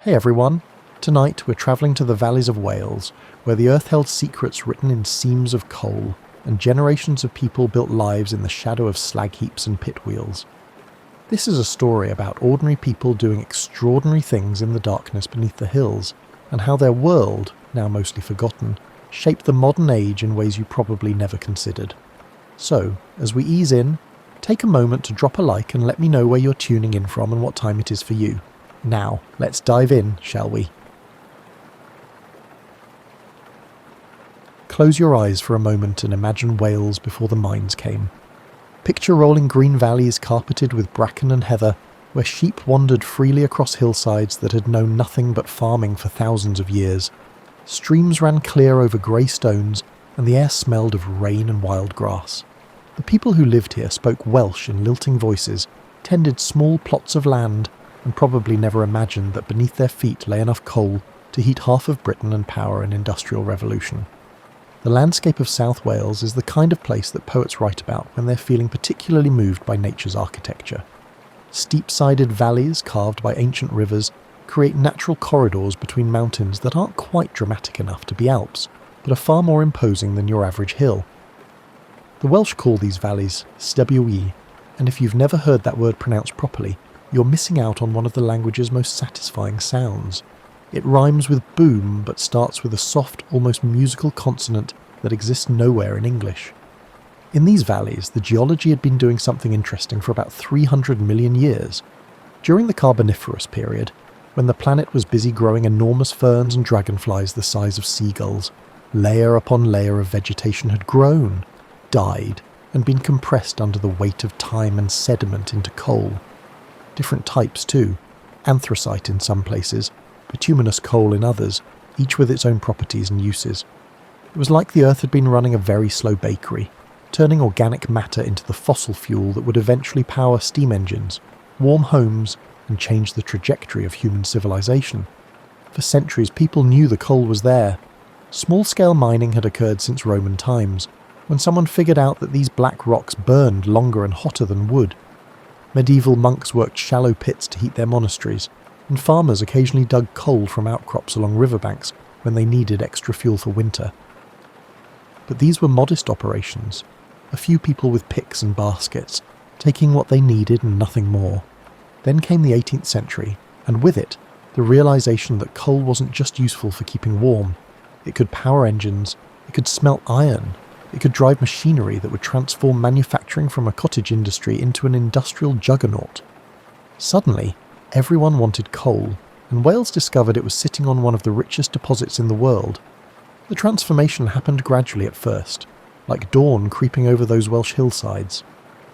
Hey everyone! Tonight we're travelling to the valleys of Wales, where the earth held secrets written in seams of coal, and generations of people built lives in the shadow of slag heaps and pit wheels. This is a story about ordinary people doing extraordinary things in the darkness beneath the hills, and how their world, now mostly forgotten, shaped the modern age in ways you probably never considered. So, as we ease in, take a moment to drop a like and let me know where you're tuning in from and what time it is for you. Now, let's dive in, shall we? Close your eyes for a moment and imagine Wales before the mines came. Picture rolling green valleys carpeted with bracken and heather, where sheep wandered freely across hillsides that had known nothing but farming for thousands of years. Streams ran clear over grey stones, and the air smelled of rain and wild grass. The people who lived here spoke Welsh in lilting voices, tended small plots of land, and probably never imagined that beneath their feet lay enough coal to heat half of Britain and power an industrial revolution. The landscape of South Wales is the kind of place that poets write about when they're feeling particularly moved by nature's architecture. Steep-sided valleys carved by ancient rivers create natural corridors between mountains that aren't quite dramatic enough to be Alps, but are far more imposing than your average hill. The Welsh call these valleys stwyi, and if you've never heard that word pronounced properly, you're missing out on one of the language's most satisfying sounds. It rhymes with boom, but starts with a soft, almost musical consonant that exists nowhere in English. In these valleys, the geology had been doing something interesting for about 300 million years. During the Carboniferous period, when the planet was busy growing enormous ferns and dragonflies the size of seagulls, layer upon layer of vegetation had grown, died, and been compressed under the weight of time and sediment into coal. Different types too, anthracite in some places, bituminous coal in others, each with its own properties and uses. It was like the Earth had been running a very slow bakery, turning organic matter into the fossil fuel that would eventually power steam engines, warm homes, and change the trajectory of human civilization. For centuries, people knew the coal was there. Small-scale mining had occurred since Roman times, when someone figured out that these black rocks burned longer and hotter than wood. Medieval monks worked shallow pits to heat their monasteries, and farmers occasionally dug coal from outcrops along riverbanks when they needed extra fuel for winter. But these were modest operations, a few people with picks and baskets, taking what they needed and nothing more. Then came the 18th century, and with it, the realization that coal wasn't just useful for keeping warm. It could power engines, it could smelt iron, it could drive machinery that would transform manufacturing from a cottage industry into an industrial juggernaut. Suddenly, everyone wanted coal, and Wales discovered it was sitting on one of the richest deposits in the world. The transformation happened gradually at first, like dawn creeping over those Welsh hillsides.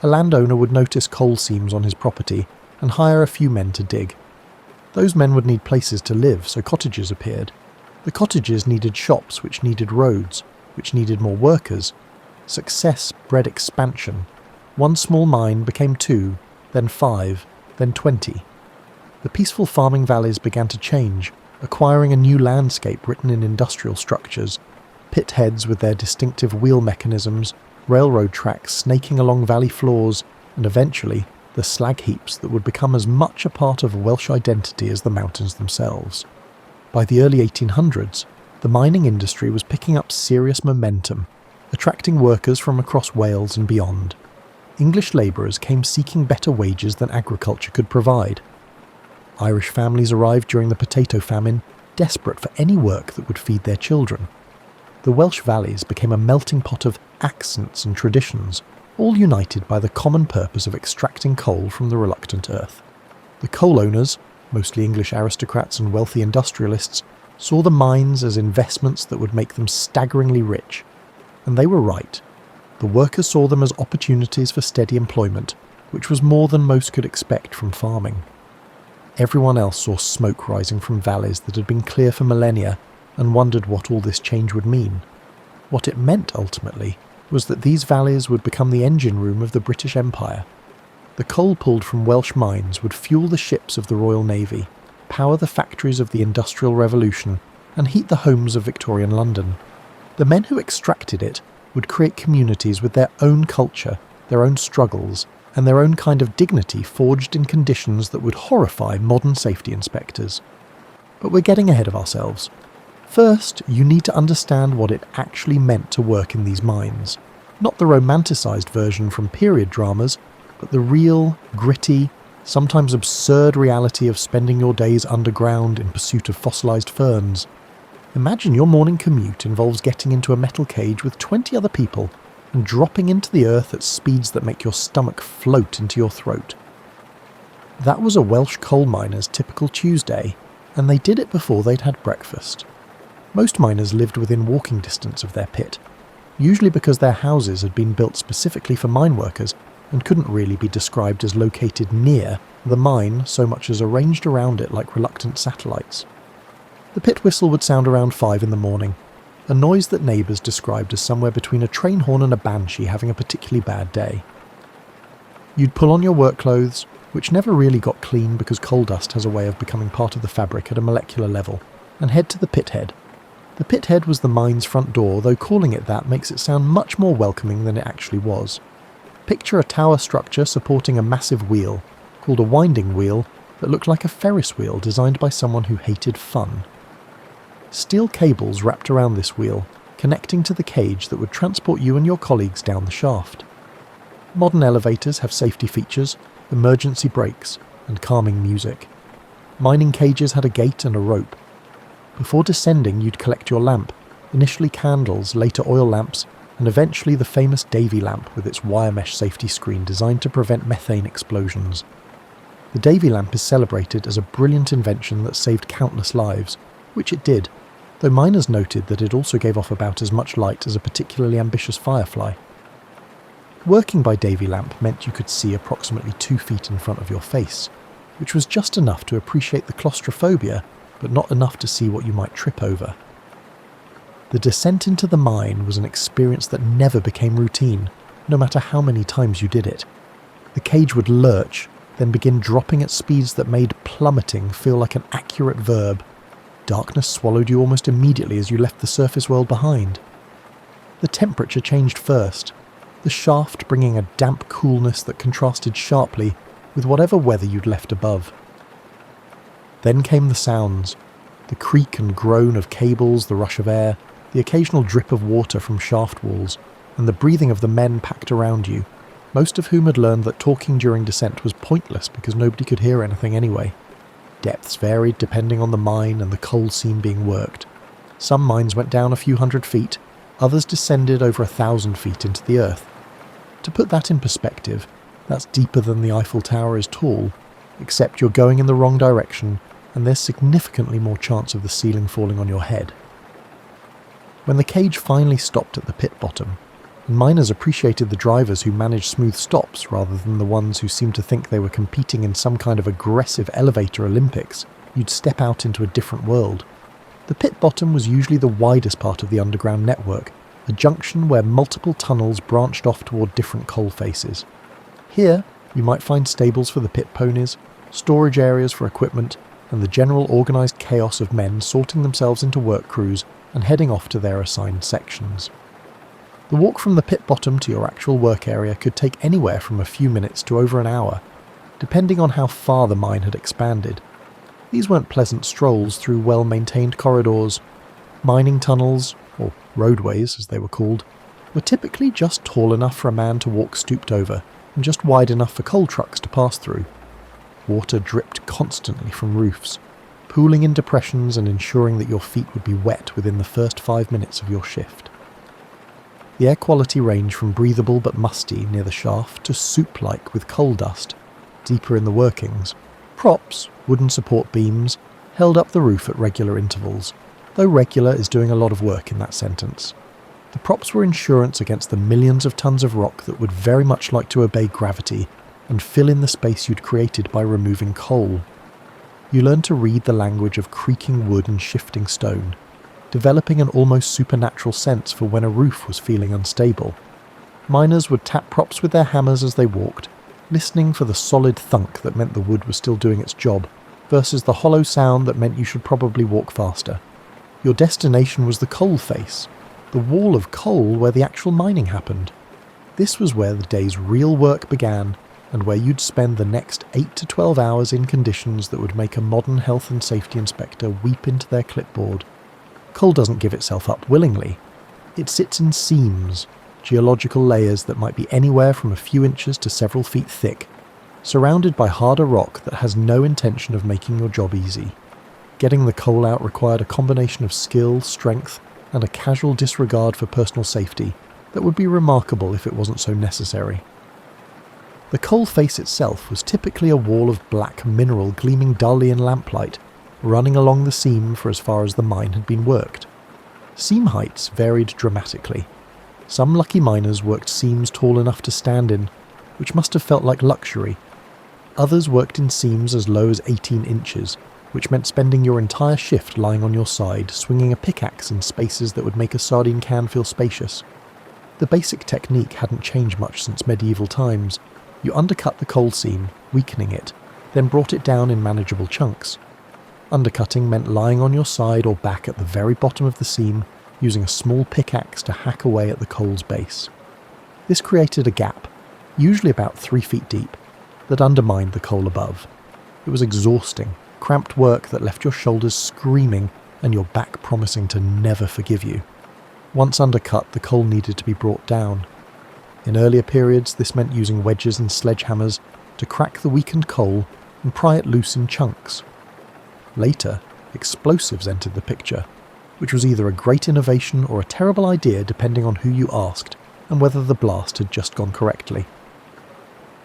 A landowner would notice coal seams on his property and hire a few men to dig. Those men would need places to live, so cottages appeared. The cottages needed shops, which needed roads, which needed more workers. Success bred expansion. One small mine became 2, then 5, then 20. The peaceful farming valleys began to change, acquiring a new landscape written in industrial structures, pit heads with their distinctive wheel mechanisms, railroad tracks snaking along valley floors, and eventually the slag heaps that would become as much a part of Welsh identity as the mountains themselves. By the early 1800s, the mining industry was picking up serious momentum, attracting workers from across Wales and beyond. English labourers came seeking better wages than agriculture could provide. Irish families arrived during the potato famine, desperate for any work that would feed their children. The Welsh valleys became a melting pot of accents and traditions, all united by the common purpose of extracting coal from the reluctant earth. The coal owners, mostly English aristocrats and wealthy industrialists, saw the mines as investments that would make them staggeringly rich. And they were right. The workers saw them as opportunities for steady employment, which was more than most could expect from farming. Everyone else saw smoke rising from valleys that had been clear for millennia and wondered what all this change would mean. What it meant, ultimately, was that these valleys would become the engine room of the British Empire. The coal pulled from Welsh mines would fuel the ships of the Royal Navy, power the factories of the Industrial Revolution, and heat the homes of Victorian London. The men who extracted it would create communities with their own culture, their own struggles, and their own kind of dignity forged in conditions that would horrify modern safety inspectors. But we're getting ahead of ourselves. First, you need to understand what it actually meant to work in these mines. Not the romanticised version from period dramas, but the real, gritty, sometimes absurd reality of spending your days underground in pursuit of fossilised ferns. Imagine your morning commute involves getting into a metal cage with 20 other people and dropping into the earth at speeds that make your stomach float into your throat. That was a Welsh coal miner's typical Tuesday, and they did it before they'd had breakfast. Most miners lived within walking distance of their pit, usually because their houses had been built specifically for mine workers and couldn't really be described as located near the mine so much as arranged around it like reluctant satellites. The pit whistle would sound around 5 in the morning, a noise that neighbours described as somewhere between a train horn and a banshee having a particularly bad day. You'd pull on your work clothes, which never really got clean because coal dust has a way of becoming part of the fabric at a molecular level, and head to the pit head. The pit head was the mine's front door, though calling it that makes it sound much more welcoming than it actually was. Picture a tower structure supporting a massive wheel, called a winding wheel, that looked like a Ferris wheel designed by someone who hated fun. Steel cables wrapped around this wheel, connecting to the cage that would transport you and your colleagues down the shaft. Modern elevators have safety features, emergency brakes, and calming music. Mining cages had a gate and a rope. Before descending, you'd collect your lamp, initially candles, later oil lamps, and eventually the famous Davy lamp with its wire mesh safety screen designed to prevent methane explosions. The Davy lamp is celebrated as a brilliant invention that saved countless lives, which it did, though miners noted that it also gave off about as much light as a particularly ambitious firefly. Working by Davy lamp meant you could see approximately 2 feet in front of your face, which was just enough to appreciate the claustrophobia, but not enough to see what you might trip over. The descent into the mine was an experience that never became routine, no matter how many times you did it. The cage would lurch, then begin dropping at speeds that made plummeting feel like an accurate verb. Darkness swallowed you almost immediately as you left the surface world behind. The temperature changed first, the shaft bringing a damp coolness that contrasted sharply with whatever weather you'd left above. Then came the sounds, the creak and groan of cables, the rush of air, the occasional drip of water from shaft walls, and the breathing of the men packed around you, most of whom had learned that talking during descent was pointless because nobody could hear anything anyway. Depths varied depending on the mine and the coal seam being worked. Some mines went down a few hundred feet, others descended over 1,000 feet into the earth. To put that in perspective, that's deeper than the Eiffel Tower is tall, except you're going in the wrong direction and there's significantly more chance of the ceiling falling on your head. When the cage finally stopped at the pit bottom, and miners appreciated the drivers who managed smooth stops rather than the ones who seemed to think they were competing in some kind of aggressive elevator Olympics, you'd step out into a different world. The pit bottom was usually the widest part of the underground network, a junction where multiple tunnels branched off toward different coal faces. Here, you might find stables for the pit ponies, storage areas for equipment, and the general organised chaos of men sorting themselves into work crews and heading off to their assigned sections. The walk from the pit bottom to your actual work area could take anywhere from a few minutes to over an hour, depending on how far the mine had expanded. These weren't pleasant strolls through well-maintained corridors. Mining tunnels, or roadways as they were called, were typically just tall enough for a man to walk stooped over, and just wide enough for coal trucks to pass through. Water dripped constantly from roofs, pooling in depressions and ensuring that your feet would be wet within the first 5 minutes of your shift. The air quality ranged from breathable but musty near the shaft to soup-like with coal dust, deeper in the workings. Props, wooden support beams, held up the roof at regular intervals, though regular is doing a lot of work in that sentence. The props were insurance against the millions of tons of rock that would very much like to obey gravity and fill in the space you'd created by removing coal. You learned to read the language of creaking wood and shifting stone, developing an almost supernatural sense for when a roof was feeling unstable. Miners would tap props with their hammers as they walked, listening for the solid thunk that meant the wood was still doing its job, versus the hollow sound that meant you should probably walk faster. Your destination was the coal face, the wall of coal where the actual mining happened. This was where the day's real work began, and where you'd spend the next 8 to 12 hours in conditions that would make a modern health and safety inspector weep into their clipboard. Coal doesn't give itself up willingly. It sits in seams, geological layers that might be anywhere from a few inches to several feet thick, surrounded by harder rock that has no intention of making your job easy. Getting the coal out required a combination of skill, strength, and a casual disregard for personal safety that would be remarkable if it wasn't so necessary. The coal face itself was typically a wall of black mineral gleaming dully in lamplight, running along the seam for as far as the mine had been worked. Seam heights varied dramatically. Some lucky miners worked seams tall enough to stand in, which must have felt like luxury. Others worked in seams as low as 18 inches, which meant spending your entire shift lying on your side, swinging a pickaxe in spaces that would make a sardine can feel spacious. The basic technique hadn't changed much since medieval times. You undercut the coal seam, weakening it, then brought it down in manageable chunks. Undercutting meant lying on your side or back at the very bottom of the seam, using a small pickaxe to hack away at the coal's base. This created a gap, usually about 3 feet deep, that undermined the coal above. It was exhausting, cramped work that left your shoulders screaming and your back promising to never forgive you. Once undercut, the coal needed to be brought down. In earlier periods, this meant using wedges and sledgehammers to crack the weakened coal and pry it loose in chunks. Later, explosives entered the picture, which was either a great innovation or a terrible idea depending on who you asked and whether the blast had just gone correctly.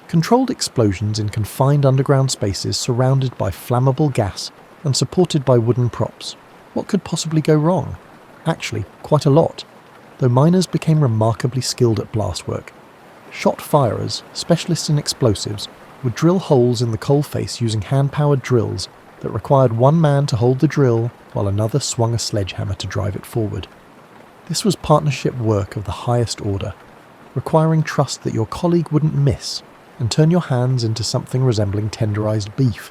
Controlled explosions in confined underground spaces surrounded by flammable gas and supported by wooden props. What could possibly go wrong? Actually, quite a lot, though miners became remarkably skilled at blast work. Shot firers, specialists in explosives, would drill holes in the coal face using hand-powered drills that required one man to hold the drill while another swung a sledgehammer to drive it forward. This was partnership work of the highest order, requiring trust that your colleague wouldn't miss and turn your hands into something resembling tenderized beef.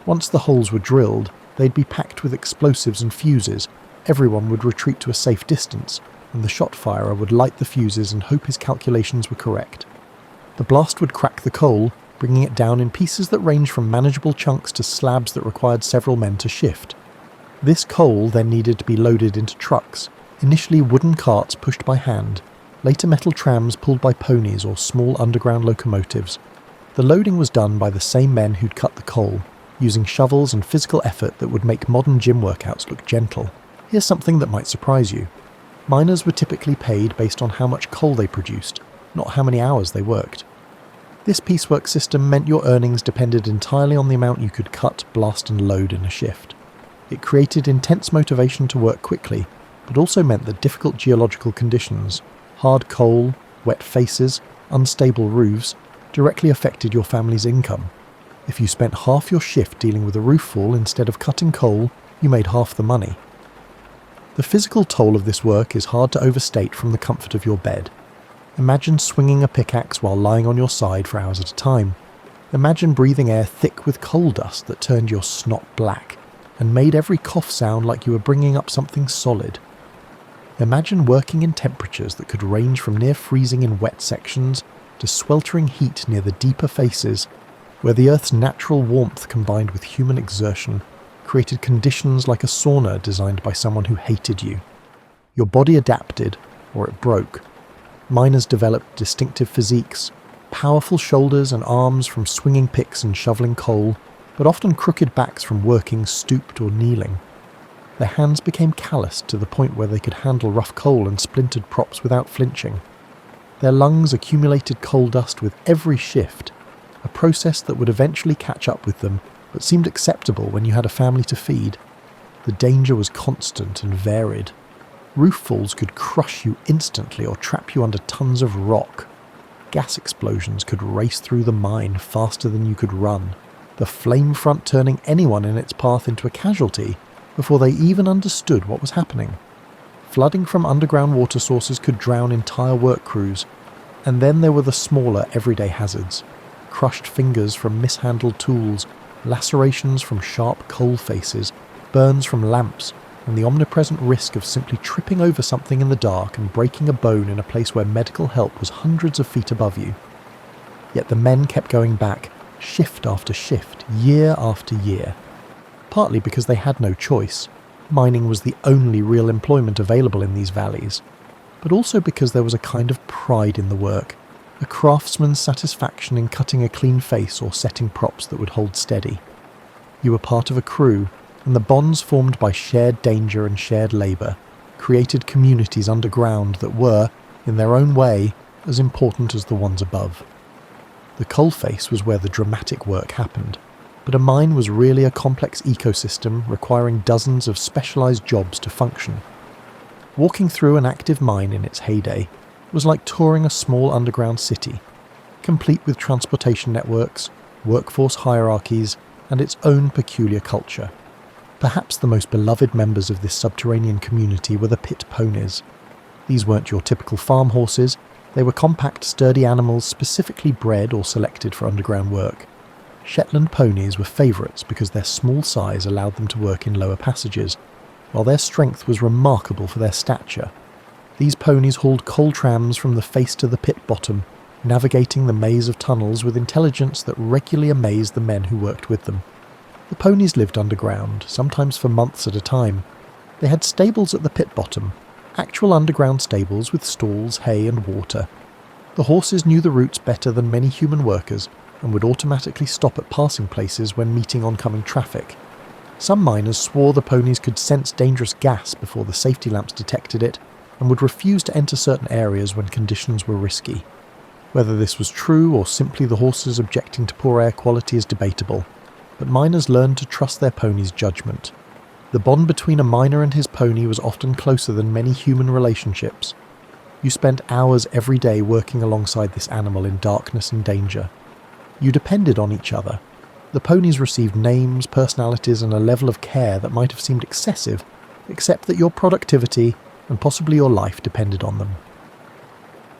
Once the holes were drilled, they'd be packed with explosives and fuses. Everyone would retreat to a safe distance, and the shot firer would light the fuses and hope his calculations were correct. The blast would crack the coal, bringing it down in pieces that ranged from manageable chunks to slabs that required several men to shift. This coal then needed to be loaded into trucks, initially wooden carts pushed by hand, later metal trams pulled by ponies or small underground locomotives. The loading was done by the same men who'd cut the coal, using shovels and physical effort that would make modern gym workouts look gentle. Here's something that might surprise you. Miners were typically paid based on how much coal they produced, not how many hours they worked. This piecework system meant your earnings depended entirely on the amount you could cut, blast and load in a shift. It created intense motivation to work quickly, but also meant that difficult geological conditions, hard coal, wet faces, unstable roofs, directly affected your family's income. If you spent half your shift dealing with a roof fall instead of cutting coal, you made half the money. The physical toll of this work is hard to overstate from the comfort of your bed. Imagine swinging a pickaxe while lying on your side for hours at a time. Imagine breathing air thick with coal dust that turned your snot black and made every cough sound like you were bringing up something solid. Imagine working in temperatures that could range from near freezing in wet sections to sweltering heat near the deeper faces, where the Earth's natural warmth combined with human exertion created conditions like a sauna designed by someone who hated you. Your body adapted, or it broke. Miners developed distinctive physiques, powerful shoulders and arms from swinging picks and shoveling coal, but often crooked backs from working stooped or kneeling. Their hands became calloused to the point where they could handle rough coal and splintered props without flinching. Their lungs accumulated coal dust with every shift, a process that would eventually catch up with them, but seemed acceptable when you had a family to feed. The danger was constant and varied. Roof falls could crush you instantly or trap you under tons of rock. Gas explosions could race through the mine faster than you could run, the flame front turning anyone in its path into a casualty before they even understood what was happening. Flooding from underground water sources could drown entire work crews, and then there were the smaller everyday hazards. Crushed fingers from mishandled tools, lacerations from sharp coal faces, burns from lamps, and the omnipresent risk of simply tripping over something in the dark and breaking a bone in a place where medical help was hundreds of feet above you. Yet the men kept going back, shift after shift, year after year. Partly because they had no choice. Mining was the only real employment available in these valleys. But also because there was a kind of pride in the work, a craftsman's satisfaction in cutting a clean face or setting props that would hold steady. You were part of a crew, and the bonds formed by shared danger and shared labour created communities underground that were, in their own way, as important as the ones above. The coalface was where the dramatic work happened, but a mine was really a complex ecosystem requiring dozens of specialised jobs to function. Walking through an active mine in its heyday was like touring a small underground city, complete with transportation networks, workforce hierarchies, and its own peculiar culture. Perhaps the most beloved members of this subterranean community were the pit ponies. These weren't your typical farm horses, they were compact, sturdy animals specifically bred or selected for underground work. Shetland ponies were favourites because their small size allowed them to work in lower passages, while their strength was remarkable for their stature. These ponies hauled coal trams from the face to the pit bottom, navigating the maze of tunnels with intelligence that regularly amazed the men who worked with them. The ponies lived underground, sometimes for months at a time. They had stables at the pit bottom, actual underground stables with stalls, hay and water. The horses knew the routes better than many human workers and would automatically stop at passing places when meeting oncoming traffic. Some miners swore the ponies could sense dangerous gas before the safety lamps detected it, and would refuse to enter certain areas when conditions were risky. Whether this was true or simply the horses objecting to poor air quality is debatable, but miners learned to trust their pony's judgment. The bond between a miner and his pony was often closer than many human relationships. You spent hours every day working alongside this animal in darkness and danger. You depended on each other. The ponies received names, personalities, and a level of care that might have seemed excessive, except that your productivity and possibly your life depended on them.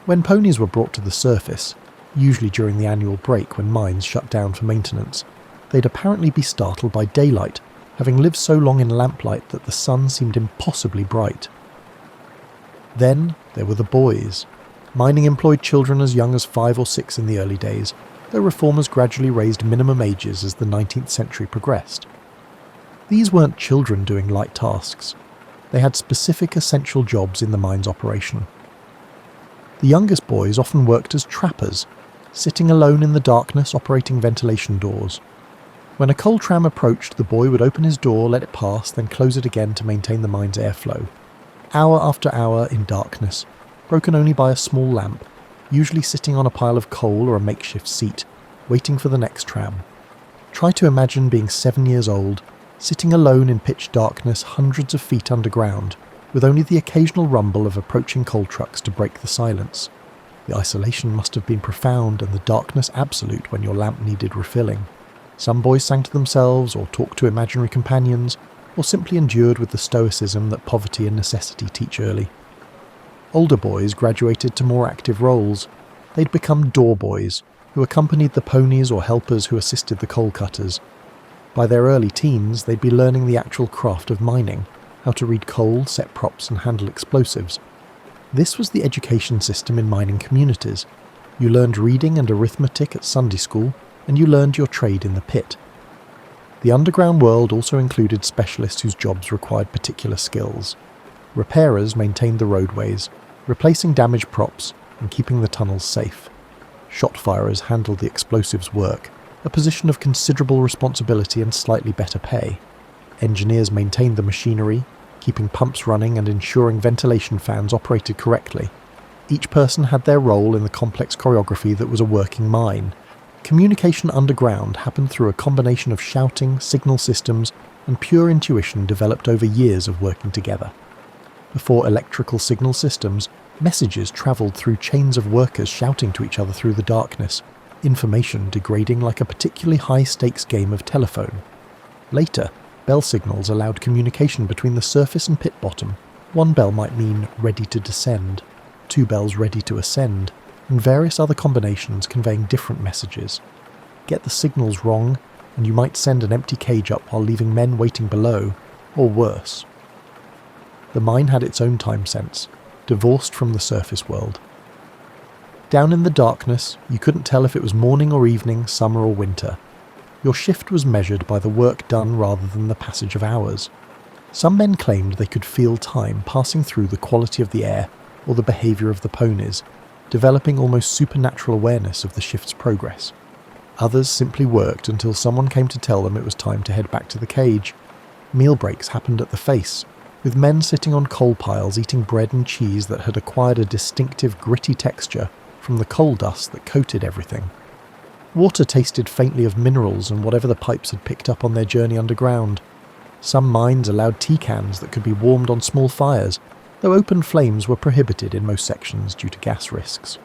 When ponies were brought to the surface, usually during the annual break when mines shut down for maintenance, they'd apparently be startled by daylight, having lived so long in lamplight that the sun seemed impossibly bright. Then there were the boys. Mining employed children as young as 5 or 6 in the early days, though reformers gradually raised minimum ages as the 19th century progressed. These weren't children doing light tasks. They had specific essential jobs in the mine's operation. The youngest boys often worked as trappers, sitting alone in the darkness operating ventilation doors. When a coal tram approached, the boy would open his door, let it pass, then close it again to maintain the mine's airflow. Hour after hour in darkness, broken only by a small lamp, usually sitting on a pile of coal or a makeshift seat, waiting for the next tram. Try to imagine being 7 years old, sitting alone in pitch darkness hundreds of feet underground, with only the occasional rumble of approaching coal trucks to break the silence. The isolation must have been profound and the darkness absolute when your lamp needed refilling. Some boys sang to themselves or talked to imaginary companions, or simply endured with the stoicism that poverty and necessity teach early. Older boys graduated to more active roles. They'd become door boys, who accompanied the ponies or helpers who assisted the coal cutters. By their early teens, they'd be learning the actual craft of mining, how to read coal, set props and handle explosives. This was the education system in mining communities. You learned reading and arithmetic at Sunday school, and you learned your trade in the pit. The underground world also included specialists whose jobs required particular skills. Repairers maintained the roadways, replacing damaged props and keeping the tunnels safe. Shotfirers handled the explosives work, a position of considerable responsibility and slightly better pay. Engineers maintained the machinery, keeping pumps running and ensuring ventilation fans operated correctly. Each person had their role in the complex choreography that was a working mine. Communication underground happened through a combination of shouting, signal systems, and pure intuition developed over years of working together. Before electrical signal systems, messages travelled through chains of workers shouting to each other through the darkness, information degrading like a particularly high-stakes game of telephone. Later, bell signals allowed communication between the surface and pit bottom. One bell might mean ready to descend, 2 bells ready to ascend, and various other combinations conveying different messages. Get the signals wrong, and you might send an empty cage up while leaving men waiting below, or worse. The mine had its own time sense, divorced from the surface world. Down in the darkness, you couldn't tell if it was morning or evening, summer or winter. Your shift was measured by the work done rather than the passage of hours. Some men claimed they could feel time passing through the quality of the air or the behaviour of the ponies, developing almost supernatural awareness of the shift's progress. Others simply worked until someone came to tell them it was time to head back to the cage. Meal breaks happened at the face, with men sitting on coal piles eating bread and cheese that had acquired a distinctive gritty texture from the coal dust that coated everything. Water tasted faintly of minerals and whatever the pipes had picked up on their journey underground. Some mines allowed tea cans that could be warmed on small fires, though open flames were prohibited in most sections due to gas risks.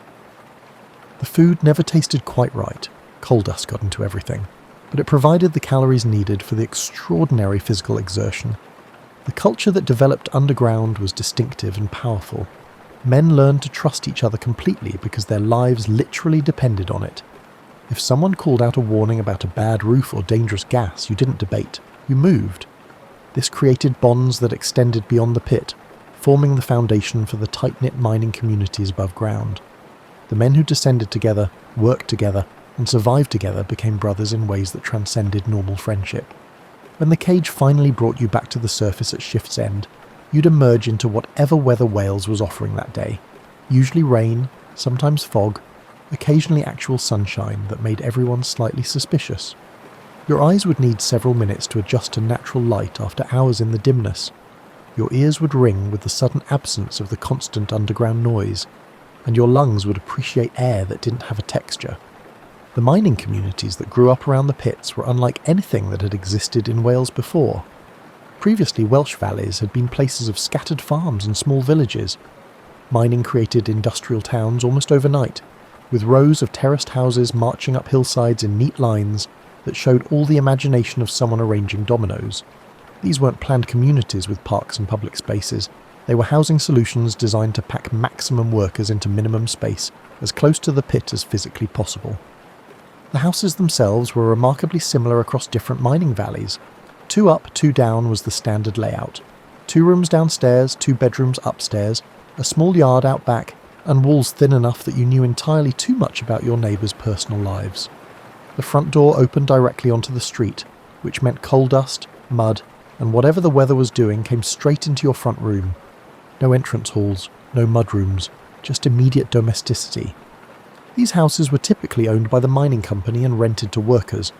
The food never tasted quite right. Coal dust got into everything, but it provided the calories needed for the extraordinary physical exertion. The culture that developed underground was distinctive and powerful. Men learned to trust each other completely because their lives literally depended on it. If someone called out a warning about a bad roof or dangerous gas, you didn't debate, you moved. This created bonds that extended beyond the pit, forming the foundation for the tight-knit mining communities above ground. The men who descended together, worked together, and survived together became brothers in ways that transcended normal friendship. When the cage finally brought you back to the surface at shift's end, you'd emerge into whatever weather Wales was offering that day. Usually rain, sometimes fog, occasionally actual sunshine that made everyone slightly suspicious. Your eyes would need several minutes to adjust to natural light after hours in the dimness. Your ears would ring with the sudden absence of the constant underground noise, and your lungs would appreciate air that didn't have a texture. The mining communities that grew up around the pits were unlike anything that had existed in Wales before. Previously, Welsh valleys had been places of scattered farms and small villages. Mining created industrial towns almost overnight, with rows of terraced houses marching up hillsides in neat lines that showed all the imagination of someone arranging dominoes. These weren't planned communities with parks and public spaces. They were housing solutions designed to pack maximum workers into minimum space, as close to the pit as physically possible. The houses themselves were remarkably similar across different mining valleys. 2 up, 2 down was the standard layout. 2 rooms downstairs, 2 bedrooms upstairs, a small yard out back, and walls thin enough that you knew entirely too much about your neighbours' personal lives. The front door opened directly onto the street, which meant coal dust, mud, and whatever the weather was doing came straight into your front room. No entrance halls, no mudrooms, just immediate domesticity. These houses were typically owned by the mining company and rented to workers,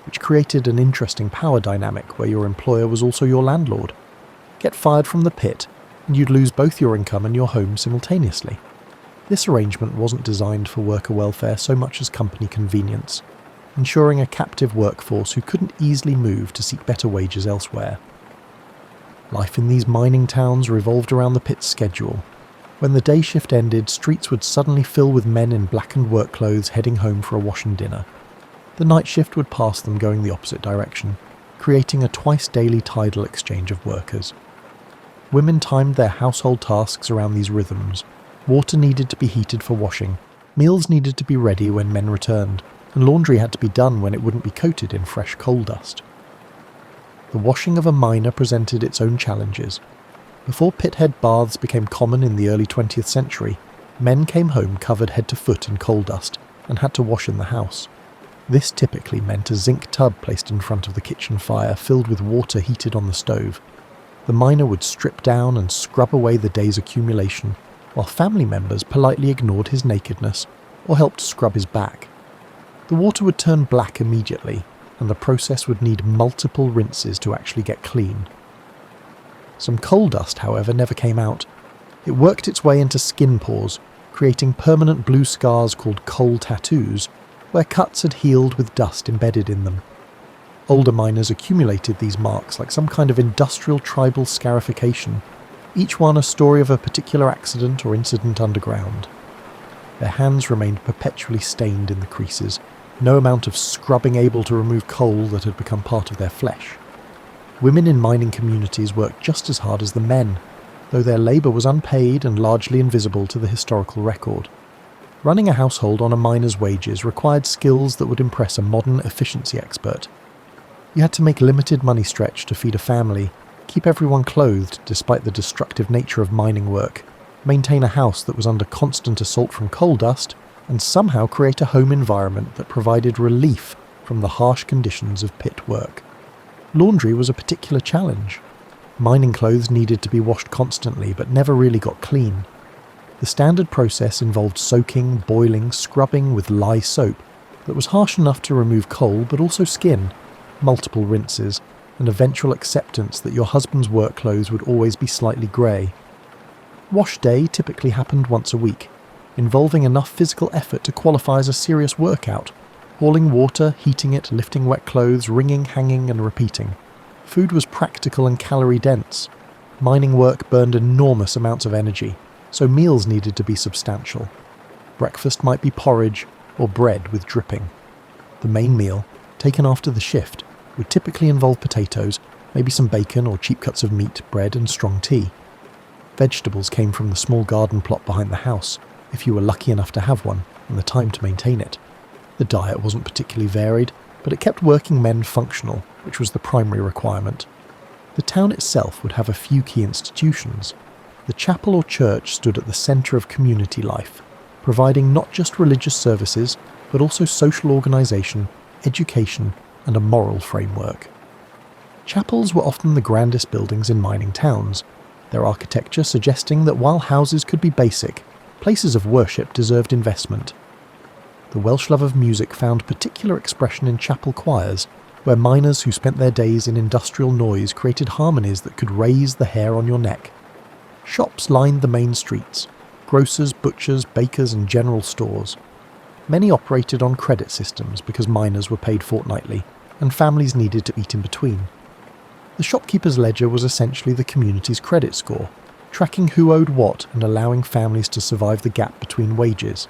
which created an interesting power dynamic where your employer was also your landlord. Get fired from the pit, and you'd lose both your income and your home simultaneously. This arrangement wasn't designed for worker welfare so much as company convenience, ensuring a captive workforce who couldn't easily move to seek better wages elsewhere. Life in these mining towns revolved around the pit's schedule. When the day shift ended, streets would suddenly fill with men in blackened work clothes heading home for a wash and dinner. The night shift would pass them going the opposite direction, creating a twice-daily tidal exchange of workers. Women timed their household tasks around these rhythms. Water needed to be heated for washing, meals needed to be ready when men returned, and laundry had to be done when it wouldn't be coated in fresh coal dust. The washing of a miner presented its own challenges. Before pithead baths became common in the early 20th century, men came home covered head to foot in coal dust and had to wash in the house. This typically meant a zinc tub placed in front of the kitchen fire filled with water heated on the stove. The miner would strip down and scrub away the day's accumulation, while family members politely ignored his nakedness or helped scrub his back. The water would turn black immediately, and the process would need multiple rinses to actually get clean. Some coal dust, however, never came out. It worked its way into skin pores, creating permanent blue scars called coal tattoos, where cuts had healed with dust embedded in them. Older miners accumulated these marks like some kind of industrial tribal scarification, each one a story of a particular accident or incident underground. Their hands remained perpetually stained in the creases, no amount of scrubbing able to remove coal that had become part of their flesh. Women in mining communities worked just as hard as the men, though their labour was unpaid and largely invisible to the historical record. Running a household on a miner's wages required skills that would impress a modern efficiency expert. You had to make limited money stretch to feed a family, keep everyone clothed despite the destructive nature of mining work, maintain a house that was under constant assault from coal dust, and somehow create a home environment that provided relief from the harsh conditions of pit work. Laundry was a particular challenge. Mining clothes needed to be washed constantly but never really got clean. The standard process involved soaking, boiling, scrubbing with lye soap that was harsh enough to remove coal but also skin, multiple rinses, and eventual acceptance that your husband's work clothes would always be slightly grey. Wash day typically happened once a week, involving enough physical effort to qualify as a serious workout, hauling water, heating it, lifting wet clothes, wringing, hanging and repeating. Food was practical and calorie-dense. Mining work burned enormous amounts of energy, so meals needed to be substantial. Breakfast might be porridge or bread with dripping. The main meal, taken after the shift, would typically involve potatoes, maybe some bacon or cheap cuts of meat, bread and strong tea. Vegetables came from the small garden plot behind the house, if you were lucky enough to have one, and the time to maintain it. The diet wasn't particularly varied, but it kept working men functional, which was the primary requirement. The town itself would have a few key institutions. The chapel or church stood at the centre of community life, providing not just religious services, but also social organisation, education, and a moral framework. Chapels were often the grandest buildings in mining towns, their architecture suggesting that while houses could be basic, places of worship deserved investment. The Welsh love of music found particular expression in chapel choirs, where miners who spent their days in industrial noise created harmonies that could raise the hair on your neck. Shops lined the main streets, grocers, butchers, bakers and general stores. Many operated on credit systems because miners were paid fortnightly, and families needed to eat in between. The shopkeeper's ledger was essentially the community's credit score, tracking who owed what and allowing families to survive the gap between wages.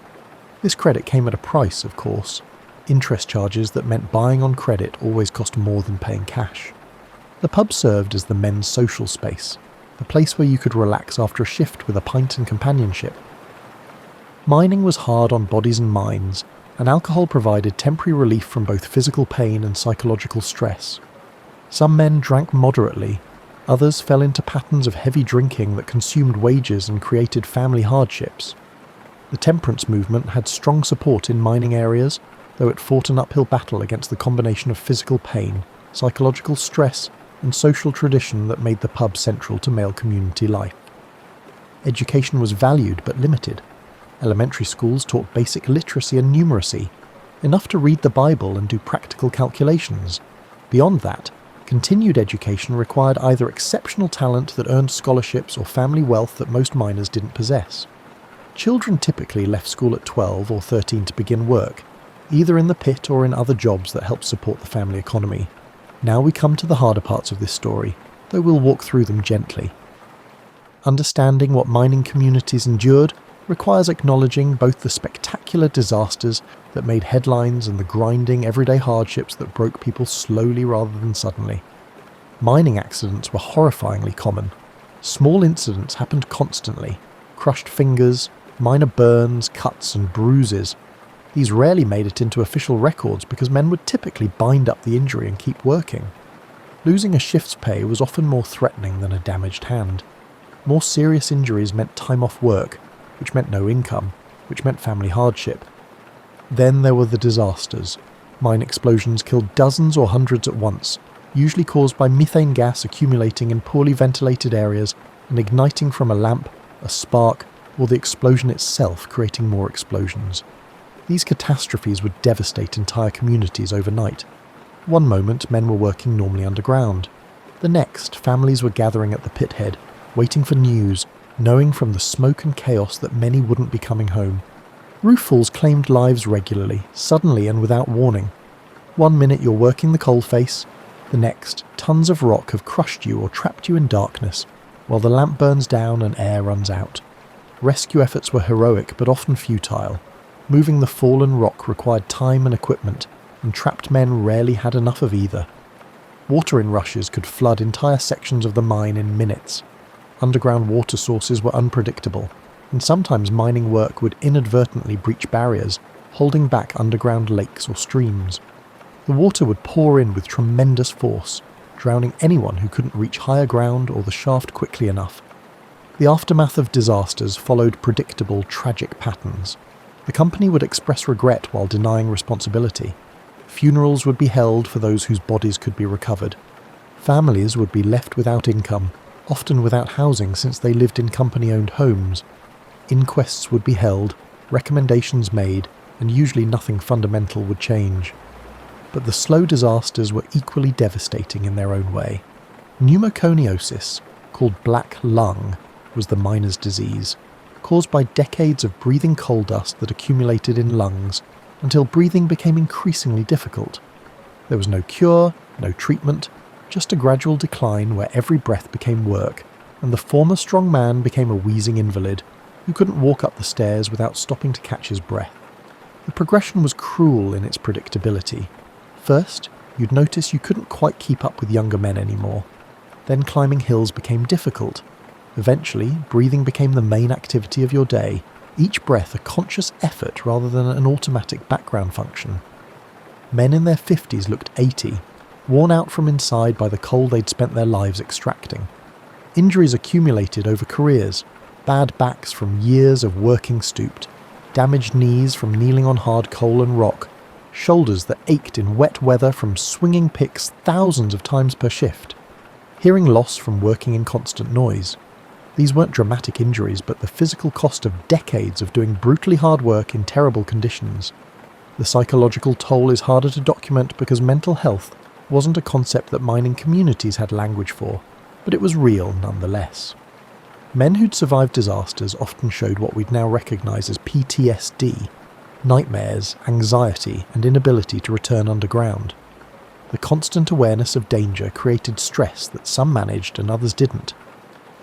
This credit came at a price, of course. Interest charges that meant buying on credit always cost more than paying cash. The pub served as the men's social space, a place where you could relax after a shift with a pint and companionship. Mining was hard on bodies and minds, and alcohol provided temporary relief from both physical pain and psychological stress. Some men drank moderately, others fell into patterns of heavy drinking that consumed wages and created family hardships. The temperance movement had strong support in mining areas, though it fought an uphill battle against the combination of physical pain, psychological stress, and social tradition that made the pub central to male community life. Education was valued but limited. Elementary schools taught basic literacy and numeracy, enough to read the Bible and do practical calculations. Beyond that, continued education required either exceptional talent that earned scholarships or family wealth that most miners didn't possess. Children typically left school at 12 or 13 to begin work, either in the pit or in other jobs that helped support the family economy. Now we come to the harder parts of this story, though we'll walk through them gently. Understanding what mining communities endured requires acknowledging both the spectacular disasters that made headlines and the grinding everyday hardships that broke people slowly rather than suddenly. Mining accidents were horrifyingly common. Small incidents happened constantly: crushed fingers, minor burns, cuts and bruises. These rarely made it into official records because men would typically bind up the injury and keep working. Losing a shift's pay was often more threatening than a damaged hand. More serious injuries meant time off work, which meant no income, which meant family hardship. Then there were the disasters. Mine explosions killed dozens or hundreds at once, usually caused by methane gas accumulating in poorly ventilated areas and igniting from a lamp, a spark, or the explosion itself creating more explosions. These catastrophes would devastate entire communities overnight. One moment men were working normally underground. The next, families were gathering at the pit head, waiting for news, knowing from the smoke and chaos that many wouldn't be coming home. Roof falls claimed lives regularly, suddenly and without warning. One minute you're working the coalface, the next, tons of rock have crushed you or trapped you in darkness, while the lamp burns down and air runs out. Rescue efforts were heroic but often futile. Moving the fallen rock required time and equipment, and trapped men rarely had enough of either. Water in rushes could flood entire sections of the mine in minutes. Underground water sources were unpredictable, and sometimes mining work would inadvertently breach barriers, holding back underground lakes or streams. The water would pour in with tremendous force, drowning anyone who couldn't reach higher ground or the shaft quickly enough. The aftermath of disasters followed predictable, tragic patterns. The company would express regret while denying responsibility. Funerals would be held for those whose bodies could be recovered. Families would be left without income, often without housing since they lived in company-owned homes. Inquests would be held, recommendations made, and usually nothing fundamental would change. But the slow disasters were equally devastating in their own way. Pneumoconiosis, called black lung, was the miner's disease, caused by decades of breathing coal dust that accumulated in lungs until breathing became increasingly difficult. There was no cure, no treatment, just a gradual decline where every breath became work, and the former strong man became a wheezing invalid who couldn't walk up the stairs without stopping to catch his breath. The progression was cruel in its predictability. First, you'd notice you couldn't quite keep up with younger men anymore. Then climbing hills became difficult. Eventually, breathing became the main activity of your day, each breath a conscious effort rather than an automatic background function. Men in their 50s looked 80, worn out from inside by the coal they'd spent their lives extracting. Injuries accumulated over careers, bad backs from years of working stooped, damaged knees from kneeling on hard coal and rock, shoulders that ached in wet weather from swinging picks thousands of times per shift, hearing loss from working in constant noise. These weren't dramatic injuries, but the physical cost of decades of doing brutally hard work in terrible conditions. The psychological toll is harder to document because mental health wasn't a concept that mining communities had language for, but it was real nonetheless. Men who'd survived disasters often showed what we'd now recognise as PTSD, nightmares, anxiety, and inability to return underground. The constant awareness of danger created stress that some managed and others didn't.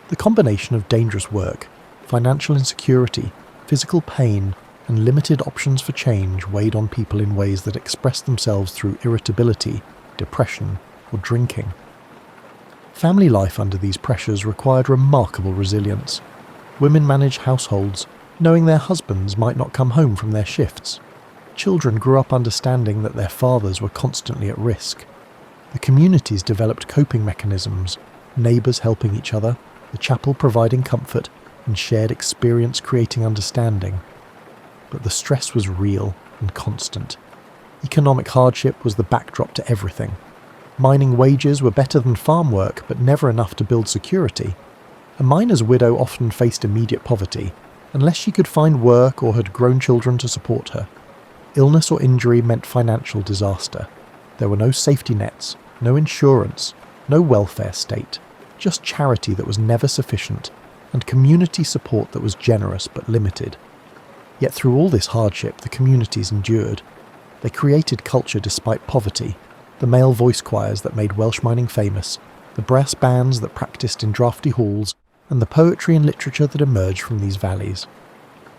The combination of dangerous work, financial insecurity, physical pain, and limited options for change weighed on people in ways that expressed themselves through irritability, depression, or drinking. Family life under these pressures required remarkable resilience. Women managed households, knowing their husbands might not come home from their shifts. Children grew up understanding that their fathers were constantly at risk. The communities developed coping mechanisms, neighbours helping each other, the chapel providing comfort, and shared experience creating understanding. But the stress was real and constant. Economic hardship was the backdrop to everything. Mining wages were better than farm work, but never enough to build security. A miner's widow often faced immediate poverty, unless she could find work or had grown children to support her. Illness or injury meant financial disaster. There were no safety nets, no insurance, no welfare state, just charity that was never sufficient, and community support that was generous but limited. Yet through all this hardship, the communities endured. They created culture despite poverty, the male voice choirs that made Welsh mining famous, the brass bands that practiced in drafty halls, and the poetry and literature that emerged from these valleys.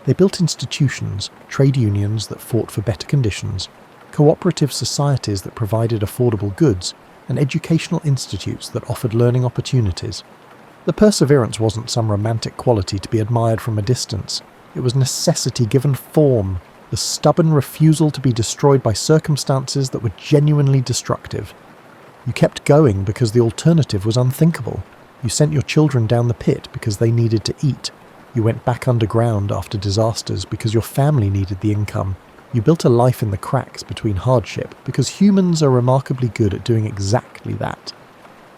They built institutions, trade unions that fought for better conditions, cooperative societies that provided affordable goods, and educational institutes that offered learning opportunities. The perseverance wasn't some romantic quality to be admired from a distance. It was necessity given form, the stubborn refusal to be destroyed by circumstances that were genuinely destructive. You kept going because the alternative was unthinkable. You sent your children down the pit because they needed to eat. You went back underground after disasters because your family needed the income. You built a life in the cracks between hardship because humans are remarkably good at doing exactly that.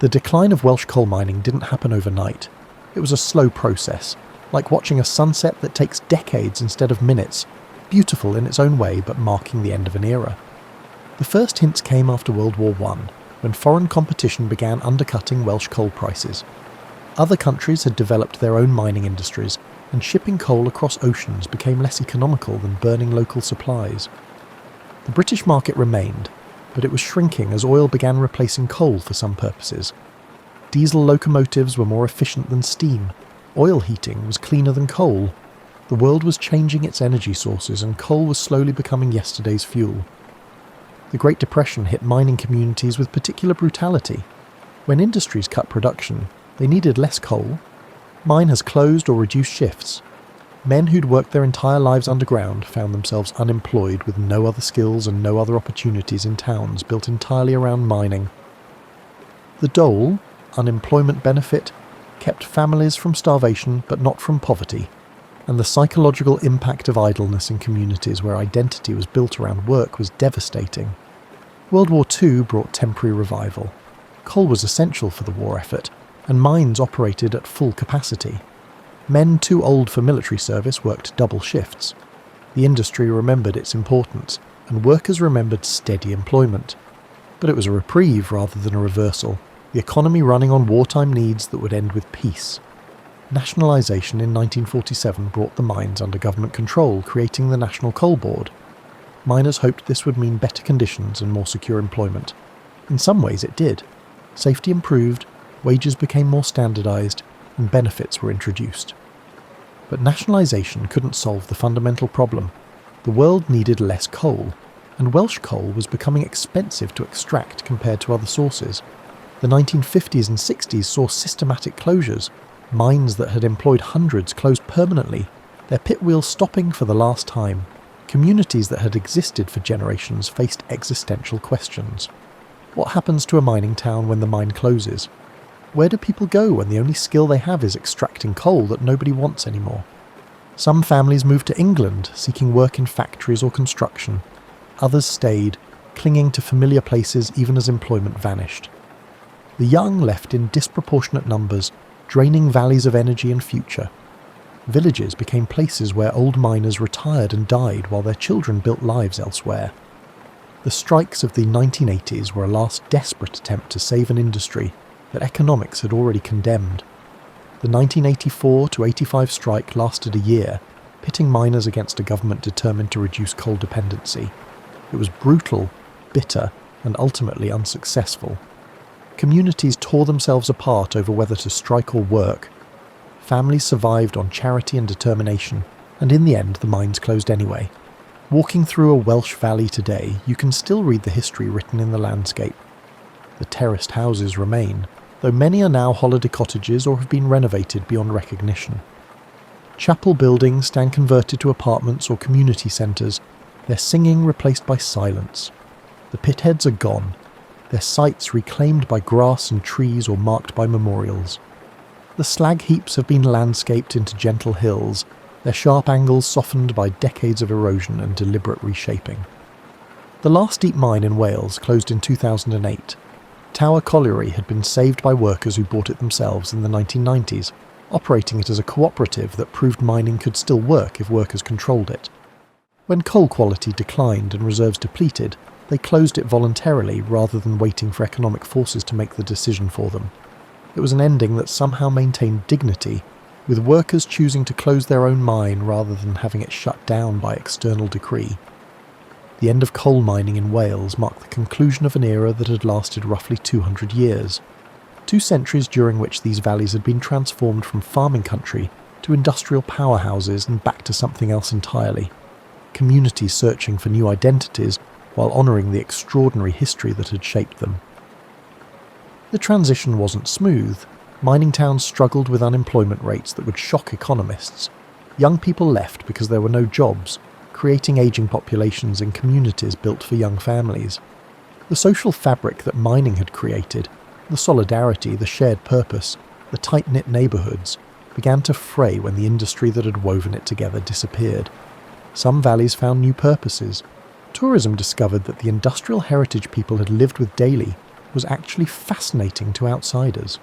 The decline of Welsh coal mining didn't happen overnight. It was a slow process, like watching a sunset that takes decades instead of minutes, beautiful in its own way but marking the end of an era. The first hints came after World War I, when foreign competition began undercutting Welsh coal prices. Other countries had developed their own mining industries, and shipping coal across oceans became less economical than burning local supplies. The British market remained, but it was shrinking as oil began replacing coal for some purposes. Diesel locomotives were more efficient than steam. Oil heating was cleaner than coal. The world was changing its energy sources, and coal was slowly becoming yesterday's fuel. The Great Depression hit mining communities with particular brutality. When industries cut production, they needed less coal. Miners closed or reduced shifts. Men who'd worked their entire lives underground found themselves unemployed with no other skills and no other opportunities in towns built entirely around mining. The dole, unemployment benefit, kept families from starvation but not from poverty. and the psychological impact of idleness in communities where identity was built around work was devastating. World War II brought temporary revival. Coal was essential for the war effort, and mines operated at full capacity. Men too old for military service worked double shifts. The industry remembered its importance, and workers remembered steady employment. But it was a reprieve rather than a reversal, the economy running on wartime needs that would end with peace. Nationalisation in 1947 brought the mines under government control, creating the National Coal Board. Miners hoped this would mean better conditions and more secure employment. In some ways it did. Safety improved, wages became more standardised, and benefits were introduced. But nationalisation couldn't solve the fundamental problem. The world needed less coal, and Welsh coal was becoming expensive to extract compared to other sources. The 1950s and 60s saw systematic closures. Mines that had employed hundreds closed permanently, their pit wheels stopping for the last time. Communities that had existed for generations faced existential questions. What happens to a mining town when the mine closes? Where do people go when the only skill they have is extracting coal that nobody wants anymore? Some families moved to England, seeking work in factories or construction. Others stayed, clinging to familiar places even as employment vanished. The young left in disproportionate numbers, draining valleys of energy and future. Villages became places where old miners retired and died while their children built lives elsewhere. The strikes of the 1980s were a last desperate attempt to save an industry that economics had already condemned. The 1984 to 85 strike lasted a year, pitting miners against a government determined to reduce coal dependency. It was brutal, bitter, and ultimately unsuccessful. Communities tore themselves apart over whether to strike or work. Families survived on charity and determination, and in the end the mines closed anyway. Walking through a Welsh valley today, you can still read the history written in the landscape. The terraced houses remain, though many are now holiday cottages or have been renovated beyond recognition. Chapel buildings stand converted to apartments or community centres, their singing replaced by silence. The pitheads are gone, their sites reclaimed by grass and trees or marked by memorials. The slag heaps have been landscaped into gentle hills, their sharp angles softened by decades of erosion and deliberate reshaping. The last deep mine in Wales closed in 2008. Tower Colliery had been saved by workers who bought it themselves in the 1990s, operating it as a cooperative that proved mining could still work if workers controlled it. When coal quality declined and reserves depleted, they closed it voluntarily rather than waiting for economic forces to make the decision for them. It was an ending that somehow maintained dignity, with workers choosing to close their own mine rather than having it shut down by external decree. The end of coal mining in Wales marked the conclusion of an era that had lasted roughly 200 years. 2 centuries during which these valleys had been transformed from farming country to industrial powerhouses and back to something else entirely. Communities searching for new identities while honouring the extraordinary history that had shaped them. The transition wasn't smooth. Mining towns struggled with unemployment rates that would shock economists. Young people left because there were no jobs, creating ageing populations in communities built for young families. The social fabric that mining had created, the solidarity, the shared purpose, the tight-knit neighbourhoods, began to fray when the industry that had woven it together disappeared. Some valleys found new purposes. Tourism discovered that the industrial heritage people had lived with daily was actually fascinating to outsiders.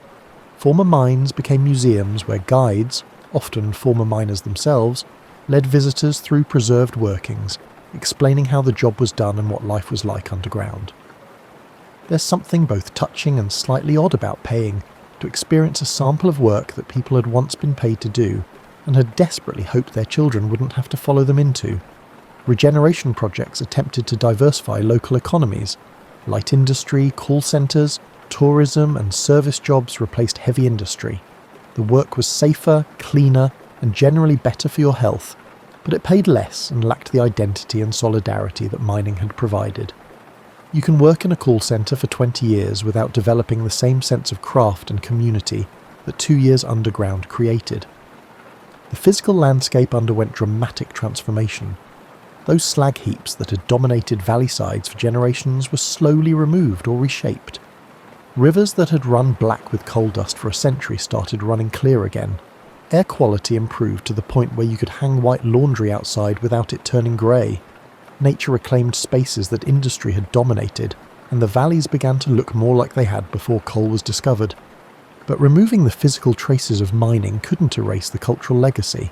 Former mines became museums where guides, often former miners themselves, led visitors through preserved workings, explaining how the job was done and what life was like underground. There's something both touching and slightly odd about paying to experience a sample of work that people had once been paid to do and had desperately hoped their children wouldn't have to follow them into. Regeneration projects attempted to diversify local economies. Light industry, call centres, tourism and service jobs replaced heavy industry. The work was safer, cleaner, and generally better for your health, but it paid less and lacked the identity and solidarity that mining had provided. You can work in a call centre for 20 years without developing the same sense of craft and community that 2 years underground created. The physical landscape underwent dramatic transformation. Those slag heaps that had dominated valley sides for generations were slowly removed or reshaped. Rivers that had run black with coal dust for a century started running clear again. Air quality improved to the point where you could hang white laundry outside without it turning grey. Nature reclaimed spaces that industry had dominated, and the valleys began to look more like they had before coal was discovered. But removing the physical traces of mining couldn't erase the cultural legacy.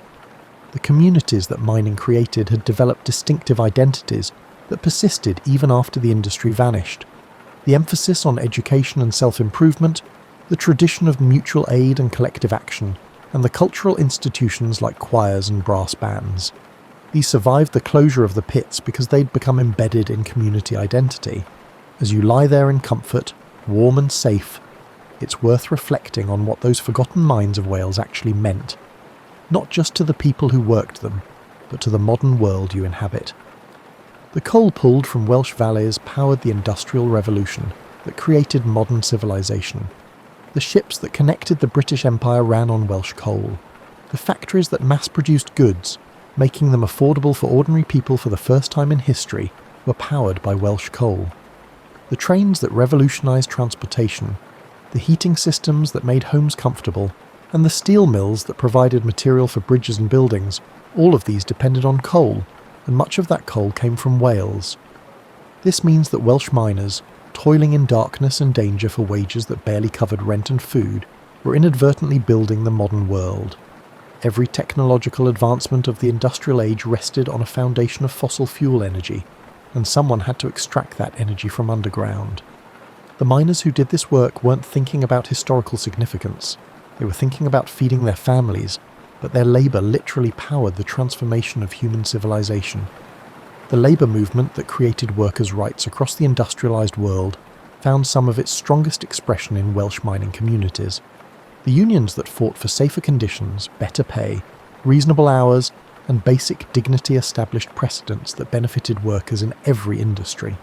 The communities that mining created had developed distinctive identities that persisted even after the industry vanished. The emphasis on education and self-improvement, the tradition of mutual aid and collective action, and the cultural institutions like choirs and brass bands. These survived the closure of the pits because they'd become embedded in community identity. As you lie there in comfort, warm and safe, it's worth reflecting on what those forgotten mines of Wales actually meant, not just to the people who worked them, but to the modern world you inhabit. The coal pulled from Welsh valleys powered the Industrial Revolution that created modern civilization. The ships that connected the British Empire ran on Welsh coal. The factories that mass-produced goods, making them affordable for ordinary people for the first time in history, were powered by Welsh coal. The trains that revolutionised transportation, the heating systems that made homes comfortable, and the steel mills that provided material for bridges and buildings, all of these depended on coal, and much of that coal came from Wales. This means that Welsh miners, toiling in darkness and danger for wages that barely covered rent and food, were inadvertently building the modern world. Every technological advancement of the industrial age rested on a foundation of fossil fuel energy, and someone had to extract that energy from underground. The miners who did this work weren't thinking about historical significance. They were thinking about feeding their families, but their labour literally powered the transformation of human civilization. The labour movement that created workers' rights across the industrialised world found some of its strongest expression in Welsh mining communities. The unions that fought for safer conditions, better pay, reasonable hours, and basic dignity established precedents that benefited workers in every industry.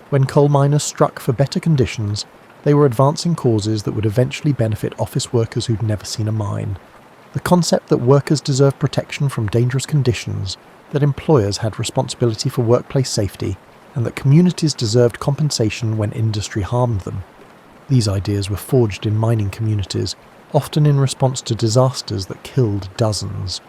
When coal miners struck for better conditions, they were advancing causes that would eventually benefit office workers who'd never seen a mine. The concept that workers deserved protection from dangerous conditions, that employers had responsibility for workplace safety, and that communities deserved compensation when industry harmed them. These ideas were forged in mining communities, often in response to disasters that killed dozens.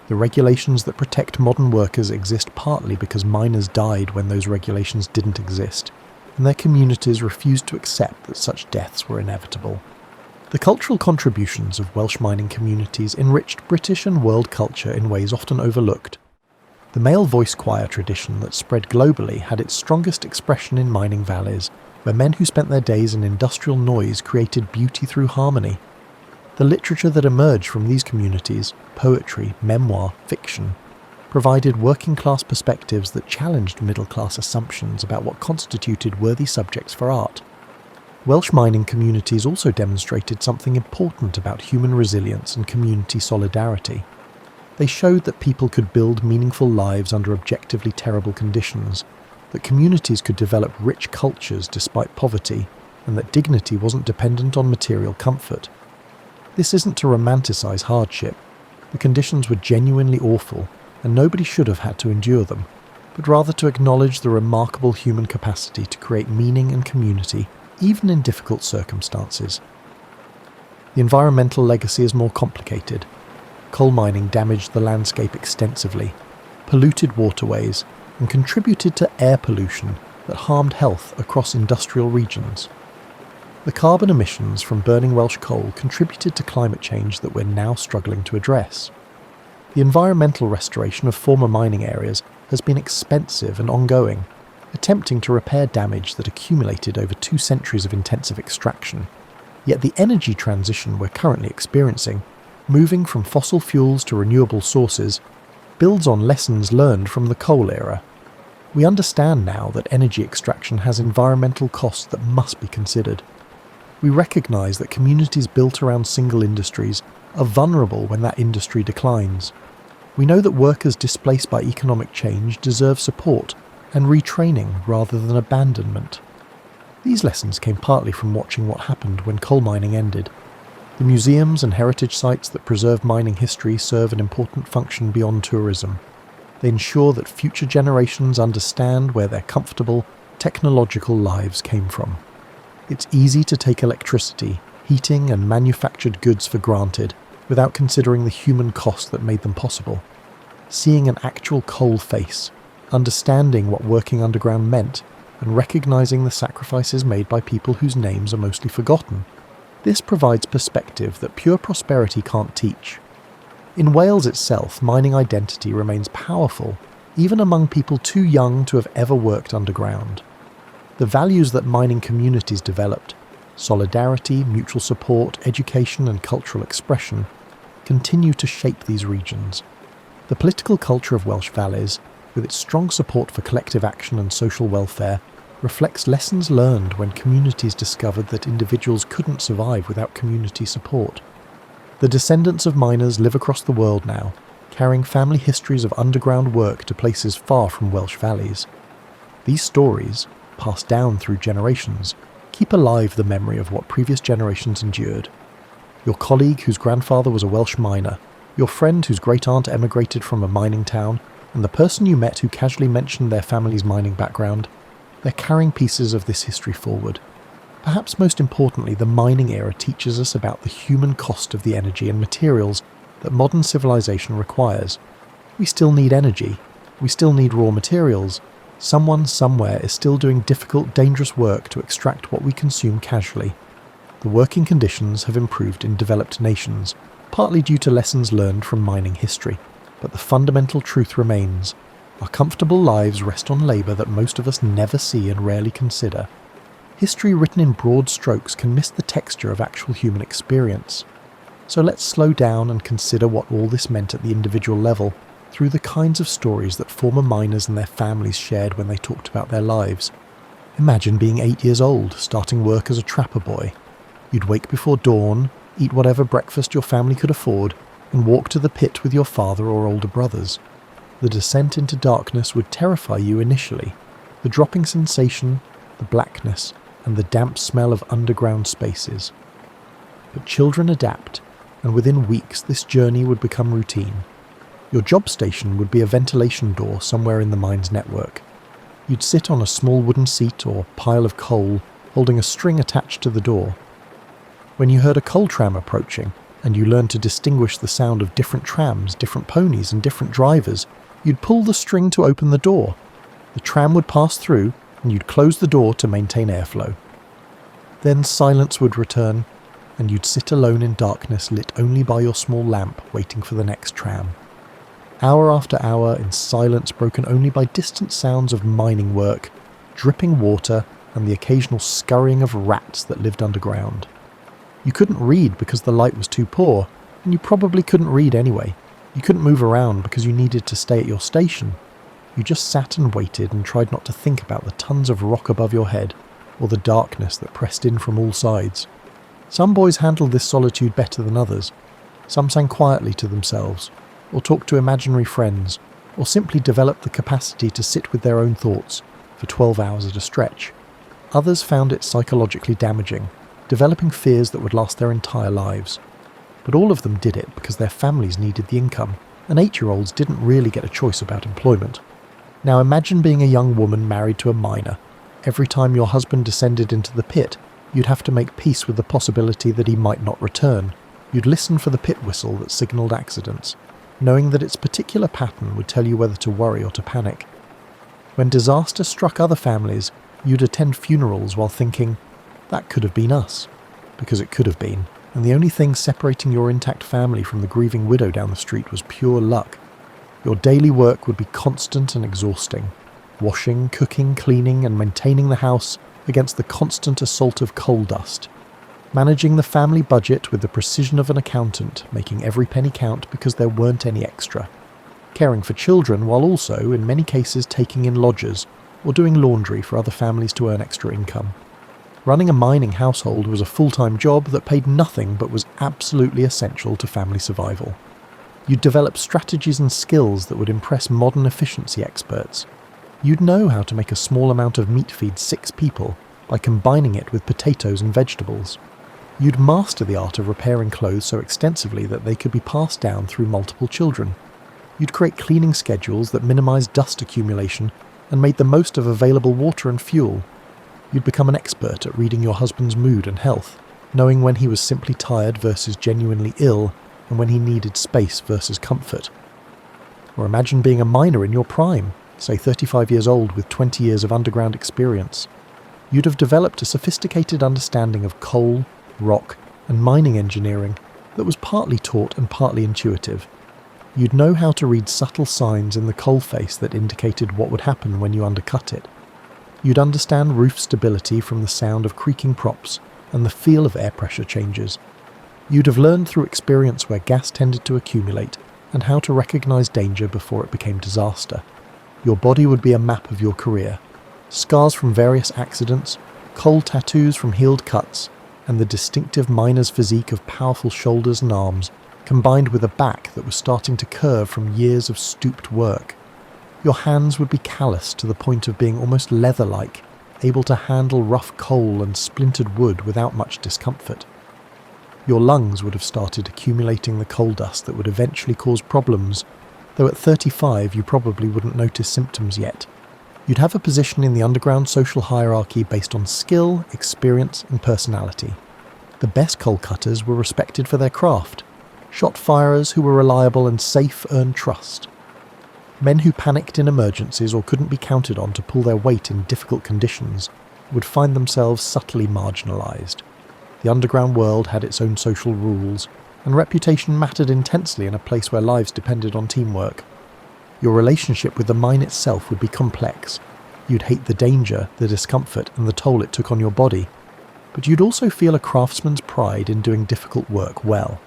The regulations that protect modern workers exist partly because miners died when those regulations didn't exist, and their communities refused to accept that such deaths were inevitable. The cultural contributions of Welsh mining communities enriched British and world culture in ways often overlooked. The male voice choir tradition that spread globally had its strongest expression in mining valleys, where men who spent their days in industrial noise created beauty through harmony. The literature that emerged from these communities, poetry, memoir, fiction, provided working-class perspectives that challenged middle-class assumptions about what constituted worthy subjects for art. Welsh mining communities also demonstrated something important about human resilience and community solidarity. They showed that people could build meaningful lives under objectively terrible conditions, that communities could develop rich cultures despite poverty, and that dignity wasn't dependent on material comfort. This isn't to romanticize hardship. The conditions were genuinely awful, and nobody should have had to endure them, but rather to acknowledge the remarkable human capacity to create meaning and community, even in difficult circumstances. The environmental legacy is more complicated. Coal mining damaged the landscape extensively, polluted waterways, and contributed to air pollution that harmed health across industrial regions. The carbon emissions from burning Welsh coal contributed to climate change that we're now struggling to address. The environmental restoration of former mining areas has been expensive and ongoing, attempting to repair damage that accumulated over 2 centuries of intensive extraction. Yet the energy transition we're currently experiencing, moving from fossil fuels to renewable sources, builds on lessons learned from the coal era. We understand now that energy extraction has environmental costs that must be considered. We recognise that communities built around single industries are vulnerable when that industry declines. We know that workers displaced by economic change deserve support and retraining rather than abandonment. These lessons came partly from watching what happened when coal mining ended. The museums and heritage sites that preserve mining history serve an important function beyond tourism. They ensure that future generations understand where their comfortable, technological lives came from. It's easy to take electricity, heating and manufactured goods for granted without considering the human cost that made them possible. Seeing an actual coal face, understanding what working underground meant, and recognizing the sacrifices made by people whose names are mostly forgotten. This provides perspective that pure prosperity can't teach. In Wales itself, mining identity remains powerful, even among people too young to have ever worked underground. The values that mining communities developed, solidarity, mutual support, education and cultural expression, continue to shape these regions. The political culture of Welsh valleys, with its strong support for collective action and social welfare, reflects lessons learned when communities discovered that individuals couldn't survive without community support. The descendants of miners live across the world now, carrying family histories of underground work to places far from Welsh valleys. These stories, passed down through generations, keep alive the memory of what previous generations endured. Your colleague whose grandfather was a Welsh miner, your friend whose great-aunt emigrated from a mining town, and the person you met who casually mentioned their family's mining background, they're carrying pieces of this history forward. Perhaps most importantly, the mining era teaches us about the human cost of the energy and materials that modern civilization requires. We still need energy. We still need raw materials. Someone somewhere is still doing difficult, dangerous work to extract what we consume casually. The working conditions have improved in developed nations, partly due to lessons learned from mining history. But the fundamental truth remains. Our comfortable lives rest on labour that most of us never see and rarely consider. History written in broad strokes can miss the texture of actual human experience. So let's slow down and consider what all this meant at the individual level, through the kinds of stories that former miners and their families shared when they talked about their lives. Imagine being 8 years old, starting work as a trapper boy. You'd wake before dawn, eat whatever breakfast your family could afford, and walk to the pit with your father or older brothers. The descent into darkness would terrify you initially. The dropping sensation, the blackness, and the damp smell of underground spaces. But children adapt, and within weeks this journey would become routine. Your job station would be a ventilation door somewhere in the mine's network. You'd sit on a small wooden seat or pile of coal, holding a string attached to the door. When you heard a coal tram approaching, and you learned to distinguish the sound of different trams, different ponies, and different drivers, you'd pull the string to open the door. The tram would pass through, and you'd close the door to maintain airflow. Then silence would return, and you'd sit alone in darkness lit only by your small lamp, waiting for the next tram. Hour after hour in silence broken only by distant sounds of mining work, dripping water, and the occasional scurrying of rats that lived underground. You couldn't read because the light was too poor, and you probably couldn't read anyway. You couldn't move around because you needed to stay at your station. You just sat and waited and tried not to think about the tons of rock above your head, or the darkness that pressed in from all sides. Some boys handled this solitude better than others. Some sang quietly to themselves, or talked to imaginary friends, or simply developed the capacity to sit with their own thoughts for 12 hours at a stretch. Others found it psychologically damaging, developing fears that would last their entire lives. But all of them did it because their families needed the income, and 8-year-olds didn't really get a choice about employment. Now imagine being a young woman married to a miner. Every time your husband descended into the pit, you'd have to make peace with the possibility that he might not return. You'd listen for the pit whistle that signalled accidents, knowing that its particular pattern would tell you whether to worry or to panic. When disaster struck other families, you'd attend funerals while thinking, that could have been us. Because it could have been, and the only thing separating your intact family from the grieving widow down the street was pure luck. Your daily work would be constant and exhausting. Washing, cooking, cleaning, and maintaining the house against the constant assault of coal dust. Managing the family budget with the precision of an accountant, making every penny count because there weren't any extra. Caring for children while also, in many cases, taking in lodgers, or doing laundry for other families to earn extra income. Running a mining household was a full-time job that paid nothing but was absolutely essential to family survival. You'd develop strategies and skills that would impress modern efficiency experts. You'd know how to make a small amount of meat feed 6 people by combining it with potatoes and vegetables. You'd master the art of repairing clothes so extensively that they could be passed down through multiple children. You'd create cleaning schedules that minimized dust accumulation and made the most of available water and fuel. You'd become an expert at reading your husband's mood and health, knowing when he was simply tired versus genuinely ill, and when he needed space versus comfort. Or imagine being a miner in your prime, say 35 years old with 20 years of underground experience. You'd have developed a sophisticated understanding of coal, rock, and mining engineering that was partly taught and partly intuitive. You'd know how to read subtle signs in the coalface that indicated what would happen when you undercut it. You'd understand roof stability from the sound of creaking props and the feel of air pressure changes. You'd have learned through experience where gas tended to accumulate and how to recognise danger before it became disaster. Your body would be a map of your career. Scars from various accidents, coal tattoos from healed cuts, and the distinctive miner's physique of powerful shoulders and arms, combined with a back that was starting to curve from years of stooped work. Your hands would be calloused to the point of being almost leather-like, able to handle rough coal and splintered wood without much discomfort. Your lungs would have started accumulating the coal dust that would eventually cause problems, though at 35 you probably wouldn't notice symptoms yet. You'd have a position in the underground social hierarchy based on skill, experience, and personality. The best coal cutters were respected for their craft. Shot firers who were reliable and safe earned trust. Men who panicked in emergencies or couldn't be counted on to pull their weight in difficult conditions would find themselves subtly marginalised. The underground world had its own social rules, and reputation mattered intensely in a place where lives depended on teamwork. Your relationship with the mine itself would be complex. You'd hate the danger, the discomfort, and the toll it took on your body. But you'd also feel a craftsman's pride in doing difficult work well.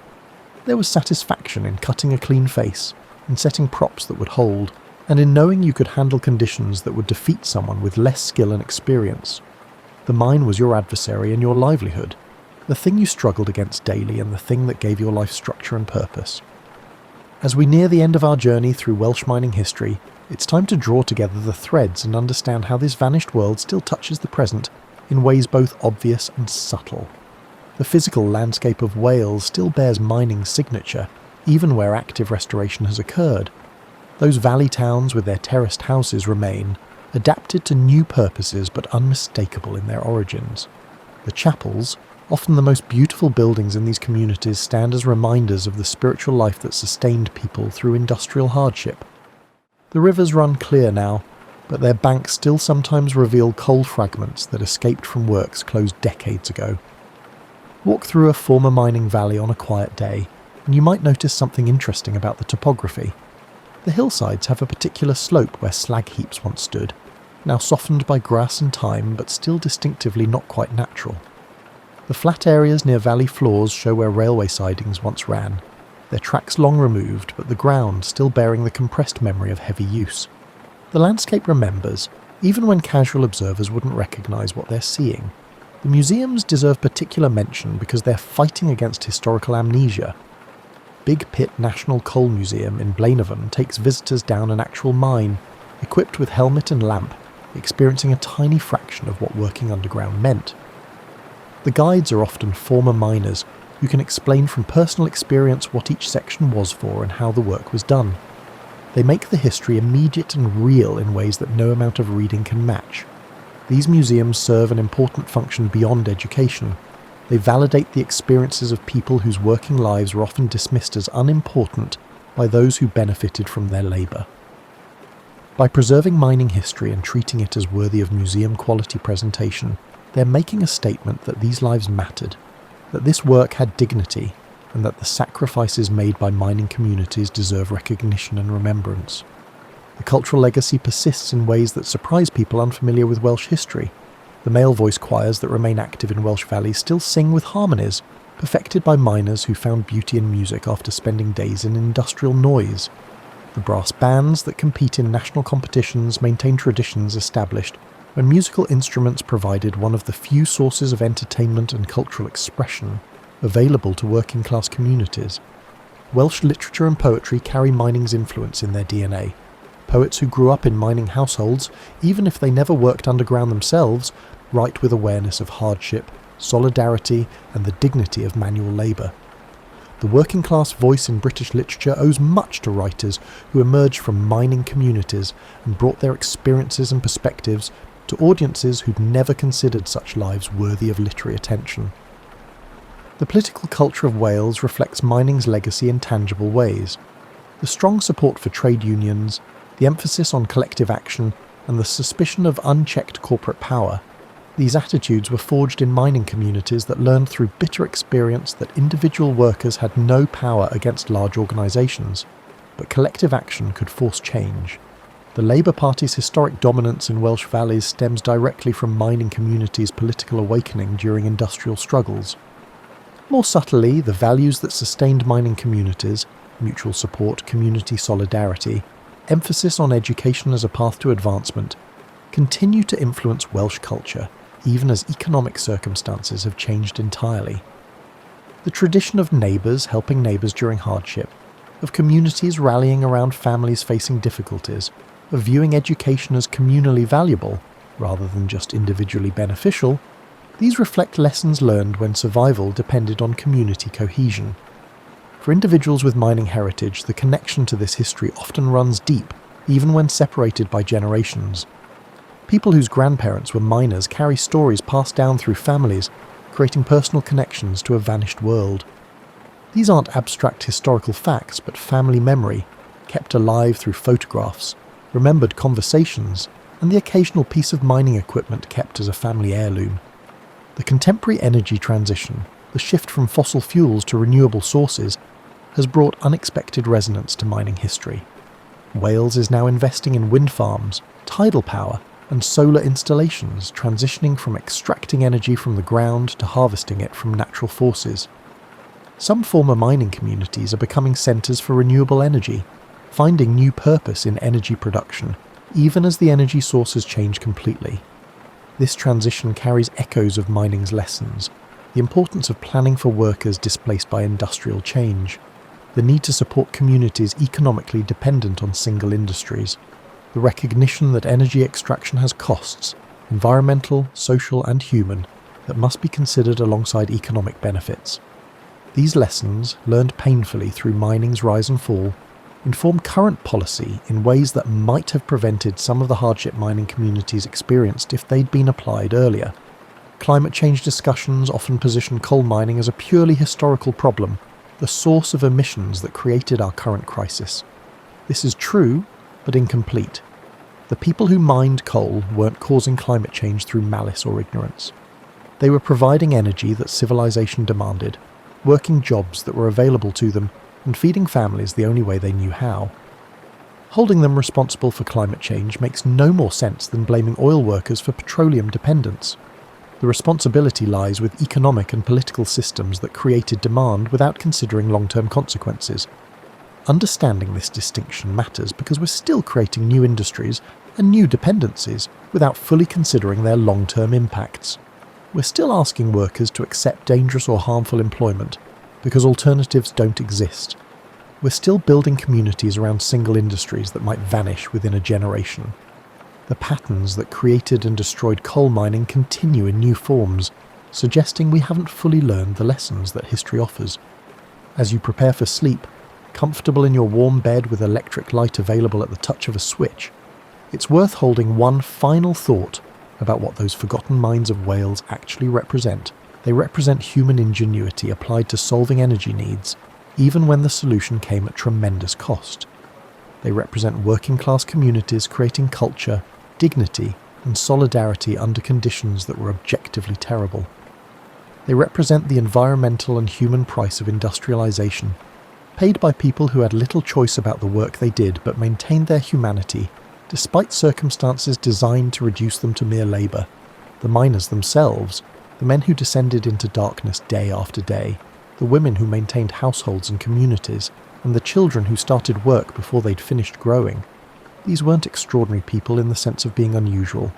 There was satisfaction in cutting a clean face, in setting props that would hold, and in knowing you could handle conditions that would defeat someone with less skill and experience. The mine was your adversary and your livelihood, the thing you struggled against daily and the thing that gave your life structure and purpose. As we near the end of our journey through Welsh mining history, it's time to draw together the threads and understand how this vanished world still touches the present in ways both obvious and subtle. The physical landscape of Wales still bears mining's signature, even where active restoration has occurred. Those valley towns with their terraced houses remain, adapted to new purposes but unmistakable in their origins. The chapels, often the most beautiful buildings in these communities, stand as reminders of the spiritual life that sustained people through industrial hardship. The rivers run clear now, but their banks still sometimes reveal coal fragments that escaped from works closed decades ago. Walk through a former mining valley on a quiet day, and you might notice something interesting about the topography. The hillsides have a particular slope where slag heaps once stood, now softened by grass and time but still distinctively not quite natural. The flat areas near valley floors show where railway sidings once ran, their tracks long removed but the ground still bearing the compressed memory of heavy use. The landscape remembers, even when casual observers wouldn't recognise what they're seeing. The museums deserve particular mention because they're fighting against historical amnesia. Big Pit National Coal Museum in Blaenavon takes visitors down an actual mine, equipped with helmet and lamp, experiencing a tiny fraction of what working underground meant. The guides are often former miners who can explain from personal experience what each section was for and how the work was done. They make the history immediate and real in ways that no amount of reading can match. These museums serve an important function beyond education. They validate the experiences of people whose working lives were often dismissed as unimportant by those who benefited from their labour. By preserving mining history and treating it as worthy of museum-quality presentation, they're making a statement that these lives mattered, that this work had dignity, and that the sacrifices made by mining communities deserve recognition and remembrance. The cultural legacy persists in ways that surprise people unfamiliar with Welsh history. The male voice choirs that remain active in Welsh valleys still sing with harmonies, perfected by miners who found beauty in music after spending days in industrial noise. The brass bands that compete in national competitions maintain traditions established when musical instruments provided one of the few sources of entertainment and cultural expression available to working-class communities. Welsh literature and poetry carry mining's influence in their DNA. Poets who grew up in mining households, even if they never worked underground themselves, write with awareness of hardship, solidarity, and the dignity of manual labour. The working-class voice in British literature owes much to writers who emerged from mining communities and brought their experiences and perspectives to audiences who'd never considered such lives worthy of literary attention. The political culture of Wales reflects mining's legacy in tangible ways. The strong support for trade unions, the emphasis on collective action, and the suspicion of unchecked corporate power. These attitudes were forged in mining communities that learned through bitter experience that individual workers had no power against large organisations, but collective action could force change. The Labour Party's historic dominance in Welsh valleys stems directly from mining communities' political awakening during industrial struggles. More subtly, the values that sustained mining communities, mutual support, community solidarity, emphasis on education as a path to advancement, continue to influence Welsh culture, even as economic circumstances have changed entirely. The tradition of neighbours helping neighbours during hardship, of communities rallying around families facing difficulties, of viewing education as communally valuable, rather than just individually beneficial, these reflect lessons learned when survival depended on community cohesion. For individuals with mining heritage, the connection to this history often runs deep, even when separated by generations. People whose grandparents were miners carry stories passed down through families, creating personal connections to a vanished world. These aren't abstract historical facts, but family memory, kept alive through photographs, remembered conversations, and the occasional piece of mining equipment kept as a family heirloom. The contemporary energy transition, the shift from fossil fuels to renewable sources, has brought unexpected resonance to mining history. Wales is now investing in wind farms, tidal power, and solar installations, transitioning from extracting energy from the ground to harvesting it from natural forces. Some former mining communities are becoming centres for renewable energy, finding new purpose in energy production, even as the energy sources change completely. This transition carries echoes of mining's lessons, the importance of planning for workers displaced by industrial change, the need to support communities economically dependent on single industries, the recognition that energy extraction has costs, environmental, social and human, that must be considered alongside economic benefits. These lessons, learned painfully through mining's rise and fall, inform current policy in ways that might have prevented some of the hardship mining communities experienced if they'd been applied earlier. Climate change discussions often position coal mining as a purely historical problem, the source of emissions that created our current crisis. This is true, but incomplete. The people who mined coal weren't causing climate change through malice or ignorance. They were providing energy that civilization demanded, working jobs that were available to them, and feeding families the only way they knew how. Holding them responsible for climate change makes no more sense than blaming oil workers for petroleum dependence. The responsibility lies with economic and political systems that created demand without considering long-term consequences. Understanding this distinction matters because we're still creating new industries and new dependencies without fully considering their long-term impacts. We're still asking workers to accept dangerous or harmful employment because alternatives don't exist. We're still building communities around single industries that might vanish within a generation. The patterns that created and destroyed coal mining continue in new forms, suggesting we haven't fully learned the lessons that history offers. As you prepare for sleep, comfortable in your warm bed with electric light available at the touch of a switch, it's worth holding one final thought about what those forgotten mines of Wales actually represent. They represent human ingenuity applied to solving energy needs, even when the solution came at tremendous cost. They represent working-class communities creating culture, dignity, and solidarity under conditions that were objectively terrible. They represent the environmental and human price of industrialization, paid by people who had little choice about the work they did but maintained their humanity, despite circumstances designed to reduce them to mere labour. The miners themselves, the men who descended into darkness day after day, the women who maintained households and communities, and the children who started work before they'd finished growing. These weren't extraordinary people in the sense of being unusual.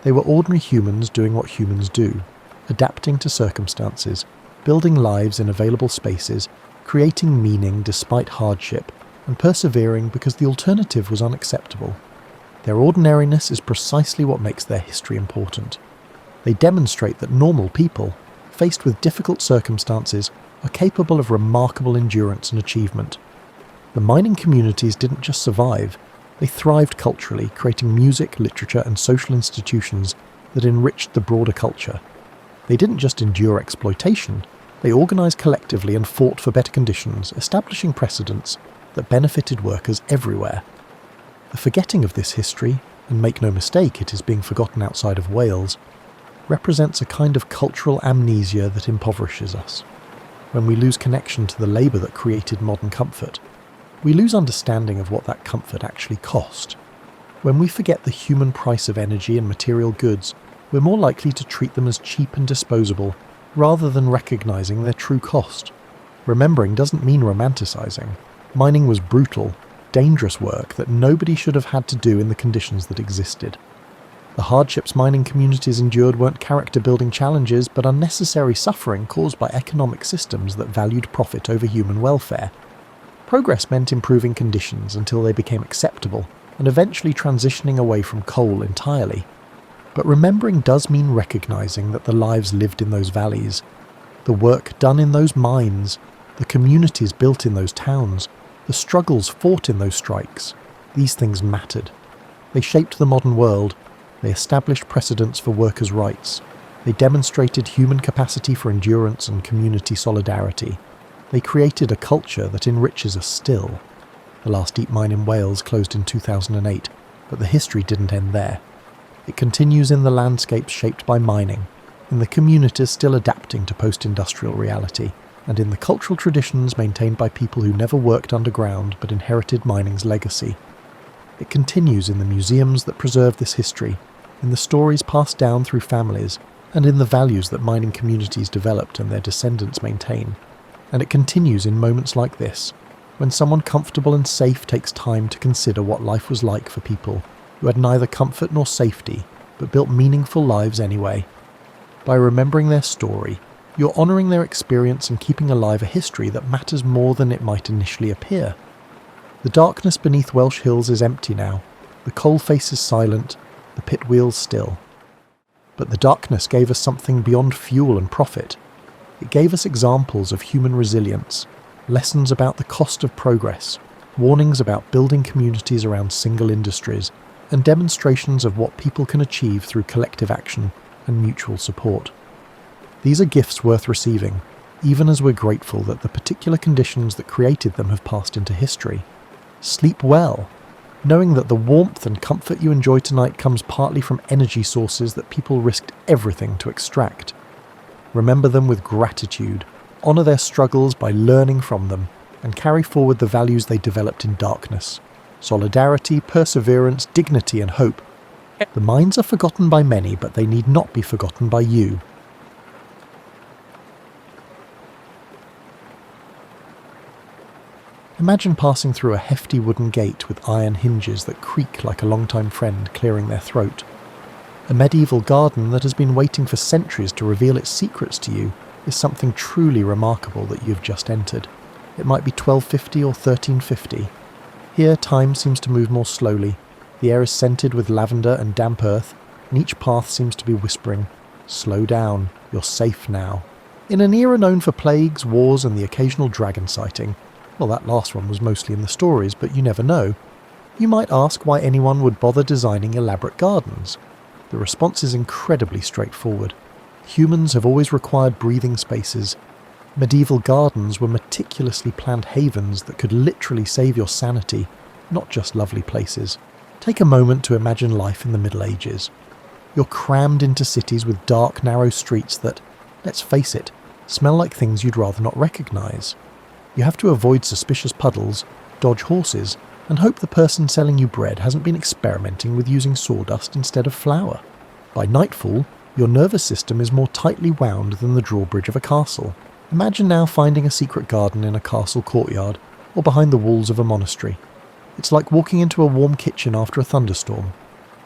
They were ordinary humans doing what humans do, adapting to circumstances, building lives in available spaces, creating meaning despite hardship, and persevering because the alternative was unacceptable. Their ordinariness is precisely what makes their history important. They demonstrate that normal people, faced with difficult circumstances, are capable of remarkable endurance and achievement. The mining communities didn't just survive, they thrived culturally, creating music, literature, and social institutions that enriched the broader culture. They didn't just endure exploitation, They organised collectively and fought for better conditions, establishing precedents that benefited workers everywhere. The forgetting of this history, and make no mistake, it is being forgotten outside of Wales, represents a kind of cultural amnesia that impoverishes us. When we lose connection to the labour that created modern comfort, we lose understanding of what that comfort actually cost. When we forget the human price of energy and material goods, we're more likely to treat them as cheap and disposable, rather than recognising their true cost. Remembering doesn't mean romanticising. Mining was brutal, dangerous work that nobody should have had to do in the conditions that existed. The hardships mining communities endured weren't character-building challenges, but unnecessary suffering caused by economic systems that valued profit over human welfare. Progress meant improving conditions until they became acceptable, and eventually transitioning away from coal entirely. But remembering does mean recognising that the lives lived in those valleys, the work done in those mines, the communities built in those towns, the struggles fought in those strikes. These things mattered. They shaped the modern world. They established precedents for workers' rights. They demonstrated human capacity for endurance and community solidarity. They created a culture that enriches us still. The last deep mine in Wales closed in 2008, but the history didn't end there. It continues in the landscapes shaped by mining, in the communities still adapting to post-industrial reality, and in the cultural traditions maintained by people who never worked underground but inherited mining's legacy. It continues in the museums that preserve this history, in the stories passed down through families, and in the values that mining communities developed and their descendants maintain. And it continues in moments like this, when someone comfortable and safe takes time to consider what life was like for people who had neither comfort nor safety, but built meaningful lives anyway. By remembering their story, you're honouring their experience and keeping alive a history that matters more than it might initially appear. The darkness beneath Welsh hills is empty now, the coal face is silent, the pit wheels still. But the darkness gave us something beyond fuel and profit. It gave us examples of human resilience, lessons about the cost of progress, warnings about building communities around single industries, and demonstrations of what people can achieve through collective action and mutual support. These are gifts worth receiving, even as we're grateful that the particular conditions that created them have passed into history. Sleep well, knowing that the warmth and comfort you enjoy tonight comes partly from energy sources that people risked everything to extract. Remember them with gratitude, honour their struggles by learning from them, and carry forward the values they developed in darkness. Solidarity, perseverance, dignity and hope. The mines are forgotten by many, but they need not be forgotten by you. Imagine passing through a hefty wooden gate with iron hinges that creak like a long-time friend clearing their throat. A medieval garden that has been waiting for centuries to reveal its secrets to you is something truly remarkable that you've just entered. It might be 1250 or 1350. Here time seems to move more slowly. The air is scented with lavender and damp earth, and each path seems to be whispering, "Slow down, you're safe now." In an era known for plagues, wars and the occasional dragon sighting, well, that last one was mostly in the stories, but you never know, you might ask why anyone would bother designing elaborate gardens. The response is incredibly straightforward. Humans have always required breathing spaces. Medieval gardens were meticulously planned havens that could literally save your sanity, not just lovely places. Take a moment to imagine life in the Middle Ages. You're crammed into cities with dark, narrow streets that, let's face it, smell like things you'd rather not recognise. You have to avoid suspicious puddles, dodge horses, and hope the person selling you bread hasn't been experimenting with using sawdust instead of flour. By nightfall, your nervous system is more tightly wound than the drawbridge of a castle. Imagine now finding a secret garden in a castle courtyard or behind the walls of a monastery. It's like walking into a warm kitchen after a thunderstorm.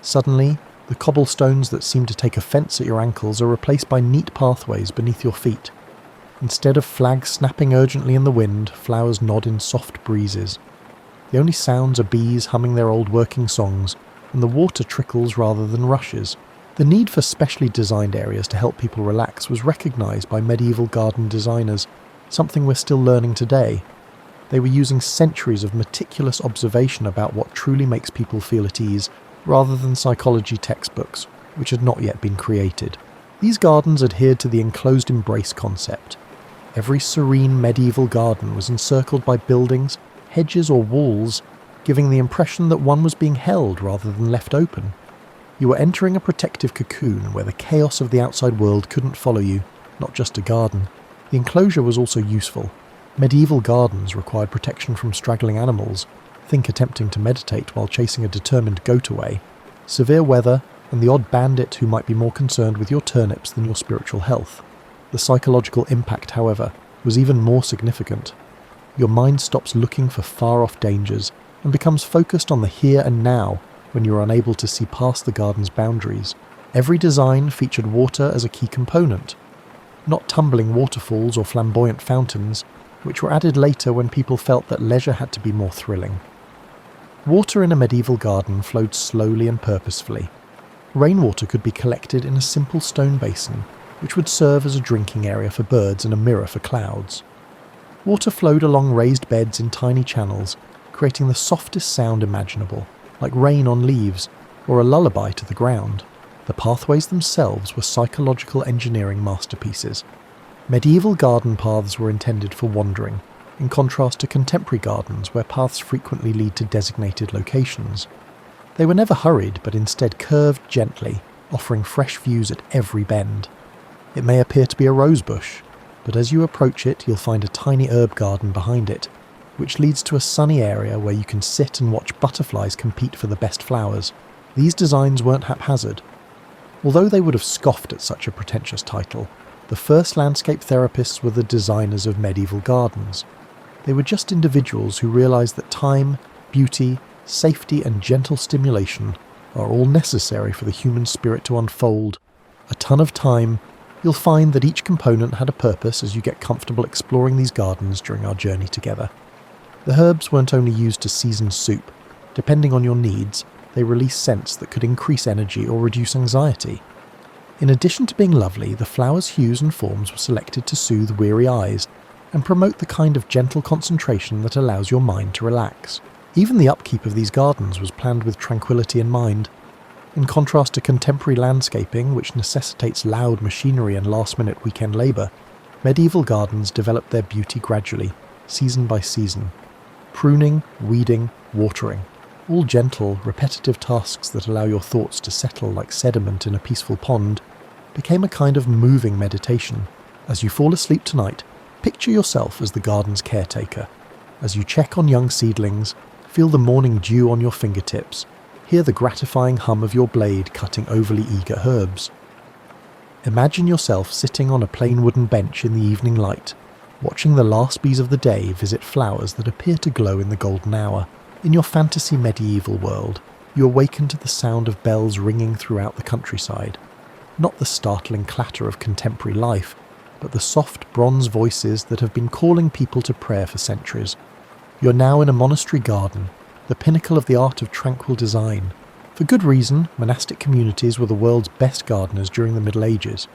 Suddenly, the cobblestones that seem to take offence at your ankles are replaced by neat pathways beneath your feet. Instead of flags snapping urgently in the wind, flowers nod in soft breezes. The only sounds are bees humming their old working songs, and the water trickles rather than rushes. The need for specially designed areas to help people relax was recognised by medieval garden designers, something we're still learning today. They were using centuries of meticulous observation about what truly makes people feel at ease, rather than psychology textbooks, which had not yet been created. These gardens adhered to the enclosed embrace concept. Every serene medieval garden was encircled by buildings, hedges or walls, giving the impression that one was being held rather than left open. You were entering a protective cocoon where the chaos of the outside world couldn't follow you, not just a garden. The enclosure was also useful. Medieval gardens required protection from straggling animals, think attempting to meditate while chasing a determined goat away, severe weather, and the odd bandit who might be more concerned with your turnips than your spiritual health. The psychological impact, however, was even more significant. Your mind stops looking for far-off dangers and becomes focused on the here and now when you are unable to see past the garden's boundaries. Every design featured water as a key component, not tumbling waterfalls or flamboyant fountains, which were added later when people felt that leisure had to be more thrilling. Water in a medieval garden flowed slowly and purposefully. Rainwater could be collected in a simple stone basin, which would serve as a drinking area for birds and a mirror for clouds. Water flowed along raised beds in tiny channels, creating the softest sound imaginable, like rain on leaves or a lullaby to the ground. The pathways themselves were psychological engineering masterpieces. Medieval garden paths were intended for wandering, in contrast to contemporary gardens where paths frequently lead to designated locations. They were never hurried, but instead curved gently, offering fresh views at every bend. It may appear to be a rose bush, but as you approach it, you'll find a tiny herb garden behind it, which leads to a sunny area where you can sit and watch butterflies compete for the best flowers. These designs weren't haphazard. Although they would have scoffed at such a pretentious title, the first landscape therapists were the designers of medieval gardens. They were just individuals who realized that time, beauty, safety, and gentle stimulation are all necessary for the human spirit to unfold. A ton of time, you'll find that each component had a purpose as you get comfortable exploring these gardens during our journey together. The herbs weren't only used to season soup. Depending on your needs, they release scents that could increase energy or reduce anxiety. In addition to being lovely, the flowers' hues and forms were selected to soothe weary eyes and promote the kind of gentle concentration that allows your mind to relax. Even the upkeep of these gardens was planned with tranquility in mind. In contrast to contemporary landscaping, which necessitates loud machinery and last-minute weekend labour, medieval gardens developed their beauty gradually, season by season. Pruning, weeding, watering, all gentle, repetitive tasks that allow your thoughts to settle like sediment in a peaceful pond, became a kind of moving meditation. As you fall asleep tonight, picture yourself as the garden's caretaker. As you check on young seedlings, feel the morning dew on your fingertips, hear the gratifying hum of your blade cutting overly eager herbs. Imagine yourself sitting on a plain wooden bench in the evening light, watching the last bees of the day visit flowers that appear to glow in the golden hour. In your fantasy medieval world, you awaken to the sound of bells ringing throughout the countryside. Not the startling clatter of contemporary life, but the soft bronze voices that have been calling people to prayer for centuries. You're now in a monastery garden, the pinnacle of the art of tranquil design. For good reason, monastic communities were the world's best gardeners during the Middle Ages.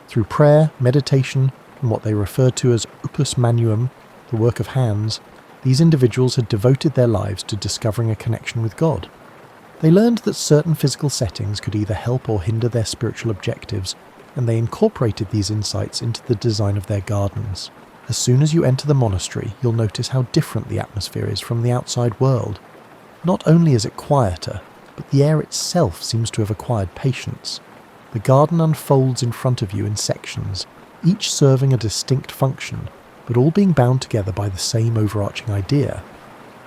Through prayer, meditation, and what they referred to as opus manuum, the work of hands, these individuals had devoted their lives to discovering a connection with God. They learned that certain physical settings could either help or hinder their spiritual objectives, and they incorporated these insights into the design of their gardens. As soon as you enter the monastery, you'll notice how different the atmosphere is from the outside world. Not only is it quieter, but the air itself seems to have acquired patience. The garden unfolds in front of you in sections, each serving a distinct function, but all being bound together by the same overarching idea.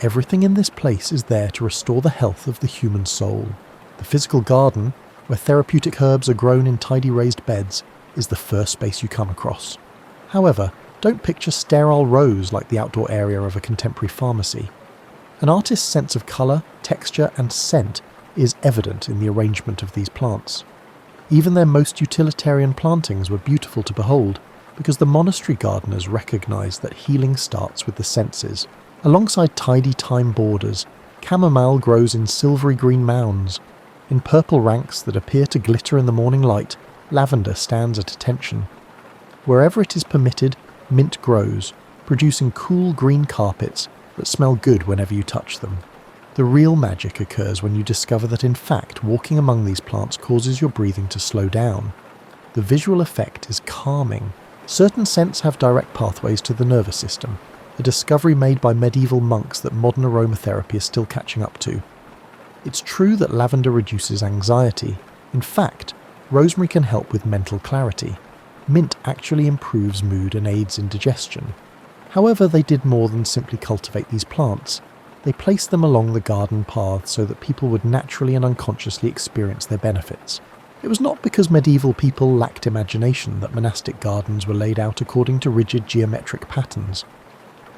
Everything in this place is there to restore the health of the human soul. The physical garden, where therapeutic herbs are grown in tidy raised beds, is the first space you come across. However, don't picture sterile rows like the outdoor area of a contemporary pharmacy. An artist's sense of colour, texture and scent is evident in the arrangement of these plants. Even their most utilitarian plantings were beautiful to behold, because the monastery gardeners recognised that healing starts with the senses. Alongside tidy thyme borders, chamomile grows in silvery green mounds. In purple ranks that appear to glitter in the morning light, lavender stands at attention. Wherever it is permitted, mint grows, producing cool green carpets that smell good whenever you touch them. The real magic occurs when you discover that in fact walking among these plants causes your breathing to slow down. The visual effect is calming, Certain scents have direct pathways to the nervous system, a discovery made by medieval monks that modern aromatherapy is still catching up to. It's true that lavender reduces anxiety. In fact, rosemary can help with mental clarity. Mint actually improves mood and aids in digestion. However, they did more than simply cultivate these plants. They placed them along the garden paths so that people would naturally and unconsciously experience their benefits. It was not because medieval people lacked imagination that monastic gardens were laid out according to rigid geometric patterns.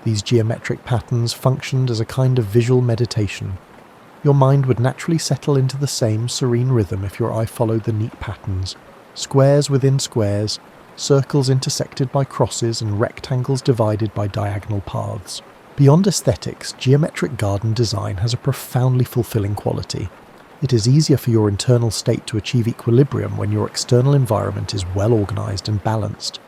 These geometric patterns functioned as a kind of visual meditation. Your mind would naturally settle into the same serene rhythm if your eye followed the neat patterns, squares within squares, circles intersected by crosses and rectangles divided by diagonal paths. Beyond aesthetics, geometric garden design has a profoundly fulfilling quality. It is easier for your internal state to achieve equilibrium when your external environment is well organised and balanced.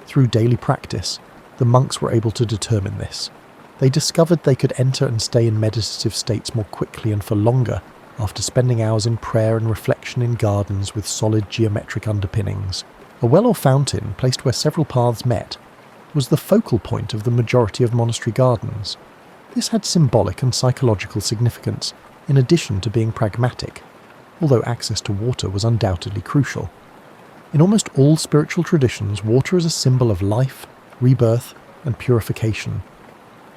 Through daily practice, the monks were able to determine this. They discovered they could enter and stay in meditative states more quickly and for longer after spending hours in prayer and reflection in gardens with solid geometric underpinnings. A well or fountain, placed where several paths met, was the focal point of the majority of monastery gardens. This had symbolic and psychological significance, in addition to being pragmatic, although access to water was undoubtedly crucial. In almost all spiritual traditions, water is a symbol of life, rebirth, and purification.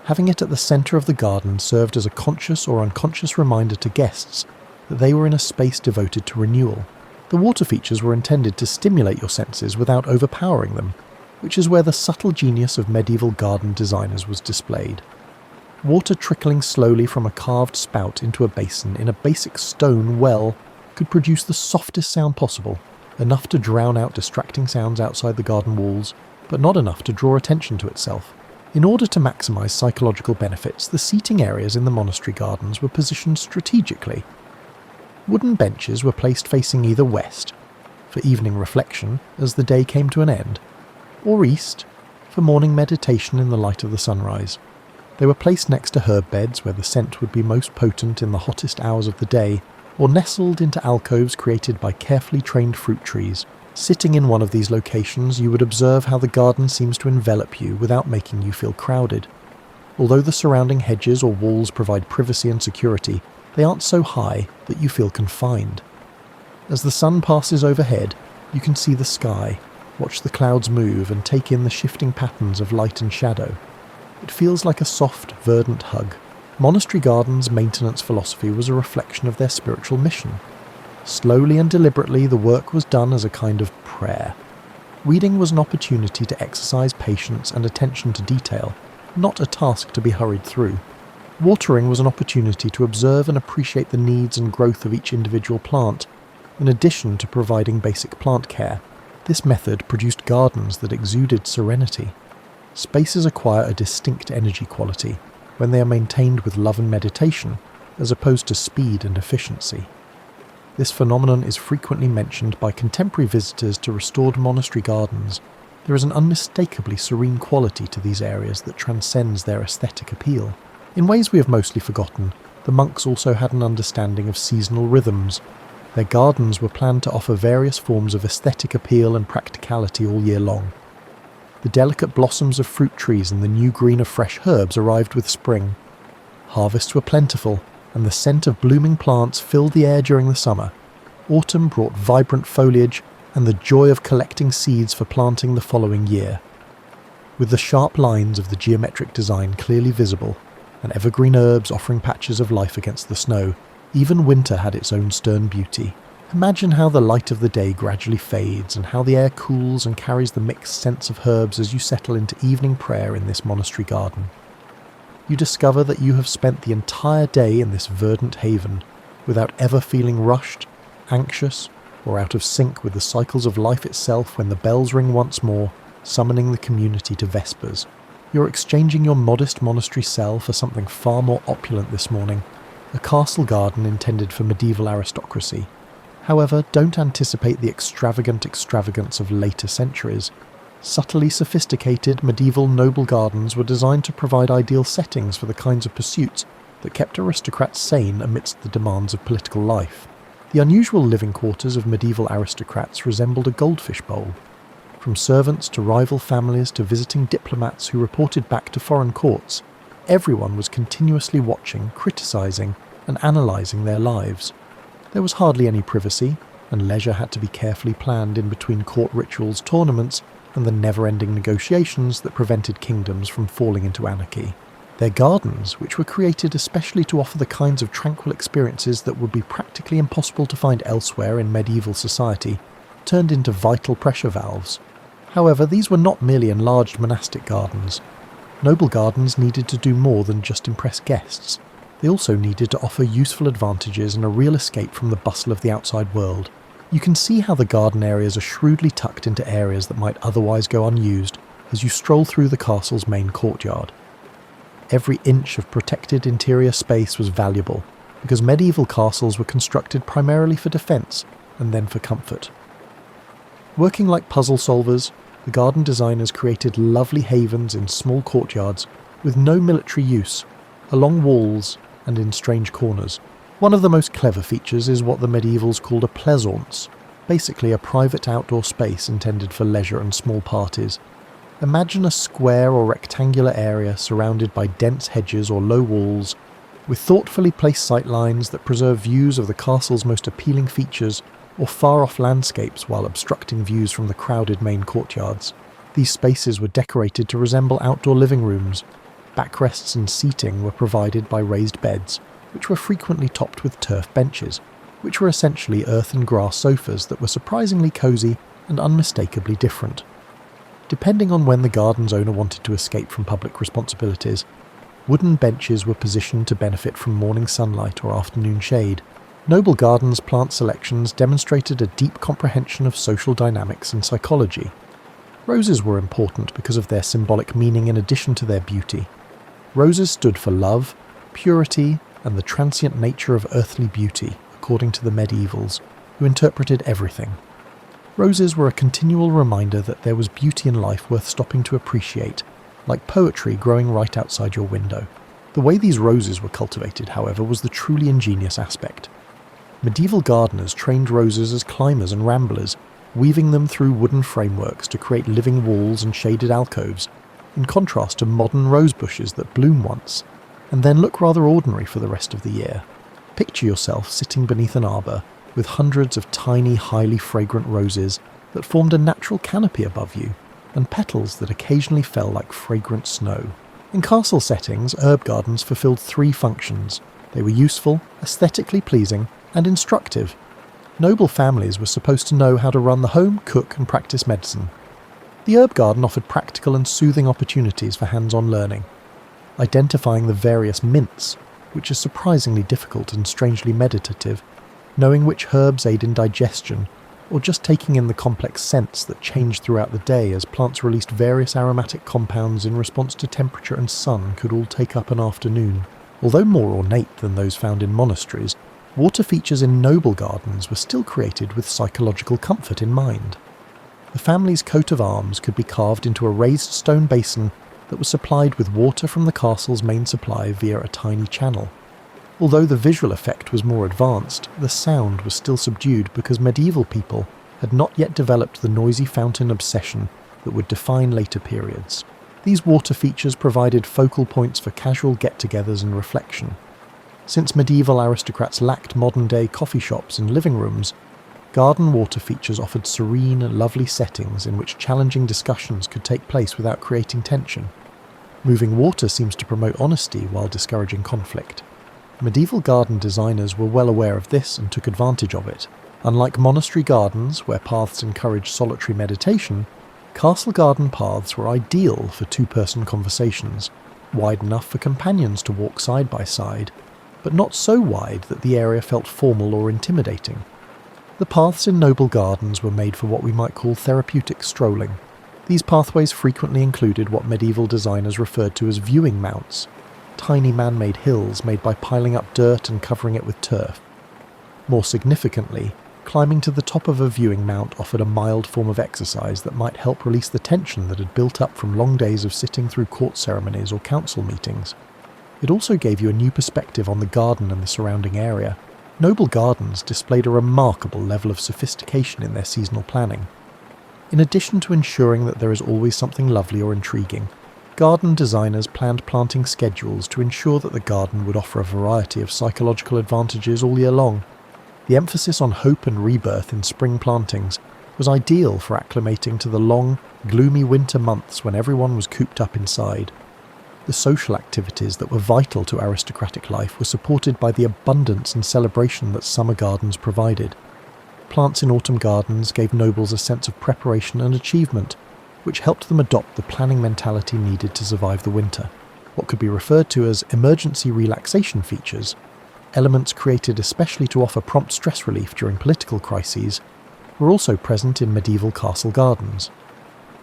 Having it at the centre of the garden served as a conscious or unconscious reminder to guests that they were in a space devoted to renewal. The water features were intended to stimulate your senses without overpowering them, which is where the subtle genius of medieval garden designers was displayed. Water trickling slowly from a carved spout into a basin in a basic stone well could produce the softest sound possible, enough to drown out distracting sounds outside the garden walls, but not enough to draw attention to itself. In order to maximise psychological benefits, the seating areas in the monastery gardens were positioned strategically. Wooden benches were placed facing either west, for evening reflection as the day came to an end, or east, for morning meditation in the light of the sunrise. They were placed next to herb beds where the scent would be most potent in the hottest hours of the day, or nestled into alcoves created by carefully trained fruit trees. Sitting in one of these locations, you would observe how the garden seems to envelop you without making you feel crowded. Although the surrounding hedges or walls provide privacy and security, they aren't so high that you feel confined. As the sun passes overhead, you can see the sky, watch the clouds move, and take in the shifting patterns of light and shadow. It feels like a soft, verdant hug. Monastery gardens' maintenance philosophy was a reflection of their spiritual mission. Slowly and deliberately, the work was done as a kind of prayer. Weeding was an opportunity to exercise patience and attention to detail, not a task to be hurried through. Watering was an opportunity to observe and appreciate the needs and growth of each individual plant, in addition to providing basic plant care. This method produced gardens that exuded serenity. Spaces acquire a distinct energy quality when they are maintained with love and meditation, as opposed to speed and efficiency. This phenomenon is frequently mentioned by contemporary visitors to restored monastery gardens. There is an unmistakably serene quality to these areas that transcends their aesthetic appeal. In ways we have mostly forgotten, the monks also had an understanding of seasonal rhythms. Their gardens were planned to offer various forms of aesthetic appeal and practicality all year long. The delicate blossoms of fruit trees and the new green of fresh herbs arrived with spring. Harvests were plentiful, and the scent of blooming plants filled the air during the summer. Autumn brought vibrant foliage and the joy of collecting seeds for planting the following year. With the sharp lines of the geometric design clearly visible, and evergreen herbs offering patches of life against the snow, even winter had its own stern beauty. Imagine how the light of the day gradually fades and how the air cools and carries the mixed scents of herbs as you settle into evening prayer in this monastery garden. You discover that you have spent the entire day in this verdant haven without ever feeling rushed, anxious, or out of sync with the cycles of life itself when the bells ring once more, summoning the community to Vespers. You're exchanging your modest monastery cell for something far more opulent this morning, a castle garden intended for medieval aristocracy. However, don't anticipate the extravagant extravagance of later centuries. Subtly sophisticated medieval noble gardens were designed to provide ideal settings for the kinds of pursuits that kept aristocrats sane amidst the demands of political life. The unusual living quarters of medieval aristocrats resembled a goldfish bowl. From servants to rival families to visiting diplomats who reported back to foreign courts, everyone was continuously watching, criticising, and analysing their lives. There was hardly any privacy, and leisure had to be carefully planned in between court rituals, tournaments, and the never-ending negotiations that prevented kingdoms from falling into anarchy. Their gardens, which were created especially to offer the kinds of tranquil experiences that would be practically impossible to find elsewhere in medieval society, turned into vital pressure valves. However, these were not merely enlarged monastic gardens. Noble gardens needed to do more than just impress guests. They also needed to offer useful advantages and a real escape from the bustle of the outside world. You can see how the garden areas are shrewdly tucked into areas that might otherwise go unused as you stroll through the castle's main courtyard. Every inch of protected interior space was valuable, because medieval castles were constructed primarily for defence and then for comfort. Working like puzzle solvers, the garden designers created lovely havens in small courtyards with no military use, along walls and in strange corners. One of the most clever features is what the medievals called a plaisance, basically a private outdoor space intended for leisure and small parties. Imagine a square or rectangular area surrounded by dense hedges or low walls, with thoughtfully placed sightlines that preserve views of the castle's most appealing features or far-off landscapes while obstructing views from the crowded main courtyards. These spaces were decorated to resemble outdoor living rooms. Backrests and seating were provided by raised beds, which were frequently topped with turf benches, which were essentially earth and grass sofas that were surprisingly cosy and unmistakably different. Depending on when the garden's owner wanted to escape from public responsibilities, wooden benches were positioned to benefit from morning sunlight or afternoon shade. Noble Gardens' plant selections demonstrated a deep comprehension of social dynamics and psychology. Roses were important because of their symbolic meaning in addition to their beauty. Roses stood for love, purity, and the transient nature of earthly beauty, according to the medievals, who interpreted everything. Roses were a continual reminder that there was beauty in life worth stopping to appreciate, like poetry growing right outside your window. The way these roses were cultivated, however, was the truly ingenious aspect. Medieval gardeners trained roses as climbers and ramblers, weaving them through wooden frameworks to create living walls and shaded alcoves, in contrast to modern rose bushes that bloom once, and then look rather ordinary for the rest of the year. Picture yourself sitting beneath an arbour, with hundreds of tiny, highly fragrant roses that formed a natural canopy above you, and petals that occasionally fell like fragrant snow. In castle settings, herb gardens fulfilled three functions. They were useful, aesthetically pleasing, and instructive. Noble families were supposed to know how to run the home, cook, and practice medicine. The herb garden offered practical and soothing opportunities for hands-on learning. Identifying the various mints, which is surprisingly difficult and strangely meditative, knowing which herbs aid in digestion, or just taking in the complex scents that change throughout the day as plants released various aromatic compounds in response to temperature and sun could all take up an afternoon. Although more ornate than those found in monasteries, water features in noble gardens were still created with psychological comfort in mind. The family's coat of arms could be carved into a raised stone basin that was supplied with water from the castle's main supply via a tiny channel. Although the visual effect was more advanced, the sound was still subdued because medieval people had not yet developed the noisy fountain obsession that would define later periods. These water features provided focal points for casual get-togethers and reflection. Since medieval aristocrats lacked modern-day coffee shops and living rooms, garden water features offered serene, lovely settings in which challenging discussions could take place without creating tension. Moving water seems to promote honesty while discouraging conflict. Medieval garden designers were well aware of this and took advantage of it. Unlike monastery gardens, where paths encouraged solitary meditation, castle garden paths were ideal for two-person conversations, wide enough for companions to walk side by side, but not so wide that the area felt formal or intimidating. The paths in noble gardens were made for what we might call therapeutic strolling. These pathways frequently included what medieval designers referred to as viewing mounts, tiny man-made hills made by piling up dirt and covering it with turf. More significantly, climbing to the top of a viewing mount offered a mild form of exercise that might help release the tension that had built up from long days of sitting through court ceremonies or council meetings. It also gave you a new perspective on the garden and the surrounding area. Noble gardens displayed a remarkable level of sophistication in their seasonal planning. In addition to ensuring that there is always something lovely or intriguing, garden designers planned planting schedules to ensure that the garden would offer a variety of psychological advantages all year long. The emphasis on hope and rebirth in spring plantings was ideal for acclimating to the long, gloomy winter months when everyone was cooped up inside. The social activities that were vital to aristocratic life were supported by the abundance and celebration that summer gardens provided. Plants in autumn gardens gave nobles a sense of preparation and achievement, which helped them adopt the planning mentality needed to survive the winter. What could be referred to as emergency relaxation features, elements created especially to offer prompt stress relief during political crises, were also present in medieval castle gardens.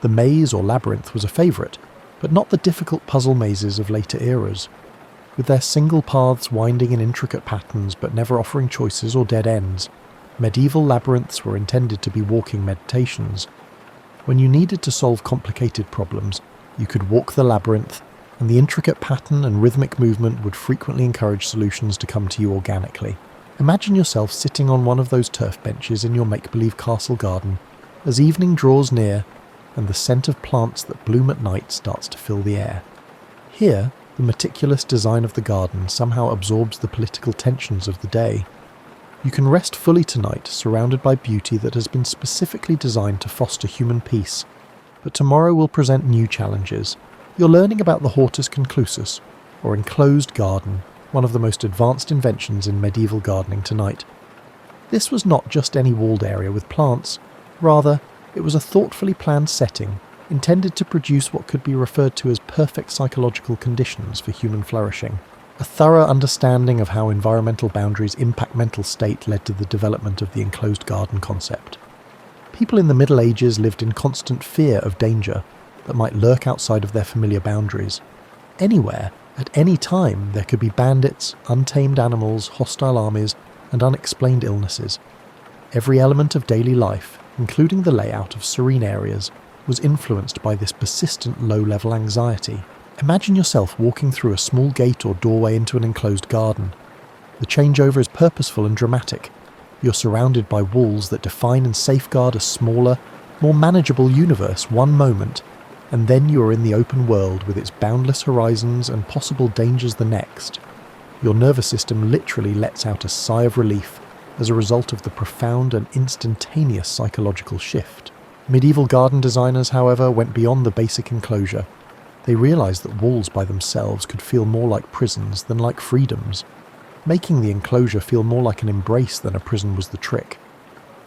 The maze or labyrinth was a favourite, but not the difficult puzzle mazes of later eras. With their single paths winding in intricate patterns but never offering choices or dead ends, medieval labyrinths were intended to be walking meditations. When you needed to solve complicated problems, you could walk the labyrinth, and the intricate pattern and rhythmic movement would frequently encourage solutions to come to you organically. Imagine yourself sitting on one of those turf benches in your make-believe castle garden as evening draws near and the scent of plants that bloom at night starts to fill the air. Here, the meticulous design of the garden somehow absorbs the political tensions of the day. You can rest fully tonight, surrounded by beauty that has been specifically designed to foster human peace. But tomorrow will present new challenges. You're learning about the hortus conclusus, or enclosed garden, one of the most advanced inventions in medieval gardening tonight. This was not just any walled area with plants. Rather, it was a thoughtfully planned setting, intended to produce what could be referred to as perfect psychological conditions for human flourishing. A thorough understanding of how environmental boundaries impact mental state led to the development of the enclosed garden concept. People in the Middle Ages lived in constant fear of danger that might lurk outside of their familiar boundaries. Anywhere, at any time, there could be bandits, untamed animals, hostile armies, and unexplained illnesses. Every element of daily life, including the layout of serene areas, was influenced by this persistent low-level anxiety. Imagine yourself walking through a small gate or doorway into an enclosed garden. The changeover is purposeful and dramatic. You're surrounded by walls that define and safeguard a smaller, more manageable universe one moment, and then you are in the open world with its boundless horizons and possible dangers the next. Your nervous system literally lets out a sigh of relief as a result of the profound and instantaneous psychological shift. Medieval garden designers, however, went beyond the basic enclosure. They realized that walls by themselves could feel more like prisons than like freedoms. Making the enclosure feel more like an embrace than a prison was the trick.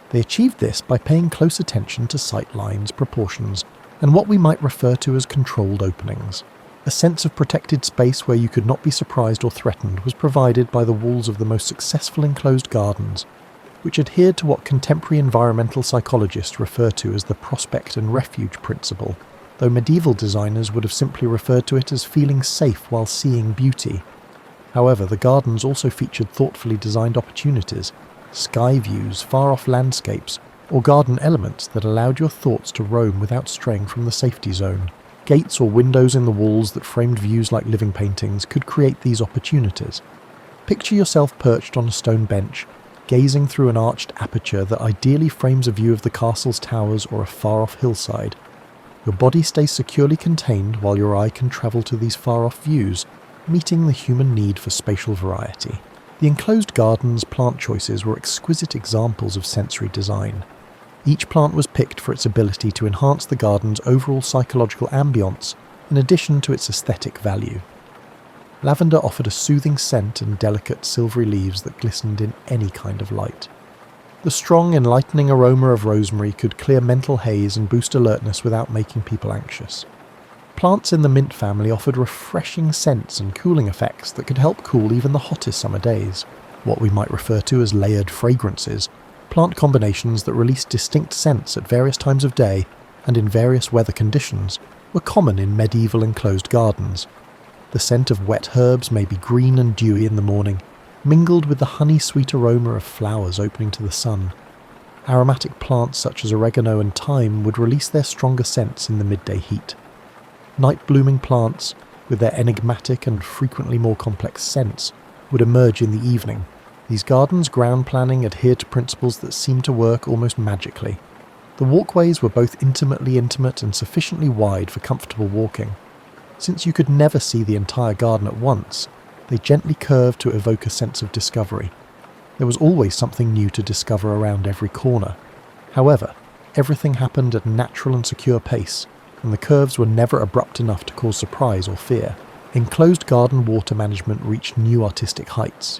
They achieved this by paying close attention to sight lines, proportions, and what we might refer to as controlled openings. A sense of protected space where you could not be surprised or threatened was provided by the walls of the most successful enclosed gardens, which adhered to what contemporary environmental psychologists refer to as the prospect and refuge principle, though medieval designers would have simply referred to it as feeling safe while seeing beauty. However, the gardens also featured thoughtfully designed opportunities, sky views, far-off landscapes, or garden elements that allowed your thoughts to roam without straying from the safety zone. Gates or windows in the walls that framed views like living paintings could create these opportunities. Picture yourself perched on a stone bench, gazing through an arched aperture that ideally frames a view of the castle's towers or a far-off hillside. Your body stays securely contained while your eye can travel to these far-off views, meeting the human need for spatial variety. The enclosed garden's plant choices were exquisite examples of sensory design. Each plant was picked for its ability to enhance the garden's overall psychological ambiance, in addition to its aesthetic value. Lavender offered a soothing scent and delicate silvery leaves that glistened in any kind of light. The strong, enlightening aroma of rosemary could clear mental haze and boost alertness without making people anxious. Plants in the mint family offered refreshing scents and cooling effects that could help cool even the hottest summer days. What we might refer to as layered fragrances, plant combinations that released distinct scents at various times of day and in various weather conditions, were common in medieval enclosed gardens. The scent of wet herbs may be green and dewy in the morning, mingled with the honey-sweet aroma of flowers opening to the sun. Aromatic plants such as oregano and thyme would release their stronger scents in the midday heat. Night-blooming plants, with their enigmatic and frequently more complex scents, would emerge in the evening. These gardens' ground planning adhered to principles that seemed to work almost magically. The walkways were both intimate and sufficiently wide for comfortable walking. Since you could never see the entire garden at once, they gently curved to evoke a sense of discovery. There was always something new to discover around every corner. However, everything happened at a natural and secure pace, and the curves were never abrupt enough to cause surprise or fear. Enclosed garden water management reached new artistic heights.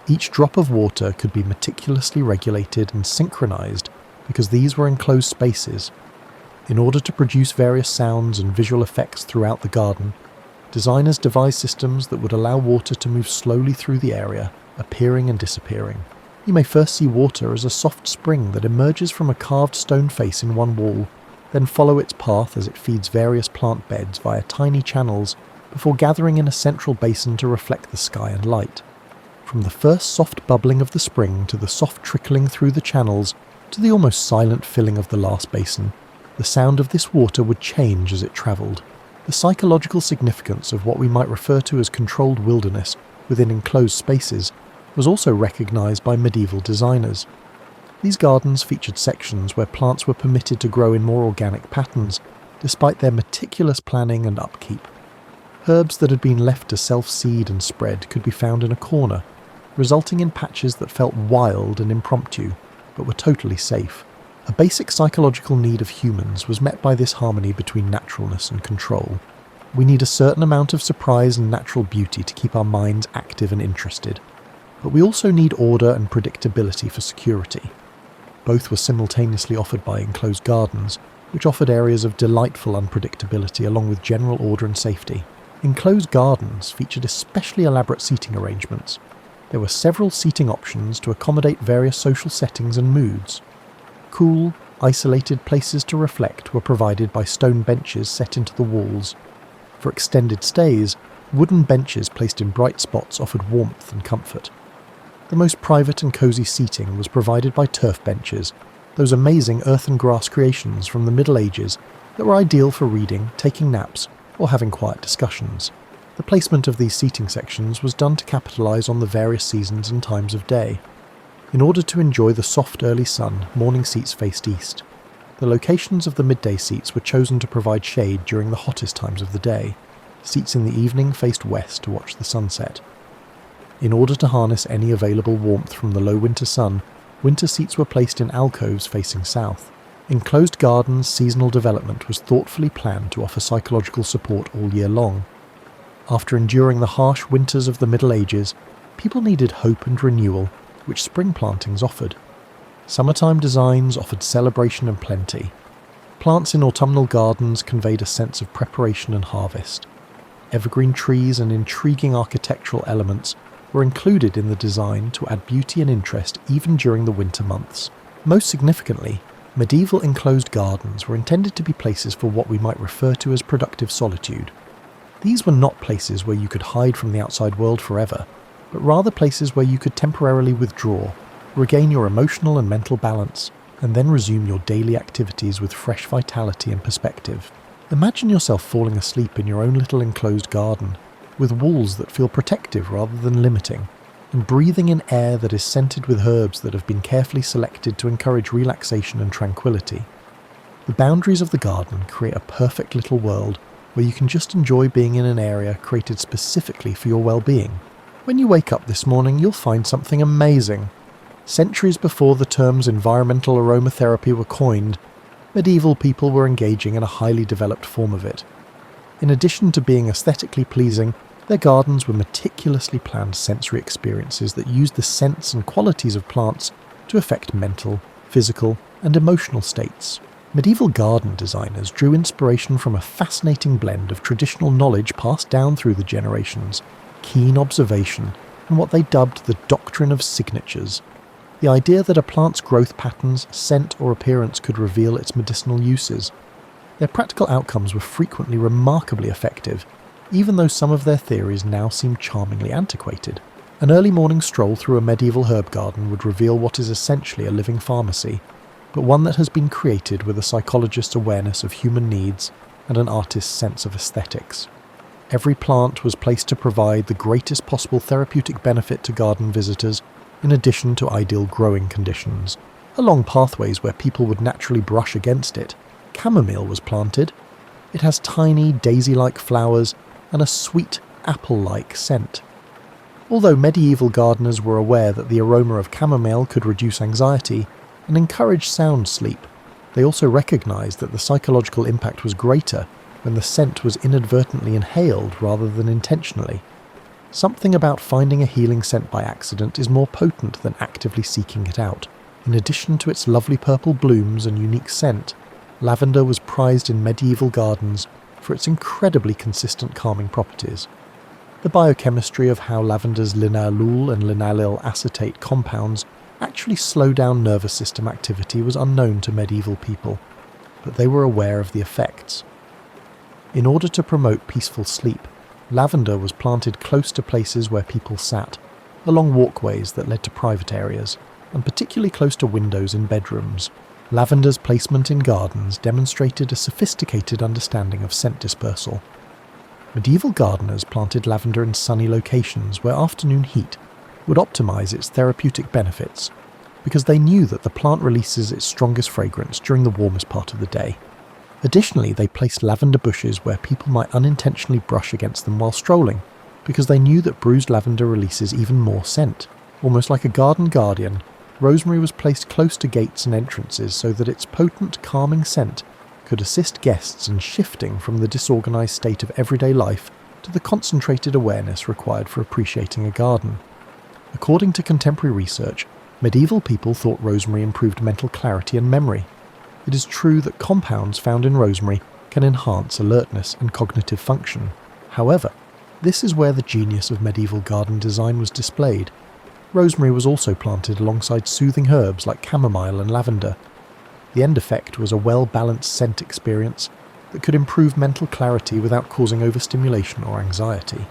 Each drop of water could be meticulously regulated and synchronized because these were enclosed spaces. In order to produce various sounds and visual effects throughout the garden, designers devised systems that would allow water to move slowly through the area, appearing and disappearing. You may first see water as a soft spring that emerges from a carved stone face in one wall, then follow its path as it feeds various plant beds via tiny channels before gathering in a central basin to reflect the sky and light. From the first soft bubbling of the spring to the soft trickling through the channels to the almost silent filling of the last basin, the sound of this water would change as it travelled. The psychological significance of what we might refer to as controlled wilderness within enclosed spaces was also recognised by medieval designers. These gardens featured sections where plants were permitted to grow in more organic patterns, despite their meticulous planning and upkeep. Herbs that had been left to self-seed and spread could be found in a corner, resulting in patches that felt wild and impromptu, but were totally safe. A basic psychological need of humans was met by this harmony between naturalness and control. We need a certain amount of surprise and natural beauty to keep our minds active and interested, but we also need order and predictability for security. Both were simultaneously offered by enclosed gardens, which offered areas of delightful unpredictability along with general order and safety. Enclosed gardens featured especially elaborate seating arrangements. There were several seating options to accommodate various social settings and moods. Cool, isolated places to reflect were provided by stone benches set into the walls. For extended stays, wooden benches placed in bright spots offered warmth and comfort. The most private and cosy seating was provided by turf benches, those amazing earth and grass creations from the Middle Ages that were ideal for reading, taking naps, or having quiet discussions. The placement of these seating sections was done to capitalise on the various seasons and times of day. In order to enjoy the soft early sun, morning seats faced east. The locations of the midday seats were chosen to provide shade during the hottest times of the day. Seats in the evening faced west to watch the sunset. In order to harness any available warmth from the low winter sun, winter seats were placed in alcoves facing south. Enclosed gardens' seasonal development was thoughtfully planned to offer psychological support all year long. After enduring the harsh winters of the Middle Ages, people needed hope and renewal, which spring plantings offered. Summertime designs offered celebration and plenty. Plants in autumnal gardens conveyed a sense of preparation and harvest. Evergreen trees and intriguing architectural elements were included in the design to add beauty and interest even during the winter months. Most significantly, medieval enclosed gardens were intended to be places for what we might refer to as productive solitude. These were not places where you could hide from the outside world forever, but rather places where you could temporarily withdraw, regain your emotional and mental balance, and then resume your daily activities with fresh vitality and perspective. Imagine yourself falling asleep in your own little enclosed garden, with walls that feel protective rather than limiting, and breathing in air that is scented with herbs that have been carefully selected to encourage relaxation and tranquility. The boundaries of the garden create a perfect little world where you can just enjoy being in an area created specifically for your well-being. When you wake up this morning, you'll find something amazing. Centuries before the terms environmental aromatherapy were coined, medieval people were engaging in a highly developed form of it. In addition to being aesthetically pleasing, their gardens were meticulously planned sensory experiences that used the scents and qualities of plants to affect mental, physical, and emotional states. Medieval garden designers drew inspiration from a fascinating blend of traditional knowledge passed down through the generations, keen observation, and what they dubbed the doctrine of signatures, the idea that a plant's growth patterns, scent, or appearance could reveal its medicinal uses. Their practical outcomes were frequently remarkably effective, even though some of their theories now seem charmingly antiquated. An early morning stroll through a medieval herb garden would reveal what is essentially a living pharmacy, but one that has been created with a psychologist's awareness of human needs and an artist's sense of aesthetics. Every plant was placed to provide the greatest possible therapeutic benefit to garden visitors, in addition to ideal growing conditions. Along pathways where people would naturally brush against it, chamomile was planted. It has tiny, daisy-like flowers and a sweet, apple-like scent. Although medieval gardeners were aware that the aroma of chamomile could reduce anxiety and encourage sound sleep, they also recognised that the psychological impact was greater when the scent was inadvertently inhaled rather than intentionally. Something about finding a healing scent by accident is more potent than actively seeking it out. In addition to its lovely purple blooms and unique scent, lavender was prized in medieval gardens for its incredibly consistent calming properties. The biochemistry of how lavender's linalool and linaloyl acetate compounds actually slow down nervous system activity was unknown to medieval people, but they were aware of the effects. In order to promote peaceful sleep, lavender was planted close to places where people sat, along walkways that led to private areas, and particularly close to windows in bedrooms. Lavender's placement in gardens demonstrated a sophisticated understanding of scent dispersal. Medieval gardeners planted lavender in sunny locations where afternoon heat would optimize its therapeutic benefits, because they knew that the plant releases its strongest fragrance during the warmest part of the day. Additionally, they placed lavender bushes where people might unintentionally brush against them while strolling, because they knew that bruised lavender releases even more scent. Almost like a garden guardian, rosemary was placed close to gates and entrances so that its potent, calming scent could assist guests in shifting from the disorganized state of everyday life to the concentrated awareness required for appreciating a garden. According to contemporary research, medieval people thought rosemary improved mental clarity and memory. It is true that compounds found in rosemary can enhance alertness and cognitive function. However, this is where the genius of medieval garden design was displayed. Rosemary was also planted alongside soothing herbs like chamomile and lavender. The end effect was a well-balanced scent experience that could improve mental clarity without causing overstimulation or anxiety.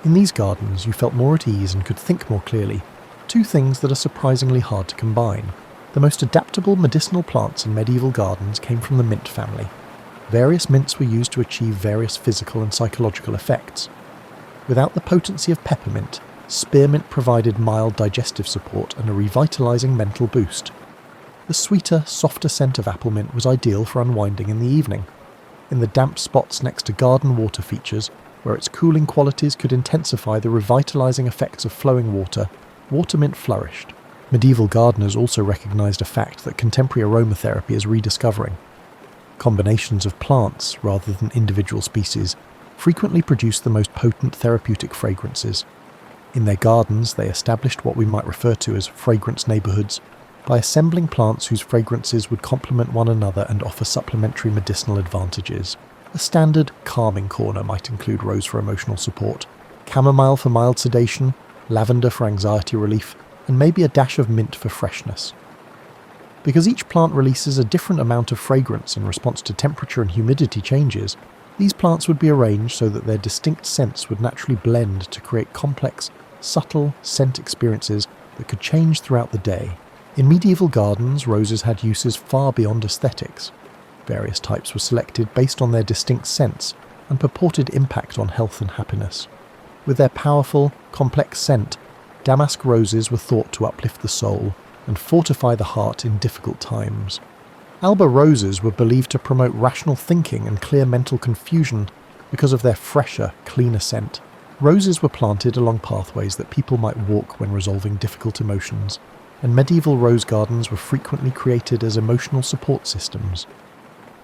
In these gardens, you felt more at ease and could think more clearly, two things that are surprisingly hard to combine. The most adaptable medicinal plants in medieval gardens came from the mint family. Various mints were used to achieve various physical and psychological effects. Without the potency of peppermint, spearmint provided mild digestive support and a revitalizing mental boost. The sweeter, softer scent of apple mint was ideal for unwinding in the evening. In the damp spots next to garden water features, where its cooling qualities could intensify the revitalizing effects of flowing water, water mint flourished. Medieval gardeners also recognized a fact that contemporary aromatherapy is rediscovering. Combinations of plants, rather than individual species, frequently produce the most potent therapeutic fragrances. In their gardens, they established what we might refer to as fragrance neighborhoods, by assembling plants whose fragrances would complement one another and offer supplementary medicinal advantages. A standard calming corner might include rose for emotional support, chamomile for mild sedation, lavender for anxiety relief, and maybe a dash of mint for freshness. Because each plant releases a different amount of fragrance in response to temperature and humidity changes, these plants would be arranged so that their distinct scents would naturally blend to create complex, subtle scent experiences that could change throughout the day. In medieval gardens, roses had uses far beyond aesthetics. Various types were selected based on their distinct scents and purported impact on health and happiness. With their powerful, complex scent, damask roses were thought to uplift the soul and fortify the heart in difficult times. Alba roses were believed to promote rational thinking and clear mental confusion because of their fresher, cleaner scent. Roses were planted along pathways that people might walk when resolving difficult emotions, and medieval rose gardens were frequently created as emotional support systems.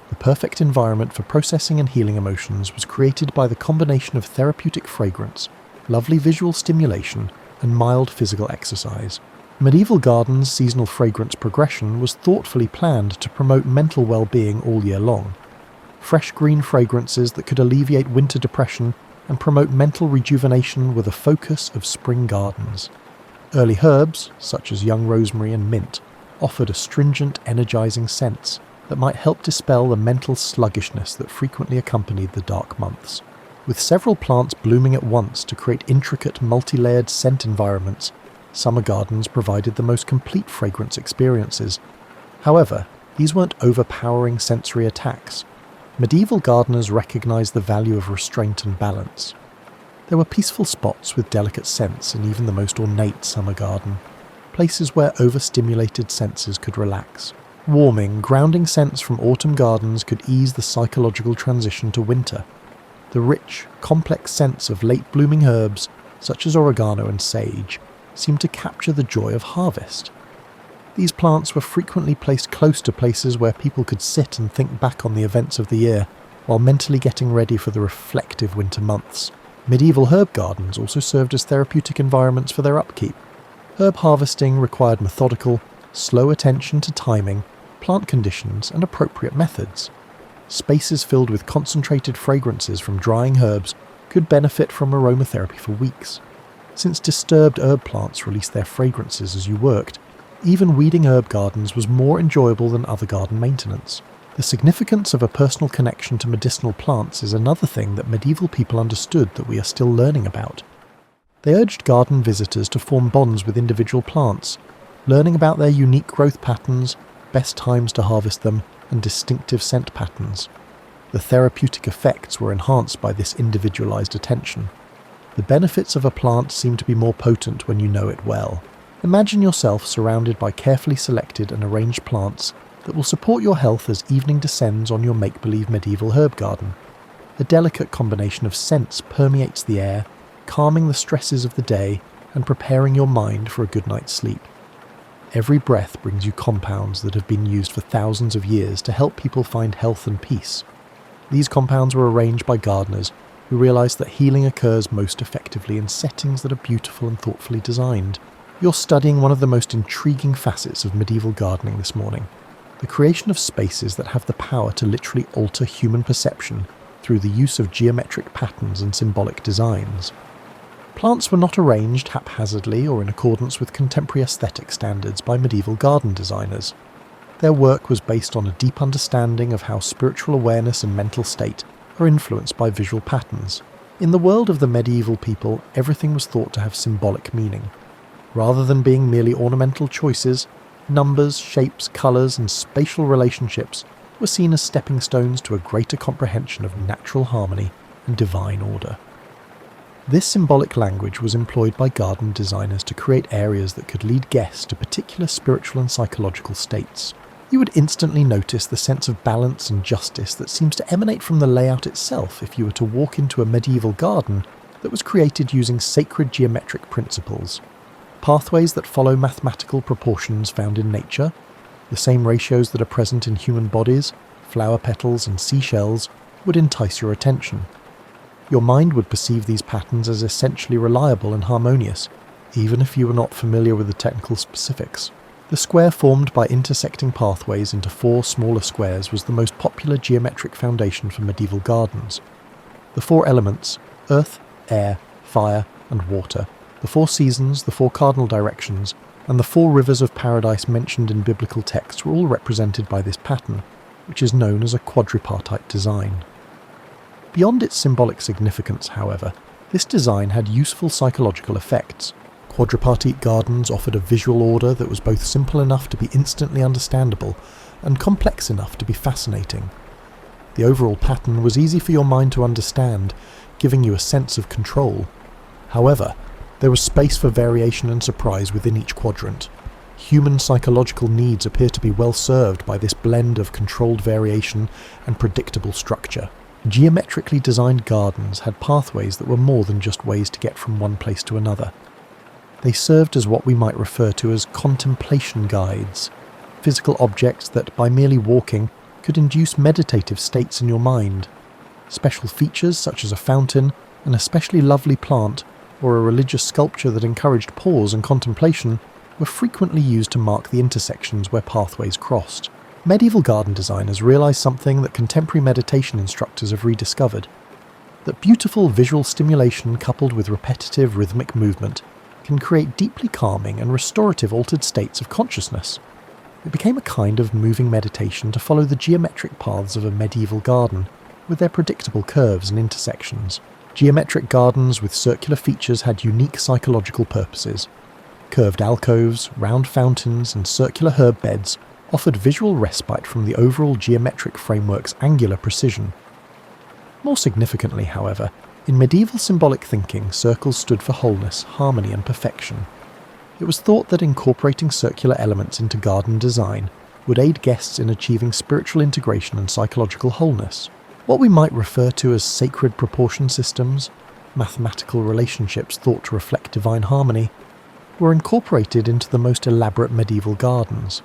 The perfect environment for processing and healing emotions was created by the combination of therapeutic fragrance, lovely visual stimulation, and mild physical exercise. Medieval gardens' seasonal fragrance progression was thoughtfully planned to promote mental well-being all year long. Fresh green fragrances that could alleviate winter depression and promote mental rejuvenation were the focus of spring gardens. Early herbs, such as young rosemary and mint, offered astringent, energizing scents that might help dispel the mental sluggishness that frequently accompanied the dark months. With several plants blooming at once to create intricate, multi-layered scent environments, summer gardens provided the most complete fragrance experiences. However, these weren't overpowering sensory attacks. Medieval gardeners recognized the value of restraint and balance. There were peaceful spots with delicate scents in even the most ornate summer garden, places where overstimulated senses could relax. Warming, grounding scents from autumn gardens could ease the psychological transition to winter. The rich, complex scents of late-blooming herbs, such as oregano and sage, seemed to capture the joy of harvest. These plants were frequently placed close to places where people could sit and think back on the events of the year, while mentally getting ready for the reflective winter months. Medieval herb gardens also served as therapeutic environments for their upkeep. Herb harvesting required methodical, slow attention to timing, plant conditions, and appropriate methods. Spaces filled with concentrated fragrances from drying herbs could benefit from aromatherapy for weeks. Since disturbed herb plants released their fragrances as you worked, even weeding herb gardens was more enjoyable than other garden maintenance. The significance of a personal connection to medicinal plants is another thing that medieval people understood that we are still learning about. They urged garden visitors to form bonds with individual plants, learning about their unique growth patterns, best times to harvest them, and distinctive scent patterns. The therapeutic effects were enhanced by this individualized attention. The benefits of a plant seem to be more potent when you know it well. Imagine yourself surrounded by carefully selected and arranged plants that will support your health as evening descends on your make-believe medieval herb garden. A delicate combination of scents permeates the air, calming the stresses of the day and preparing your mind for a good night's sleep. Every breath brings you compounds that have been used for thousands of years to help people find health and peace. These compounds were arranged by gardeners who realized that healing occurs most effectively in settings that are beautiful and thoughtfully designed. You're studying one of the most intriguing facets of medieval gardening this morning, the creation of spaces that have the power to literally alter human perception through the use of geometric patterns and symbolic designs. Plants were not arranged haphazardly or in accordance with contemporary aesthetic standards by medieval garden designers. Their work was based on a deep understanding of how spiritual awareness and mental state are influenced by visual patterns. In the world of the medieval people, everything was thought to have symbolic meaning. Rather than being merely ornamental choices, numbers, shapes, colours, and spatial relationships were seen as stepping stones to a greater comprehension of natural harmony and divine order. This symbolic language was employed by garden designers to create areas that could lead guests to particular spiritual and psychological states. You would instantly notice the sense of balance and justice that seems to emanate from the layout itself if you were to walk into a medieval garden that was created using sacred geometric principles. Pathways that follow mathematical proportions found in nature, the same ratios that are present in human bodies, flower petals and seashells, would entice your attention. Your mind would perceive these patterns as essentially reliable and harmonious, even if you were not familiar with the technical specifics. The square formed by intersecting pathways into 4 smaller squares was the most popular geometric foundation for medieval gardens. The 4 elements, earth, air, fire, and water, the 4 seasons, the 4 cardinal directions, and the 4 rivers of paradise mentioned in biblical texts were all represented by this pattern, which is known as a quadripartite design. Beyond its symbolic significance, however, this design had useful psychological effects. Quadripartite gardens offered a visual order that was both simple enough to be instantly understandable and complex enough to be fascinating. The overall pattern was easy for your mind to understand, giving you a sense of control. However, there was space for variation and surprise within each quadrant. Human psychological needs appear to be well served by this blend of controlled variation and predictable structure. Geometrically designed gardens had pathways that were more than just ways to get from one place to another. They served as what we might refer to as contemplation guides, physical objects that, by merely walking, could induce meditative states in your mind. Special features such as a fountain, an especially lovely plant, or a religious sculpture that encouraged pause and contemplation were frequently used to mark the intersections where pathways crossed. Medieval garden designers realized something that contemporary meditation instructors have rediscovered: that beautiful visual stimulation coupled with repetitive rhythmic movement can create deeply calming and restorative altered states of consciousness. It became a kind of moving meditation to follow the geometric paths of a medieval garden, with their predictable curves and intersections. Geometric gardens with circular features had unique psychological purposes. Curved alcoves, round fountains, and circular herb beds offered visual respite from the overall geometric framework's angular precision. More significantly, however, in medieval symbolic thinking, circles stood for wholeness, harmony, and perfection. It was thought that incorporating circular elements into garden design would aid guests in achieving spiritual integration and psychological wholeness. What we might refer to as sacred proportion systems, mathematical relationships thought to reflect divine harmony, were incorporated into the most elaborate medieval gardens.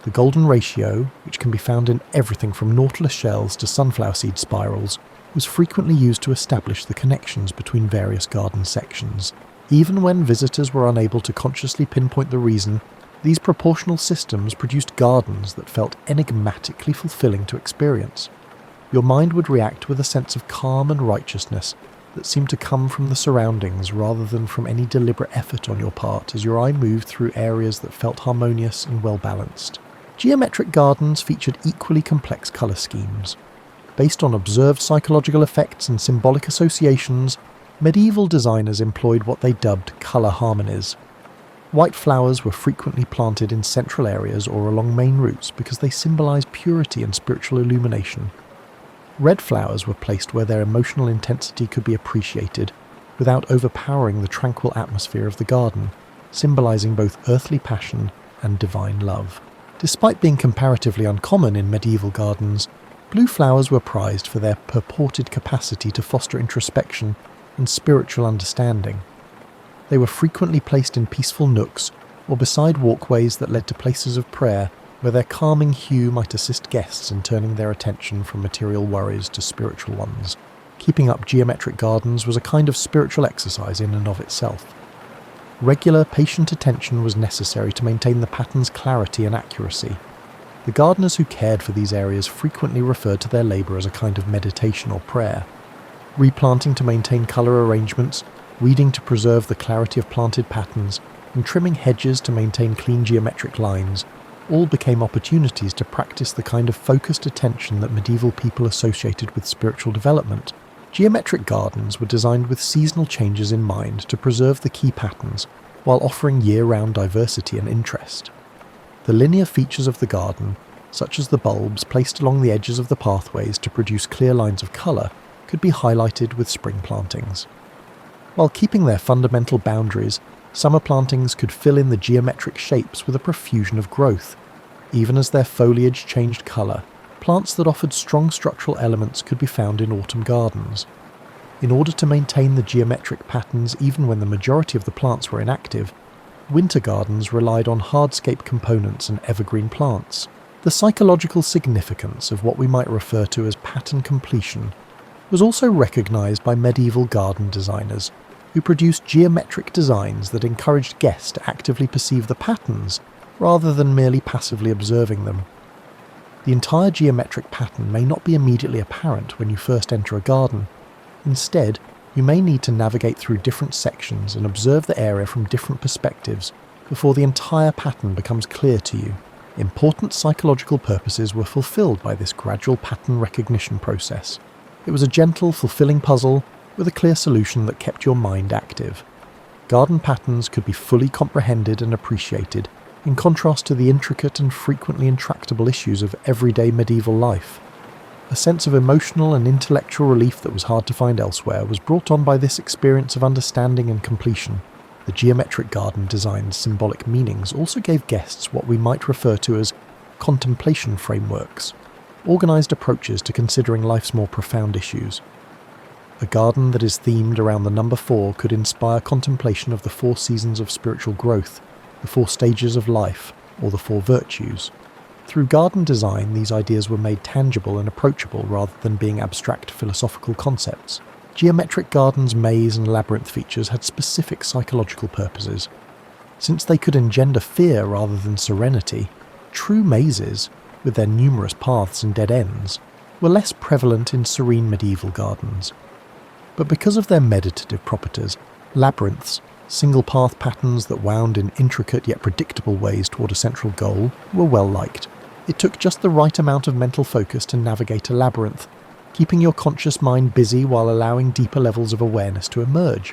The golden ratio, which can be found in everything from nautilus shells to sunflower seed spirals, was frequently used to establish the connections between various garden sections. Even when visitors were unable to consciously pinpoint the reason, these proportional systems produced gardens that felt enigmatically fulfilling to experience. Your mind would react with a sense of calm and righteousness that seemed to come from the surroundings rather than from any deliberate effort on your part as your eye moved through areas that felt harmonious and well-balanced. Geometric gardens featured equally complex colour schemes. Based on observed psychological effects and symbolic associations, medieval designers employed what they dubbed colour harmonies. White flowers were frequently planted in central areas or along main routes because they symbolised purity and spiritual illumination. Red flowers were placed where their emotional intensity could be appreciated without overpowering the tranquil atmosphere of the garden, symbolising both earthly passion and divine love. Despite being comparatively uncommon in medieval gardens, blue flowers were prized for their purported capacity to foster introspection and spiritual understanding. They were frequently placed in peaceful nooks or beside walkways that led to places of prayer, where their calming hue might assist guests in turning their attention from material worries to spiritual ones. Keeping up geometric gardens was a kind of spiritual exercise in and of itself. Regular, patient attention was necessary to maintain the pattern's clarity and accuracy. The gardeners who cared for these areas frequently referred to their labour as a kind of meditation or prayer. Replanting to maintain colour arrangements, weeding to preserve the clarity of planted patterns, and trimming hedges to maintain clean geometric lines all became opportunities to practice the kind of focused attention that medieval people associated with spiritual development. Geometric gardens were designed with seasonal changes in mind to preserve the key patterns, while offering year-round diversity and interest. The linear features of the garden, such as the bulbs placed along the edges of the pathways to produce clear lines of colour, could be highlighted with spring plantings. While keeping their fundamental boundaries, summer plantings could fill in the geometric shapes with a profusion of growth. Even as their foliage changed colour, plants that offered strong structural elements could be found in autumn gardens. In order to maintain the geometric patterns even when the majority of the plants were inactive, winter gardens relied on hardscape components and evergreen plants. The psychological significance of what we might refer to as pattern completion was also recognised by medieval garden designers, who produced geometric designs that encouraged guests to actively perceive the patterns rather than merely passively observing them. The entire geometric pattern may not be immediately apparent when you first enter a garden. Instead, you may need to navigate through different sections and observe the area from different perspectives before the entire pattern becomes clear to you. Important psychological purposes were fulfilled by this gradual pattern recognition process. It was a gentle, fulfilling puzzle with a clear solution that kept your mind active. Garden patterns could be fully comprehended and appreciated, in contrast to the intricate and frequently intractable issues of everyday medieval life. A sense of emotional and intellectual relief that was hard to find elsewhere was brought on by this experience of understanding and completion. The geometric garden design's symbolic meanings also gave guests what we might refer to as contemplation frameworks, organised approaches to considering life's more profound issues. A garden that is themed around the number 4 could inspire contemplation of the 4 seasons of spiritual growth, the 4 stages of life, or the 4 virtues. Through garden design, these ideas were made tangible and approachable rather than being abstract philosophical concepts. Geometric gardens' maze and labyrinth features had specific psychological purposes. Since they could engender fear rather than serenity, true mazes, with their numerous paths and dead ends, were less prevalent in serene medieval gardens. But because of their meditative properties, labyrinths, single-path patterns that wound in intricate yet predictable ways toward a central goal, were well liked. It took just the right amount of mental focus to navigate a labyrinth, keeping your conscious mind busy while allowing deeper levels of awareness to emerge.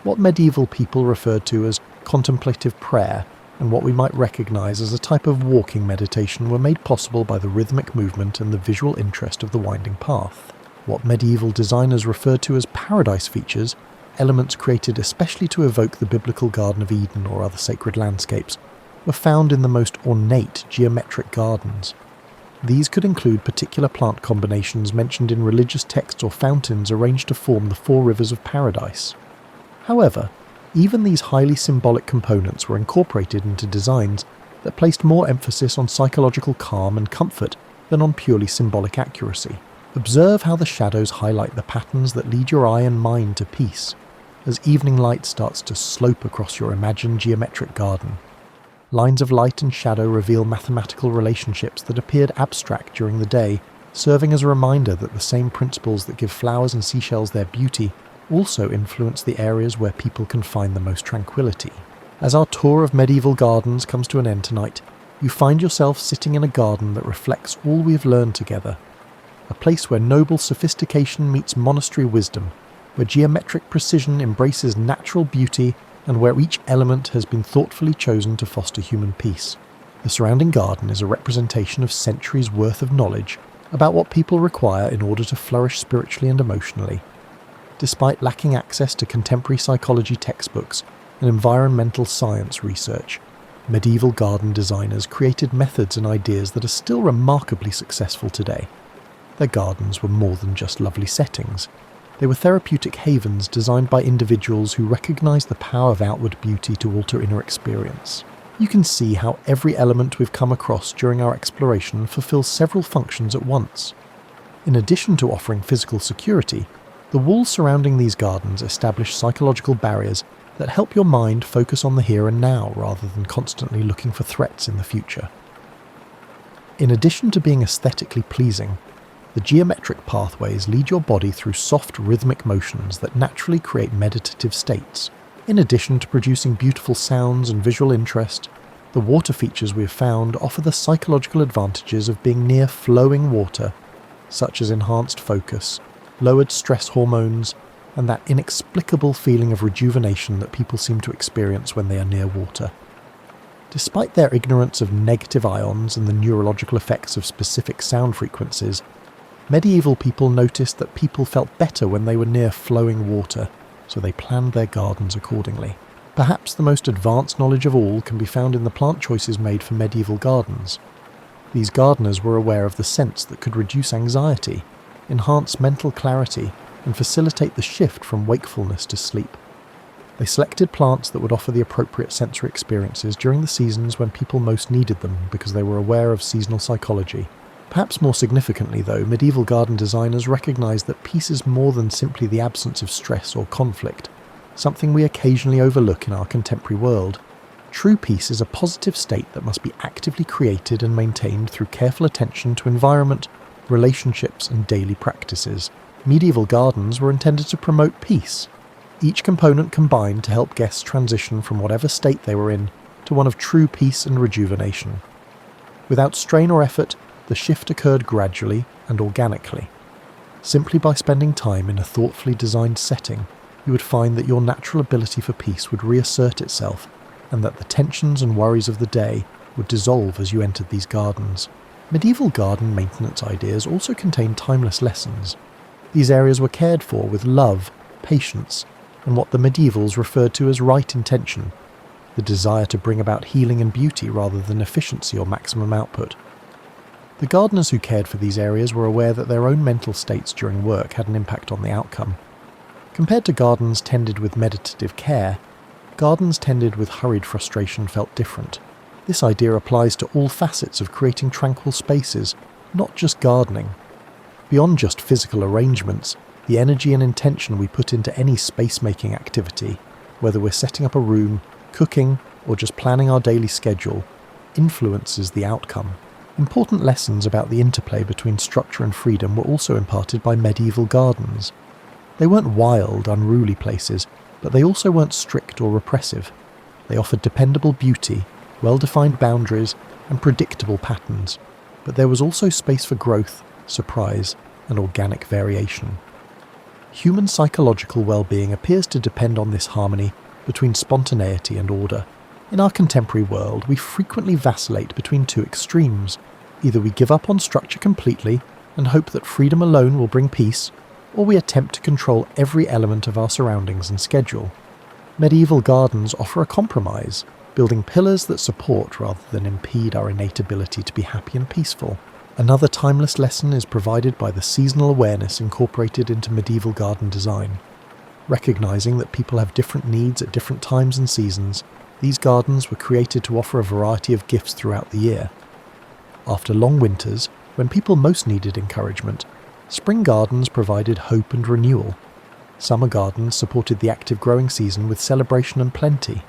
What medieval people referred to as contemplative prayer and what we might recognise as a type of walking meditation were made possible by the rhythmic movement and the visual interest of the winding path. What medieval designers referred to as paradise features elements created especially to evoke the biblical Garden of Eden or other sacred landscapes, were found in the most ornate geometric gardens. These could include particular plant combinations mentioned in religious texts or fountains arranged to form the 4 rivers of paradise. However, even these highly symbolic components were incorporated into designs that placed more emphasis on psychological calm and comfort than on purely symbolic accuracy. Observe how the shadows highlight the patterns that lead your eye and mind to peace, as evening light starts to slope across your imagined geometric garden. Lines of light and shadow reveal mathematical relationships that appeared abstract during the day, serving as a reminder that the same principles that give flowers and seashells their beauty also influence the areas where people can find the most tranquility. As our tour of medieval gardens comes to an end tonight, you find yourself sitting in a garden that reflects all we have learned together. A place where noble sophistication meets monastery wisdom, where geometric precision embraces natural beauty, and where each element has been thoughtfully chosen to foster human peace. The surrounding garden is a representation of centuries' worth of knowledge about what people require in order to flourish spiritually and emotionally. Despite lacking access to contemporary psychology textbooks and environmental science research, medieval garden designers created methods and ideas that are still remarkably successful today. Their gardens were more than just lovely settings. They were therapeutic havens designed by individuals who recognized the power of outward beauty to alter inner experience. You can see how every element we've come across during our exploration fulfills several functions at once. In addition to offering physical security, the walls surrounding these gardens establish psychological barriers that help your mind focus on the here and now rather than constantly looking for threats in the future. In addition to being aesthetically pleasing, the geometric pathways lead your body through soft rhythmic motions that naturally create meditative states. In addition to producing beautiful sounds and visual interest, the water features we have found offer the psychological advantages of being near flowing water, such as enhanced focus, lowered stress hormones, and that inexplicable feeling of rejuvenation that people seem to experience when they are near water. Despite their ignorance of negative ions and the neurological effects of specific sound frequencies, medieval people noticed that people felt better when they were near flowing water, so they planned their gardens accordingly. Perhaps the most advanced knowledge of all can be found in the plant choices made for medieval gardens. These gardeners were aware of the scents that could reduce anxiety, enhance mental clarity, and facilitate the shift from wakefulness to sleep. They selected plants that would offer the appropriate sensory experiences during the seasons when people most needed them because they were aware of seasonal psychology. Perhaps more significantly, though, medieval garden designers recognized that peace is more than simply the absence of stress or conflict, something we occasionally overlook in our contemporary world. True peace is a positive state that must be actively created and maintained through careful attention to environment, relationships, and daily practices. Medieval gardens were intended to promote peace. Each component combined to help guests transition from whatever state they were in to one of true peace and rejuvenation. Without strain or effort, the shift occurred gradually and organically. Simply by spending time in a thoughtfully designed setting, you would find that your natural ability for peace would reassert itself, and that the tensions and worries of the day would dissolve as you entered these gardens. Medieval garden maintenance ideas also contained timeless lessons. These areas were cared for with love, patience, and what the medievals referred to as right intention, the desire to bring about healing and beauty rather than efficiency or maximum output. The gardeners who cared for these areas were aware that their own mental states during work had an impact on the outcome. Compared to gardens tended with meditative care, gardens tended with hurried frustration felt different. This idea applies to all facets of creating tranquil spaces, not just gardening. Beyond just physical arrangements, the energy and intention we put into any space-making activity, whether we're setting up a room, cooking, or just planning our daily schedule, influences the outcome. Important lessons about the interplay between structure and freedom were also imparted by medieval gardens. They weren't wild, unruly places, but they also weren't strict or repressive. They offered dependable beauty, well-defined boundaries, and predictable patterns, but there was also space for growth, surprise, and organic variation. Human psychological well-being appears to depend on this harmony between spontaneity and order. In our contemporary world, we frequently vacillate between two extremes. Either we give up on structure completely and hope that freedom alone will bring peace, or we attempt to control every element of our surroundings and schedule. Medieval gardens offer a compromise, building pillars that support rather than impede our innate ability to be happy and peaceful. Another timeless lesson is provided by the seasonal awareness incorporated into medieval garden design. Recognizing that people have different needs at different times and seasons, these gardens were created to offer a variety of gifts throughout the year. After long winters, when people most needed encouragement, spring gardens provided hope and renewal. Summer gardens supported the active growing season with celebration and plenty.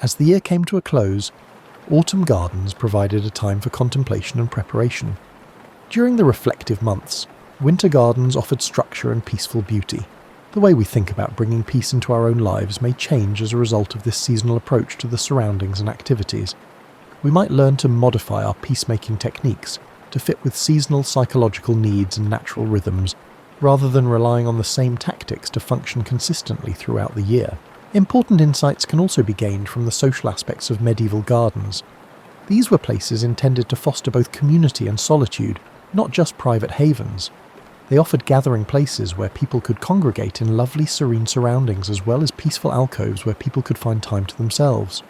As the year came to a close, autumn gardens provided a time for contemplation and preparation. During the reflective months, winter gardens offered structure and peaceful beauty. The way we think about bringing peace into our own lives may change as a result of this seasonal approach to the surroundings and activities. We might learn to modify our peacemaking techniques to fit with seasonal psychological needs and natural rhythms, rather than relying on the same tactics to function consistently throughout the year. Important insights can also be gained from the social aspects of medieval gardens. These were places intended to foster both community and solitude, not just private havens. They offered gathering places where people could congregate in lovely, serene surroundings, as well as peaceful alcoves where people could find time to themselves.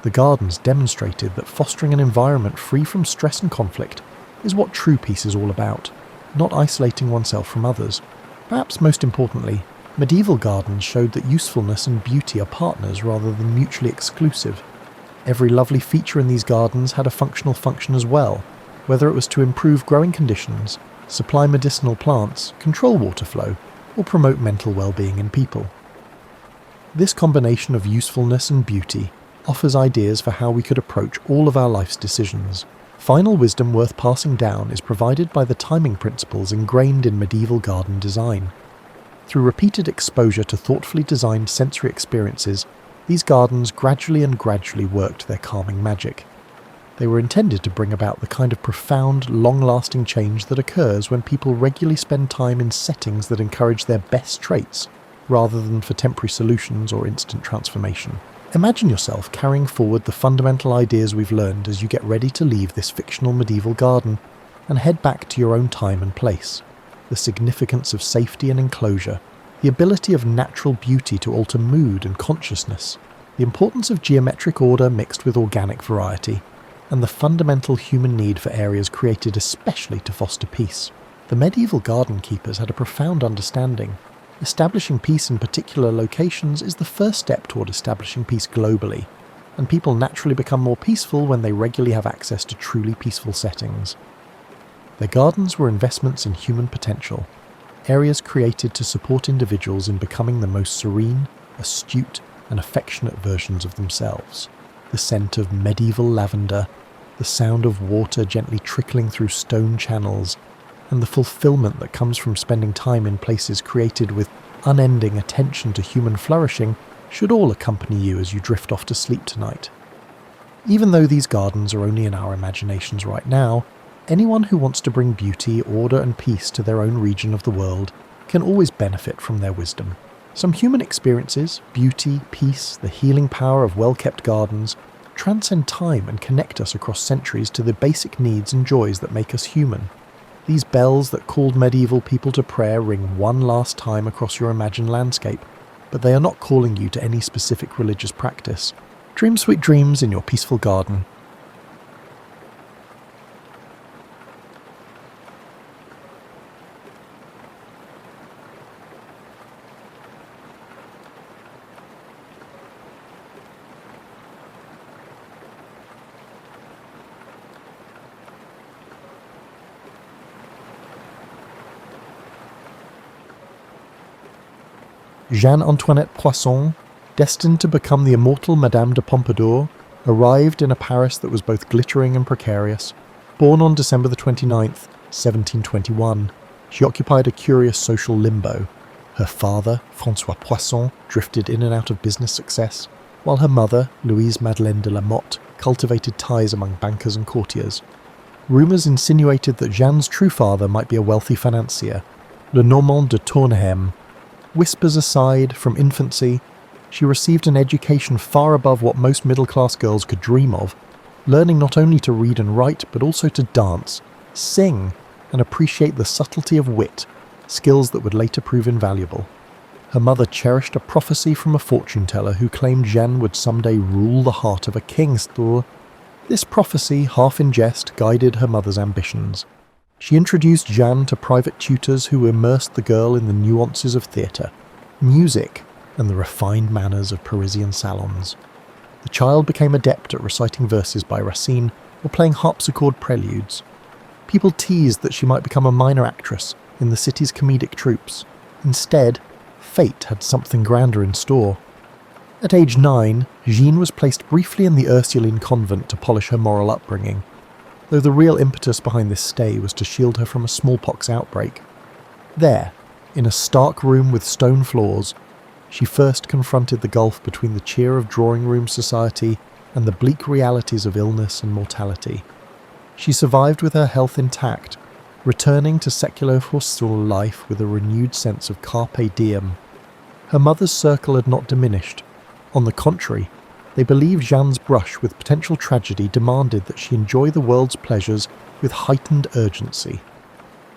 The gardens demonstrated that fostering an environment free from stress and conflict is what true peace is all about, not isolating oneself from others. Perhaps most importantly, medieval gardens showed that usefulness and beauty are partners rather than mutually exclusive. Every lovely feature in these gardens had a functional function as well, whether it was to improve growing conditions, supply medicinal plants, control water flow, or promote mental well-being in people. This combination of usefulness and beauty offers ideas for how we could approach all of our life's decisions. Final wisdom worth passing down is provided by the timing principles ingrained in medieval garden design. Through repeated exposure to thoughtfully designed sensory experiences, these gardens gradually worked their calming magic. They were intended to bring about the kind of profound, long-lasting change that occurs when people regularly spend time in settings that encourage their best traits, rather than for temporary solutions or instant transformation. Imagine yourself carrying forward the fundamental ideas we've learned as you get ready to leave this fictional medieval garden and head back to your own time and place. The significance of safety and enclosure, the ability of natural beauty to alter mood and consciousness, the importance of geometric order mixed with organic variety, and the fundamental human need for areas created especially to foster peace. The medieval garden keepers had a profound understanding. Establishing peace in particular locations is the first step toward establishing peace globally, and people naturally become more peaceful when they regularly have access to truly peaceful settings. Their gardens were investments in human potential, areas created to support individuals in becoming the most serene, astute, and affectionate versions of themselves. The scent of medieval lavender, the sound of water gently trickling through stone channels, and the fulfillment that comes from spending time in places created with unending attention to human flourishing should all accompany you as you drift off to sleep tonight. Even though these gardens are only in our imaginations right now, anyone who wants to bring beauty, order, and peace to their own region of the world can always benefit from their wisdom. Some human experiences, beauty, peace, the healing power of well-kept gardens, transcend time and connect us across centuries to the basic needs and joys that make us human. These bells that called medieval people to prayer ring one last time across your imagined landscape, but they are not calling you to any specific religious practice. Dream sweet dreams in your peaceful garden. Jeanne-Antoinette Poisson, destined to become the immortal Madame de Pompadour, arrived in a Paris that was both glittering and precarious. Born on December the 29th, 1721, she occupied a curious social limbo. Her father, François Poisson, drifted in and out of business success, while her mother, Louise Madeleine de la Motte, cultivated ties among bankers and courtiers. Rumours insinuated that Jeanne's true father might be a wealthy financier, le Normand de Tourneham. Whispers aside, from infancy, she received an education far above what most middle-class girls could dream of, learning not only to read and write, but also to dance, sing, and appreciate the subtlety of wit, skills that would later prove invaluable. Her mother cherished a prophecy from a fortune-teller who claimed Jeanne would someday rule the heart of a king. This prophecy, half in jest, guided her mother's ambitions. She introduced Jeanne to private tutors who immersed the girl in the nuances of theatre, music, and the refined manners of Parisian salons. The child became adept at reciting verses by Racine or playing harpsichord preludes. People teased that she might become a minor actress in the city's comedic troupes. Instead, fate had something grander in store. At age 9, Jeanne was placed briefly in the Ursuline convent to polish her moral upbringing, though the real impetus behind this stay was to shield her from a smallpox outbreak. There, in a stark room with stone floors, she first confronted the gulf between the cheer of drawing room society and the bleak realities of illness and mortality. She survived with her health intact, returning to secular pastoral life with a renewed sense of carpe diem. Her mother's circle had not diminished. On the contrary, they believed Jeanne's brush with potential tragedy demanded that she enjoy the world's pleasures with heightened urgency.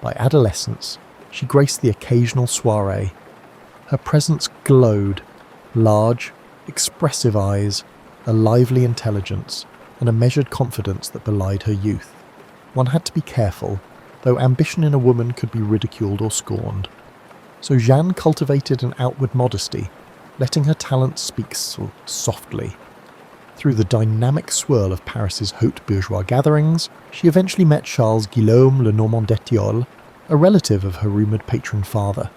By adolescence, she graced the occasional soirée. Her presence glowed, large, expressive eyes, a lively intelligence, and a measured confidence that belied her youth. One had to be careful, though ambition in a woman could be ridiculed or scorned. So Jeanne cultivated an outward modesty, letting her talents speak softly. Through the dynamic swirl of Paris's haute bourgeois gatherings, she eventually met Charles Guillaume Lenormand d'Etiolles, a relative of her rumoured patron father.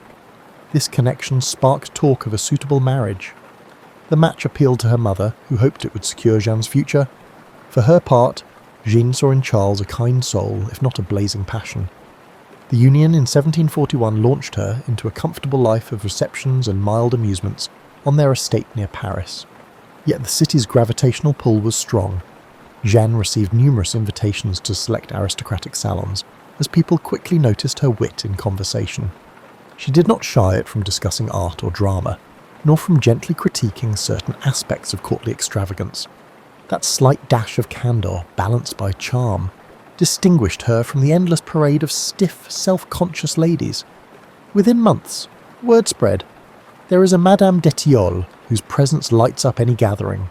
This connection sparked talk of a suitable marriage. The match appealed to her mother, who hoped it would secure Jeanne's future. For her part, Jeanne saw in Charles a kind soul, if not a blazing passion. The union in 1741 launched her into a comfortable life of receptions and mild amusements on their estate near Paris. Yet the city's gravitational pull was strong. Jeanne received numerous invitations to select aristocratic salons, as people quickly noticed her wit in conversation. She did not shy it from discussing art or drama, nor from gently critiquing certain aspects of courtly extravagance. That slight dash of candour, balanced by charm, distinguished her from the endless parade of stiff, self-conscious ladies. Within months, word spread. There is a Madame d'Etiolles whose presence lights up any gathering.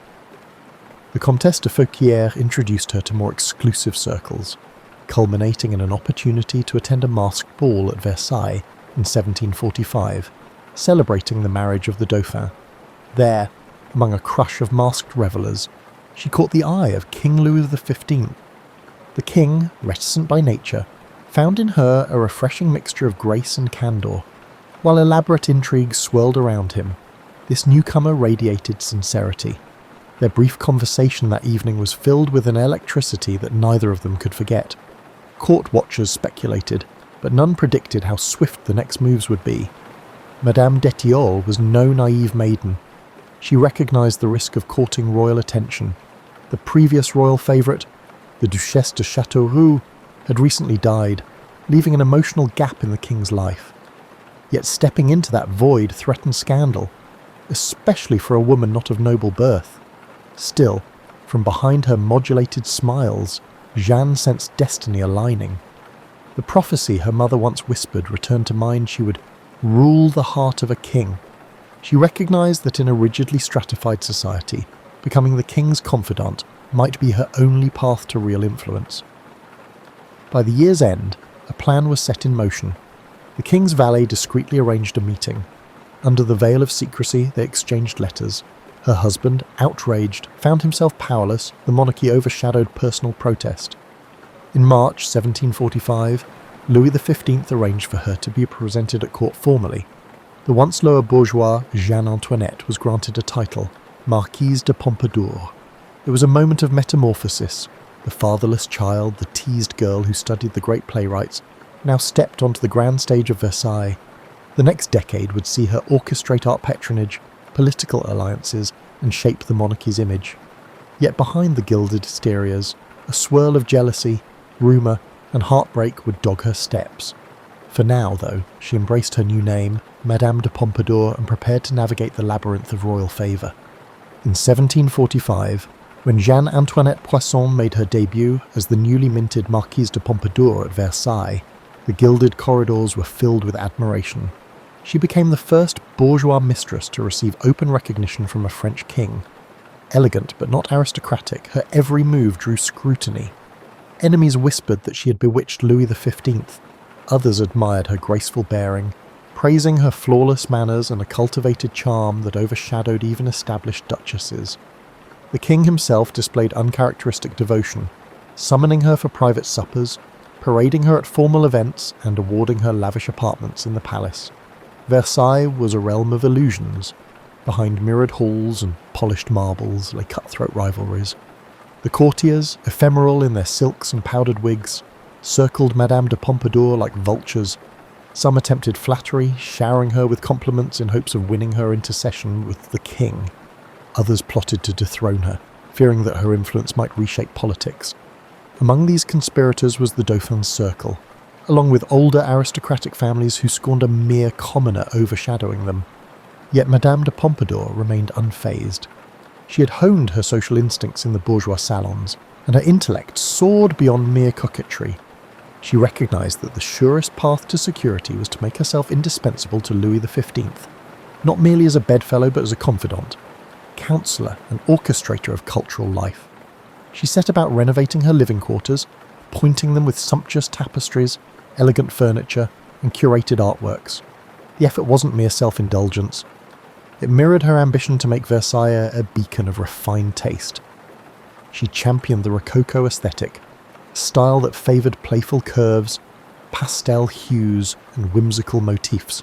The Comtesse de Feuquières introduced her to more exclusive circles, culminating in an opportunity to attend a masked ball at Versailles in 1745, celebrating the marriage of the Dauphin. There, among a crush of masked revellers, she caught the eye of King Louis XV. The king, reticent by nature, found in her a refreshing mixture of grace and candour. While elaborate intrigues swirled around him, this newcomer radiated sincerity. Their brief conversation that evening was filled with an electricity that neither of them could forget. Court watchers speculated, but none predicted how swift the next moves would be. Madame d'Etiolles was no naive maiden. She recognised the risk of courting royal attention. The previous royal favourite, the Duchesse de Châteauroux, had recently died, leaving an emotional gap in the king's life. Yet stepping into that void threatened scandal, especially for a woman not of noble birth. Still, from behind her modulated smiles, Jeanne sensed destiny aligning. The prophecy her mother once whispered returned to mind. She would rule the heart of a king. She recognised that in a rigidly stratified society, becoming the king's confidant might be her only path to real influence. By the year's end, a plan was set in motion. The king's valet discreetly arranged a meeting. Under the veil of secrecy, they exchanged letters. Her husband, outraged, found himself powerless. The monarchy overshadowed personal protest. In March 1745, Louis XV arranged for her to be presented at court formally. The once lower bourgeois Jeanne Antoinette was granted a title, Marquise de Pompadour. It was a moment of metamorphosis. The fatherless child, the teased girl who studied the great playwrights, now stepped onto the grand stage of Versailles. The next decade would see her orchestrate art patronage, political alliances, and shape the monarchy's image. Yet behind the gilded exteriors, a swirl of jealousy, rumour, and heartbreak would dog her steps. For now, though, she embraced her new name, Madame de Pompadour, and prepared to navigate the labyrinth of royal favour. In 1745, when Jeanne Antoinette Poisson made her debut as the newly minted Marquise de Pompadour at Versailles, The gilded corridors were filled with admiration. She became the first bourgeois mistress to receive open recognition from a French king. Elegant but not aristocratic, her every move drew scrutiny. Enemies whispered that she had bewitched Louis XV. Others admired her graceful bearing, praising her flawless manners and a cultivated charm that overshadowed even established duchesses. The king himself displayed uncharacteristic devotion, summoning her for private suppers, parading her at formal events, and awarding her lavish apartments in the palace. Versailles was a realm of illusions. Behind mirrored halls and polished marbles lay cutthroat rivalries. The courtiers, ephemeral in their silks and powdered wigs, circled Madame de Pompadour like vultures. Some attempted flattery, showering her with compliments in hopes of winning her intercession with the king. Others plotted to dethrone her, fearing that her influence might reshape politics. Among these conspirators was the Dauphin's circle, along with older aristocratic families who scorned a mere commoner overshadowing them. Yet Madame de Pompadour remained unfazed. She had honed her social instincts in the bourgeois salons, and her intellect soared beyond mere coquetry. She recognised that the surest path to security was to make herself indispensable to Louis XV, not merely as a bedfellow but as a confidant, counsellor and orchestrator of cultural life. She set about renovating her living quarters, appointing them with sumptuous tapestries, elegant furniture, and curated artworks. The effort wasn't mere self-indulgence. It mirrored her ambition to make Versailles a beacon of refined taste. She championed the Rococo aesthetic, a style that favoured playful curves, pastel hues, and whimsical motifs.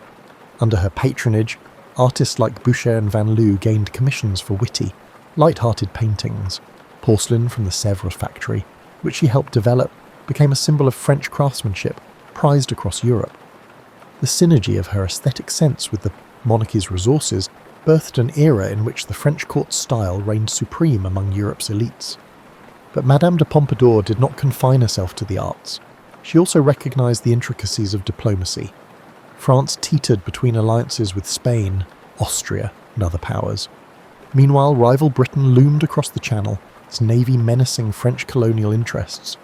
Under her patronage, artists like Boucher and Van Loo gained commissions for witty, light-hearted paintings. Porcelain from the Sèvres factory, which she helped develop, became a symbol of French craftsmanship, prized across Europe. The synergy of her aesthetic sense with the monarchy's resources birthed an era in which the French court's style reigned supreme among Europe's elites. But Madame de Pompadour did not confine herself to the arts. She also recognised the intricacies of diplomacy. France teetered between alliances with Spain, Austria, and other powers. Meanwhile, rival Britain loomed across the Channel, its navy menacing French colonial interests.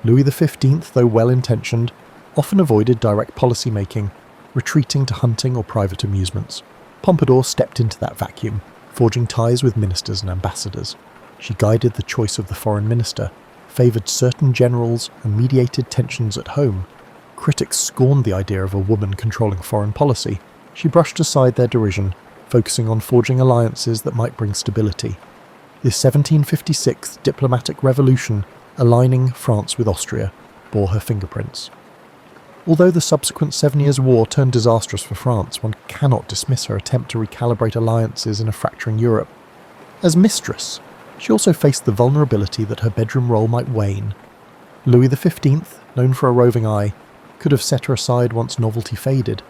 Louis XV, though well-intentioned, often avoided direct policy-making, retreating to hunting or private amusements. Pompadour stepped into that vacuum, forging ties with ministers and ambassadors. She guided the choice of the foreign minister, favoured certain generals, and mediated tensions at home. Critics scorned the idea of a woman controlling foreign policy. She brushed aside their derision, focusing on forging alliances that might bring stability. The 1756 diplomatic revolution, aligning France with Austria, bore her fingerprints. Although the subsequent 7 Years' War turned disastrous for France, one cannot dismiss her attempt to recalibrate alliances in a fracturing Europe. As mistress, she also faced the vulnerability that her bedroom role might wane. Louis XV, known for a roving eye, could have set her aside once novelty faded.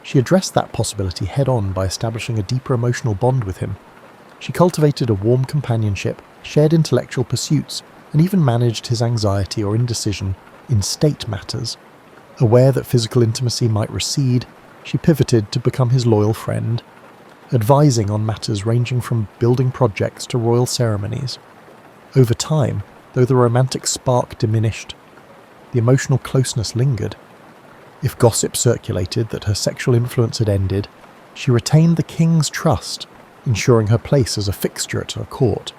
She addressed that possibility head-on by establishing a deeper emotional bond with him. She cultivated a warm companionship, shared intellectual pursuits, and even managed his anxiety or indecision in state matters. Aware that physical intimacy might recede, she pivoted to become his loyal friend, advising on matters ranging from building projects to royal ceremonies. Over time, though the romantic spark diminished, the emotional closeness lingered. If gossip circulated that her sexual influence had ended, she retained the king's trust, ensuring her place as a fixture at her court.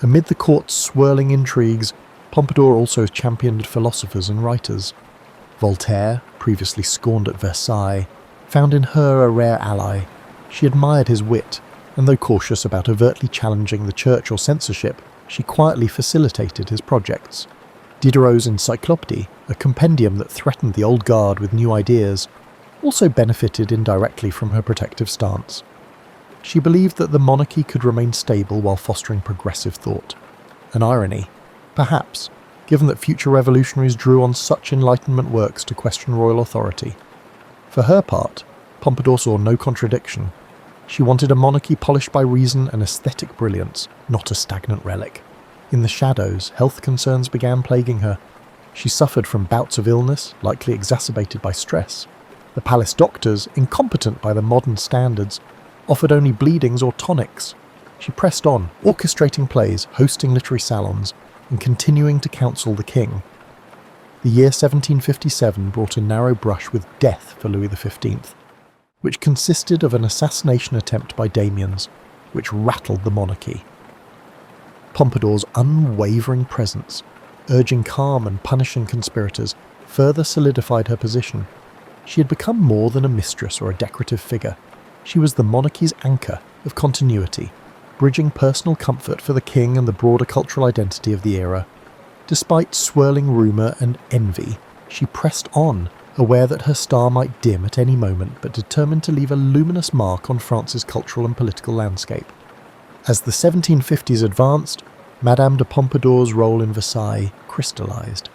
Amid the court's swirling intrigues, Pompadour also championed philosophers and writers. Voltaire, previously scorned at Versailles, found in her a rare ally. She admired his wit, and though cautious about overtly challenging the church or censorship, she quietly facilitated his projects. Diderot's Encyclopédie, a compendium that threatened the old guard with new ideas, also benefited indirectly from her protective stance. She believed that the monarchy could remain stable while fostering progressive thought. An irony, perhaps, given that future revolutionaries drew on such Enlightenment works to question royal authority. For her part, Pompadour saw no contradiction. She wanted a monarchy polished by reason and aesthetic brilliance, not a stagnant relic. In the shadows, health concerns began plaguing her. She suffered from bouts of illness, likely exacerbated by stress. The palace doctors, incompetent by the modern standards, offered only bleedings or tonics. She pressed on, orchestrating plays, hosting literary salons, and continuing to counsel the king. The year 1757 brought a narrow brush with death for Louis XV, which consisted of an assassination attempt by Damiens, which rattled the monarchy. Pompadour's unwavering presence, urging calm and punishing conspirators, further solidified her position. She had become more than a mistress or a decorative figure. She was the monarchy's anchor of continuity, bridging personal comfort for the king and the broader cultural identity of the era. Despite swirling rumour and envy, she pressed on, aware that her star might dim at any moment, but determined to leave a luminous mark on France's cultural and political landscape. As the 1750s advanced, Madame de Pompadour's role in Versailles crystallised.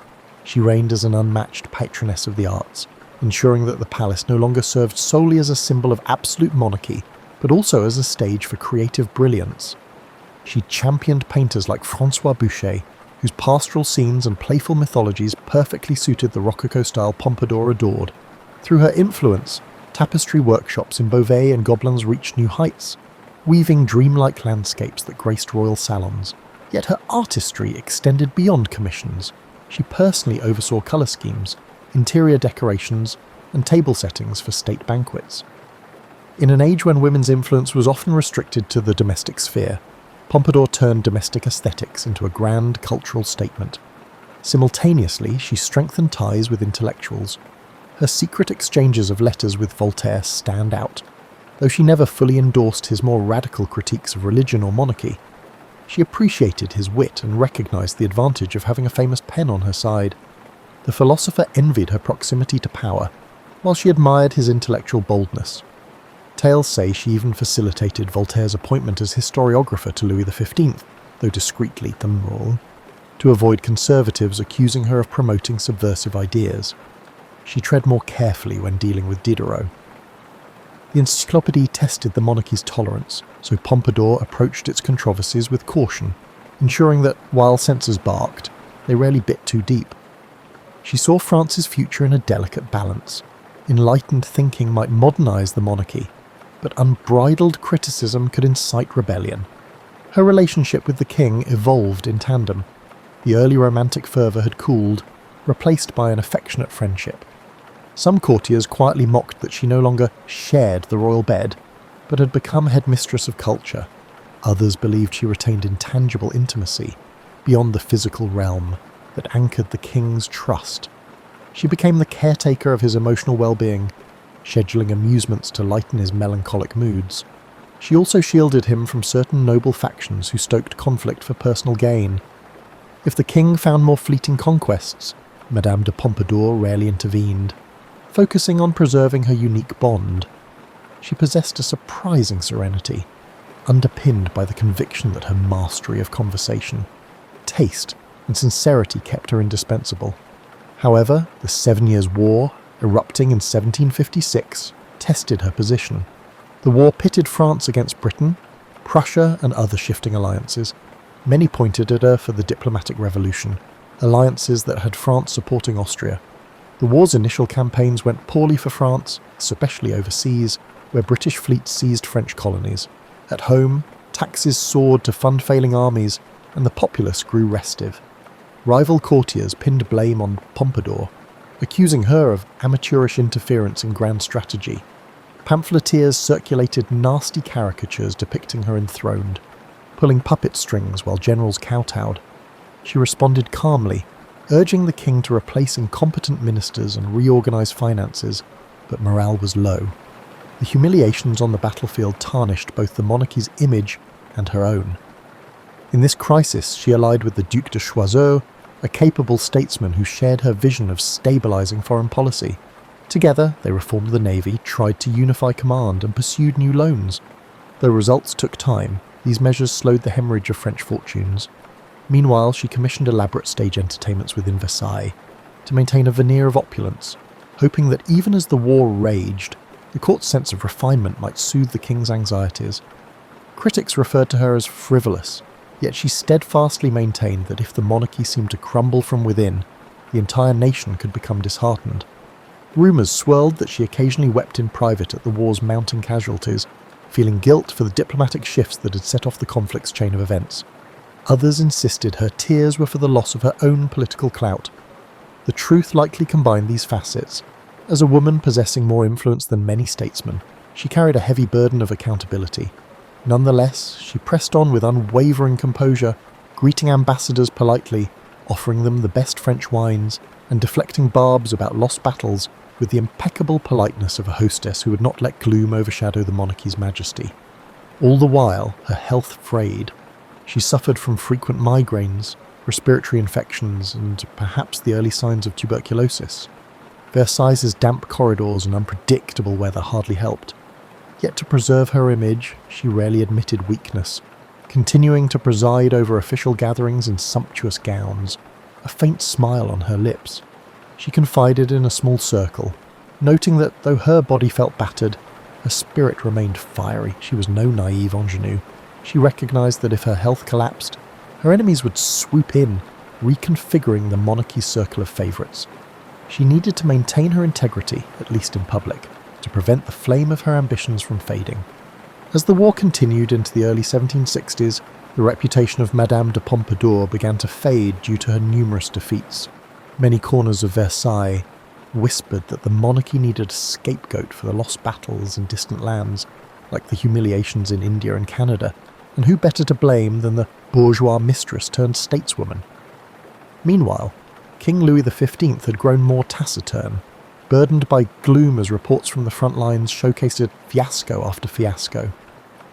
She reigned as an unmatched patroness of the arts, ensuring that the palace no longer served solely as a symbol of absolute monarchy, but also as a stage for creative brilliance. She championed painters like François Boucher, whose pastoral scenes and playful mythologies perfectly suited the Rococo style Pompadour adored. Through her influence, tapestry workshops in Beauvais and Gobelins reached new heights, weaving dreamlike landscapes that graced royal salons. Yet her artistry extended beyond commissions. She personally oversaw colour schemes, interior decorations, and table settings for state banquets. In an age when women's influence was often restricted to the domestic sphere, Pompadour turned domestic aesthetics into a grand cultural statement. Simultaneously, she strengthened ties with intellectuals. Her secret exchanges of letters with Voltaire stand out. Though she never fully endorsed his more radical critiques of religion or monarchy, she appreciated his wit and recognised the advantage of having a famous pen on her side. The philosopher envied her proximity to power, while she admired his intellectual boldness. Tales say she even facilitated Voltaire's appointment as historiographer to Louis XV, though discreetly thumbroll, to avoid conservatives accusing her of promoting subversive ideas. She tread more carefully when dealing with Diderot. The encyclopédie tested the monarchy's tolerance, so Pompadour approached its controversies with caution, ensuring that, while censors barked, they rarely bit too deep. She saw France's future in a delicate balance. Enlightened thinking might modernise the monarchy, but unbridled criticism could incite rebellion. Her relationship with the king evolved in tandem. The early romantic fervour had cooled, replaced by an affectionate friendship. Some courtiers quietly mocked that she no longer shared the royal bed, but had become headmistress of culture. Others believed she retained intangible intimacy, beyond the physical realm, that anchored the king's trust. She became the caretaker of his emotional well-being, scheduling amusements to lighten his melancholic moods. She also shielded him from certain noble factions who stoked conflict for personal gain. If the king found more fleeting conquests, Madame de Pompadour rarely intervened, focusing on preserving her unique bond. She possessed a surprising serenity, underpinned by the conviction that her mastery of conversation, taste, and sincerity kept her indispensable. However, the 7 Years' War, erupting in 1756, tested her position. The war pitted France against Britain, Prussia, and other shifting alliances. Many pointed at her for the diplomatic revolution, alliances that had France supporting Austria. The war's initial campaigns went poorly for France, especially overseas, where British fleets seized French colonies. At home, taxes soared to fund failing armies, and the populace grew restive. Rival courtiers pinned blame on Pompadour, accusing her of amateurish interference in grand strategy. Pamphleteers circulated nasty caricatures depicting her enthroned, pulling puppet strings while generals kowtowed. She responded calmly, urging the king to replace incompetent ministers and reorganize finances, but morale was low. The humiliations on the battlefield tarnished both the monarchy's image and her own. In this crisis, she allied with the Duc de Choiseul, a capable statesman who shared her vision of stabilizing foreign policy. Together, they reformed the navy, tried to unify command, and pursued new loans. Though results took time, these measures slowed the hemorrhage of French fortunes. Meanwhile, she commissioned elaborate stage entertainments within Versailles to maintain a veneer of opulence, hoping that even as the war raged, the court's sense of refinement might soothe the king's anxieties. Critics referred to her as frivolous, yet she steadfastly maintained that if the monarchy seemed to crumble from within, the entire nation could become disheartened. Rumours swirled that she occasionally wept in private at the war's mounting casualties, feeling guilt for the diplomatic shifts that had set off the conflict's chain of events. Others insisted her tears were for the loss of her own political clout. The truth likely combined these facets. As a woman possessing more influence than many statesmen, she carried a heavy burden of accountability. Nonetheless, she pressed on with unwavering composure, greeting ambassadors politely, offering them the best French wines, and deflecting barbs about lost battles with the impeccable politeness of a hostess who would not let gloom overshadow the monarchy's majesty. All the while, her health frayed. She suffered from frequent migraines, respiratory infections, and perhaps the early signs of tuberculosis. Versailles' damp corridors and unpredictable weather hardly helped. Yet to preserve her image, she rarely admitted weakness, continuing to preside over official gatherings in sumptuous gowns, a faint smile on her lips. She confided in a small circle, noting that though her body felt battered, her spirit remained fiery. She was no naive ingenue. She recognized that if her health collapsed, her enemies would swoop in, reconfiguring the monarchy's circle of favourites. She needed to maintain her integrity, at least in public, to prevent the flame of her ambitions from fading. As the war continued into the early 1760s, the reputation of Madame de Pompadour began to fade due to her numerous defeats. Many corners of Versailles whispered that the monarchy needed a scapegoat for the lost battles in distant lands, like the humiliations in India and Canada, and who better to blame than the bourgeois mistress turned stateswoman? Meanwhile, King Louis XV had grown more taciturn, burdened by gloom as reports from the front lines showcased fiasco after fiasco.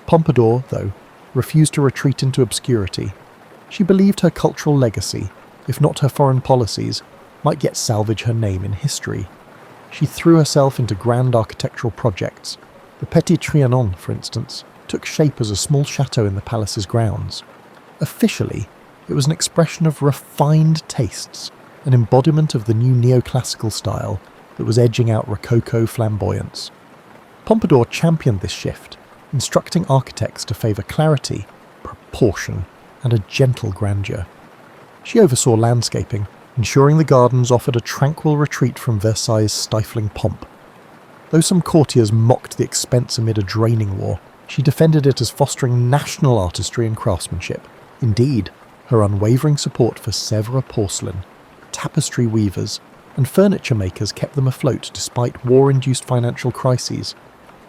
Pompadour, though, refused to retreat into obscurity. She believed her cultural legacy, if not her foreign policies, might yet salvage her name in history. She threw herself into grand architectural projects. The Petit Trianon, for instance, took shape as a small chateau in the palace's grounds. Officially, it was an expression of refined tastes, an embodiment of the new neoclassical style that was edging out Rococo flamboyance. Pompadour championed this shift, instructing architects to favour clarity, proportion, and a gentle grandeur. She oversaw landscaping, ensuring the gardens offered a tranquil retreat from Versailles' stifling pomp. Though some courtiers mocked the expense amid a draining war, she defended it as fostering national artistry and craftsmanship. Indeed, her unwavering support for Sèvres porcelain, tapestry weavers, and furniture makers kept them afloat despite war-induced financial crises.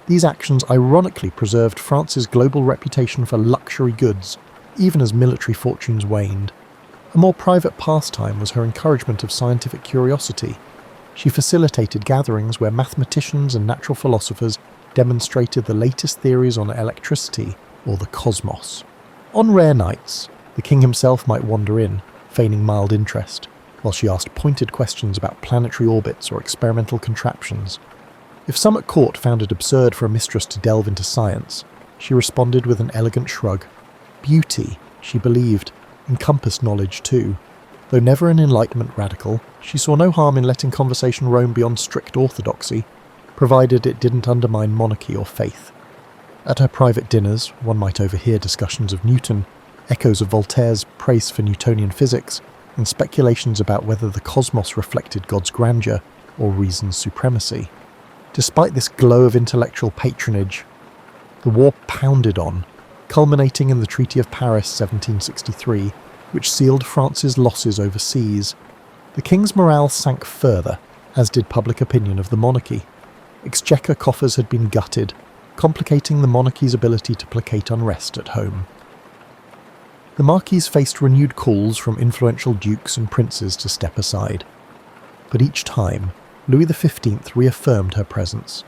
These actions ironically preserved France's global reputation for luxury goods, even as military fortunes waned. A more private pastime was her encouragement of scientific curiosity. She facilitated gatherings where mathematicians and natural philosophers demonstrated the latest theories on electricity or the cosmos. On rare nights, the king himself might wander in, feigning mild interest, while she asked pointed questions about planetary orbits or experimental contraptions. If some at court found it absurd for a mistress to delve into science, she responded with an elegant shrug. Beauty, she believed, encompassed knowledge too. Though never an Enlightenment radical, she saw no harm in letting conversation roam beyond strict orthodoxy, provided it didn't undermine monarchy or faith. At her private dinners, one might overhear discussions of Newton, echoes of Voltaire's praise for Newtonian physics, and speculations about whether the cosmos reflected God's grandeur or reason's supremacy. Despite this glow of intellectual patronage, the war pounded on, culminating in the Treaty of Paris 1763, which sealed France's losses overseas. The king's morale sank further, as did public opinion of the monarchy. Exchequer coffers had been gutted, complicating the monarchy's ability to placate unrest at home. The marquise faced renewed calls from influential dukes and princes to step aside. But each time, Louis XV reaffirmed her presence,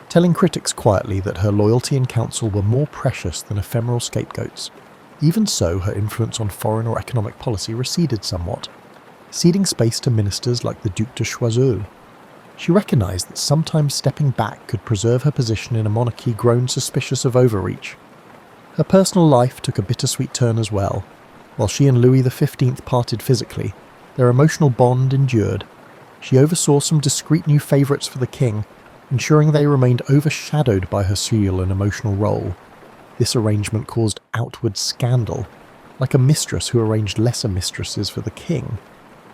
telling critics quietly that her loyalty and counsel were more precious than ephemeral scapegoats. Even so, her influence on foreign or economic policy receded somewhat, ceding space to ministers like the Duc de Choiseul. She recognised that sometimes stepping back could preserve her position in a monarchy grown suspicious of overreach. Her personal life took a bittersweet turn as well. While she and Louis XV parted physically, their emotional bond endured. She oversaw some discreet new favourites for the king, ensuring they remained overshadowed by her serial and emotional role. This arrangement caused outward scandal, like a mistress who arranged lesser mistresses for the king.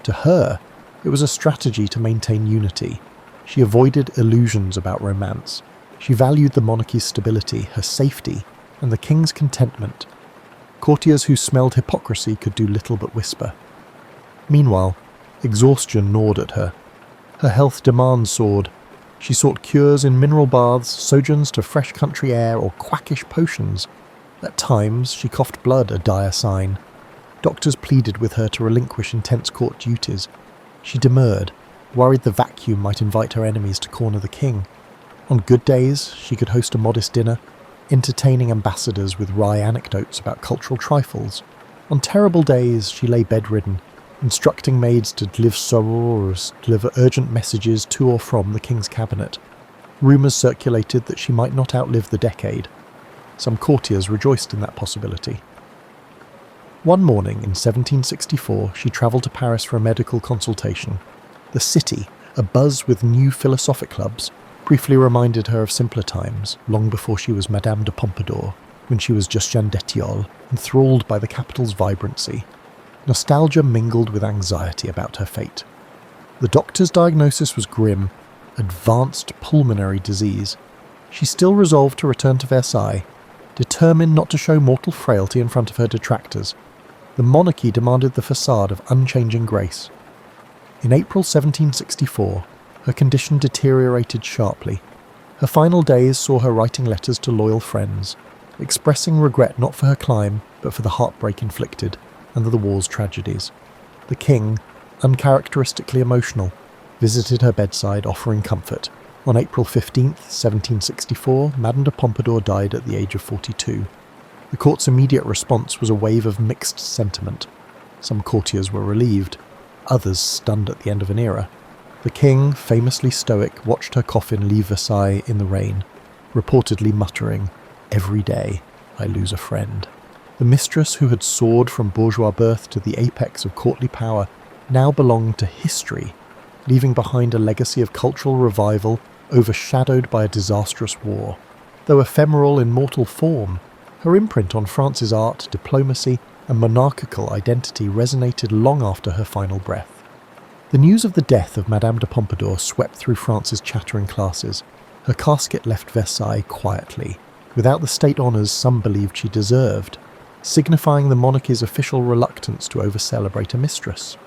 To her, it was a strategy to maintain unity. She avoided illusions about romance. She valued the monarchy's stability, her safety, and the king's contentment. Courtiers who smelled hypocrisy could do little but whisper. Meanwhile, Exhaustion gnawed at her. Her health demands soared. She sought cures in mineral baths, sojourns to fresh country air, or quackish potions. At times, she coughed blood, a dire sign. Doctors pleaded with her to relinquish intense court duties. She demurred, worried the vacuum might invite her enemies to corner the king. On good days, she could host a modest dinner, entertaining ambassadors with wry anecdotes about cultural trifles. On terrible days, she lay bedridden, instructing maids to deliver sorors, deliver urgent messages to or from the king's cabinet. Rumours circulated that she might not outlive the decade. Some courtiers rejoiced in that possibility. One morning in 1764, she travelled to Paris for a medical consultation. The city, abuzz with new philosophic clubs, briefly reminded her of simpler times, long before she was Madame de Pompadour, when she was just Jeanne d'Etiole, enthralled by the capital's vibrancy. Nostalgia mingled with anxiety about her fate. The doctor's diagnosis was grim: advanced pulmonary disease. She still resolved to return to Versailles, determined not to show mortal frailty in front of her detractors. The monarchy demanded the facade of unchanging grace. In April 1764, her condition deteriorated sharply. Her final days saw her writing letters to loyal friends, expressing regret not for her climb, but for the heartbreak inflicted, and the war's tragedies. The king, uncharacteristically emotional, visited her bedside offering comfort. On April 15, 1764, Madame de Pompadour died at the age of 42. The court's immediate response was a wave of mixed sentiment. Some courtiers were relieved, others stunned at the end of an era. The king, famously stoic, watched her coffin leave Versailles in the rain, reportedly muttering, "Every day I lose a friend." The mistress who had soared from bourgeois birth to the apex of courtly power now belonged to history, leaving behind a legacy of cultural revival overshadowed by a disastrous war. Though ephemeral in mortal form, her imprint on France's art, diplomacy, and monarchical identity resonated long after her final breath. The news of the death of Madame de Pompadour swept through France's chattering classes. Her casket left Versailles quietly, without the state honours some believed she deserved, signifying the monarchy's official reluctance to over-celebrate a mistress.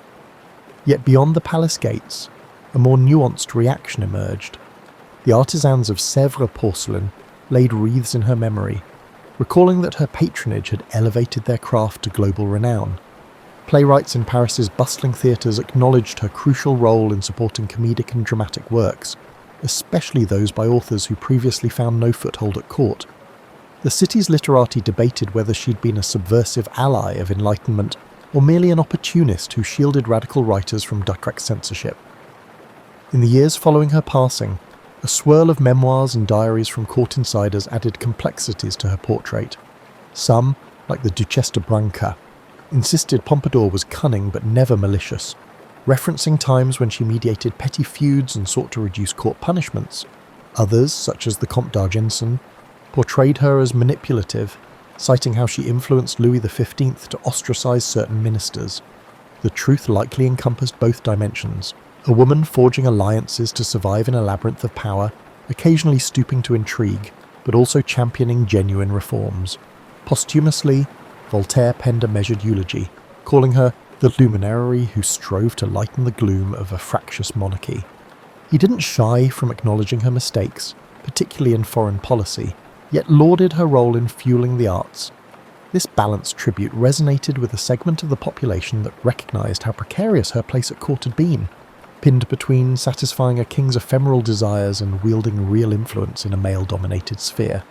Yet beyond the palace gates, a more nuanced reaction emerged. The artisans of Sèvres porcelain laid wreaths in her memory, recalling that her patronage had elevated their craft to global renown. Playwrights in Paris's bustling theatres acknowledged her crucial role in supporting comedic and dramatic works, especially those by authors who previously found no foothold at court. The city's literati debated whether she'd been a subversive ally of Enlightenment or merely an opportunist who shielded radical writers from direct censorship. In the years following her passing, a swirl of memoirs and diaries from court insiders added complexities to her portrait. Some, like the Duchesse de Branca, insisted Pompadour was cunning but never malicious, referencing times when she mediated petty feuds and sought to reduce court punishments. Others, such as the Comte d'Argenson, portrayed her as manipulative, citing how she influenced Louis XV to ostracize certain ministers. The truth likely encompassed both dimensions, a woman forging alliances to survive in a labyrinth of power, occasionally stooping to intrigue, but also championing genuine reforms. Posthumously, Voltaire penned a measured eulogy, calling her the luminary who strove to lighten the gloom of a fractious monarchy. He didn't shy from acknowledging her mistakes, particularly in foreign policy, yet lauded her role in fueling the arts. This balanced tribute resonated with a segment of the population that recognised how precarious her place at court had been, pinned between satisfying a king's ephemeral desires and wielding real influence in a male-dominated sphere.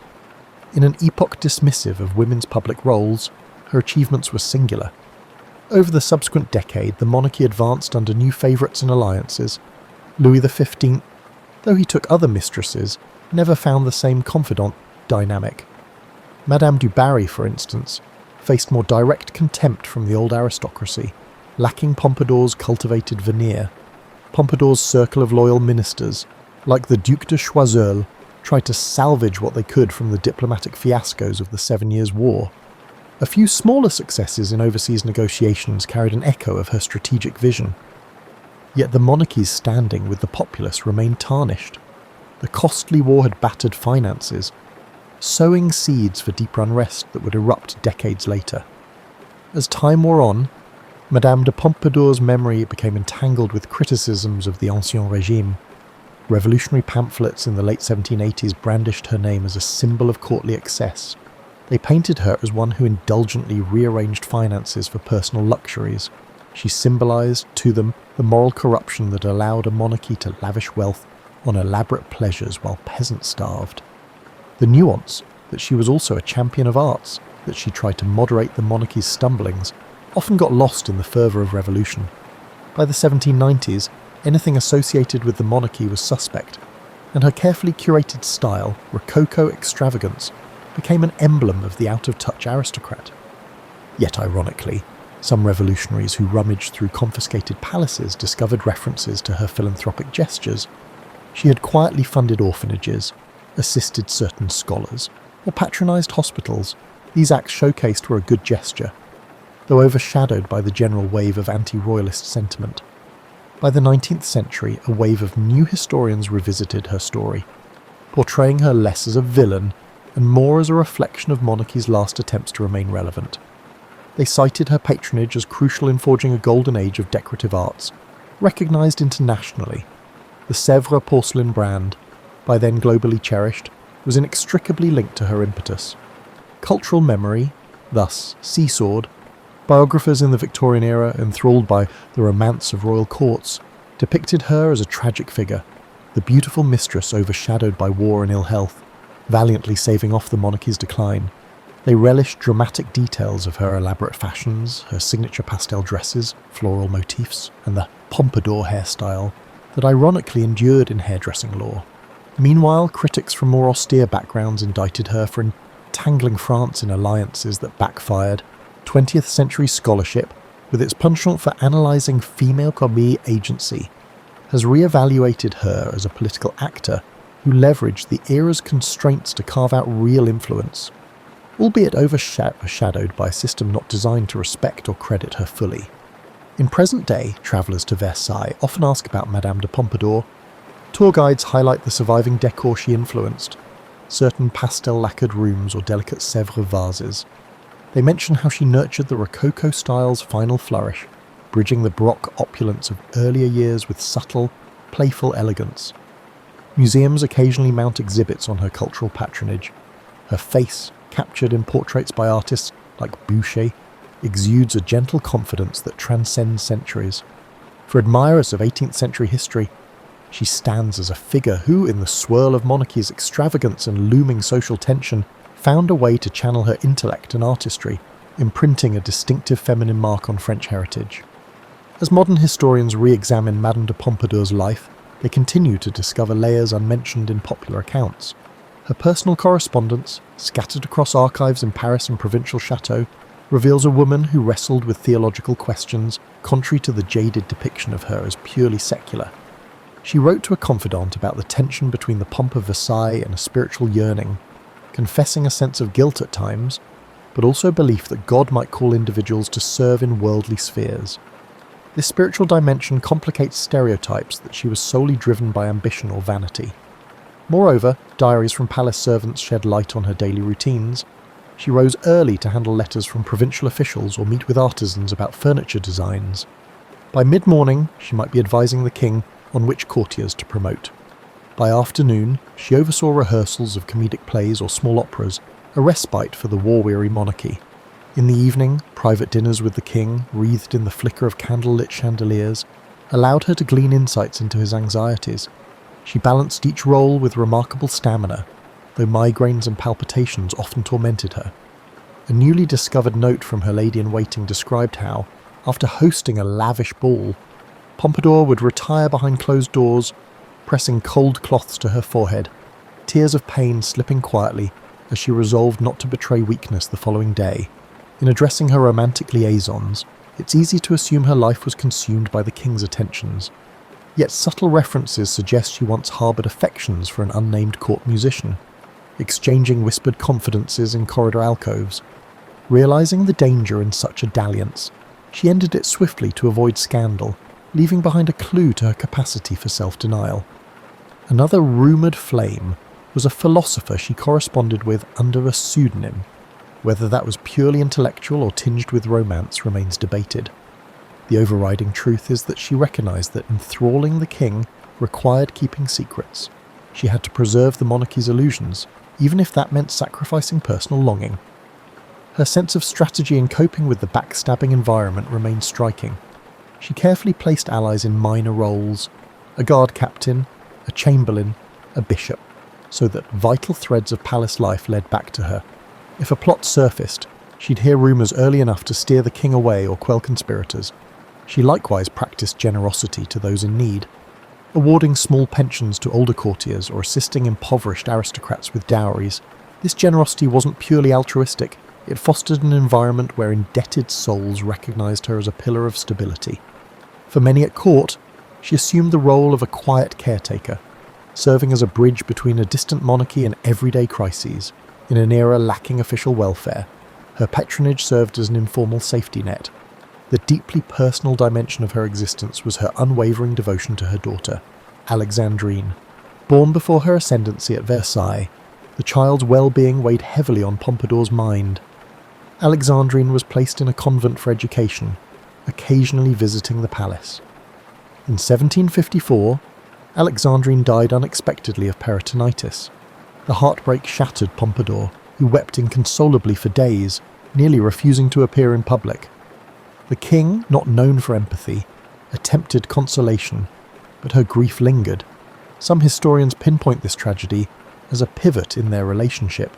In an epoch dismissive of women's public roles, her achievements were singular. Over the subsequent decade, the monarchy advanced under new favourites and alliances. Louis XV, though he took other mistresses, never found the same confidant dynamic. Madame du Barry, for instance, faced more direct contempt from the old aristocracy, lacking Pompadour's cultivated veneer. Pompadour's circle of loyal ministers, like the Duc de Choiseul, tried to salvage what they could from the diplomatic fiascos of the 7 Years' War. A few smaller successes in overseas negotiations carried an echo of her strategic vision. Yet the monarchy's standing with the populace remained tarnished. The costly war had battered finances, sowing seeds for deeper unrest that would erupt decades later. As time wore on, Madame de Pompadour's memory became entangled with criticisms of the Ancien Régime. Revolutionary pamphlets in the late 1780s brandished her name as a symbol of courtly excess. They painted her as one who indulgently rearranged finances for personal luxuries. She symbolised to them the moral corruption that allowed a monarchy to lavish wealth on elaborate pleasures while peasants starved. The nuance that she was also a champion of arts, that she tried to moderate the monarchy's stumblings, often got lost in the fervour of revolution. By the 1790s, anything associated with the monarchy was suspect, and her carefully curated style, rococo extravagance, became an emblem of the out-of-touch aristocrat. Yet ironically, some revolutionaries who rummaged through confiscated palaces discovered references to her philanthropic gestures. She had quietly funded orphanages, assisted certain scholars, or patronised hospitals. These acts showcased were a good gesture, though overshadowed by the general wave of anti-royalist sentiment. By the 19th century, a wave of new historians revisited her story, portraying her less as a villain and more as a reflection of monarchy's last attempts to remain relevant. They cited her patronage as crucial in forging a golden age of decorative arts, recognised internationally. The Sèvres porcelain brand, by then globally cherished, was inextricably linked to her impetus. Cultural memory, thus seesawed. Biographers in the Victorian era, enthralled by the romance of royal courts, depicted her as a tragic figure, the beautiful mistress overshadowed by war and ill health, valiantly saving off the monarchy's decline. They relished dramatic details of her elaborate fashions, her signature pastel dresses, floral motifs, and the Pompadour hairstyle that ironically endured in hairdressing lore. Meanwhile, critics from more austere backgrounds indicted her for entangling France in alliances that backfired. 20th century scholarship, with its penchant for analysing female commis agency, has re-evaluated her as a political actor who leveraged the era's constraints to carve out real influence, albeit overshadowed by a system not designed to respect or credit her fully. In present day, travellers to Versailles often ask about Madame de Pompadour. Tour guides highlight the surviving decor she influenced, certain pastel-lacquered rooms or delicate Sèvres vases. They mention how she nurtured the Rococo style's final flourish, bridging the Baroque opulence of earlier years with subtle, playful elegance. Museums occasionally mount exhibits on her cultural patronage. Her face, captured in portraits by artists like Boucher, exudes a gentle confidence that transcends centuries. For admirers of 18th century history, she stands as a figure who, in the swirl of monarchy's extravagance and looming social tension, found a way to channel her intellect and artistry, imprinting a distinctive feminine mark on French heritage. As modern historians re-examine Madame de Pompadour's life, they continue to discover layers unmentioned in popular accounts. Her personal correspondence, scattered across archives in Paris and provincial chateaux, reveals a woman who wrestled with theological questions, contrary to the jaded depiction of her as purely secular. She wrote to a confidant about the tension between the pomp of Versailles and a spiritual yearning, confessing a sense of guilt at times, but also belief that God might call individuals to serve in worldly spheres. This spiritual dimension complicates stereotypes that she was solely driven by ambition or vanity. Moreover, diaries from palace servants shed light on her daily routines. She rose early to handle letters from provincial officials or meet with artisans about furniture designs. By mid-morning, she might be advising the king on which courtiers to promote. By afternoon, she oversaw rehearsals of comedic plays or small operas, a respite for the war-weary monarchy. In the evening, private dinners with the king, wreathed in the flicker of candle-lit chandeliers, allowed her to glean insights into his anxieties. She balanced each role with remarkable stamina, though migraines and palpitations often tormented her. A newly discovered note from her lady-in-waiting described how, after hosting a lavish ball, Pompadour would retire behind closed doors, pressing cold cloths to her forehead, tears of pain slipping quietly as she resolved not to betray weakness the following day. In addressing her romantic liaisons, it's easy to assume her life was consumed by the king's attentions. Yet subtle references suggest she once harboured affections for an unnamed court musician, exchanging whispered confidences in corridor alcoves. Realising the danger in such a dalliance, she ended it swiftly to avoid scandal, leaving behind a clue to her capacity for self-denial. Another rumoured flame was a philosopher she corresponded with under a pseudonym. Whether that was purely intellectual or tinged with romance remains debated. The overriding truth is that she recognised that enthralling the king required keeping secrets. She had to preserve the monarchy's illusions, even if that meant sacrificing personal longing. Her sense of strategy in coping with the backstabbing environment remained striking. She carefully placed allies in minor roles, a guard captain, a chamberlain, a bishop, so that vital threads of palace life led back to her. If a plot surfaced, she'd hear rumours early enough to steer the king away or quell conspirators. She likewise practiced generosity to those in need, awarding small pensions to older courtiers or assisting impoverished aristocrats with dowries. This generosity wasn't purely altruistic. It fostered an environment where indebted souls recognised her as a pillar of stability. For many at court, she assumed the role of a quiet caretaker, serving as a bridge between a distant monarchy and everyday crises. In an era lacking official welfare, her patronage served as an informal safety net. The deeply personal dimension of her existence was her unwavering devotion to her daughter, Alexandrine. Born before her ascendancy at Versailles, the child's well-being weighed heavily on Pompadour's mind. Alexandrine was placed in a convent for education, occasionally visiting the palace. In 1754, Alexandrine died unexpectedly of peritonitis. The heartbreak shattered Pompadour, who wept inconsolably for days, nearly refusing to appear in public. The king, not known for empathy, attempted consolation, but her grief lingered. Some historians pinpoint this tragedy as a pivot in their relationship,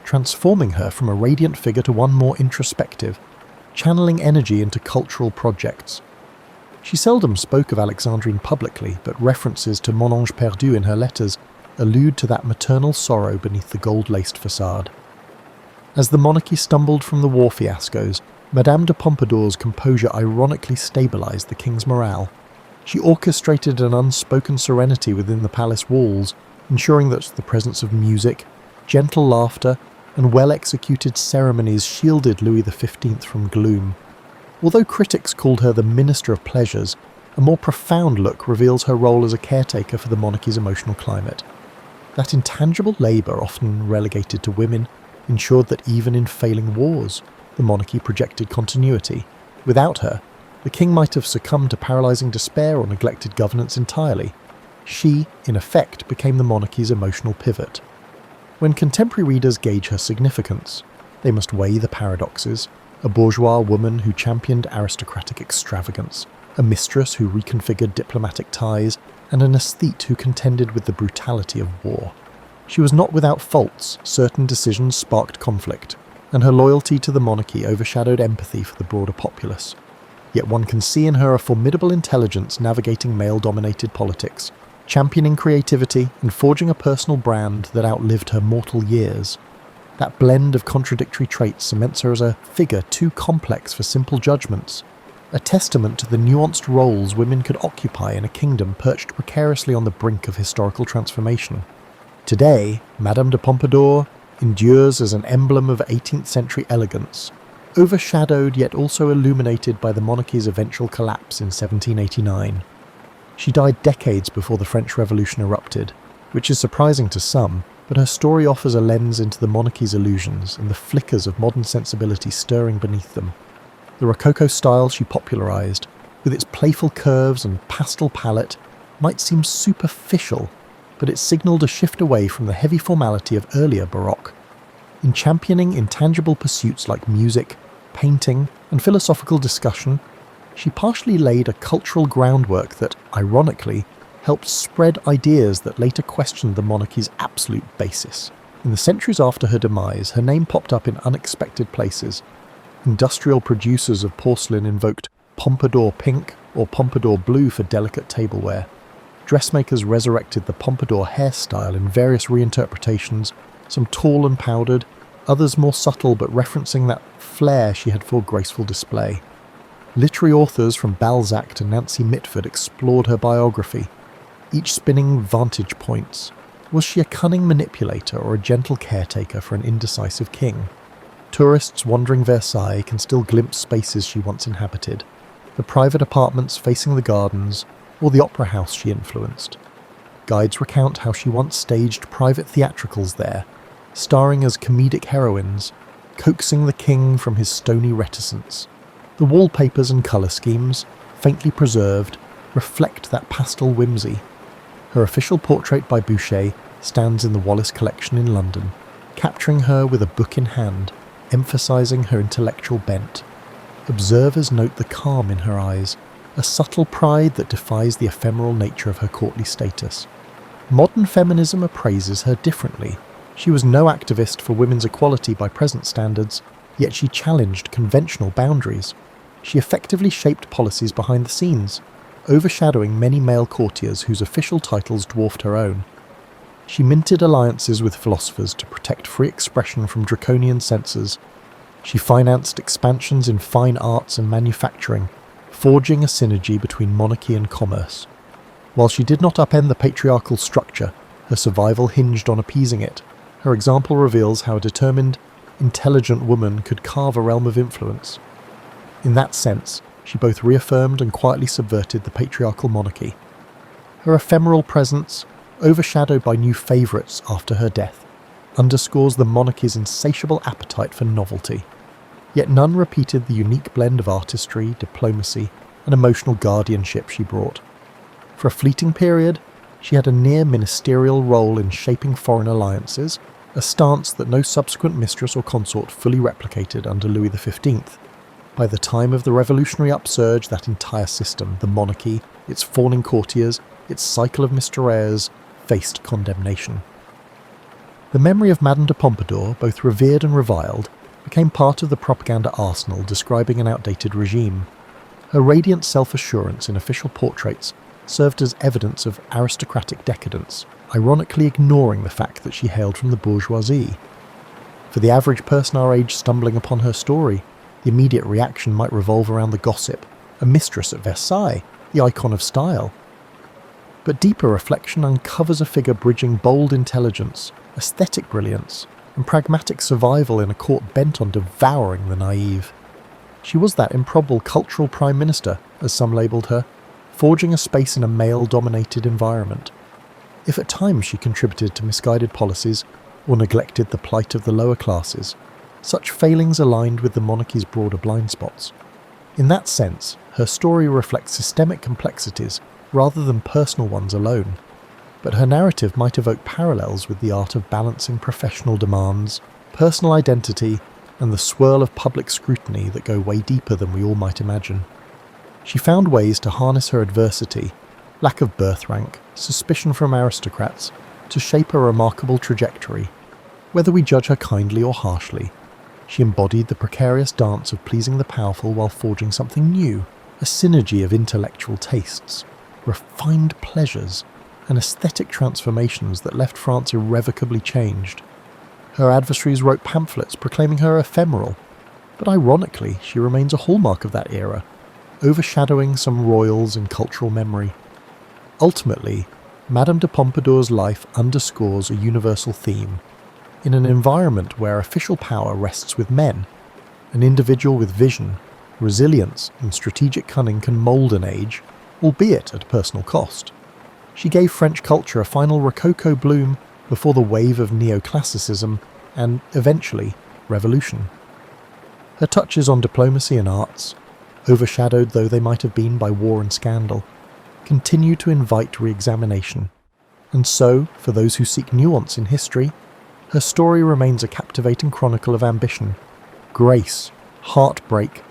transforming her from a radiant figure to one more introspective, channeling energy into cultural projects. She seldom spoke of Alexandrine publicly, but references to Mon Ange Perdu in her letters allude to that maternal sorrow beneath the gold-laced facade. As the monarchy stumbled from the war fiascos, Madame de Pompadour's composure ironically stabilised the king's morale. She orchestrated an unspoken serenity within the palace walls, ensuring that the presence of music, gentle laughter, and well-executed ceremonies shielded Louis XV from gloom. Although critics called her the Minister of Pleasures, a more profound look reveals her role as a caretaker for the monarchy's emotional climate. That intangible labour, often relegated to women, ensured that even in failing wars, the monarchy projected continuity. Without her, the king might have succumbed to paralysing despair or neglected governance entirely. She, in effect, became the monarchy's emotional pivot. When contemporary readers gauge her significance, they must weigh the paradoxes: a bourgeois woman who championed aristocratic extravagance, a mistress who reconfigured diplomatic ties, and an aesthete who contended with the brutality of war. She was not without faults. Certain decisions sparked conflict, and her loyalty to the monarchy overshadowed empathy for the broader populace. Yet one can see in her a formidable intelligence navigating male-dominated politics, championing creativity and forging a personal brand that outlived her mortal years. That blend of contradictory traits cements her as a figure too complex for simple judgments, a testament to the nuanced roles women could occupy in a kingdom perched precariously on the brink of historical transformation. Today, Madame de Pompadour endures as an emblem of 18th century elegance, overshadowed yet also illuminated by the monarchy's eventual collapse in 1789. She died decades before the French Revolution erupted, which is surprising to some, but her story offers a lens into the monarchy's illusions and the flickers of modern sensibility stirring beneath them. The Rococo style she popularised, with its playful curves and pastel palette, might seem superficial, but it signalled a shift away from the heavy formality of earlier Baroque. In championing intangible pursuits like music, painting, and philosophical discussion, she partially laid a cultural groundwork that, ironically, helped spread ideas that later questioned the monarchy's absolute basis. In the centuries after her demise, her name popped up in unexpected places. Industrial producers of porcelain invoked Pompadour pink or Pompadour blue for delicate tableware. Dressmakers resurrected the Pompadour hairstyle in various reinterpretations, some tall and powdered, others more subtle but referencing that flair she had for graceful display. Literary authors from Balzac to Nancy Mitford explored her biography, each spinning vantage points. Was she a cunning manipulator or a gentle caretaker for an indecisive king? Tourists wandering Versailles can still glimpse spaces she once inhabited, the private apartments facing the gardens, or the opera house she influenced. Guides recount how she once staged private theatricals there, starring as comedic heroines, coaxing the king from his stony reticence. The wallpapers and colour schemes, faintly preserved, reflect that pastel whimsy. Her official portrait by Boucher stands in the Wallace collection in London, capturing her with a book in hand, emphasising her intellectual bent. Observers note the calm in her eyes, a subtle pride that defies the ephemeral nature of her courtly status. Modern feminism appraises her differently. She was no activist for women's equality by present standards, yet she challenged conventional boundaries. She effectively shaped policies behind the scenes, overshadowing many male courtiers whose official titles dwarfed her own. She minted alliances with philosophers to protect free expression from draconian censors. She financed expansions in fine arts and manufacturing, forging a synergy between monarchy and commerce. While she did not upend the patriarchal structure, her survival hinged on appeasing it. Her example reveals how a determined, intelligent woman could carve a realm of influence. In that sense, she both reaffirmed and quietly subverted the patriarchal monarchy. Her ephemeral presence, overshadowed by new favourites after her death, underscores the monarchy's insatiable appetite for novelty. Yet none repeated the unique blend of artistry, diplomacy, and emotional guardianship she brought. For a fleeting period, she had a near-ministerial role in shaping foreign alliances, a stance that no subsequent mistress or consort fully replicated under Louis XV. By the time of the revolutionary upsurge, that entire system, the monarchy, its fawning courtiers, its cycle of misdemeanors, faced condemnation. The memory of Madame de Pompadour, both revered and reviled, became part of the propaganda arsenal describing an outdated regime. Her radiant self-assurance in official portraits served as evidence of aristocratic decadence, ironically ignoring the fact that she hailed from the bourgeoisie. For the average person our age stumbling upon her story, the immediate reaction might revolve around the gossip, a mistress at Versailles, the icon of style. But deeper reflection uncovers a figure bridging bold intelligence, aesthetic brilliance, and pragmatic survival in a court bent on devouring the naive. She was that improbable cultural prime minister, as some labelled her, forging a space in a male-dominated environment. If at times she contributed to misguided policies or neglected the plight of the lower classes, such failings aligned with the monarchy's broader blind spots. In that sense, her story reflects systemic complexities rather than personal ones alone, but her narrative might evoke parallels with the art of balancing professional demands, personal identity, and the swirl of public scrutiny that go way deeper than we all might imagine. She found ways to harness her adversity, lack of birth rank, suspicion from aristocrats, to shape a remarkable trajectory. Whether we judge her kindly or harshly, she embodied the precarious dance of pleasing the powerful while forging something new, a synergy of intellectual tastes, refined pleasures, and aesthetic transformations that left France irrevocably changed. Her adversaries wrote pamphlets proclaiming her ephemeral, but ironically she remains a hallmark of that era, overshadowing some royals in cultural memory. Ultimately, Madame de Pompadour's life underscores a universal theme. In an environment where official power rests with men, an individual with vision, resilience, and strategic cunning can mould an age, albeit at personal cost. She gave French culture a final Rococo bloom before the wave of neoclassicism and, eventually, revolution. Her touches on diplomacy and arts, overshadowed though they might have been by war and scandal, continue to invite re-examination. And so, for those who seek nuance in history, her story remains a captivating chronicle of ambition, grace, heartbreak,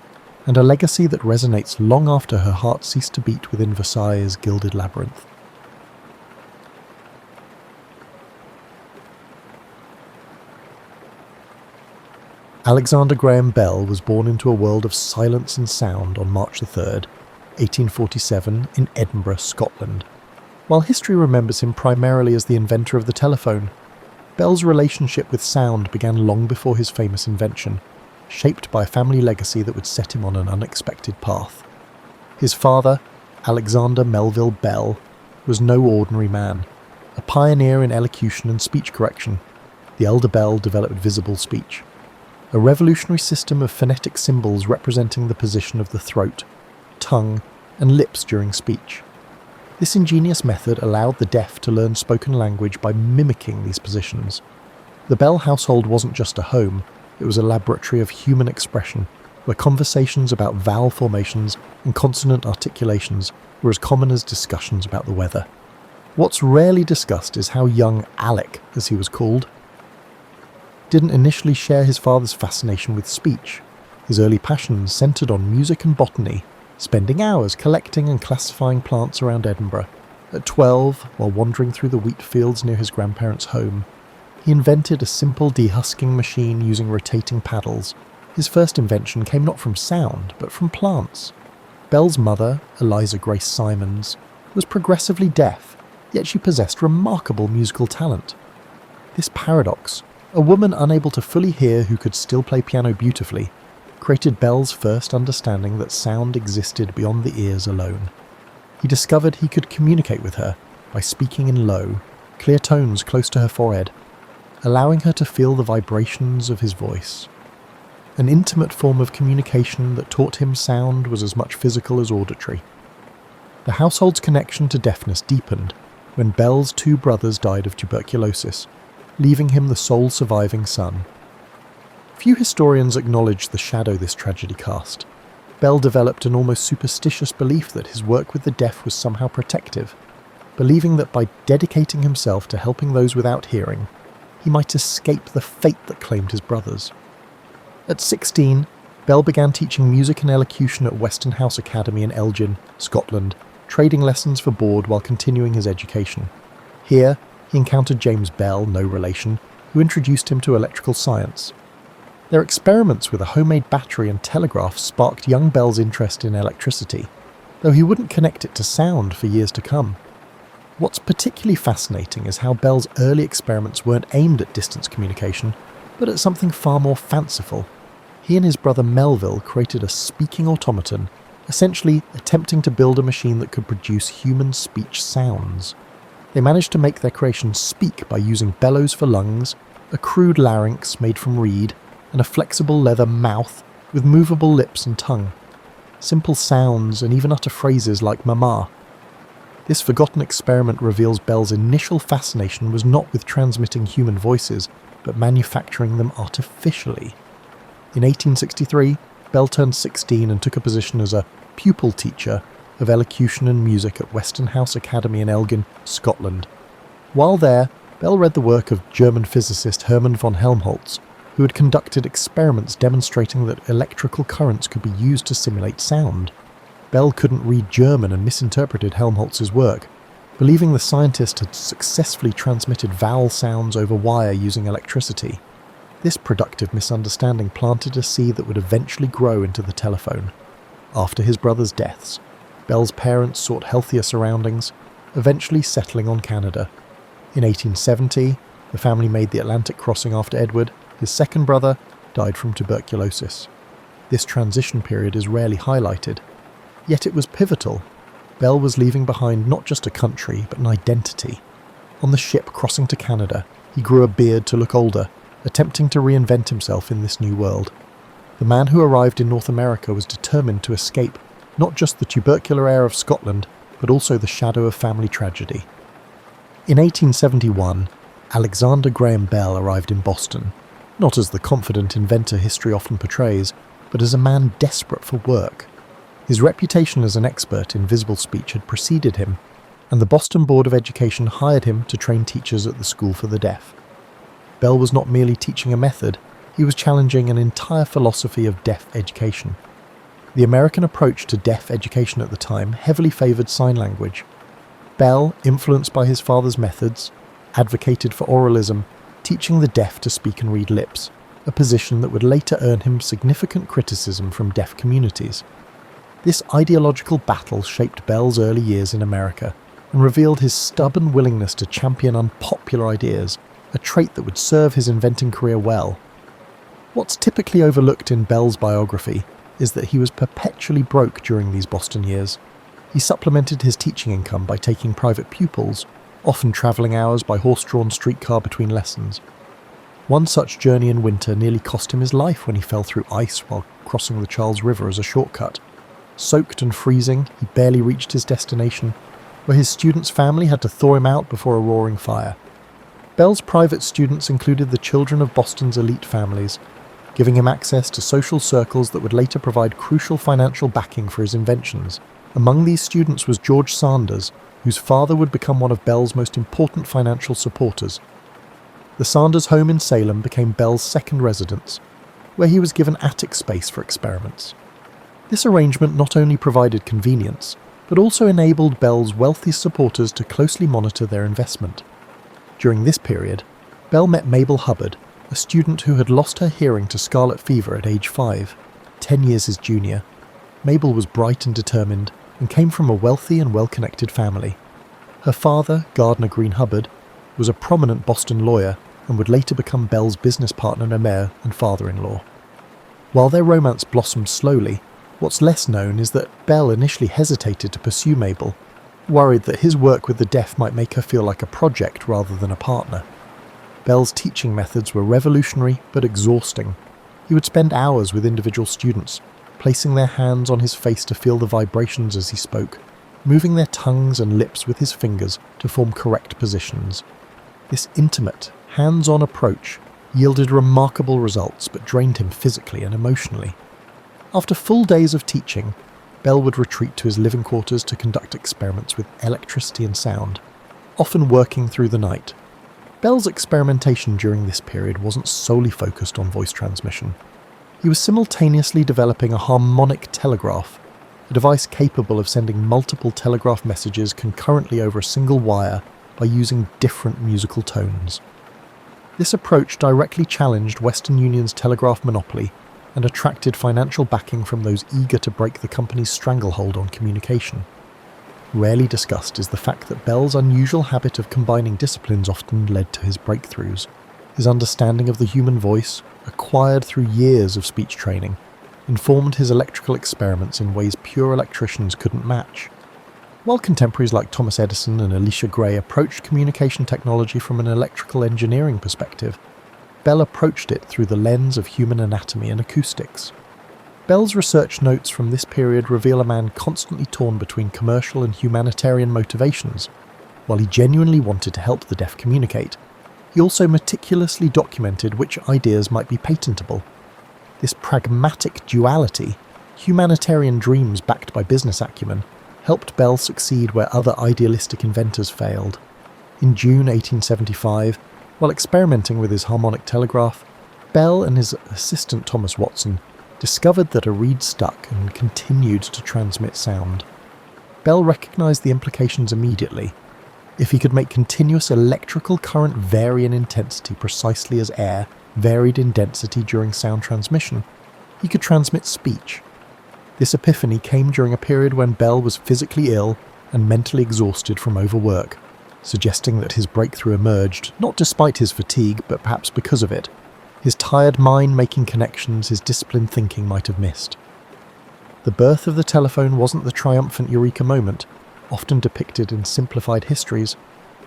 and a legacy that resonates long after her heart ceased to beat within Versailles' gilded labyrinth. Alexander Graham Bell was born into a world of silence and sound on March 3rd, 1847, in Edinburgh, Scotland. While history remembers him primarily as the inventor of the telephone, Bell's relationship with sound began long before his famous invention, shaped by a family legacy that would set him on an unexpected path. His father, Alexander Melville Bell, was no ordinary man, a pioneer in elocution and speech correction. The elder Bell developed visible speech, a revolutionary system of phonetic symbols representing the position of the throat, tongue, and lips during speech. This ingenious method allowed the deaf to learn spoken language by mimicking these positions. The Bell household wasn't just a home, it was a laboratory of human expression, where conversations about vowel formations and consonant articulations were as common as discussions about the weather. What's rarely discussed is how young Alec, as he was called, didn't initially share his father's fascination with speech. His early passions centred on music and botany, spending hours collecting and classifying plants around Edinburgh. At 12, while wandering through the wheat fields near his grandparents' home, he invented a simple dehusking machine using rotating paddles. His first invention came not from sound, but from plants. Bell's mother, Eliza Grace Simons, was progressively deaf, yet she possessed remarkable musical talent. This paradox, a woman unable to fully hear who could still play piano beautifully, created Bell's first understanding that sound existed beyond the ears alone. He discovered he could communicate with her by speaking in low, clear tones close to her forehead, allowing her to feel the vibrations of his voice. An intimate form of communication that taught him sound was as much physical as auditory. The household's connection to deafness deepened when Bell's 2 brothers died of tuberculosis, leaving him the sole surviving son. Few historians acknowledge the shadow this tragedy cast. Bell developed an almost superstitious belief that his work with the deaf was somehow protective, believing that by dedicating himself to helping those without hearing, he might escape the fate that claimed his brothers. At 16, Bell began teaching music and elocution at Weston House Academy in Elgin, Scotland, trading lessons for board while continuing his education. Here, he encountered James Bell, no relation, who introduced him to electrical science. Their experiments with a homemade battery and telegraph sparked young Bell's interest in electricity, though he wouldn't connect it to sound for years to come. What's particularly fascinating is how Bell's early experiments weren't aimed at distance communication, but at something far more fanciful. He and his brother Melville created a speaking automaton, essentially attempting to build a machine that could produce human speech sounds. They managed to make their creation speak by using bellows for lungs, a crude larynx made from reed, and a flexible leather mouth with movable lips and tongue. Simple sounds and even utter phrases like mama. This forgotten experiment reveals Bell's initial fascination was not with transmitting human voices, but manufacturing them artificially. In 1863, Bell turned 16 and took a position as a pupil teacher of elocution and music at Weston House Academy in Elgin, Scotland. While there, Bell read the work of German physicist Hermann von Helmholtz, who had conducted experiments demonstrating that electrical currents could be used to simulate sound. Bell couldn't read German and misinterpreted Helmholtz's work, believing the scientist had successfully transmitted vowel sounds over wire using electricity. This productive misunderstanding planted a seed that would eventually grow into the telephone. After his brothers' deaths, Bell's parents sought healthier surroundings, eventually settling on Canada. In 1870, the family made the Atlantic crossing after Edward. His second brother died from tuberculosis. This transition period is rarely highlighted, yet it was pivotal. Bell was leaving behind not just a country, but an identity. On the ship crossing to Canada, he grew a beard to look older, attempting to reinvent himself in this new world. The man who arrived in North America was determined to escape not just the tubercular air of Scotland, but also the shadow of family tragedy. In 1871, Alexander Graham Bell arrived in Boston, not as the confident inventor history often portrays, but as a man desperate for work. His reputation as an expert in visible speech had preceded him, and the Boston Board of Education hired him to train teachers at the School for the Deaf. Bell was not merely teaching a method, he was challenging an entire philosophy of deaf education. The American approach to deaf education at the time heavily favoured sign language. Bell, influenced by his father's methods, advocated for oralism, teaching the deaf to speak and read lips, a position that would later earn him significant criticism from deaf communities. This ideological battle shaped Bell's early years in America and revealed his stubborn willingness to champion unpopular ideas, a trait that would serve his inventing career well. What's typically overlooked in Bell's biography is that he was perpetually broke during these Boston years. He supplemented his teaching income by taking private pupils, often travelling hours by horse-drawn streetcar between lessons. One such journey in winter nearly cost him his life when he fell through ice while crossing the Charles River as a shortcut. Soaked and freezing, he barely reached his destination, where his student's family had to thaw him out before a roaring fire. Bell's private students included the children of Boston's elite families, giving him access to social circles that would later provide crucial financial backing for his inventions. Among these students was George Sanders, whose father would become one of Bell's most important financial supporters. The Sanders home in Salem became Bell's second residence, where he was given attic space for experiments. This arrangement not only provided convenience, but also enabled Bell's wealthy supporters to closely monitor their investment. During this period, Bell met Mabel Hubbard, a student who had lost her hearing to scarlet fever at age 5, 10 years his junior. Mabel was bright and determined, and came from a wealthy and well-connected family. Her father, Gardner Green Hubbard, was a prominent Boston lawyer and would later become Bell's business partner Nomer and father-in-law. While their romance blossomed slowly, what's less known is that Bell initially hesitated to pursue Mabel, worried that his work with the deaf might make her feel like a project rather than a partner. Bell's teaching methods were revolutionary but exhausting. He would spend hours with individual students, placing their hands on his face to feel the vibrations as he spoke, moving their tongues and lips with his fingers to form correct positions. This intimate, hands-on approach yielded remarkable results but drained him physically and emotionally. After full days of teaching, Bell would retreat to his living quarters to conduct experiments with electricity and sound, often working through the night. Bell's experimentation during this period wasn't solely focused on voice transmission. He was simultaneously developing a harmonic telegraph, a device capable of sending multiple telegraph messages concurrently over a single wire by using different musical tones. This approach directly challenged Western Union's telegraph monopoly and attracted financial backing from those eager to break the company's stranglehold on communication. Rarely discussed is the fact that Bell's unusual habit of combining disciplines often led to his breakthroughs. His understanding of the human voice, acquired through years of speech training, informed his electrical experiments in ways pure electricians couldn't match. While contemporaries like Thomas Edison and Elisha Gray approached communication technology from an electrical engineering perspective, Bell approached it through the lens of human anatomy and acoustics. Bell's research notes from this period reveal a man constantly torn between commercial and humanitarian motivations. While he genuinely wanted to help the deaf communicate, he also meticulously documented which ideas might be patentable. This pragmatic duality, humanitarian dreams backed by business acumen, helped Bell succeed where other idealistic inventors failed. In June 1875, while experimenting with his harmonic telegraph, Bell and his assistant Thomas Watson discovered that a reed stuck and continued to transmit sound. Bell recognized the implications immediately. If he could make continuous electrical current vary in intensity precisely as air varied in density during sound transmission, he could transmit speech. This epiphany came during a period when Bell was physically ill and mentally exhausted from overwork, suggesting that his breakthrough emerged not despite his fatigue, but perhaps because of it. His tired mind making connections his disciplined thinking might have missed. The birth of the telephone wasn't the triumphant eureka moment, often depicted in simplified histories.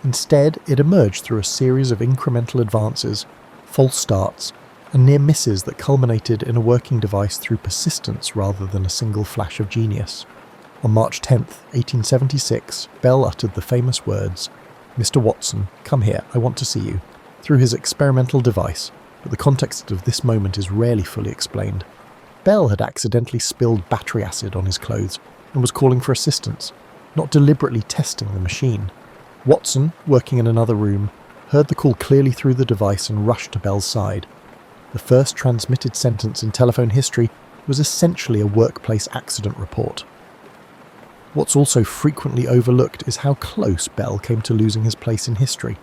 Instead, it emerged through a series of incremental advances, false starts, and near misses that culminated in a working device through persistence rather than a single flash of genius. On March 10, 1876, Bell uttered the famous words, "Mr. Watson, come here, I want to see you," through his experimental device, but the context of this moment is rarely fully explained. Bell had accidentally spilled battery acid on his clothes and was calling for assistance, not deliberately testing the machine. Watson, working in another room, heard the call clearly through the device and rushed to Bell's side. The first transmitted sentence in telephone history was essentially a workplace accident report. What's also frequently overlooked is how close Bell came to losing his place in history.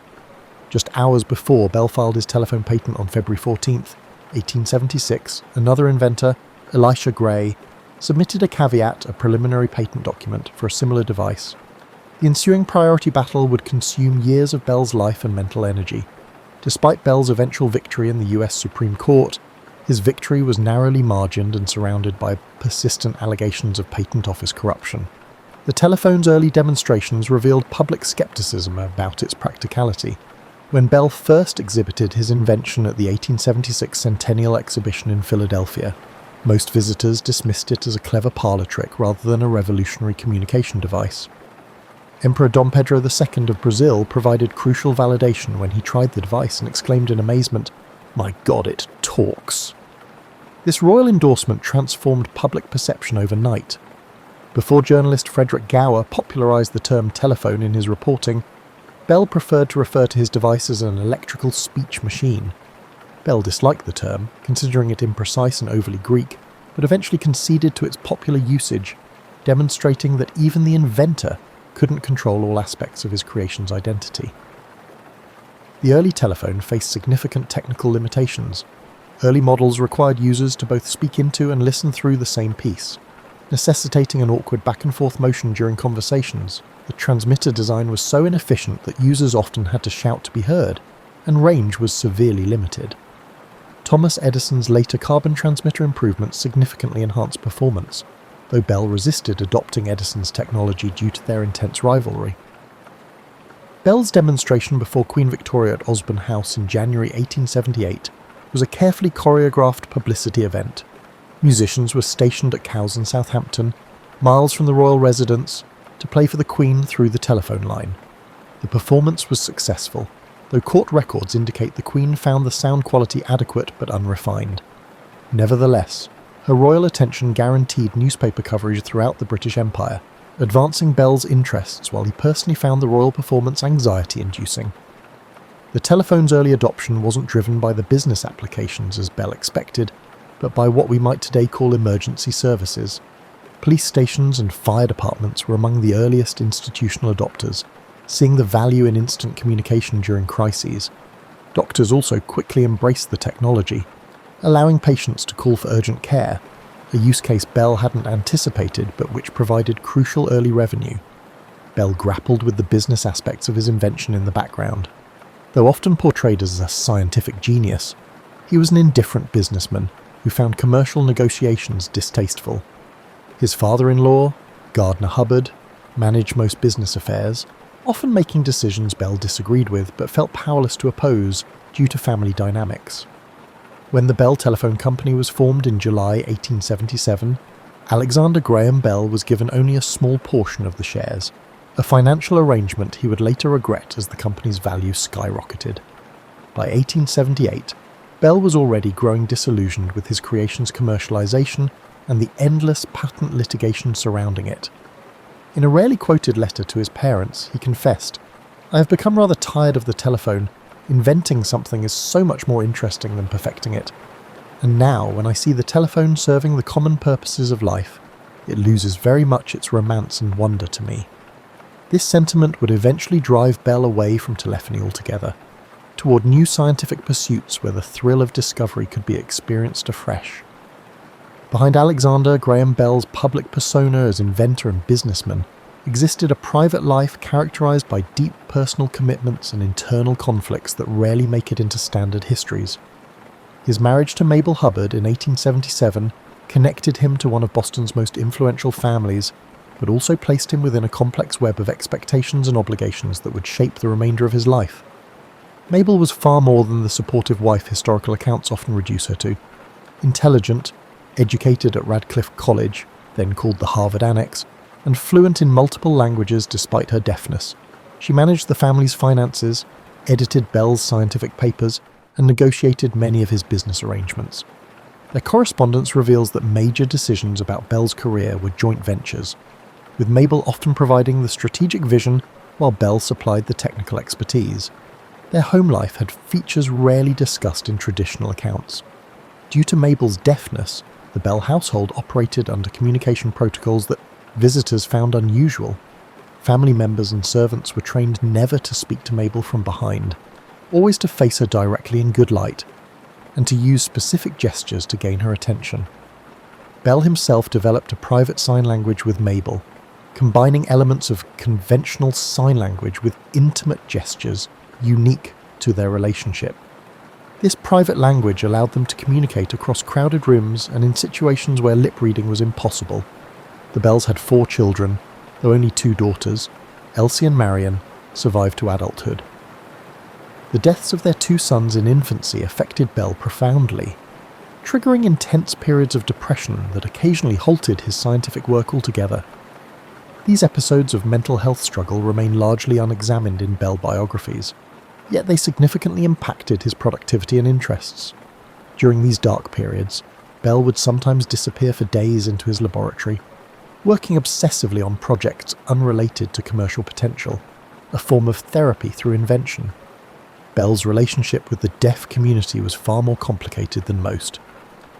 Just hours before Bell filed his telephone patent on February 14, 1876, another inventor, Elisha Gray, submitted a caveat, a preliminary patent document, for a similar device. The ensuing priority battle would consume years of Bell's life and mental energy. Despite Bell's eventual victory in the US Supreme Court, his victory was narrowly margined and surrounded by persistent allegations of patent office corruption. The telephone's early demonstrations revealed public skepticism about its practicality. When Bell first exhibited his invention at the 1876 Centennial Exhibition in Philadelphia, most visitors dismissed it as a clever parlor trick rather than a revolutionary communication device. Emperor Dom Pedro II of Brazil provided crucial validation when he tried the device and exclaimed in amazement, "My God, it talks!" This royal endorsement transformed public perception overnight. Before journalist Frederick Gower popularised the term telephone in his reporting, Bell preferred to refer to his device as an electrical speech machine. Bell disliked the term, considering it imprecise and overly Greek, but eventually conceded to its popular usage, demonstrating that even the inventor couldn't control all aspects of his creation's identity. The early telephone faced significant technical limitations. Early models required users to both speak into and listen through the same piece, necessitating an awkward back-and-forth motion during conversations. The transmitter design was so inefficient that users often had to shout to be heard, and range was severely limited. Thomas Edison's later carbon transmitter improvements significantly enhanced performance, though Bell resisted adopting Edison's technology due to their intense rivalry. Bell's demonstration before Queen Victoria at Osborne House in January 1878 was a carefully choreographed publicity event. Musicians were stationed at Cowes in Southampton, miles from the royal residence, to play for the Queen through the telephone line. The performance was successful, though court records indicate the Queen found the sound quality adequate but unrefined. Nevertheless, her royal attention guaranteed newspaper coverage throughout the British Empire, advancing Bell's interests while he personally found the royal performance anxiety-inducing. The telephone's early adoption wasn't driven by the business applications as Bell expected, but by what we might today call emergency services. Police stations and fire departments were among the earliest institutional adopters, seeing the value in instant communication during crises. Doctors also quickly embraced the technology, allowing patients to call for urgent care, a use case Bell hadn't anticipated but which provided crucial early revenue. Bell grappled with the business aspects of his invention in the background. Though often portrayed as a scientific genius, he was an indifferent businessman who found commercial negotiations distasteful. His father-in-law, Gardner Hubbard, managed most business affairs, often making decisions Bell disagreed with but felt powerless to oppose due to family dynamics. When the Bell Telephone Company was formed in July 1877, Alexander Graham Bell was given only a small portion of the shares, a financial arrangement he would later regret as the company's value skyrocketed. By 1878, Bell was already growing disillusioned with his creation's commercialization and the endless patent litigation surrounding it. In a rarely quoted letter to his parents, he confessed, "I have become rather tired of the telephone. Inventing something is so much more interesting than perfecting it. And now, when I see the telephone serving the common purposes of life, it loses very much its romance and wonder to me." This sentiment would eventually drive Bell away from telephony altogether, toward new scientific pursuits where the thrill of discovery could be experienced afresh. Behind Alexander Graham Bell's public persona as inventor and businessman existed a private life characterized by deep personal commitments and internal conflicts that rarely make it into standard histories. His marriage to Mabel Hubbard in 1877 connected him to one of Boston's most influential families, but also placed him within a complex web of expectations and obligations that would shape the remainder of his life. Mabel was far more than the supportive wife historical accounts often reduce her to. Intelligent, educated at Radcliffe College, then called the Harvard Annex, and fluent in multiple languages despite her deafness, she managed the family's finances, edited Bell's scientific papers, and negotiated many of his business arrangements. Their correspondence reveals that major decisions about Bell's career were joint ventures, with Mabel often providing the strategic vision while Bell supplied the technical expertise. Their home life had features rarely discussed in traditional accounts. Due to Mabel's deafness, the Bell household operated under communication protocols that visitors found unusual. Family members and servants were trained never to speak to Mabel from behind, always to face her directly in good light, and to use specific gestures to gain her attention. Bell himself developed a private sign language with Mabel, combining elements of conventional sign language with intimate gestures unique to their relationship. This private language allowed them to communicate across crowded rooms and in situations where lip reading was impossible. The Bells had 4 children, though only 2 daughters, Elsie and Marion, survived to adulthood. The deaths of their 2 sons in infancy affected Bell profoundly, triggering intense periods of depression that occasionally halted his scientific work altogether. These episodes of mental health struggle remain largely unexamined in Bell biographies, yet they significantly impacted his productivity and interests. During these dark periods, Bell would sometimes disappear for days into his laboratory, working obsessively on projects unrelated to commercial potential, a form of therapy through invention. Bell's relationship with the deaf community was far more complicated than most.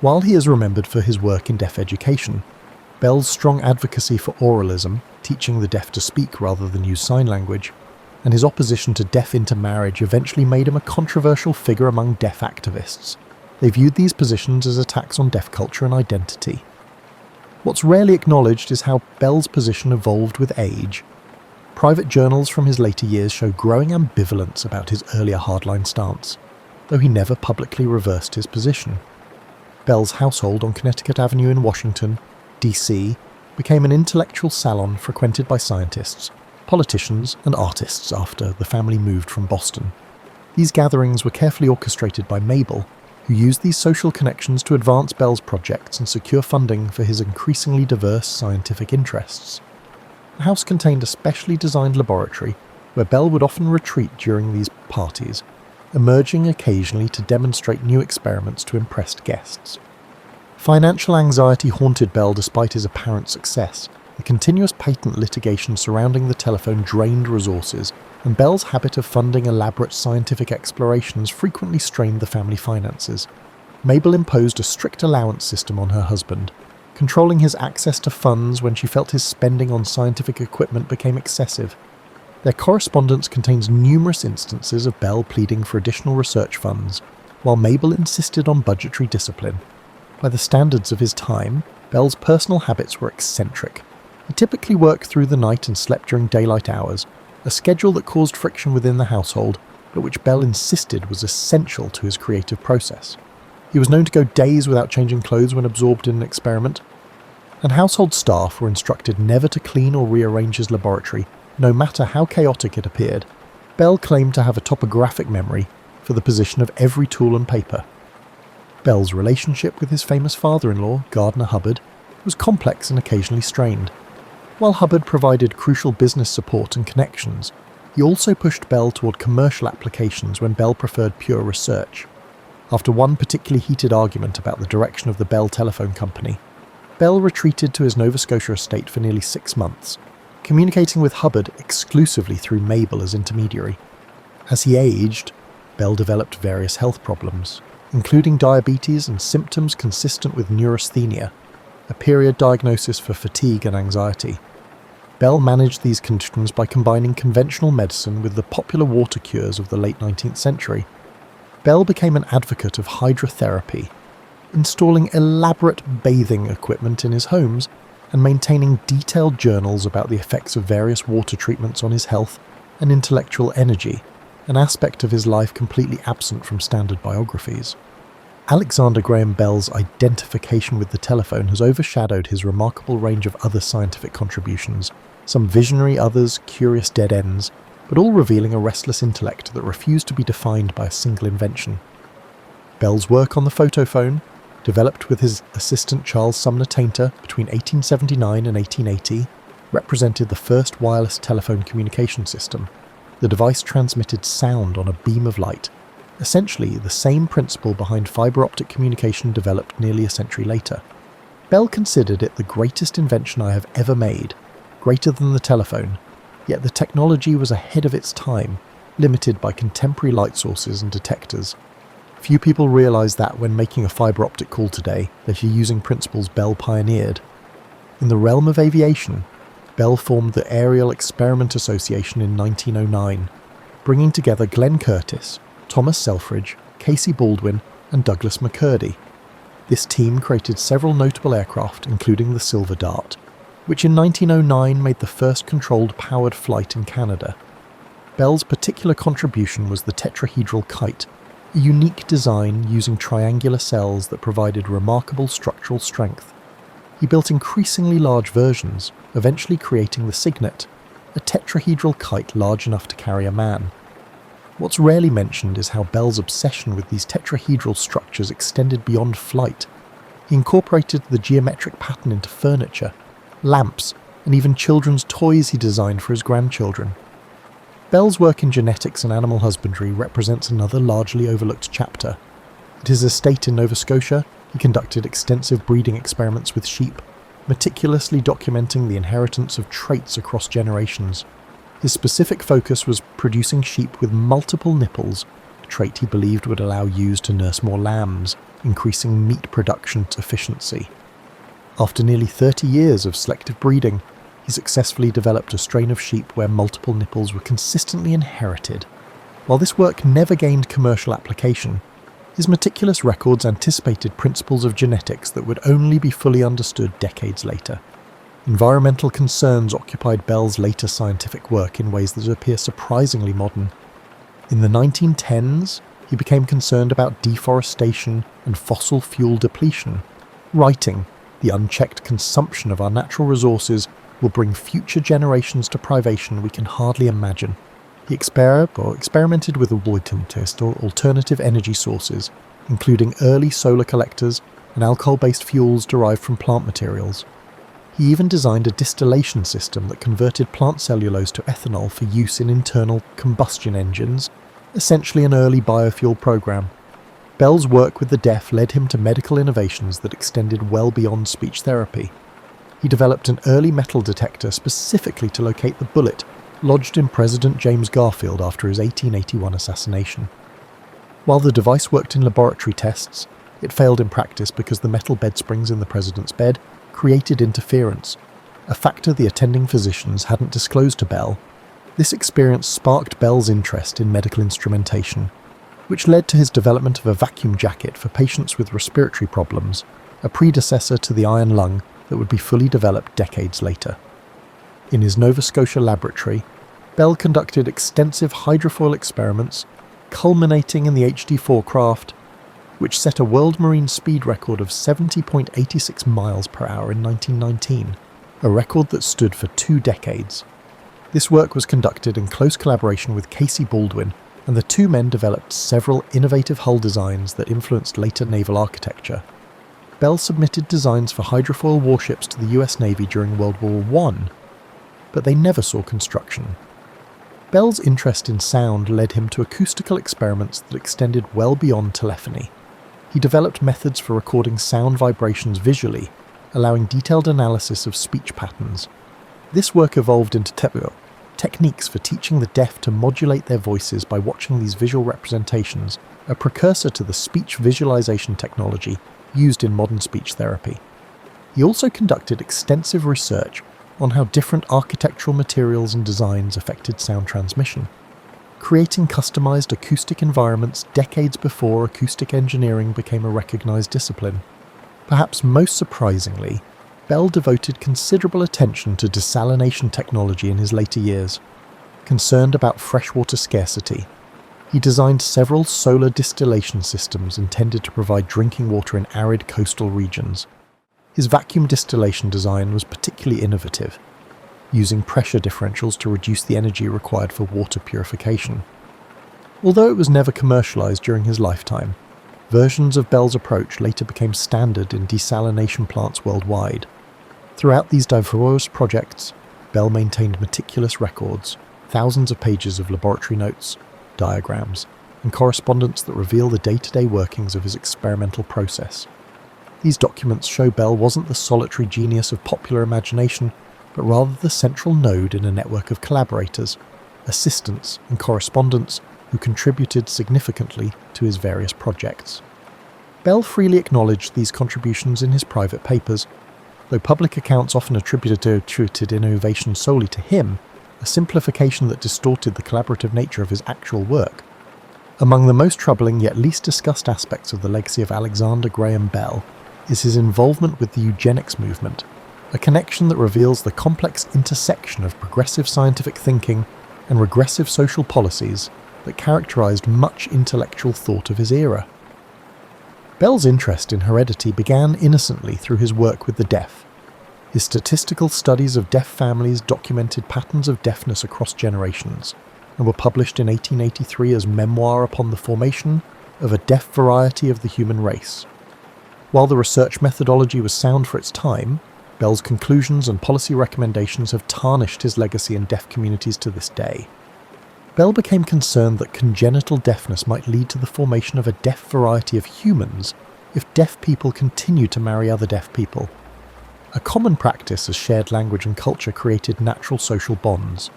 While he is remembered for his work in deaf education, Bell's strong advocacy for oralism, teaching the deaf to speak rather than use sign language, and his opposition to deaf intermarriage eventually made him a controversial figure among deaf activists. They viewed these positions as attacks on deaf culture and identity. What's rarely acknowledged is how Bell's position evolved with age. Private journals from his later years show growing ambivalence about his earlier hardline stance, though he never publicly reversed his position. Bell's household on Connecticut Avenue in Washington, D.C., became an intellectual salon frequented by scientists, politicians, and artists after the family moved from Boston. These gatherings were carefully orchestrated by Mabel, who used these social connections to advance Bell's projects and secure funding for his increasingly diverse scientific interests. The house contained a specially designed laboratory where Bell would often retreat during these parties, emerging occasionally to demonstrate new experiments to impressed guests. Financial anxiety haunted Bell despite his apparent success. The continuous patent litigation surrounding the telephone drained resources, and Bell's habit of funding elaborate scientific explorations frequently strained the family finances. Mabel imposed a strict allowance system on her husband, controlling his access to funds when she felt his spending on scientific equipment became excessive. Their correspondence contains numerous instances of Bell pleading for additional research funds, while Mabel insisted on budgetary discipline. By the standards of his time, Bell's personal habits were eccentric. He typically worked through the night and slept during daylight hours, a schedule that caused friction within the household, but which Bell insisted was essential to his creative process. He was known to go days without changing clothes when absorbed in an experiment, and household staff were instructed never to clean or rearrange his laboratory, no matter how chaotic it appeared. Bell claimed to have a topographic memory for the position of every tool and paper. Bell's relationship with his famous father-in-law, Gardner Hubbard, was complex and occasionally strained. While Hubbard provided crucial business support and connections, he also pushed Bell toward commercial applications when Bell preferred pure research. After one particularly heated argument about the direction of the Bell Telephone Company, Bell retreated to his Nova Scotia estate for nearly 6 months, communicating with Hubbard exclusively through Mabel as intermediary. As he aged, Bell developed various health problems, including diabetes and symptoms consistent with neurasthenia, a period diagnosis for fatigue and anxiety. Bell managed these conditions by combining conventional medicine with the popular water cures of the late 19th century. Bell became an advocate of hydrotherapy, installing elaborate bathing equipment in his homes and maintaining detailed journals about the effects of various water treatments on his health and intellectual energy, an aspect of his life completely absent from standard biographies. Alexander Graham Bell's identification with the telephone has overshadowed his remarkable range of other scientific contributions, some visionary, others curious dead ends, but all revealing a restless intellect that refused to be defined by a single invention. Bell's work on the photophone, developed with his assistant Charles Sumner Tainter between 1879 and 1880, represented the first wireless telephone communication system. The device transmitted sound on a beam of light, essentially the same principle behind fibre optic communication developed nearly a century later. Bell considered it the greatest invention I have ever made, greater than the telephone, yet the technology was ahead of its time, limited by contemporary light sources and detectors. Few people realise that when making a fibre optic call today, that you're using principles Bell pioneered. In the realm of aviation, Bell formed the Aerial Experiment Association in 1909, bringing together Glenn Curtiss, Thomas Selfridge, Casey Baldwin, and Douglas McCurdy. This team created several notable aircraft, including the Silver Dart, which in 1909 made the first controlled powered flight in Canada. Bell's particular contribution was the tetrahedral kite, a unique design using triangular cells that provided remarkable structural strength. He built increasingly large versions, eventually creating the Cygnet, a tetrahedral kite large enough to carry a man. What's rarely mentioned is how Bell's obsession with these tetrahedral structures extended beyond flight. He incorporated the geometric pattern into furniture, lamps, and even children's toys he designed for his grandchildren. Bell's work in genetics and animal husbandry represents another largely overlooked chapter. At his estate in Nova Scotia, He conducted extensive breeding experiments with sheep, meticulously documenting the inheritance of traits across generations. His specific focus was producing sheep with multiple nipples, a trait he believed would allow ewes to nurse more lambs, increasing meat production efficiency. After nearly 30 years of selective breeding, he successfully developed a strain of sheep where multiple nipples were consistently inherited. While this work never gained commercial application, his meticulous records anticipated principles of genetics that would only be fully understood decades later. Environmental concerns occupied Bell's later scientific work in ways that appear surprisingly modern. In the 1910s, he became concerned about deforestation and fossil fuel depletion, writing, "The unchecked consumption of our natural resources will bring future generations to privation we can hardly imagine." He experimented with alternative energy sources, including early solar collectors and alcohol-based fuels derived from plant materials. He even designed a distillation system that converted plant cellulose to ethanol for use in internal combustion engines, essentially an early biofuel program. Bell's work with the deaf led him to medical innovations that extended well beyond speech therapy. He developed an early metal detector specifically to locate the bullet lodged in President James Garfield after his 1881 assassination. While the device worked in laboratory tests, it failed in practice because the metal bed springs in the president's bed created interference, a factor the attending physicians hadn't disclosed to Bell. This experience sparked Bell's interest in medical instrumentation, which led to his development of a vacuum jacket for patients with respiratory problems, a predecessor to the iron lung that would be fully developed decades later. In his Nova Scotia laboratory, Bell conducted extensive hydrofoil experiments, culminating in the HD-4 craft, which set a world marine speed record of 70.86 miles per hour in 1919, a record that stood for 2 decades. This work was conducted in close collaboration with Casey Baldwin, and the two men developed several innovative hull designs that influenced later naval architecture. Bell submitted designs for hydrofoil warships to the US Navy during World War I, but they never saw construction. Bell's interest in sound led him to acoustical experiments that extended well beyond telephony. He developed methods for recording sound vibrations visually, allowing detailed analysis of speech patterns. This work evolved into techniques for teaching the deaf to modulate their voices by watching these visual representations, a precursor to the speech visualization technology used in modern speech therapy. He also conducted extensive research on how different architectural materials and designs affected sound transmission, creating customized acoustic environments decades before acoustic engineering became a recognized discipline. Perhaps most surprisingly, Bell devoted considerable attention to desalination technology in his later years. Concerned about freshwater scarcity, he designed several solar distillation systems intended to provide drinking water in arid coastal regions. His vacuum distillation design was particularly innovative, using pressure differentials to reduce the energy required for water purification. Although it was never commercialized during his lifetime, versions of Bell's approach later became standard in desalination plants worldwide. Throughout these diverse projects, Bell maintained meticulous records, thousands of pages of laboratory notes, diagrams, and correspondence that reveal the day-to-day workings of his experimental process. These documents show Bell wasn't the solitary genius of popular imagination, but rather the central node in a network of collaborators, assistants, and correspondents who contributed significantly to his various projects. Bell freely acknowledged these contributions in his private papers, though public accounts often attributed innovation solely to him, a simplification that distorted the collaborative nature of his actual work. Among the most troubling yet least discussed aspects of the legacy of Alexander Graham Bell is his involvement with the eugenics movement, a connection that reveals the complex intersection of progressive scientific thinking and regressive social policies that characterized much intellectual thought of his era. Bell's interest in heredity began innocently through his work with the deaf. His statistical studies of deaf families documented patterns of deafness across generations, and were published in 1883 as Memoir upon the Formation of a Deaf Variety of the Human Race. While the research methodology was sound for its time, Bell's conclusions and policy recommendations have tarnished his legacy in deaf communities to this day. Bell became concerned that congenital deafness might lead to the formation of a deaf variety of humans if deaf people continue to marry other deaf people. A common practice as shared language and culture created natural social bonds.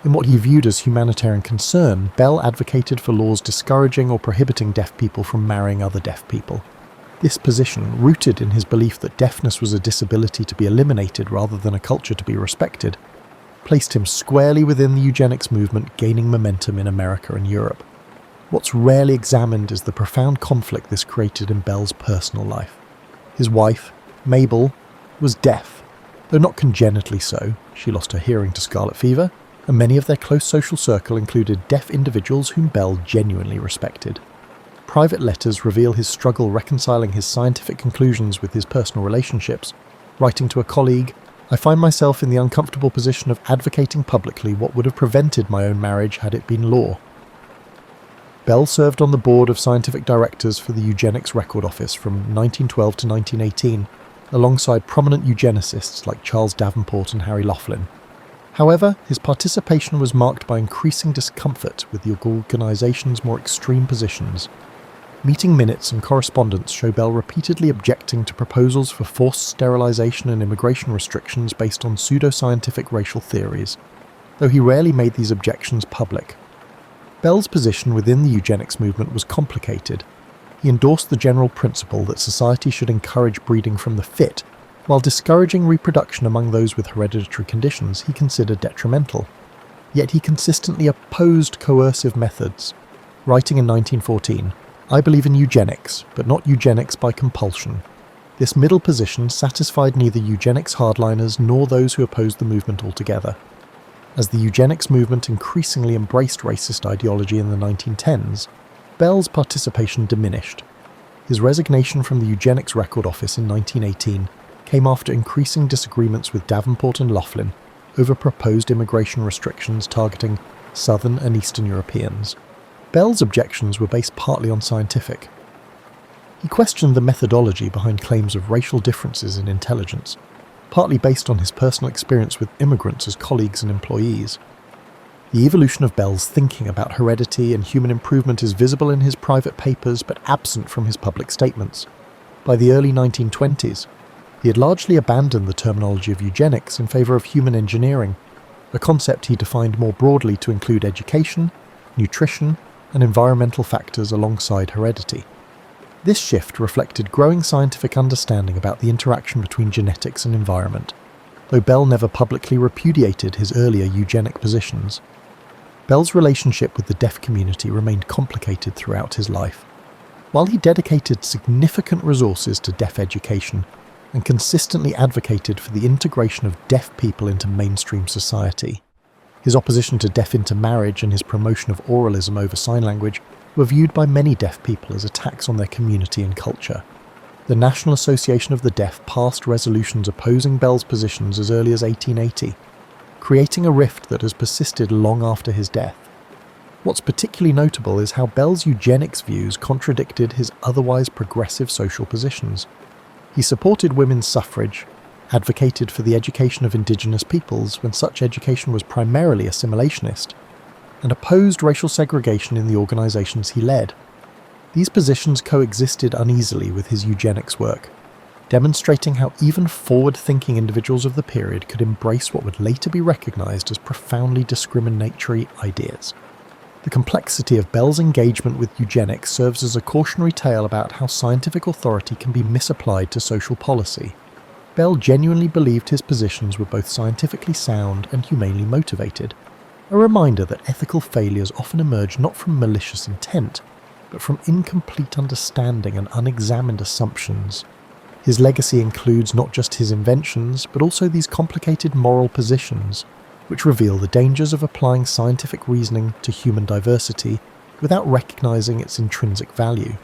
In what he viewed as humanitarian concern, Bell advocated for laws discouraging or prohibiting deaf people from marrying other deaf people. This position, rooted in his belief that deafness was a disability to be eliminated rather than a culture to be respected, placed him squarely within the eugenics movement gaining momentum in America and Europe. What's rarely examined is the profound conflict this created in Bell's personal life. His wife, Mabel, was deaf, though not congenitally so. She lost her hearing to scarlet fever, and many of their close social circle included deaf individuals whom Bell genuinely respected. Private letters reveal his struggle reconciling his scientific conclusions with his personal relationships, writing to a colleague, "I find myself in the uncomfortable position of advocating publicly what would have prevented my own marriage had it been law." Bell served on the board of scientific directors for the Eugenics Record Office from 1912 to 1918, alongside prominent eugenicists like Charles Davenport and Harry Laughlin. However, his participation was marked by increasing discomfort with the organisation's more extreme positions. Meeting minutes and correspondence show Bell repeatedly objecting to proposals for forced sterilisation and immigration restrictions based on pseudoscientific racial theories, though he rarely made these objections public. Bell's position within the eugenics movement was complicated. He endorsed the general principle that society should encourage breeding from the fit, while discouraging reproduction among those with hereditary conditions he considered detrimental. Yet he consistently opposed coercive methods, writing in 1914, "I believe in eugenics, but not eugenics by compulsion." This middle position satisfied neither eugenics hardliners nor those who opposed the movement altogether. As the eugenics movement increasingly embraced racist ideology in the 1910s, Bell's participation diminished. His resignation from the Eugenics Record Office in 1918 came after increasing disagreements with Davenport and Laughlin over proposed immigration restrictions targeting Southern and Eastern Europeans. Bell's objections were based partly on scientific. He questioned the methodology behind claims of racial differences in intelligence, partly based on his personal experience with immigrants as colleagues and employees. The evolution of Bell's thinking about heredity and human improvement is visible in his private papers but absent from his public statements. By the early 1920s, he had largely abandoned the terminology of eugenics in favour of human engineering, a concept he defined more broadly to include education, nutrition, and environmental factors alongside heredity. This shift reflected growing scientific understanding about the interaction between genetics and environment, though Bell never publicly repudiated his earlier eugenic positions. Bell's relationship with the deaf community remained complicated throughout his life. While he dedicated significant resources to deaf education and consistently advocated for the integration of deaf people into mainstream society, his opposition to deaf intermarriage and his promotion of oralism over sign language were viewed by many deaf people as attacks on their community and culture. The National Association of the Deaf passed resolutions opposing Bell's positions as early as 1880, creating a rift that has persisted long after his death. What's particularly notable is how Bell's eugenics views contradicted his otherwise progressive social positions. He supported women's suffrage, advocated for the education of indigenous peoples when such education was primarily assimilationist, and opposed racial segregation in the organisations he led. These positions coexisted uneasily with his eugenics work, demonstrating how even forward-thinking individuals of the period could embrace what would later be recognised as profoundly discriminatory ideas. The complexity of Bell's engagement with eugenics serves as a cautionary tale about how scientific authority can be misapplied to social policy. Bell genuinely believed his positions were both scientifically sound and humanely motivated, a reminder that ethical failures often emerge not from malicious intent, but from incomplete understanding and unexamined assumptions. His legacy includes not just his inventions, but also these complicated moral positions, which reveal the dangers of applying scientific reasoning to human diversity without recognising its intrinsic value.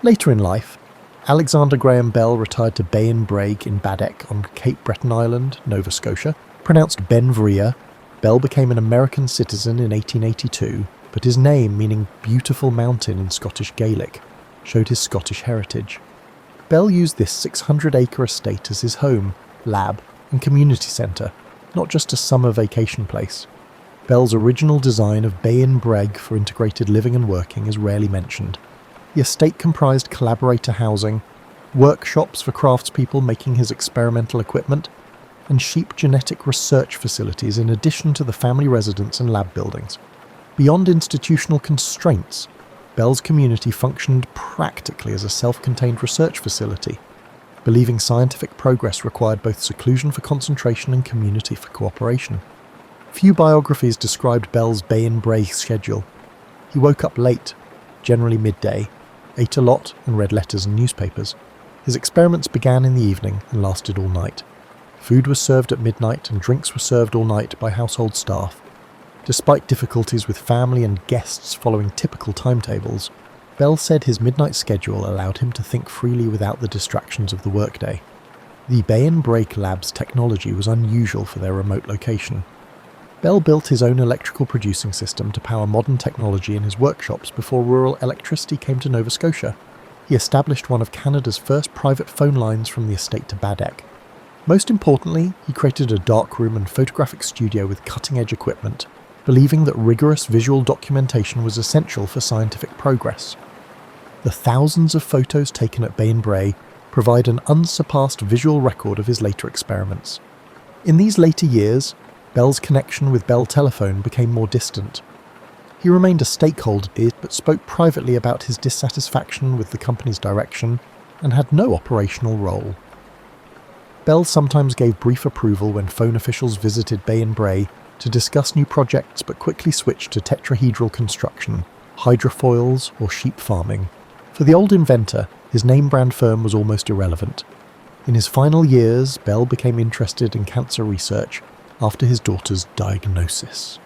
Later in life, Alexander Graham Bell retired to Bain Brigg in Baddeck on Cape Breton Island, Nova Scotia. Pronounced Ben Vria, Bell became an American citizen in 1882, but his name, meaning beautiful mountain in Scottish Gaelic, showed his Scottish heritage. Bell used this 600-acre estate as his home, lab, and community centre, not just a summer vacation place. Bell's original design of Bain Brigg for integrated living and working is rarely mentioned. The estate comprised collaborator housing, workshops for craftspeople making his experimental equipment, and sheep genetic research facilities in addition to the family residence and lab buildings. Beyond institutional constraints, Bell's community functioned practically as a self-contained research facility, believing scientific progress required both seclusion for concentration and community for cooperation. Few biographies described Bell's Bay and Bray schedule. He woke up late, generally midday, ate a lot and read letters and newspapers. His experiments began in the evening and lasted all night. Food was served at midnight and drinks were served all night by household staff. Despite difficulties with family and guests following typical timetables, Bell said his midnight schedule allowed him to think freely without the distractions of the workday. The Bay and Break Lab's technology was unusual for their remote location. Bell built his own electrical producing system to power modern technology in his workshops before rural electricity came to Nova Scotia. He established one of Canada's first private phone lines from the estate to Baddeck. Most importantly, he created a darkroom and photographic studio with cutting-edge equipment, believing that rigorous visual documentation was essential for scientific progress. The thousands of photos taken at Bay and Bray provide an unsurpassed visual record of his later experiments. In these later years, Bell's connection with Bell Telephone became more distant. He remained a stakeholder but spoke privately about his dissatisfaction with the company's direction and had no operational role. Bell sometimes gave brief approval when phone officials visited Bay and Bray to discuss new projects but quickly switched to tetrahedral construction, hydrofoils or sheep farming. For the old inventor, his name-brand firm was almost irrelevant. In his final years, Bell became interested in cancer research after his daughter's diagnosis.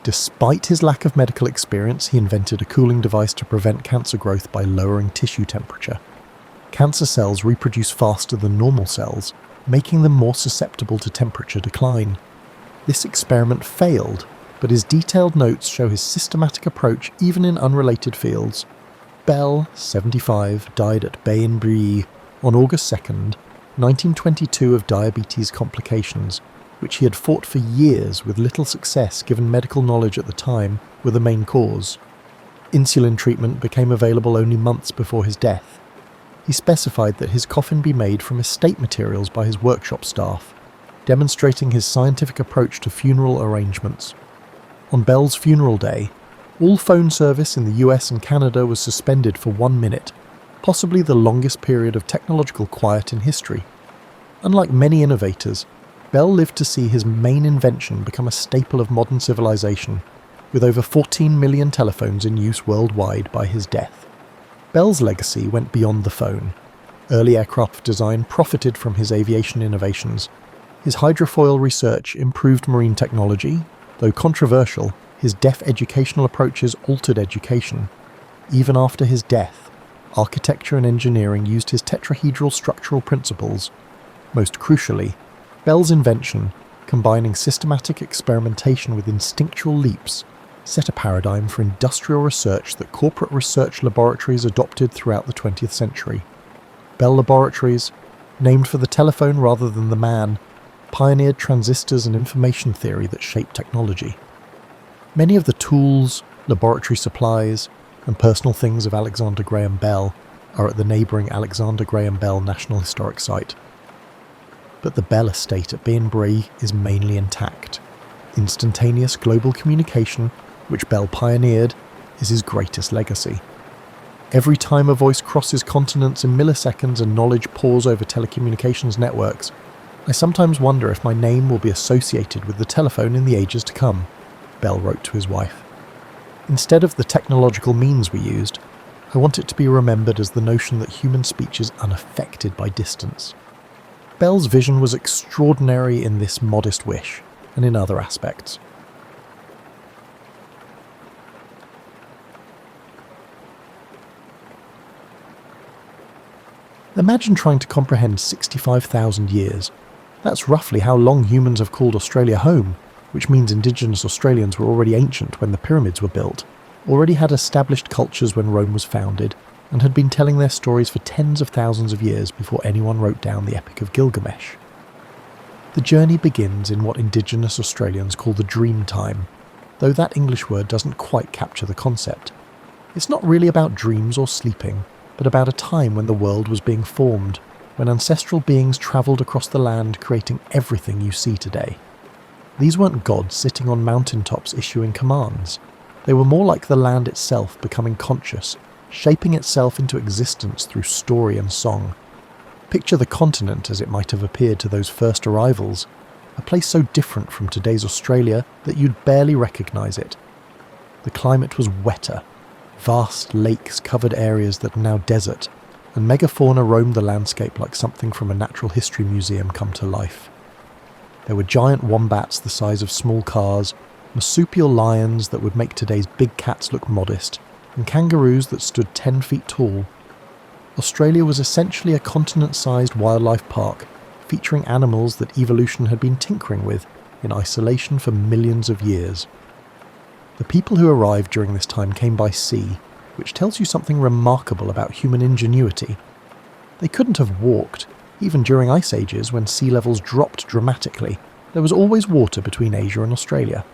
Despite his lack of medical experience, he invented a cooling device to prevent cancer growth by lowering tissue temperature. Cancer cells reproduce faster than normal cells, making them more susceptible to temperature decline. This experiment failed, but his detailed notes show his systematic approach even in unrelated fields. Bell, 75, died at Bay and Bray on August 2nd, 1922 of diabetes complications, which he had fought for years with little success given medical knowledge at the time were the main cause. Insulin treatment became available only months before his death. He specified that his coffin be made from estate materials by his workshop staff, demonstrating his scientific approach to funeral arrangements. On Bell's funeral day, all phone service in the US and Canada was suspended for 1 minute, possibly the longest period of technological quiet in history. Unlike many innovators, Bell lived to see his main invention become a staple of modern civilization, with over 14 million telephones in use worldwide by his death. Bell's legacy went beyond the phone. Early aircraft design profited from his aviation innovations. His hydrofoil research improved marine technology. Though controversial, his deaf educational approaches altered education. Even after his death, architecture and engineering used his tetrahedral structural principles. Most crucially, Bell's invention, combining systematic experimentation with instinctual leaps, set a paradigm for industrial research that corporate research laboratories adopted throughout the 20th century. Bell Laboratories, named for the telephone rather than the man, pioneered transistors and information theory that shaped technology. Many of the tools, laboratory supplies, and personal things of Alexander Graham Bell are at the neighbouring Alexander Graham Bell National Historic Site. But the Bell estate at Bay and Bray is mainly intact. Instantaneous global communication, which Bell pioneered, is his greatest legacy. Every time a voice crosses continents in milliseconds and knowledge pours over telecommunications networks, I sometimes wonder if my name will be associated with the telephone in the ages to come, Bell wrote to his wife. Instead of the technological means we used, I want it to be remembered as the notion that human speech is unaffected by distance. Bell's vision was extraordinary in this modest wish, and in other aspects. Imagine trying to comprehend 65,000 years. That's roughly how long humans have called Australia home, which means Indigenous Australians were already ancient when the pyramids were built, already had established cultures when Rome was founded, and had been telling their stories for tens of thousands of years before anyone wrote down the Epic of Gilgamesh. The journey begins in what Indigenous Australians call the dream time, though that English word doesn't quite capture the concept. It's not really about dreams or sleeping, but about a time when the world was being formed, when ancestral beings travelled across the land creating everything you see today. These weren't gods sitting on mountaintops issuing commands. They were more like the land itself becoming conscious, shaping itself into existence through story and song. Picture the continent as it might have appeared to those first arrivals, a place so different from today's Australia that you'd barely recognise it. The climate was wetter. Vast lakes covered areas that are now desert, and megafauna roamed the landscape like something from a natural history museum come to life. There were giant wombats the size of small cars, marsupial lions that would make today's big cats look modest, and kangaroos that stood 10 feet tall. Australia was essentially a continent-sized wildlife park, featuring animals that evolution had been tinkering with in isolation for millions of years. The people who arrived during this time came by sea, which tells you something remarkable about human ingenuity. They couldn't have walked, even during ice ages when sea levels dropped dramatically. There was always water between Asia and Australia.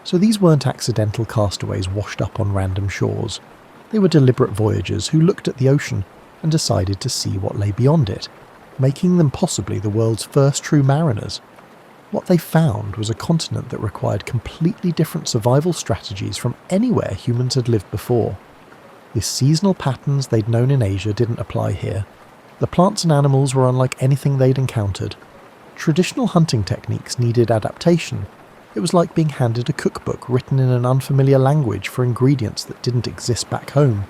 So these weren't accidental castaways washed up on random shores. They were deliberate voyagers who looked at the ocean and decided to see what lay beyond it, making them possibly the world's first true mariners. What they found was a continent that required completely different survival strategies from anywhere humans had lived before. The seasonal patterns they'd known in Asia didn't apply here. The plants and animals were unlike anything they'd encountered. Traditional hunting techniques needed adaptation. It was like being handed a cookbook written in an unfamiliar language for ingredients that didn't exist back home.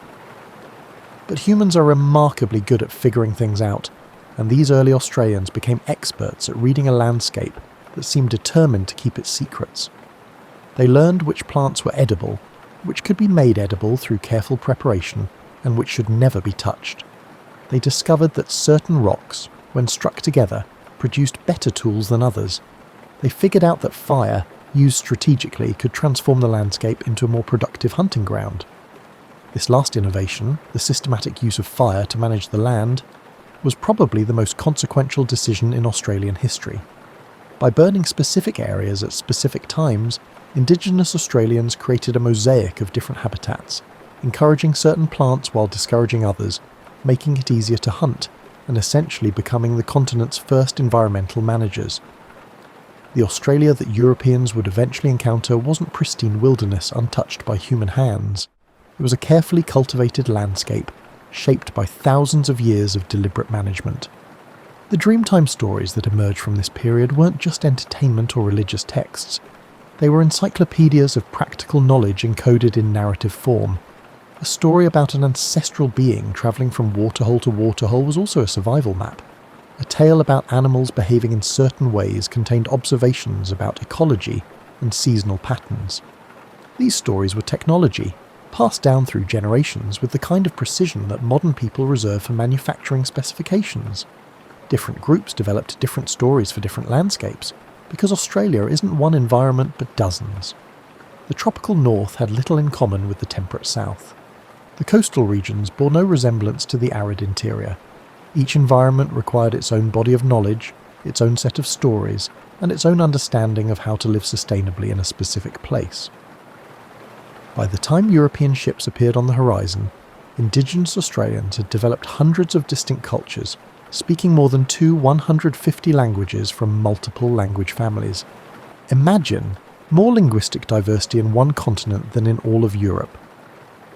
But humans are remarkably good at figuring things out, and these early Australians became experts at reading a landscape that seemed determined to keep its secrets. They learned which plants were edible, which could be made edible through careful preparation, and which should never be touched. They discovered that certain rocks, when struck together, produced better tools than others. They figured out that fire, used strategically, could transform the landscape into a more productive hunting ground. This last innovation, the systematic use of fire to manage the land, was probably the most consequential decision in Australian history. By burning specific areas at specific times, Indigenous Australians created a mosaic of different habitats, encouraging certain plants while discouraging others, making it easier to hunt, and essentially becoming the continent's first environmental managers. The Australia that Europeans would eventually encounter wasn't pristine wilderness untouched by human hands. It was a carefully cultivated landscape, shaped by thousands of years of deliberate management. The Dreamtime stories that emerged from this period weren't just entertainment or religious texts. They were encyclopedias of practical knowledge encoded in narrative form. A story about an ancestral being travelling from waterhole to waterhole was also a survival map. A tale about animals behaving in certain ways contained observations about ecology and seasonal patterns. These stories were technology, passed down through generations with the kind of precision that modern people reserve for manufacturing specifications. Different groups developed different stories for different landscapes, because Australia isn't one environment but dozens. The tropical north had little in common with the temperate south. The coastal regions bore no resemblance to the arid interior. Each environment required its own body of knowledge, its own set of stories, and its own understanding of how to live sustainably in a specific place. By the time European ships appeared on the horizon, Indigenous Australians had developed hundreds of distinct cultures, speaking more than 150 languages from multiple language families. Imagine more linguistic diversity in one continent than in all of Europe.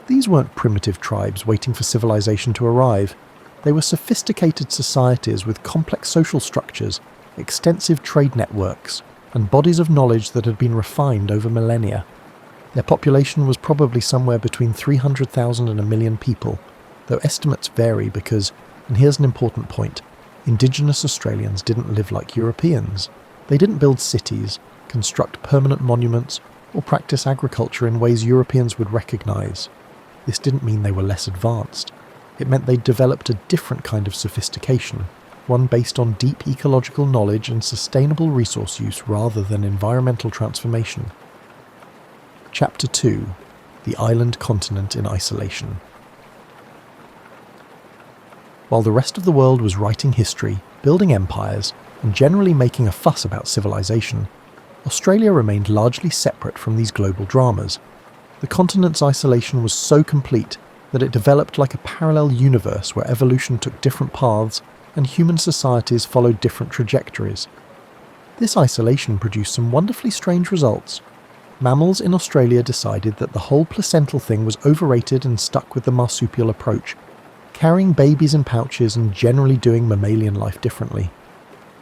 These weren't primitive tribes waiting for civilization to arrive. They were sophisticated societies with complex social structures, extensive trade networks, and bodies of knowledge that had been refined over millennia. Their population was probably somewhere between 300,000 and 1 million people, though estimates vary because, and here's an important point, Indigenous Australians didn't live like Europeans. They didn't build cities, construct permanent monuments, or practice agriculture in ways Europeans would recognise. This didn't mean they were less advanced. It meant they'd developed a different kind of sophistication, one based on deep ecological knowledge and sustainable resource use rather than environmental transformation. Chapter 2: The Island Continent in Isolation. While the rest of the world was writing history, building empires, and generally making a fuss about civilization, Australia remained largely separate from these global dramas. The continent's isolation was so complete that it developed like a parallel universe where evolution took different paths and human societies followed different trajectories. This isolation produced some wonderfully strange results. Mammals in Australia decided that the whole placental thing was overrated and stuck with the marsupial approach, carrying babies in pouches and generally doing mammalian life differently.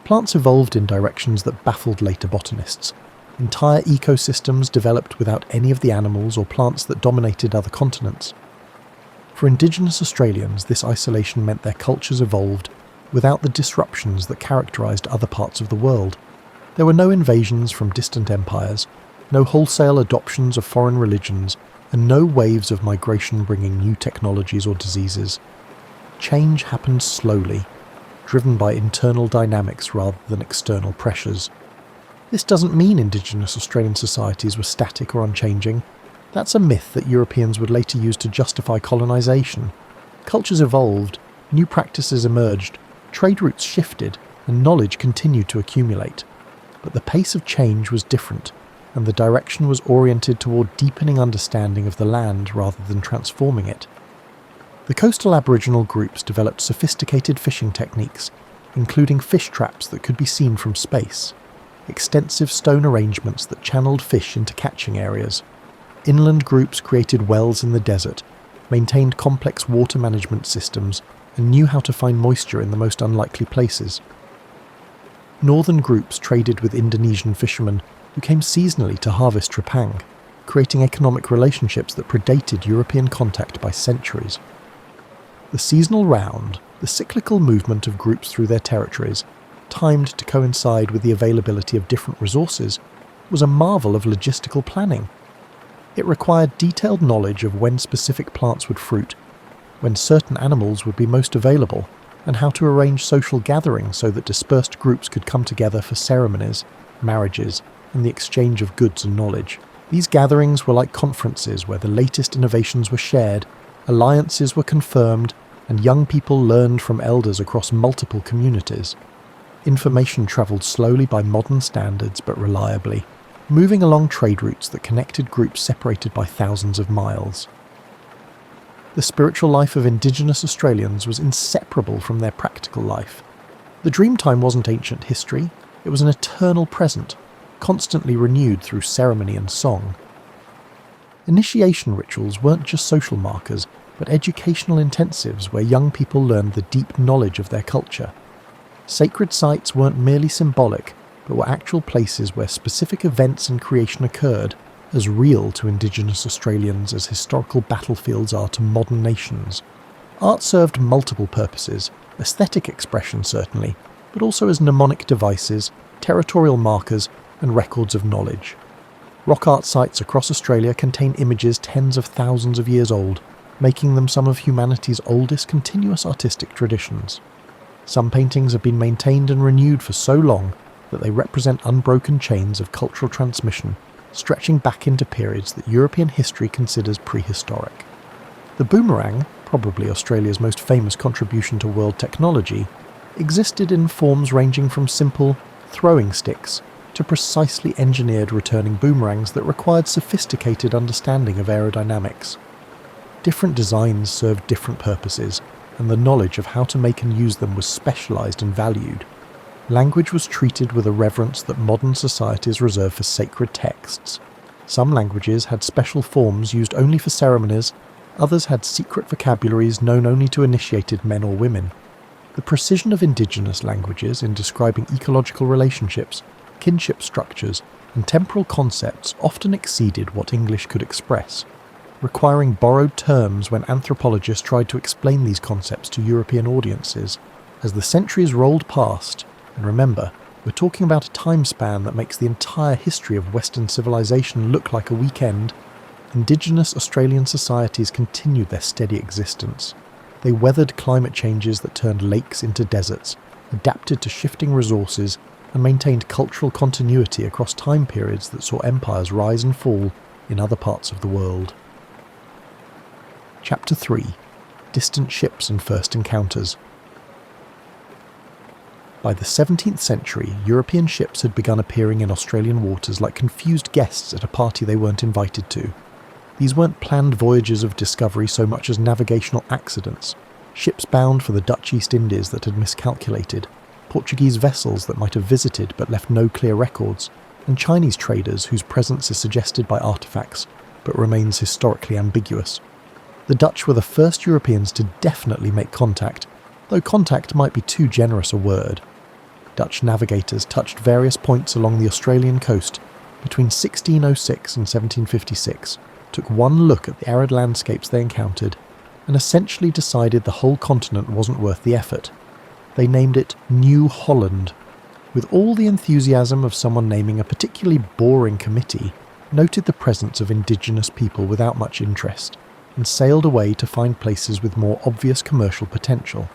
Plants evolved in directions that baffled later botanists. Entire ecosystems developed without any of the animals or plants that dominated other continents. For Indigenous Australians, this isolation meant their cultures evolved without the disruptions that characterised other parts of the world. There were no invasions from distant empires, no wholesale adoptions of foreign religions, and no waves of migration bringing new technologies or diseases. Change happened slowly, driven by internal dynamics rather than external pressures. This doesn't mean Indigenous Australian societies were static or unchanging. That's a myth that Europeans would later use to justify colonisation. Cultures evolved, new practices emerged, trade routes shifted, and knowledge continued to accumulate. But the pace of change was different, and the direction was oriented toward deepening understanding of the land rather than transforming it. The coastal Aboriginal groups developed sophisticated fishing techniques, including fish traps that could be seen from space, extensive stone arrangements that channeled fish into catching areas. Inland groups created wells in the desert, maintained complex water management systems, and knew how to find moisture in the most unlikely places. Northern groups traded with Indonesian fishermen who came seasonally to harvest trepang, creating economic relationships that predated European contact by centuries. The seasonal round, the cyclical movement of groups through their territories, timed to coincide with the availability of different resources, was a marvel of logistical planning. It required detailed knowledge of when specific plants would fruit, when certain animals would be most available, and how to arrange social gatherings so that dispersed groups could come together for ceremonies, marriages, and the exchange of goods and knowledge. These gatherings were like conferences where the latest innovations were shared, alliances were confirmed, and young people learned from elders across multiple communities. Information travelled slowly by modern standards but reliably, moving along trade routes that connected groups separated by thousands of miles. The spiritual life of Indigenous Australians was inseparable from their practical life. The Dreamtime wasn't ancient history, it was an eternal present, constantly renewed through ceremony and song. Initiation rituals weren't just social markers, but educational intensives where young people learned the deep knowledge of their culture. Sacred sites weren't merely symbolic, but were actual places where specific events in creation occurred, as real to Indigenous Australians as historical battlefields are to modern nations. Art served multiple purposes, aesthetic expression certainly, but also as mnemonic devices, territorial markers, and records of knowledge. Rock art sites across Australia contain images tens of thousands of years old, making them some of humanity's oldest continuous artistic traditions. Some paintings have been maintained and renewed for so long that they represent unbroken chains of cultural transmission, stretching back into periods that European history considers prehistoric. The boomerang, probably Australia's most famous contribution to world technology, existed in forms ranging from simple throwing sticks to precisely engineered returning boomerangs that required sophisticated understanding of aerodynamics. Different designs served different purposes, and the knowledge of how to make and use them was specialised and valued. Language was treated with a reverence that modern societies reserve for sacred texts. Some languages had special forms used only for ceremonies, others had secret vocabularies known only to initiated men or women. The precision of Indigenous languages in describing ecological relationships, kinship structures, and temporal concepts often exceeded what English could express, requiring borrowed terms when anthropologists tried to explain these concepts to European audiences. As the centuries rolled past, and remember, we're talking about a time span that makes the entire history of Western civilization look like a weekend, Indigenous Australian societies continued their steady existence. They weathered climate changes that turned lakes into deserts, adapted to shifting resources, and maintained cultural continuity across time periods that saw empires rise and fall in other parts of the world. Chapter 3. Distant Ships and First Encounters. By the 17th century, European ships had begun appearing in Australian waters like confused guests at a party they weren't invited to. These weren't planned voyages of discovery so much as navigational accidents, ships bound for the Dutch East Indies that had miscalculated, Portuguese vessels that might have visited but left no clear records, and Chinese traders whose presence is suggested by artefacts but remains historically ambiguous. The Dutch were the first Europeans to definitely make contact, though contact might be too generous a word. Dutch navigators touched various points along the Australian coast between 1606 and 1756, took one look at the arid landscapes they encountered, and essentially decided the whole continent wasn't worth the effort. They named it New Holland, with all the enthusiasm of someone naming a particularly boring committee, noted the presence of indigenous people without much interest, and sailed away to find places with more obvious commercial potential.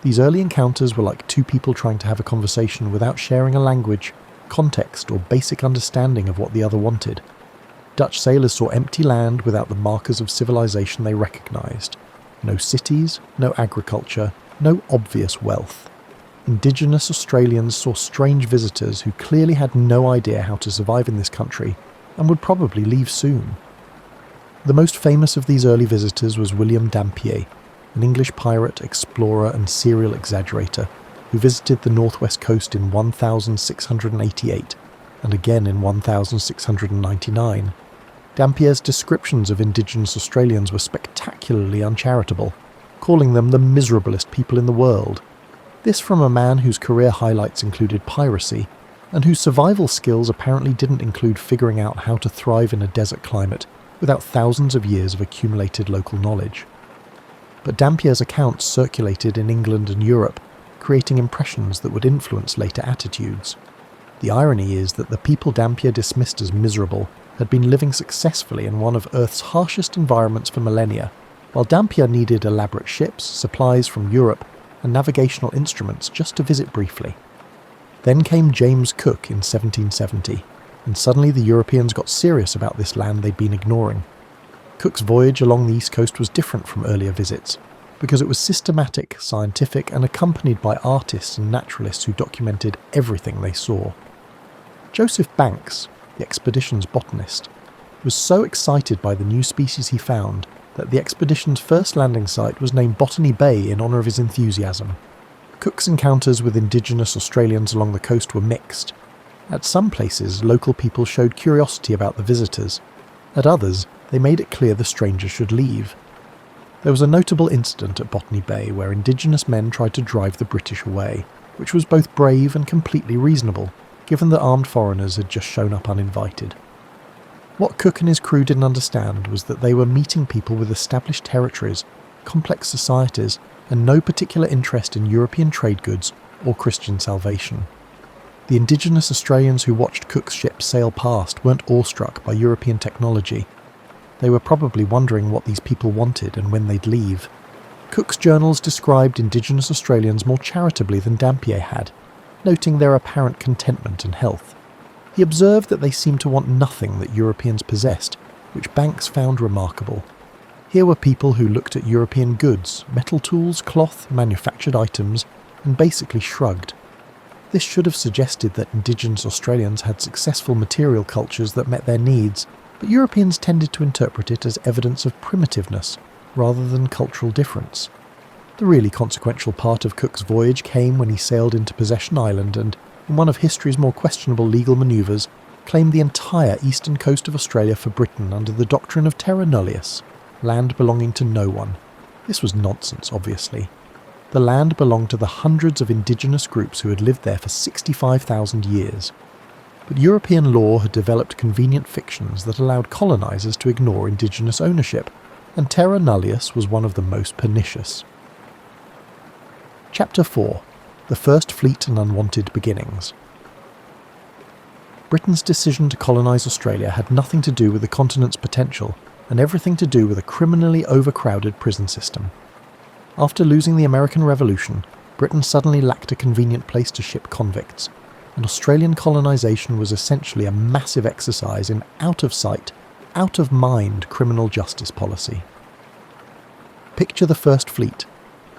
These early encounters were like two people trying to have a conversation without sharing a language, context, or basic understanding of what the other wanted. Dutch sailors saw empty land without the markers of civilization they recognised. No cities, no agriculture, no obvious wealth. Indigenous Australians saw strange visitors who clearly had no idea how to survive in this country and would probably leave soon. The most famous of these early visitors was William Dampier, an English pirate, explorer and serial exaggerator who visited the northwest coast in 1688 and again in 1699. Dampier's descriptions of indigenous Australians were spectacularly uncharitable, calling them the miserablest people in the world. This from a man whose career highlights included piracy, and whose survival skills apparently didn't include figuring out how to thrive in a desert climate without thousands of years of accumulated local knowledge. But Dampier's accounts circulated in England and Europe, creating impressions that would influence later attitudes. The irony is that the people Dampier dismissed as miserable had been living successfully in one of Earth's harshest environments for millennia, while Dampier needed elaborate ships, supplies from Europe, and navigational instruments just to visit briefly. Then came James Cook in 1770, and suddenly the Europeans got serious about this land they'd been ignoring. Cook's voyage along the east coast was different from earlier visits, because it was systematic, scientific, and accompanied by artists and naturalists who documented everything they saw. Joseph Banks, the expedition's botanist, was so excited by the new species he found that the expedition's first landing site was named Botany Bay in honour of his enthusiasm. Cook's encounters with indigenous Australians along the coast were mixed. At some places, local people showed curiosity about the visitors. At others, they made it clear the strangers should leave. There was a notable incident at Botany Bay where indigenous men tried to drive the British away, which was both brave and completely reasonable, given that armed foreigners had just shown up uninvited. What Cook and his crew didn't understand was that they were meeting people with established territories, complex societies, and no particular interest in European trade goods or Christian salvation. The indigenous Australians who watched Cook's ship sail past weren't awestruck by European technology. They were probably wondering what these people wanted and when they'd leave. Cook's journals described indigenous Australians more charitably than Dampier had, noting their apparent contentment and health. He observed that they seemed to want nothing that Europeans possessed, which Banks found remarkable. Here were people who looked at European goods, metal tools, cloth, manufactured items, and basically shrugged. This should have suggested that indigenous Australians had successful material cultures that met their needs, but Europeans tended to interpret it as evidence of primitiveness, rather than cultural difference. The really consequential part of Cook's voyage came when he sailed into Possession Island and, in one of history's more questionable legal manoeuvres, claimed the entire eastern coast of Australia for Britain under the doctrine of terra nullius, land belonging to no one. This was nonsense, obviously. The land belonged to the hundreds of indigenous groups who had lived there for 65,000 years. But European law had developed convenient fictions that allowed colonisers to ignore indigenous ownership, and terra nullius was one of the most pernicious. Chapter 4. The First Fleet and Unwanted Beginnings. Britain's decision to colonise Australia had nothing to do with the continent's potential, and everything to do with a criminally overcrowded prison system. After losing the American Revolution, Britain suddenly lacked a convenient place to ship convicts, and Australian colonisation was essentially a massive exercise in out-of-sight, out-of-mind criminal justice policy. Picture the First Fleet,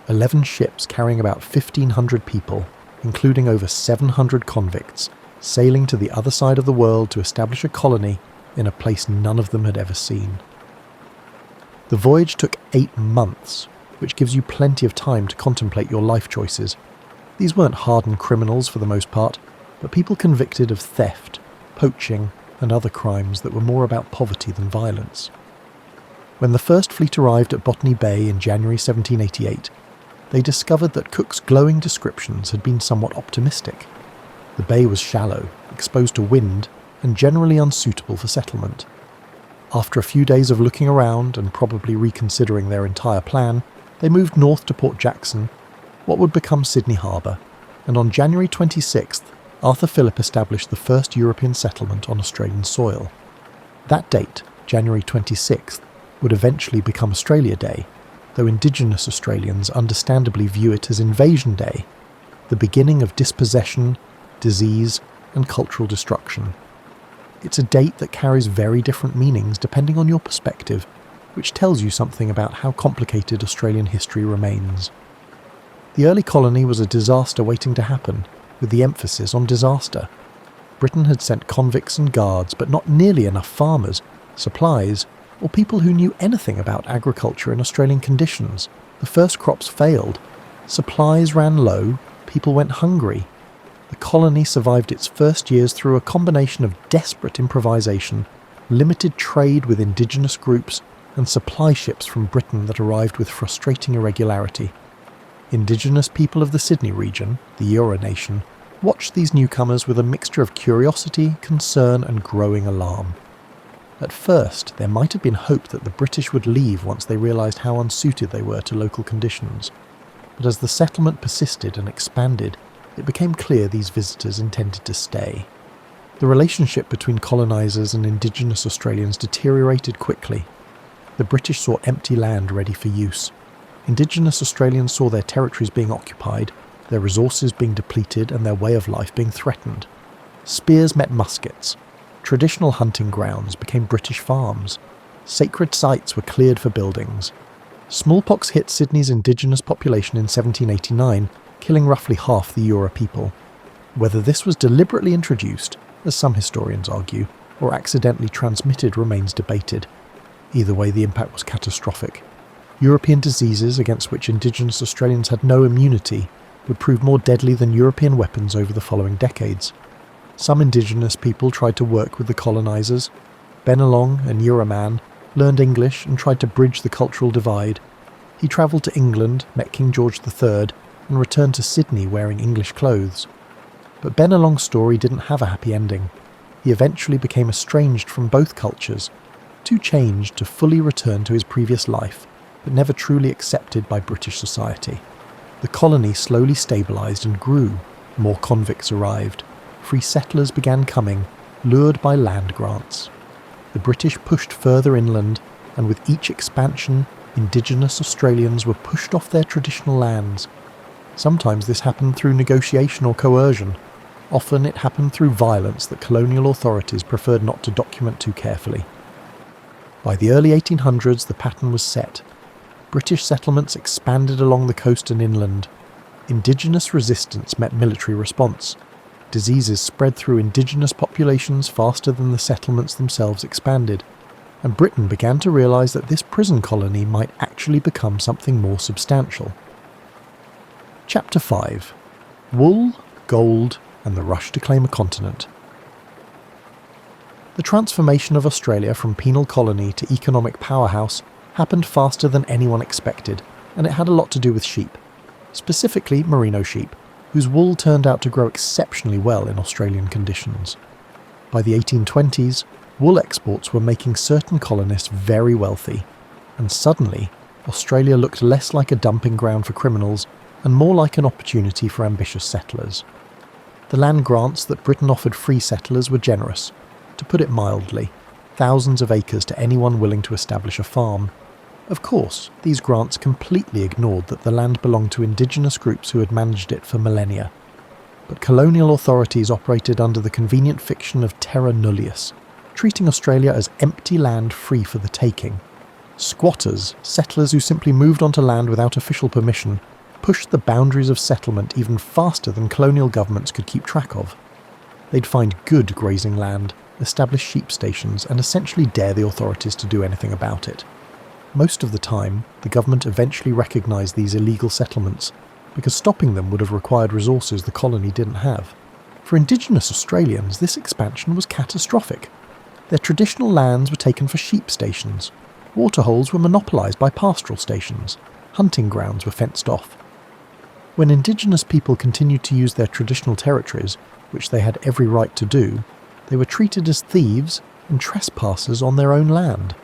11 ships carrying about 1,500 people, including over 700 convicts, sailing to the other side of the world to establish a colony in a place none of them had ever seen. The voyage took 8 months, which gives you plenty of time to contemplate your life choices. These weren't hardened criminals for the most part, but people convicted of theft, poaching, and other crimes that were more about poverty than violence. When the first fleet arrived at Botany Bay in January 1788, they discovered that Cook's glowing descriptions had been somewhat optimistic. The bay was shallow, exposed to wind, and generally unsuitable for settlement. After a few days of looking around and probably reconsidering their entire plan, they moved north to Port Jackson, what would become Sydney Harbour, and on January 26th, Arthur Phillip established the first European settlement on Australian soil. That date, January 26th, would eventually become Australia Day, though Indigenous Australians understandably view it as Invasion Day, the beginning of dispossession, disease, and cultural destruction. It's a date that carries very different meanings depending on your perspective, which tells you something about how complicated Australian history remains. The early colony was a disaster waiting to happen, with the emphasis on disaster. Britain had sent convicts and guards, but not nearly enough farmers, supplies, or people who knew anything about agriculture in Australian conditions. The first crops failed. Supplies ran low, people went hungry. The colony survived its first years through a combination of desperate improvisation, limited trade with indigenous groups, and supply ships from Britain that arrived with frustrating irregularity. Indigenous people of the Sydney region, the Eora Nation, watched these newcomers with a mixture of curiosity, concern, and growing alarm. At first, there might have been hope that the British would leave once they realised how unsuited they were to local conditions. But as the settlement persisted and expanded, it became clear these visitors intended to stay. The relationship between colonisers and Indigenous Australians deteriorated quickly. The British saw empty land ready for use. Indigenous Australians saw their territories being occupied, their resources being depleted, and their way of life being threatened. Spears met muskets. Traditional hunting grounds became British farms. Sacred sites were cleared for buildings. Smallpox hit Sydney's Indigenous population in 1789, killing roughly half the Eora people. Whether this was deliberately introduced, as some historians argue, or accidentally transmitted remains debated. Either way, the impact was catastrophic. European diseases against which Indigenous Australians had no immunity would prove more deadly than European weapons over the following decades. Some Indigenous people tried to work with the colonisers. Bennelong, a Eora man, learned English and tried to bridge the cultural divide. He travelled to England, met King George III, and returned to Sydney wearing English clothes. But Bennelong's story didn't have a happy ending. He eventually became estranged from both cultures, too changed to fully return to his previous life, but never truly accepted by British society. The colony slowly stabilised and grew. More convicts arrived. Free settlers began coming, lured by land grants. The British pushed further inland, and with each expansion, Indigenous Australians were pushed off their traditional lands. Sometimes this happened through negotiation or coercion. Often it happened through violence that colonial authorities preferred not to document too carefully. By the early 1800s, the pattern was set. British settlements expanded along the coast and inland. Indigenous resistance met military response. Diseases spread through indigenous populations faster than the settlements themselves expanded, and Britain began to realise that this prison colony might actually become something more substantial. Chapter 5. Wool, Gold, and the Rush to Claim a Continent. The transformation of Australia from penal colony to economic powerhouse happened faster than anyone expected, and it had a lot to do with sheep, specifically merino sheep, whose wool turned out to grow exceptionally well in Australian conditions. By the 1820s, wool exports were making certain colonists very wealthy, and suddenly, Australia looked less like a dumping ground for criminals and more like an opportunity for ambitious settlers. The land grants that Britain offered free settlers were generous. To put it mildly, thousands of acres to anyone willing to establish a farm. Of course, these grants completely ignored that the land belonged to indigenous groups who had managed it for millennia. But colonial authorities operated under the convenient fiction of terra nullius, treating Australia as empty land free for the taking. Squatters, settlers who simply moved onto land without official permission, pushed the boundaries of settlement even faster than colonial governments could keep track of. They'd find good grazing land, establish sheep stations, and essentially dare the authorities to do anything about it. Most of the time, the government eventually recognised these illegal settlements, because stopping them would have required resources the colony didn't have. For Indigenous Australians, this expansion was catastrophic. Their traditional lands were taken for sheep stations, waterholes were monopolised by pastoral stations, hunting grounds were fenced off. When Indigenous people continued to use their traditional territories, which they had every right to do, they were treated as thieves and trespassers on their own land.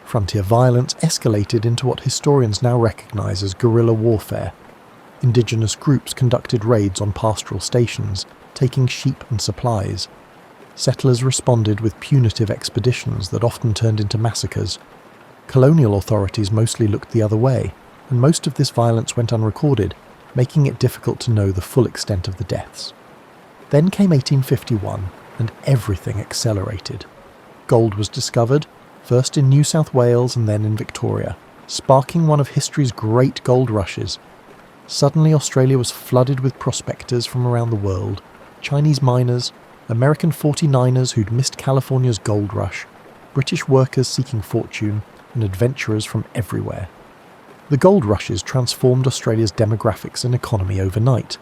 Frontier violence escalated into what historians now recognise as guerrilla warfare. Indigenous groups conducted raids on pastoral stations, taking sheep and supplies. Settlers responded with punitive expeditions that often turned into massacres. Colonial authorities mostly looked the other way, and most of this violence went unrecorded, making it difficult to know the full extent of the deaths. Then came 1851, and everything accelerated. Gold was discovered, first in New South Wales and then in Victoria, sparking one of history's great gold rushes. Suddenly Australia was flooded with prospectors from around the world, Chinese miners, American 49ers who'd missed California's gold rush, British workers seeking fortune, and adventurers from everywhere. The gold rushes transformed Australia's demographics and economy overnight.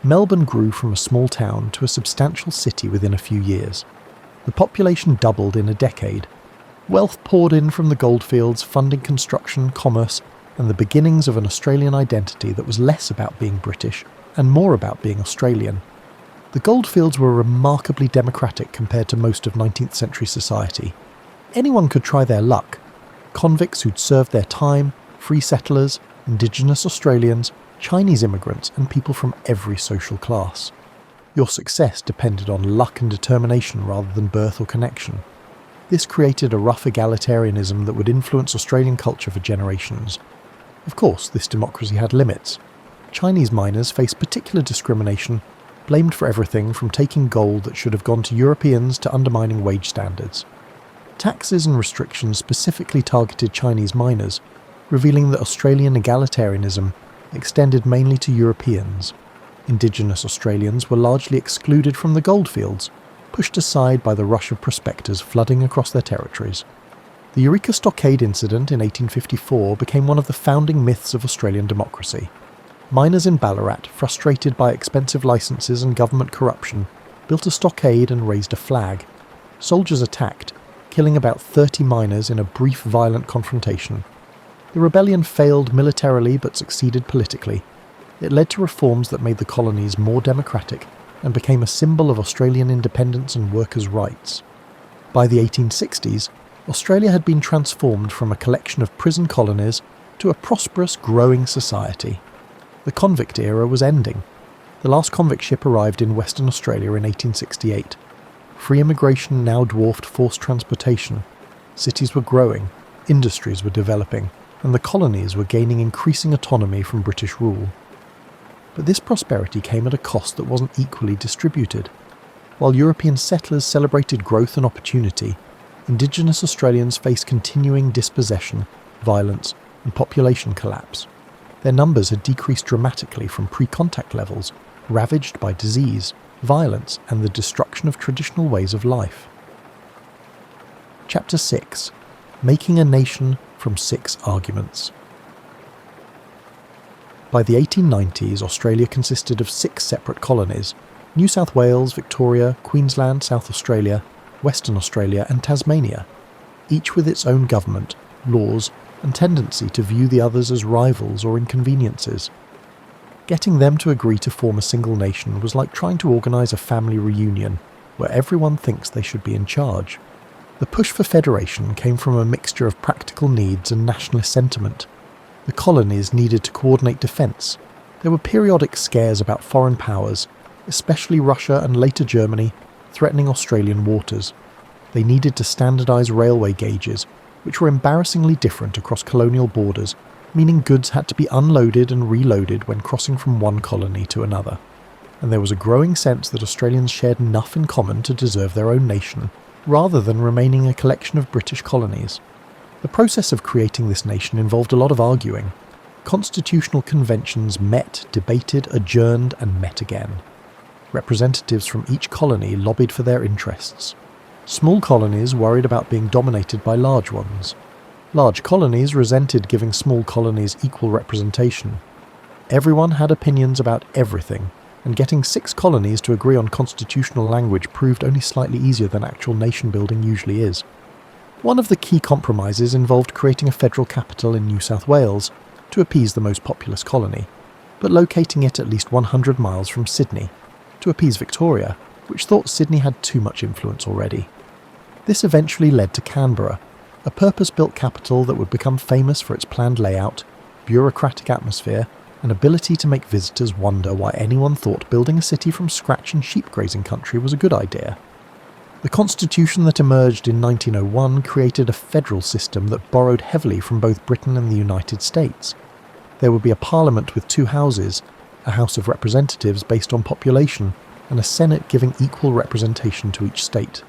Melbourne grew from a small town to a substantial city within a few years. The population doubled in a decade. Wealth poured in from the goldfields, funding construction, commerce, and the beginnings of an Australian identity that was less about being British and more about being Australian. The goldfields were remarkably democratic compared to most of 19th century society. Anyone could try their luck. Convicts who'd served their time, free settlers, Indigenous Australians, Chinese immigrants, and people from every social class. Your success depended on luck and determination rather than birth or connection. This created a rough egalitarianism that would influence Australian culture for generations. Of course, this democracy had limits. Chinese miners faced particular discrimination, blamed for everything from taking gold that should have gone to Europeans to undermining wage standards. Taxes and restrictions specifically targeted Chinese miners, revealing that Australian egalitarianism extended mainly to Europeans. Indigenous Australians were largely excluded from the goldfields, pushed aside by the rush of prospectors flooding across their territories. The Eureka Stockade incident in 1854 became one of the founding myths of Australian democracy. Miners in Ballarat, frustrated by expensive licences and government corruption, built a stockade and raised a flag. Soldiers attacked, killing about 30 miners in a brief violent confrontation. The rebellion failed militarily but succeeded politically. It led to reforms that made the colonies more democratic and became a symbol of Australian independence and workers' rights. By the 1860s, Australia had been transformed from a collection of prison colonies to a prosperous, growing society. The convict era was ending. The last convict ship arrived in Western Australia in 1868. Free immigration now dwarfed forced transportation. Cities were growing, industries were developing, and the colonies were gaining increasing autonomy from British rule. But this prosperity came at a cost that wasn't equally distributed. While European settlers celebrated growth and opportunity, Indigenous Australians faced continuing dispossession, violence, and population collapse. Their numbers had decreased dramatically from pre-contact levels, ravaged by disease, violence, and the destruction of traditional ways of life. Chapter 6. Making a Nation from 6 Arguments. By the 1890s, Australia consisted of 6 separate colonies: New South Wales, Victoria, Queensland, South Australia, Western Australia and Tasmania, each with its own government, laws, and tendency to view the others as rivals or inconveniences. Getting them to agree to form a single nation was like trying to organise a family reunion, where everyone thinks they should be in charge. The push for federation came from a mixture of practical needs and nationalist sentiment. The colonies needed to coordinate defence. There were periodic scares about foreign powers, especially Russia and later Germany, threatening Australian waters. They needed to standardise railway gauges, which were embarrassingly different across colonial borders, meaning goods had to be unloaded and reloaded when crossing from one colony to another. And there was a growing sense that Australians shared enough in common to deserve their own nation, rather than remaining a collection of British colonies. The process of creating this nation involved a lot of arguing. Constitutional conventions met, debated, adjourned, and met again. Representatives from each colony lobbied for their interests. Small colonies worried about being dominated by large ones. Large colonies resented giving small colonies equal representation. Everyone had opinions about everything, and getting 6 colonies to agree on constitutional language proved only slightly easier than actual nation-building usually is. One of the key compromises involved creating a federal capital in New South Wales to appease the most populous colony, but locating it at least 100 miles from Sydney, to appease Victoria, which thought Sydney had too much influence already. This eventually led to Canberra, a purpose-built capital that would become famous for its planned layout, bureaucratic atmosphere, and ability to make visitors wonder why anyone thought building a city from scratch in sheep-grazing country was a good idea. The constitution that emerged in 1901 created a federal system that borrowed heavily from both Britain and the United States. There would be a parliament with 2 houses, a House of Representatives based on population, and a Senate giving equal representation to each state.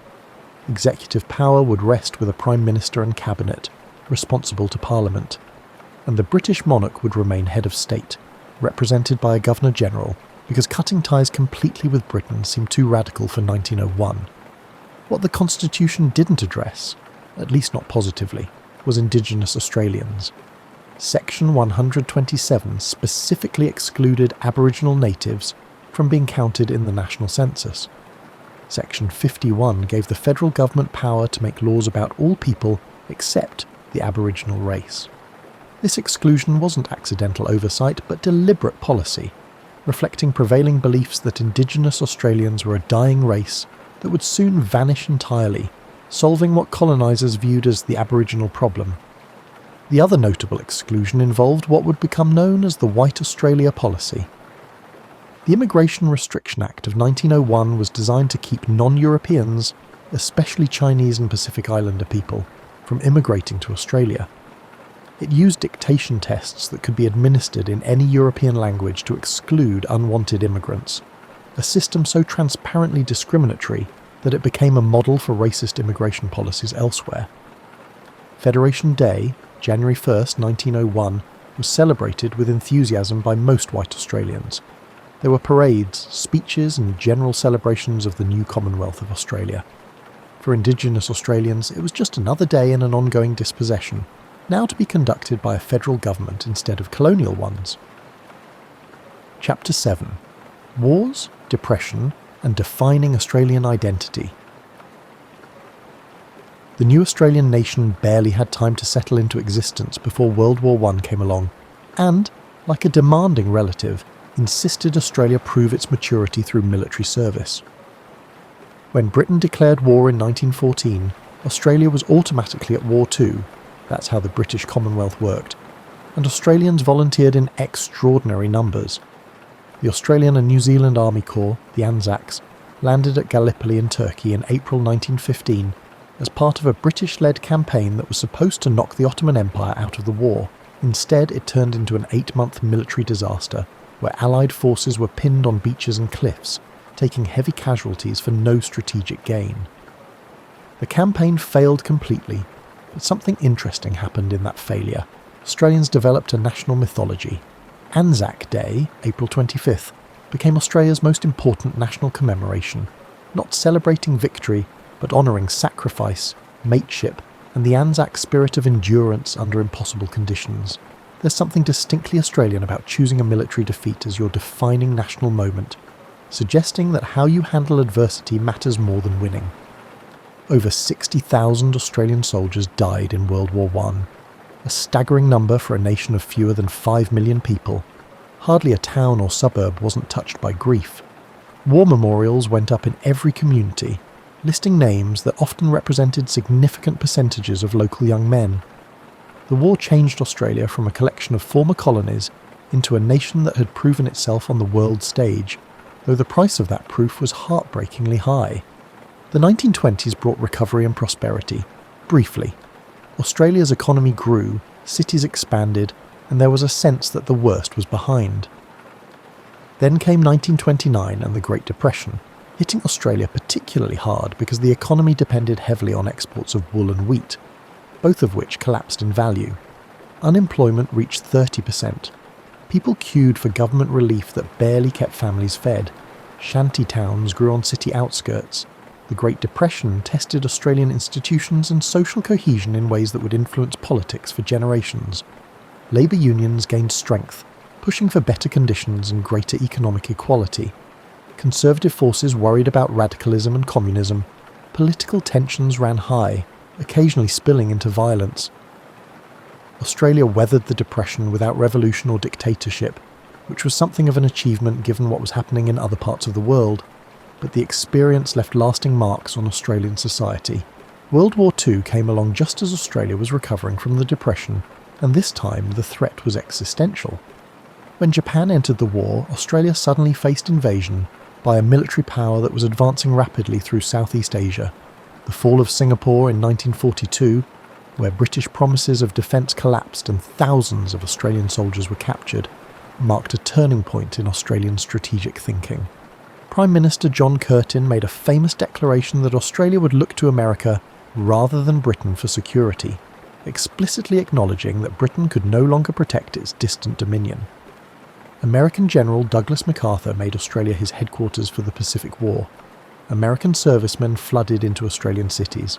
Executive power would rest with a Prime Minister and Cabinet, responsible to Parliament, and the British monarch would remain head of state, represented by a Governor-General, because cutting ties completely with Britain seemed too radical for 1901. What the Constitution didn't address, at least not positively, was Indigenous Australians. Section 127 specifically excluded Aboriginal natives from being counted in the national census. Section 51 gave the federal government power to make laws about all people except the Aboriginal race. This exclusion wasn't accidental oversight, but deliberate policy, reflecting prevailing beliefs that Indigenous Australians were a dying race that would soon vanish entirely, solving what colonisers viewed as the Aboriginal problem. The other notable exclusion involved what would become known as the White Australia policy. The Immigration Restriction Act of 1901 was designed to keep non-Europeans, especially Chinese and Pacific Islander people, from immigrating to Australia. It used dictation tests that could be administered in any European language to exclude unwanted immigrants, a system so transparently discriminatory that it became a model for racist immigration policies elsewhere. Federation Day, January 1st, 1901, was celebrated with enthusiasm by most white Australians. There were parades, speeches and general celebrations of the new Commonwealth of Australia. For Indigenous Australians, it was just another day in an ongoing dispossession, now to be conducted by a federal government instead of colonial ones. Chapter 7. Wars, Depression, and Defining Australian Identity. The new Australian nation barely had time to settle into existence before World War I came along, and, like a demanding relative, insisted Australia prove its maturity through military service. When Britain declared war in 1914, Australia was automatically at war too. That's how the British Commonwealth worked, and Australians volunteered in extraordinary numbers. The Australian and New Zealand Army Corps, the Anzacs, landed at Gallipoli in Turkey in April 1915 as part of a British-led campaign that was supposed to knock the Ottoman Empire out of the war. Instead, it turned into an 8-month military disaster, where Allied forces were pinned on beaches and cliffs, taking heavy casualties for no strategic gain. The campaign failed completely, but something interesting happened in that failure. Australians developed a national mythology. Anzac Day, April 25th, became Australia's most important national commemoration, not celebrating victory, but honouring sacrifice, mateship, and the Anzac spirit of endurance under impossible conditions. There's something distinctly Australian about choosing a military defeat as your defining national moment, suggesting that how you handle adversity matters more than winning. Over 60,000 Australian soldiers died in World War I, a staggering number for a nation of fewer than 5 million people. Hardly a town or suburb wasn't touched by grief. War memorials went up in every community, listing names that often represented significant percentages of local young men. The war changed Australia from a collection of former colonies into a nation that had proven itself on the world stage, though the price of that proof was heartbreakingly high. The 1920s brought recovery and prosperity. Briefly, Australia's economy grew, cities expanded, and there was a sense that the worst was behind. Then came 1929 and the Great Depression, hitting Australia particularly hard because the economy depended heavily on exports of wool and wheat, both of which collapsed in value. Unemployment reached 30%. People queued for government relief that barely kept families fed. Shanty towns grew on city outskirts. The Great Depression tested Australian institutions and social cohesion in ways that would influence politics for generations. Labour unions gained strength, pushing for better conditions and greater economic equality. Conservative forces worried about radicalism and communism. Political tensions ran high, occasionally spilling into violence. Australia weathered the Depression without revolution or dictatorship, which was something of an achievement given what was happening in other parts of the world, but the experience left lasting marks on Australian society. World War II came along just as Australia was recovering from the Depression, and this time the threat was existential. When Japan entered the war, Australia suddenly faced invasion by a military power that was advancing rapidly through Southeast Asia. The fall of Singapore in 1942, where British promises of defence collapsed and thousands of Australian soldiers were captured, marked a turning point in Australian strategic thinking. Prime Minister John Curtin made a famous declaration that Australia would look to America rather than Britain for security, explicitly acknowledging that Britain could no longer protect its distant dominion. American General Douglas MacArthur made Australia his headquarters for the Pacific War. American servicemen flooded into Australian cities.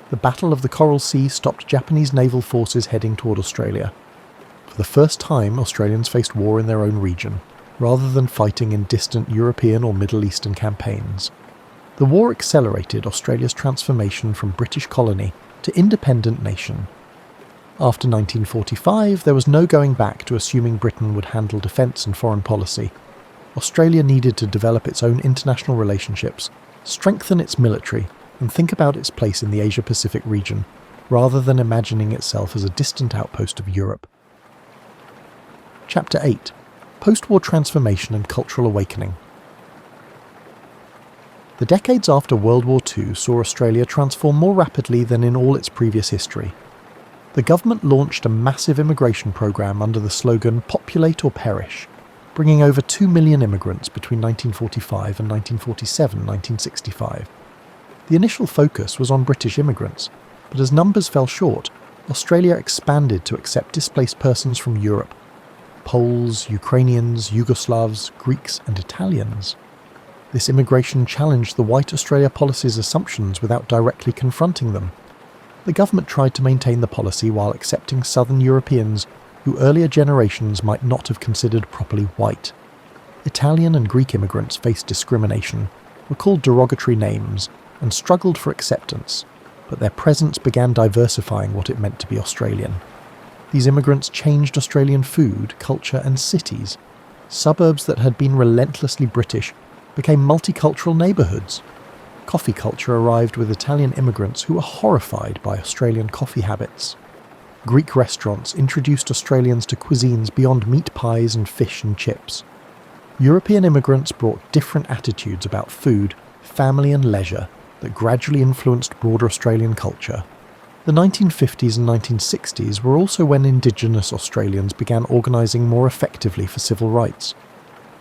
The Battle of the Coral Sea stopped Japanese naval forces heading toward Australia. For the first time, Australians faced war in their own region, rather than fighting in distant European or Middle Eastern campaigns. The war accelerated Australia's transformation from British colony to independent nation. After 1945, there was no going back to assuming Britain would handle defence and foreign policy. Australia needed to develop its own international relationships, strengthen its military, and think about its place in the Asia-Pacific region, rather than imagining itself as a distant outpost of Europe. Chapter 8. Post-war Transformation and Cultural Awakening. The decades after World War II saw Australia transform more rapidly than in all its previous history. The government launched a massive immigration program under the slogan "Populate or Perish," bringing over 2 million immigrants between 1945 and 1947-1965. The initial focus was on British immigrants, but as numbers fell short, Australia expanded to accept displaced persons from Europe: Poles, Ukrainians, Yugoslavs, Greeks and Italians. This immigration challenged the White Australia policy's assumptions without directly confronting them. The government tried to maintain the policy while accepting Southern Europeans who earlier generations might not have considered properly white. Italian and Greek immigrants faced discrimination, were called derogatory names, and struggled for acceptance, but their presence began diversifying what it meant to be Australian. These immigrants changed Australian food, culture and cities. Suburbs that had been relentlessly British became multicultural neighbourhoods. Coffee culture arrived with Italian immigrants who were horrified by Australian coffee habits. Greek restaurants introduced Australians to cuisines beyond meat pies and fish and chips. European immigrants brought different attitudes about food, family and leisure that gradually influenced broader Australian culture. The 1950s and 1960s were also when Indigenous Australians began organising more effectively for civil rights.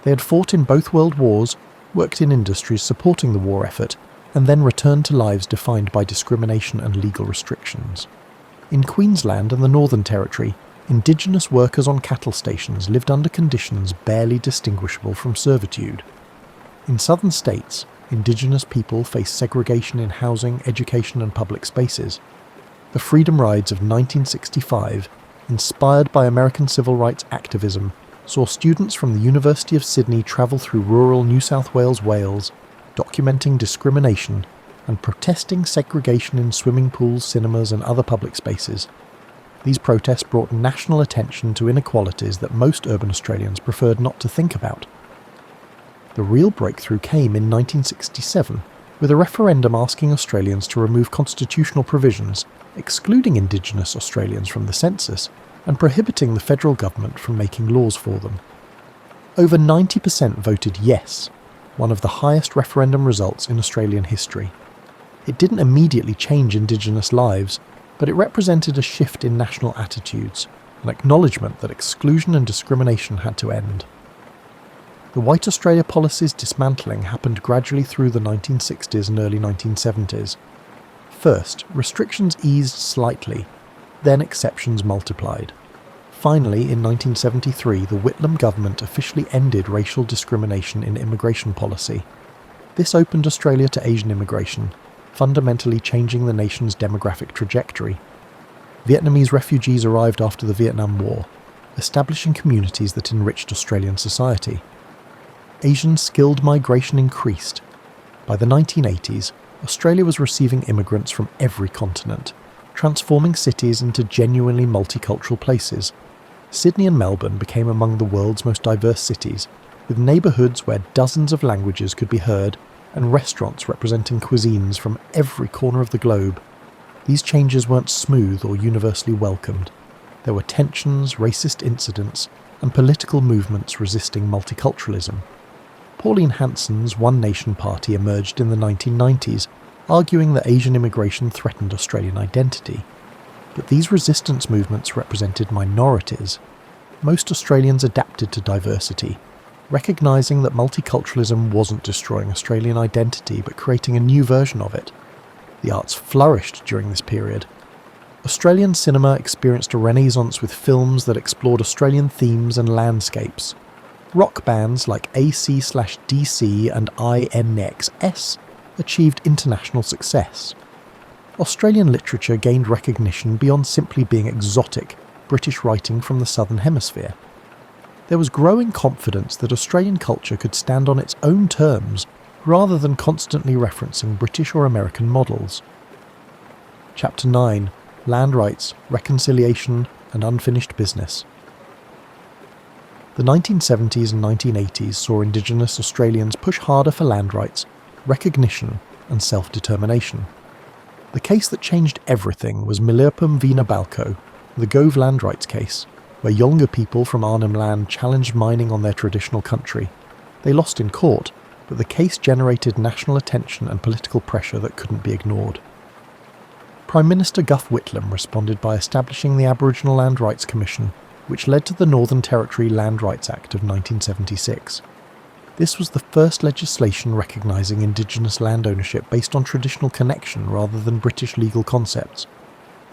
They had fought in both world wars, worked in industries supporting the war effort, and then returned to lives defined by discrimination and legal restrictions. In Queensland and the Northern Territory, Indigenous workers on cattle stations lived under conditions barely distinguishable from servitude. In southern states, Indigenous people faced segregation in housing, education and public spaces. The Freedom Rides of 1965, inspired by American civil rights activism, saw students from the University of Sydney travel through rural New South Wales, documenting discrimination and protesting segregation in swimming pools, cinemas and other public spaces. These protests brought national attention to inequalities that most urban Australians preferred not to think about. The real breakthrough came in 1967, with a referendum asking Australians to remove constitutional provisions excluding Indigenous Australians from the census and prohibiting the federal government from making laws for them. Over 90% voted yes, one of the highest referendum results in Australian history. It didn't immediately change Indigenous lives, but it represented a shift in national attitudes, an acknowledgement that exclusion and discrimination had to end. The White Australia policy's dismantling happened gradually through the 1960s and early 1970s. First, restrictions eased slightly, then exceptions multiplied. Finally, in 1973, the Whitlam government officially ended racial discrimination in immigration policy. This opened Australia to Asian immigration, fundamentally changing the nation's demographic trajectory. Vietnamese refugees arrived after the Vietnam War, establishing communities that enriched Australian society. Asian skilled migration increased. By the 1980s, Australia was receiving immigrants from every continent, transforming cities into genuinely multicultural places. Sydney and Melbourne became among the world's most diverse cities, with neighbourhoods where dozens of languages could be heard and restaurants representing cuisines from every corner of the globe. These changes weren't smooth or universally welcomed. There were tensions, racist incidents, and political movements resisting multiculturalism. Pauline Hanson's One Nation Party emerged in the 1990s, arguing that Asian immigration threatened Australian identity. But these resistance movements represented minorities. Most Australians adapted to diversity, recognising that multiculturalism wasn't destroying Australian identity but creating a new version of it. The arts flourished during this period. Australian cinema experienced a renaissance with films that explored Australian themes and landscapes. Rock bands like AC/DC and INXS achieved international success. Australian literature gained recognition beyond simply being exotic British writing from the Southern Hemisphere. There was growing confidence that Australian culture could stand on its own terms rather than constantly referencing British or American models. Chapter 9: Land Rights, Reconciliation and Unfinished Business. The 1970s and 1980s saw Indigenous Australians push harder for land rights, recognition and self-determination. The case that changed everything was Milirpum v Nabalco, the Gove land rights case, where Yolngu people from Arnhem Land challenged mining on their traditional country. They lost in court, but the case generated national attention and political pressure that couldn't be ignored. Prime Minister Gough Whitlam responded by establishing the Aboriginal Land Rights Commission, which led to the Northern Territory Land Rights Act of 1976. This was the first legislation recognising Indigenous land ownership based on traditional connection rather than British legal concepts.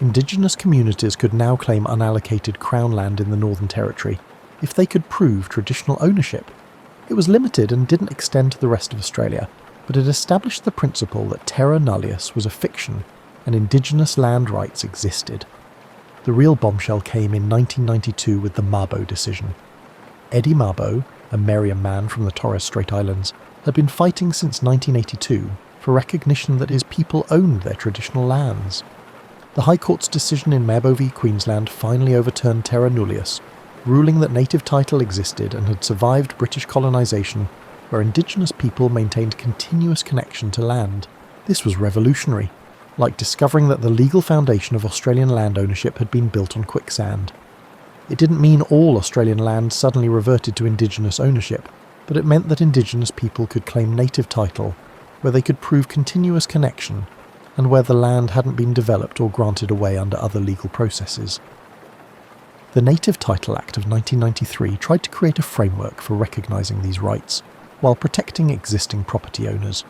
Indigenous communities could now claim unallocated Crown land in the Northern Territory if they could prove traditional ownership. It was limited and didn't extend to the rest of Australia, but it established the principle that terra nullius was a fiction and Indigenous land rights existed. The real bombshell came in 1992 with the Mabo decision. Eddie Mabo, a Meriam man from the Torres Strait Islands, had been fighting since 1982 for recognition that his people owned their traditional lands. The High Court's decision in Mabo v Queensland finally overturned terra nullius, ruling that native title existed and had survived British colonisation, where Indigenous people maintained continuous connection to land. This was revolutionary, like discovering that the legal foundation of Australian land ownership had been built on quicksand. It didn't mean all Australian land suddenly reverted to Indigenous ownership, but it meant that Indigenous people could claim native title, where they could prove continuous connection, and where the land hadn't been developed or granted away under other legal processes. The Native Title Act of 1993 tried to create a framework for recognising these rights, while protecting existing property owners.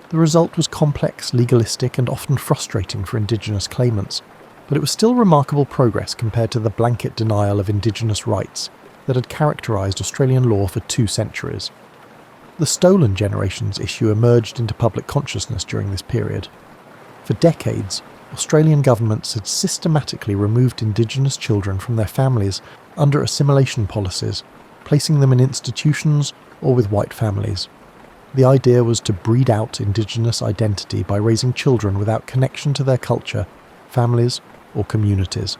The result was complex, legalistic and often frustrating for Indigenous claimants, but it was still remarkable progress compared to the blanket denial of Indigenous rights that had characterised Australian law for 2 centuries. The stolen generations issue emerged into public consciousness during this period. For decades, Australian governments had systematically removed Indigenous children from their families under assimilation policies, placing them in institutions or with white families. The idea was to breed out Indigenous identity by raising children without connection to their culture, families, or communities.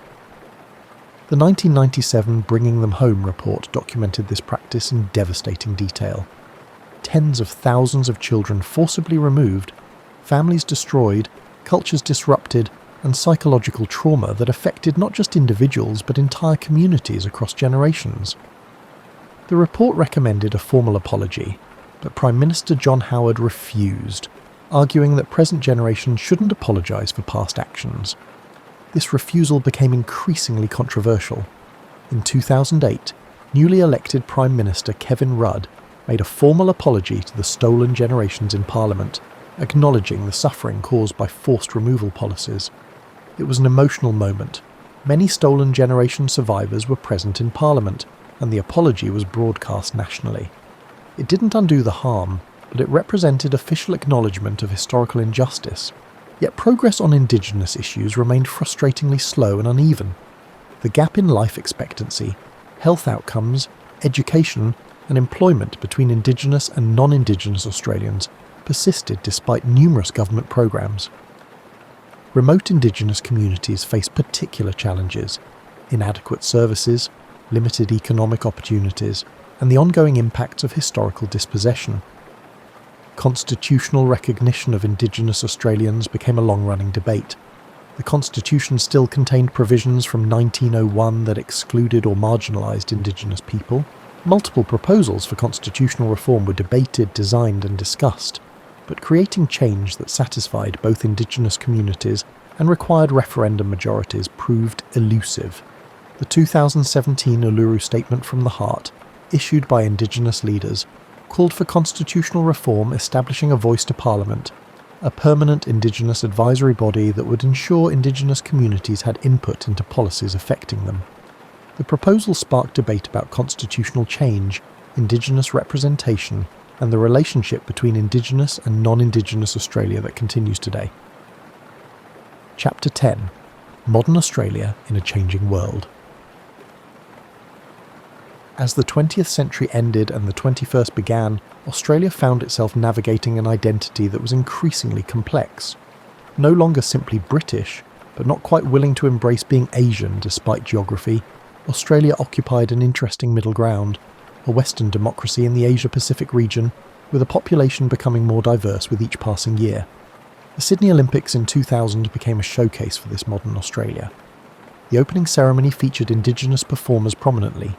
The 1997 Bringing Them Home report documented this practice in devastating detail. Tens of thousands of children forcibly removed, families destroyed, cultures disrupted, and psychological trauma that affected not just individuals but entire communities across generations. The report recommended a formal apology, but Prime Minister John Howard refused, arguing that present generations shouldn't apologise for past actions. This refusal became increasingly controversial. In 2008, newly elected Prime Minister Kevin Rudd made a formal apology to the stolen generations in Parliament, acknowledging the suffering caused by forced removal policies. It was an emotional moment. Many stolen generation survivors were present in Parliament, and the apology was broadcast nationally. It didn't undo the harm, but it represented official acknowledgement of historical injustice. Yet progress on Indigenous issues remained frustratingly slow and uneven. The gap in life expectancy, health outcomes, education, and employment between Indigenous and non-Indigenous Australians persisted despite numerous government programs. Remote Indigenous communities face particular challenges: inadequate services, limited economic opportunities, and the ongoing impacts of historical dispossession. Constitutional recognition of Indigenous Australians became a long-running debate. The Constitution still contained provisions from 1901 that excluded or marginalised Indigenous people. Multiple proposals for constitutional reform were debated, designed and discussed, but creating change that satisfied both Indigenous communities and required referendum majorities proved elusive. The 2017 Uluru Statement from the Heart, issued by Indigenous leaders, called for constitutional reform establishing a voice to Parliament, a permanent Indigenous advisory body that would ensure Indigenous communities had input into policies affecting them. The proposal sparked debate about constitutional change, Indigenous representation, and the relationship between Indigenous and non-Indigenous Australia that continues today. Chapter 10: Modern Australia in a Changing World. As the 20th century ended and the 21st began, Australia found itself navigating an identity that was increasingly complex. No longer simply British, but not quite willing to embrace being Asian despite geography, Australia occupied an interesting middle ground, a Western democracy in the Asia-Pacific region, with a population becoming more diverse with each passing year. The Sydney Olympics in 2000 became a showcase for this modern Australia. The opening ceremony featured Indigenous performers prominently.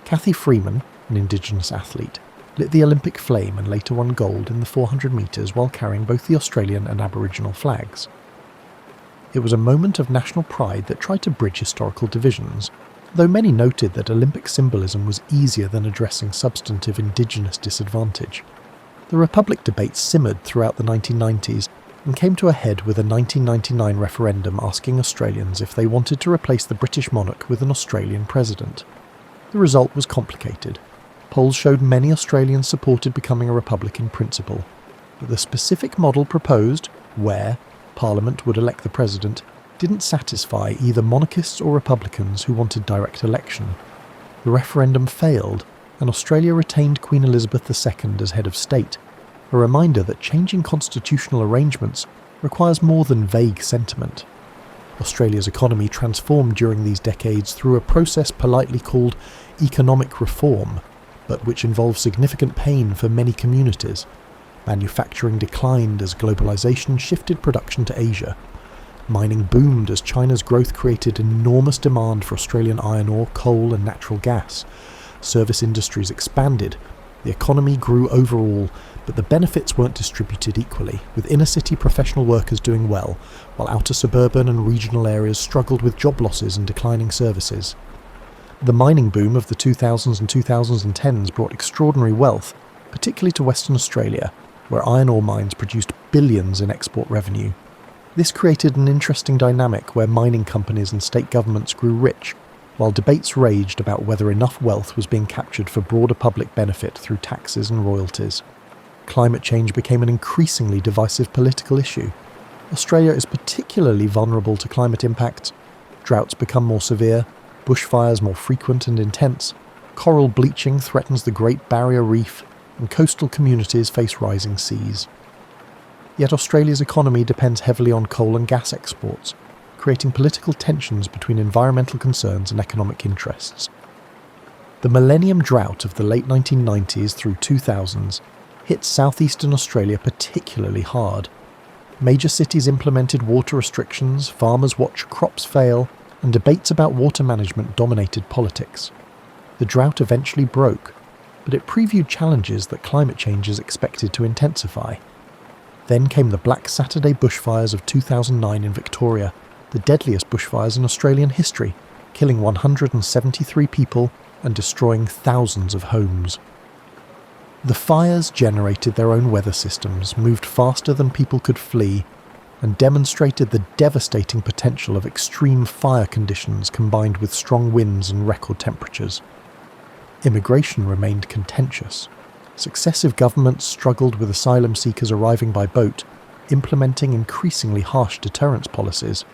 Cathy Freeman, an Indigenous athlete, lit the Olympic flame and later won gold in the 400 metres while carrying both the Australian and Aboriginal flags. It was a moment of national pride that tried to bridge historical divisions, though many noted that Olympic symbolism was easier than addressing substantive Indigenous disadvantage. The Republic debate simmered throughout the 1990s and came to a head with a 1999 referendum asking Australians if they wanted to replace the British monarch with an Australian president. The result was complicated. Polls showed many Australians supported becoming a republic in principle, but the specific model proposed, where Parliament would elect the president, didn't satisfy either monarchists or Republicans who wanted direct election. The referendum failed, and Australia retained Queen Elizabeth II as head of state, a reminder that changing constitutional arrangements requires more than vague sentiment. Australia's economy transformed during these decades through a process politely called economic reform, but which involved significant pain for many communities. Manufacturing declined as globalization shifted production to Asia. Mining boomed as China's growth created enormous demand for Australian iron ore, coal and natural gas. Service industries expanded. The economy grew overall, but the benefits weren't distributed equally, with inner-city professional workers doing well, while outer suburban and regional areas struggled with job losses and declining services. The mining boom of the 2000s and 2010s brought extraordinary wealth, particularly to Western Australia, where iron ore mines produced billions in export revenue. This created an interesting dynamic where mining companies and state governments grew rich, while debates raged about whether enough wealth was being captured for broader public benefit through taxes and royalties. Climate change became an increasingly divisive political issue. Australia is particularly vulnerable to climate impacts. Droughts become more severe, bushfires more frequent and intense, coral bleaching threatens the Great Barrier Reef, and coastal communities face rising seas. Yet Australia's economy depends heavily on coal and gas exports, creating political tensions between environmental concerns and economic interests. The millennium drought of the late 1990s through 2000s hit southeastern Australia particularly hard. Major cities implemented water restrictions, farmers watched crops fail, and debates about water management dominated politics. The drought eventually broke, but it previewed challenges that climate change is expected to intensify. Then came the Black Saturday bushfires of 2009 in Victoria, the deadliest bushfires in Australian history, killing 173 people and destroying thousands of homes. The fires generated their own weather systems, moved faster than people could flee, and demonstrated the devastating potential of extreme fire conditions combined with strong winds and record temperatures. Immigration remained contentious. Successive governments struggled with asylum seekers arriving by boat, implementing increasingly harsh deterrence policies.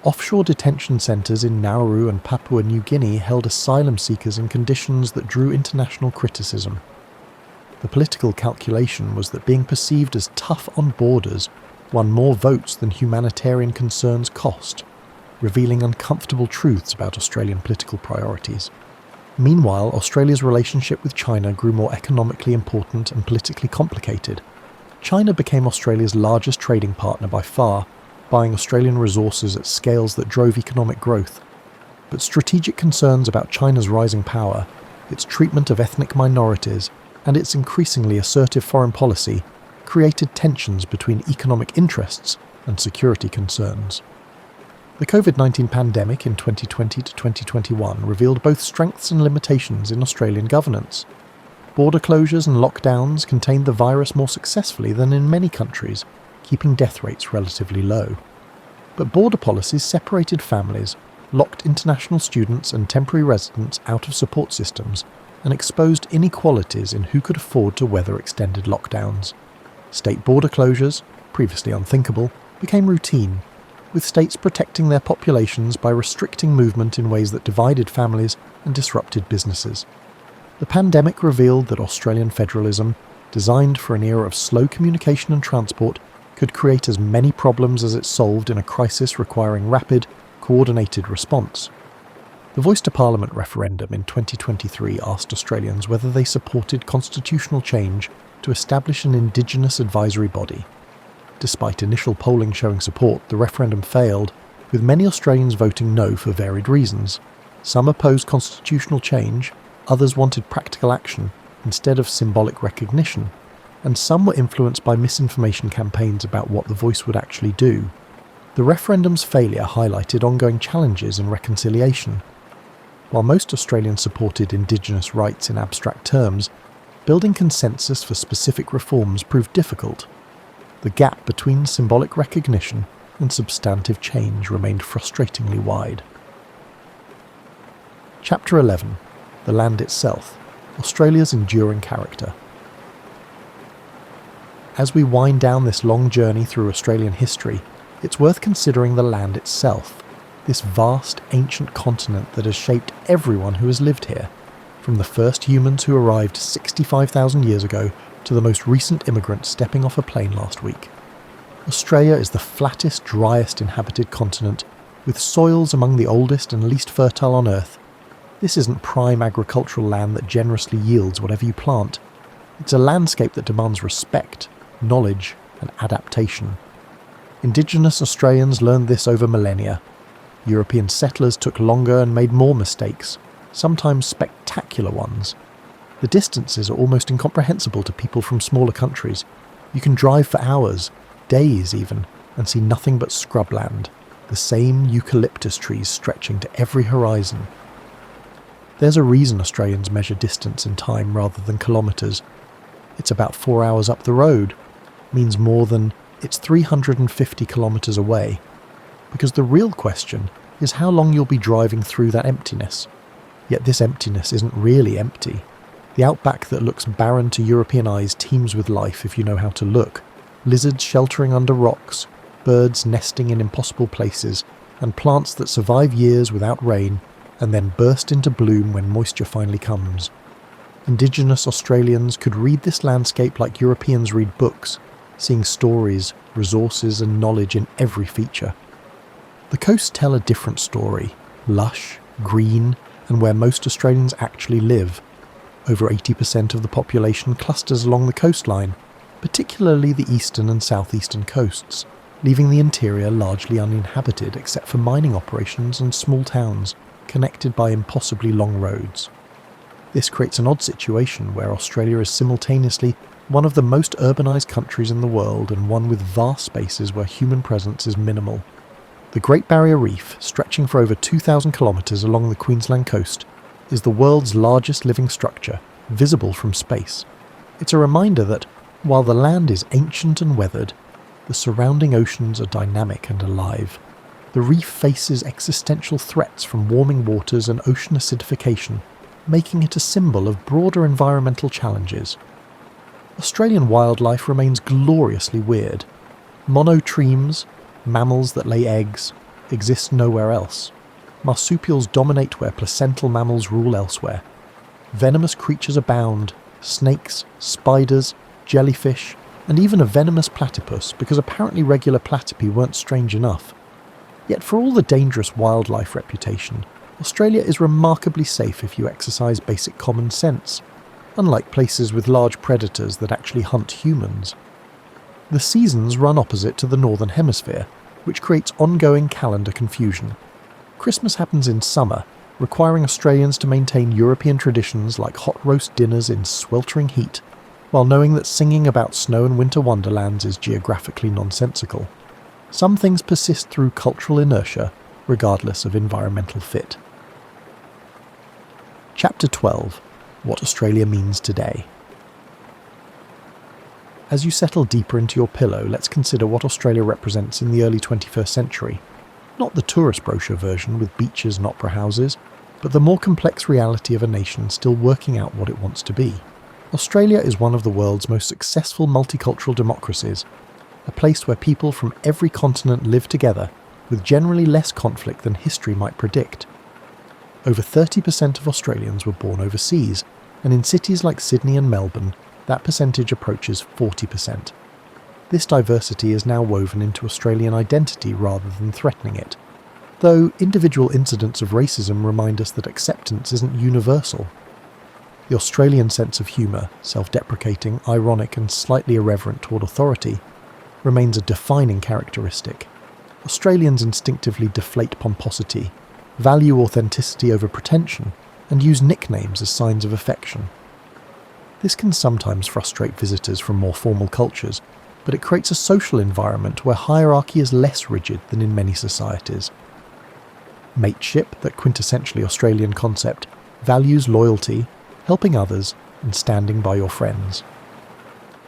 Offshore detention centres in Nauru and Papua New Guinea held asylum seekers in conditions that drew international criticism. The political calculation was that being perceived as tough on borders won more votes than humanitarian concerns cost, revealing uncomfortable truths about Australian political priorities. Meanwhile, Australia's relationship with China grew more economically important and politically complicated. China became Australia's largest trading partner by far, buying Australian resources at scales that drove economic growth. But strategic concerns about China's rising power, its treatment of ethnic minorities, and its increasingly assertive foreign policy created tensions between economic interests and security concerns. The COVID-19 pandemic in 2020 to 2021 revealed both strengths and limitations in Australian governance. Border closures and lockdowns contained the virus more successfully than in many countries, keeping death rates relatively low. But border policies separated families, locked international students and temporary residents out of support systems, and exposed inequalities in who could afford to weather extended lockdowns. State border closures, previously unthinkable, became routine, with states protecting their populations by restricting movement in ways that divided families and disrupted businesses. The pandemic revealed that Australian federalism, designed for an era of slow communication and transport, could create as many problems as it solved in a crisis requiring rapid, coordinated response. The Voice to Parliament referendum in 2023 asked Australians whether they supported constitutional change to establish an Indigenous advisory body. Despite initial polling showing support, the referendum failed, with many Australians voting no for varied reasons. Some opposed constitutional change, others wanted practical action instead of symbolic recognition, and some were influenced by misinformation campaigns about what the voice would actually do. The referendum's failure highlighted ongoing challenges in reconciliation. While most Australians supported Indigenous rights in abstract terms, building consensus for specific reforms proved difficult. The gap between symbolic recognition and substantive change remained frustratingly wide. Chapter 11. The Land Itself, Australia's Enduring Character. As we wind down this long journey through Australian history, it's worth considering the land itself, this vast, ancient continent that has shaped everyone who has lived here, from the first humans who arrived 65,000 years ago to the most recent immigrants stepping off a plane last week. Australia is the flattest, driest inhabited continent, with soils among the oldest and least fertile on Earth. This isn't prime agricultural land that generously yields whatever you plant. It's a landscape that demands respect, knowledge, and adaptation. Indigenous Australians learned this over millennia. European settlers took longer and made more mistakes, sometimes spectacular ones. The distances are almost incomprehensible to people from smaller countries. You can drive for hours, days even, and see nothing but scrubland, the same eucalyptus trees stretching to every horizon. There's a reason Australians measure distance in time rather than kilometres. It's about 4 hours up the road, means more than it's 350 kilometres away. Because the real question is how long you'll be driving through that emptiness. Yet this emptiness isn't really empty. The outback that looks barren to European eyes teems with life if you know how to look. Lizards sheltering under rocks, birds nesting in impossible places, and plants that survive years without rain and then burst into bloom when moisture finally comes. Indigenous Australians could read this landscape like Europeans read books, seeing stories, resources and knowledge in every feature. The coasts tell a different story, lush, green, and where most Australians actually live. Over 80% of the population clusters along the coastline, particularly the eastern and southeastern coasts, leaving the interior largely uninhabited except for mining operations and small towns, connected by impossibly long roads. This creates an odd situation where Australia is simultaneously one of the most urbanised countries in the world and one with vast spaces where human presence is minimal. The Great Barrier Reef, stretching for over 2,000 kilometres along the Queensland coast, is the world's largest living structure, visible from space. It's a reminder that, while the land is ancient and weathered, the surrounding oceans are dynamic and alive. The reef faces existential threats from warming waters and ocean acidification, making it a symbol of broader environmental challenges. Australian wildlife remains gloriously weird. Monotremes, mammals that lay eggs, exist nowhere else. Marsupials dominate where placental mammals rule elsewhere. Venomous creatures abound: snakes, spiders, jellyfish, and even a venomous platypus, because apparently regular platypi weren't strange enough. Yet for all the dangerous wildlife reputation, Australia is remarkably safe if you exercise basic common sense, unlike places with large predators that actually hunt humans. The seasons run opposite to the Northern Hemisphere, which creates ongoing calendar confusion. Christmas happens in summer, requiring Australians to maintain European traditions like hot roast dinners in sweltering heat, while knowing that singing about snow and winter wonderlands is geographically nonsensical. Some things persist through cultural inertia, regardless of environmental fit. Chapter 12. What Australia Means Today. As you settle deeper into your pillow, let's consider what Australia represents in the early 21st century. Not the tourist brochure version with beaches and opera houses, but the more complex reality of a nation still working out what it wants to be. Australia is one of the world's most successful multicultural democracies, a place where people from every continent live together, with generally less conflict than history might predict. Over 30% of Australians were born overseas, and in cities like Sydney and Melbourne, that percentage approaches 40%. This diversity is now woven into Australian identity rather than threatening it, though individual incidents of racism remind us that acceptance isn't universal. The Australian sense of humour, self-deprecating, ironic and slightly irreverent toward authority, remains a defining characteristic. Australians instinctively deflate pomposity, value authenticity over pretension, and use nicknames as signs of affection. This can sometimes frustrate visitors from more formal cultures, but it creates a social environment where hierarchy is less rigid than in many societies. Mateship, that quintessentially Australian concept, values loyalty, helping others, and standing by your friends.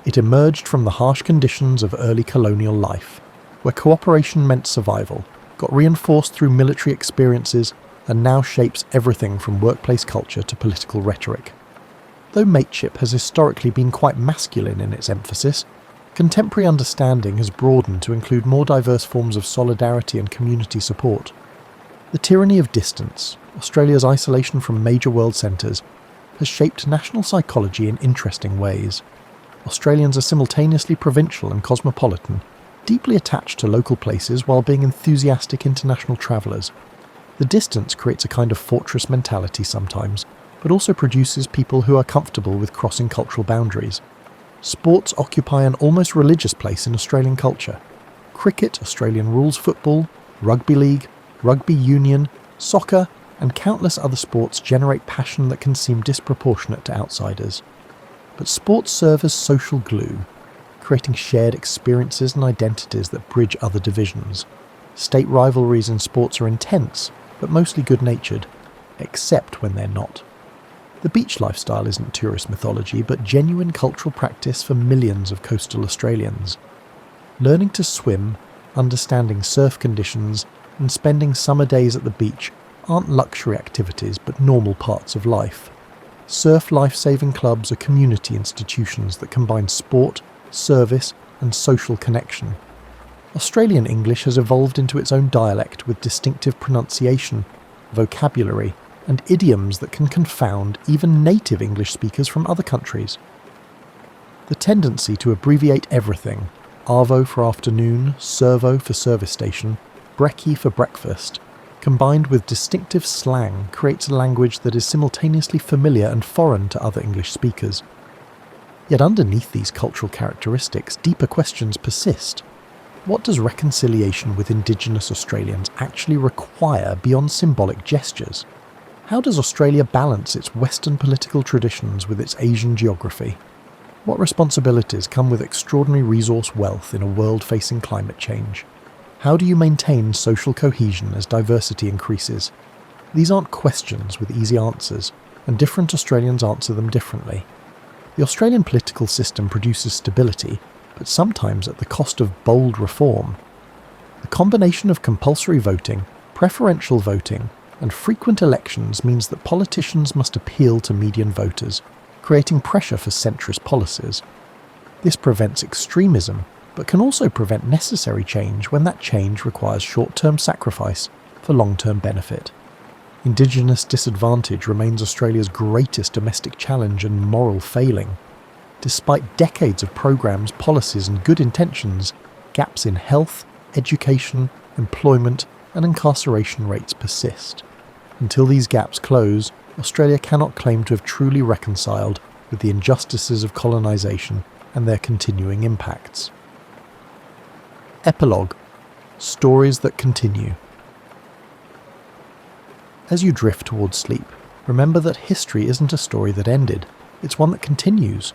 It emerged from the harsh conditions of early colonial life, where cooperation meant survival, got reinforced through military experiences, and now shapes everything from workplace culture to political rhetoric. Though mateship has historically been quite masculine in its emphasis, contemporary understanding has broadened to include more diverse forms of solidarity and community support. The tyranny of distance, Australia's isolation from major world centres, has shaped national psychology in interesting ways. Australians are simultaneously provincial and cosmopolitan, deeply attached to local places while being enthusiastic international travellers. The distance creates a kind of fortress mentality sometimes, but also produces people who are comfortable with crossing cultural boundaries. Sports occupy an almost religious place in Australian culture. Cricket, Australian rules football, rugby league, rugby union, soccer, and countless other sports generate passion that can seem disproportionate to outsiders. But sports serve as social glue, creating shared experiences and identities that bridge other divisions. State rivalries in sports are intense, but mostly good-natured, except when they're not. The beach lifestyle isn't tourist mythology, but genuine cultural practice for millions of coastal Australians. Learning to swim, understanding surf conditions, and spending summer days at the beach aren't luxury activities but normal parts of life. Surf life-saving clubs are community institutions that combine sport, service, and social connection. Australian English has evolved into its own dialect with distinctive pronunciation, vocabulary, and idioms that can confound even native English speakers from other countries. The tendency to abbreviate everything, arvo for afternoon, servo for service station, brekkie for breakfast, combined with distinctive slang, creates a language that is simultaneously familiar and foreign to other English speakers. Yet underneath these cultural characteristics, deeper questions persist. What does reconciliation with Indigenous Australians actually require beyond symbolic gestures? How does Australia balance its Western political traditions with its Asian geography? What responsibilities come with extraordinary resource wealth in a world facing climate change? How do you maintain social cohesion as diversity increases? These aren't questions with easy answers, and different Australians answer them differently. The Australian political system produces stability, but sometimes at the cost of bold reform. The combination of compulsory voting, preferential voting, and frequent elections means that politicians must appeal to median voters, creating pressure for centrist policies. This prevents extremism, but can also prevent necessary change when that change requires short-term sacrifice for long-term benefit. Indigenous disadvantage remains Australia's greatest domestic challenge and moral failing. Despite decades of programs, policies and good intentions, gaps in health, education, employment and incarceration rates persist. Until these gaps close, Australia cannot claim to have truly reconciled with the injustices of colonisation and their continuing impacts. Epilogue. Stories that continue. As you drift towards sleep, remember that history isn't a story that ended, it's one that continues.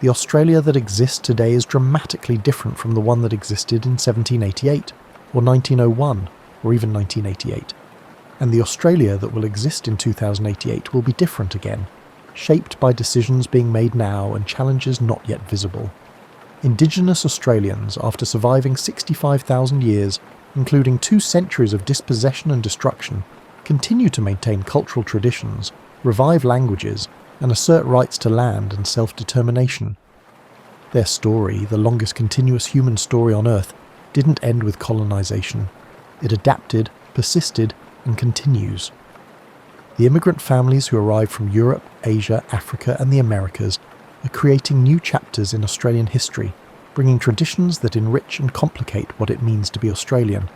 The Australia that exists today is dramatically different from the one that existed in 1788, or 1901, or even 1988. And the Australia that will exist in 2088 will be different again, shaped by decisions being made now and challenges not yet visible. Indigenous Australians, after surviving 65,000 years, including 2 centuries of dispossession and destruction, continue to maintain cultural traditions, revive languages, and assert rights to land and self-determination. Their story, the longest continuous human story on Earth, didn't end with colonisation. It adapted, persisted, and continues. The immigrant families who arrived from Europe, Asia, Africa, and the Americas are creating new chapters in Australian history, bringing traditions that enrich and complicate what it means to be Australian.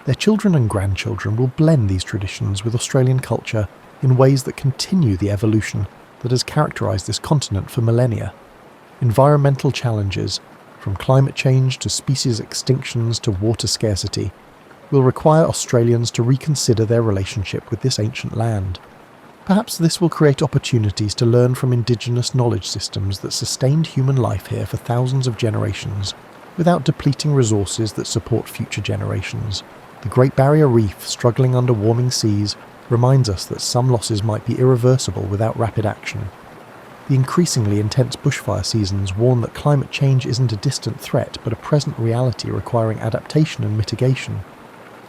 Their children and grandchildren will blend these traditions with Australian culture in ways that continue the evolution that has characterised this continent for millennia. Environmental challenges, from climate change to species extinctions to water scarcity, will require Australians to reconsider their relationship with this ancient land. Perhaps this will create opportunities to learn from indigenous knowledge systems that sustained human life here for thousands of generations, without depleting resources that support future generations. The Great Barrier Reef, struggling under warming seas, reminds us that some losses might be irreversible without rapid action. The increasingly intense bushfire seasons warn that climate change isn't a distant threat but a present reality requiring adaptation and mitigation.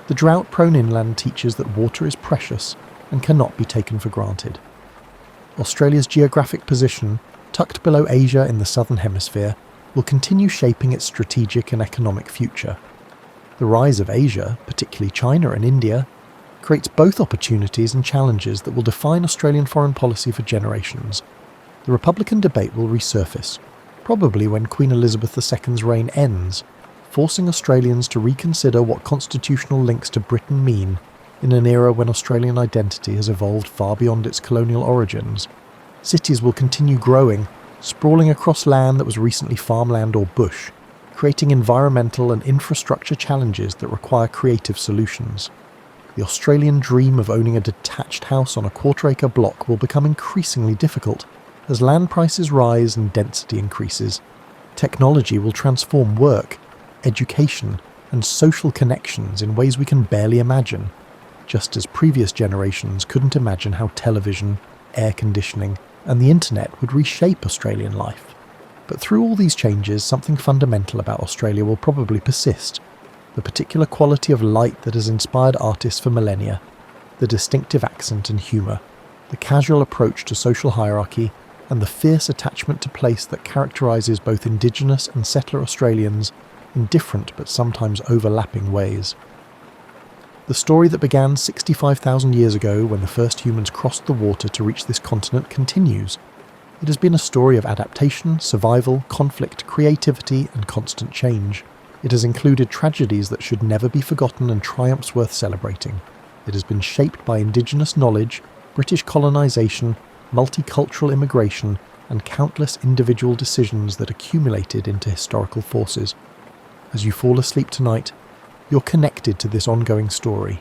The drought-prone inland teaches that water is precious and cannot be taken for granted. Australia's geographic position, tucked below Asia in the southern hemisphere, will continue shaping its strategic and economic future. The rise of Asia, particularly China and India, creates both opportunities and challenges that will define Australian foreign policy for generations. The Republican debate will resurface, probably when Queen Elizabeth II's reign ends, forcing Australians to reconsider what constitutional links to Britain mean in an era when Australian identity has evolved far beyond its colonial origins. Cities will continue growing, sprawling across land that was recently farmland or bush, creating environmental and infrastructure challenges that require creative solutions. The Australian dream of owning a detached house on a quarter-acre block will become increasingly difficult as land prices rise and density increases. Technology will transform work, education, and social connections in ways we can barely imagine, just as previous generations couldn't imagine how television, air conditioning, and the internet would reshape Australian life. But through all these changes, something fundamental about Australia will probably persist. The particular quality of light that has inspired artists for millennia, the distinctive accent and humour, the casual approach to social hierarchy, and the fierce attachment to place that characterises both Indigenous and settler Australians in different but sometimes overlapping ways. The story that began 65,000 years ago when the first humans crossed the water to reach this continent continues. It has been a story of adaptation, survival, conflict, creativity, and constant change. It has included tragedies that should never be forgotten and triumphs worth celebrating. It has been shaped by Indigenous knowledge, British colonisation, multicultural immigration, and countless individual decisions that accumulated into historical forces. As you fall asleep tonight, you're connected to this ongoing story,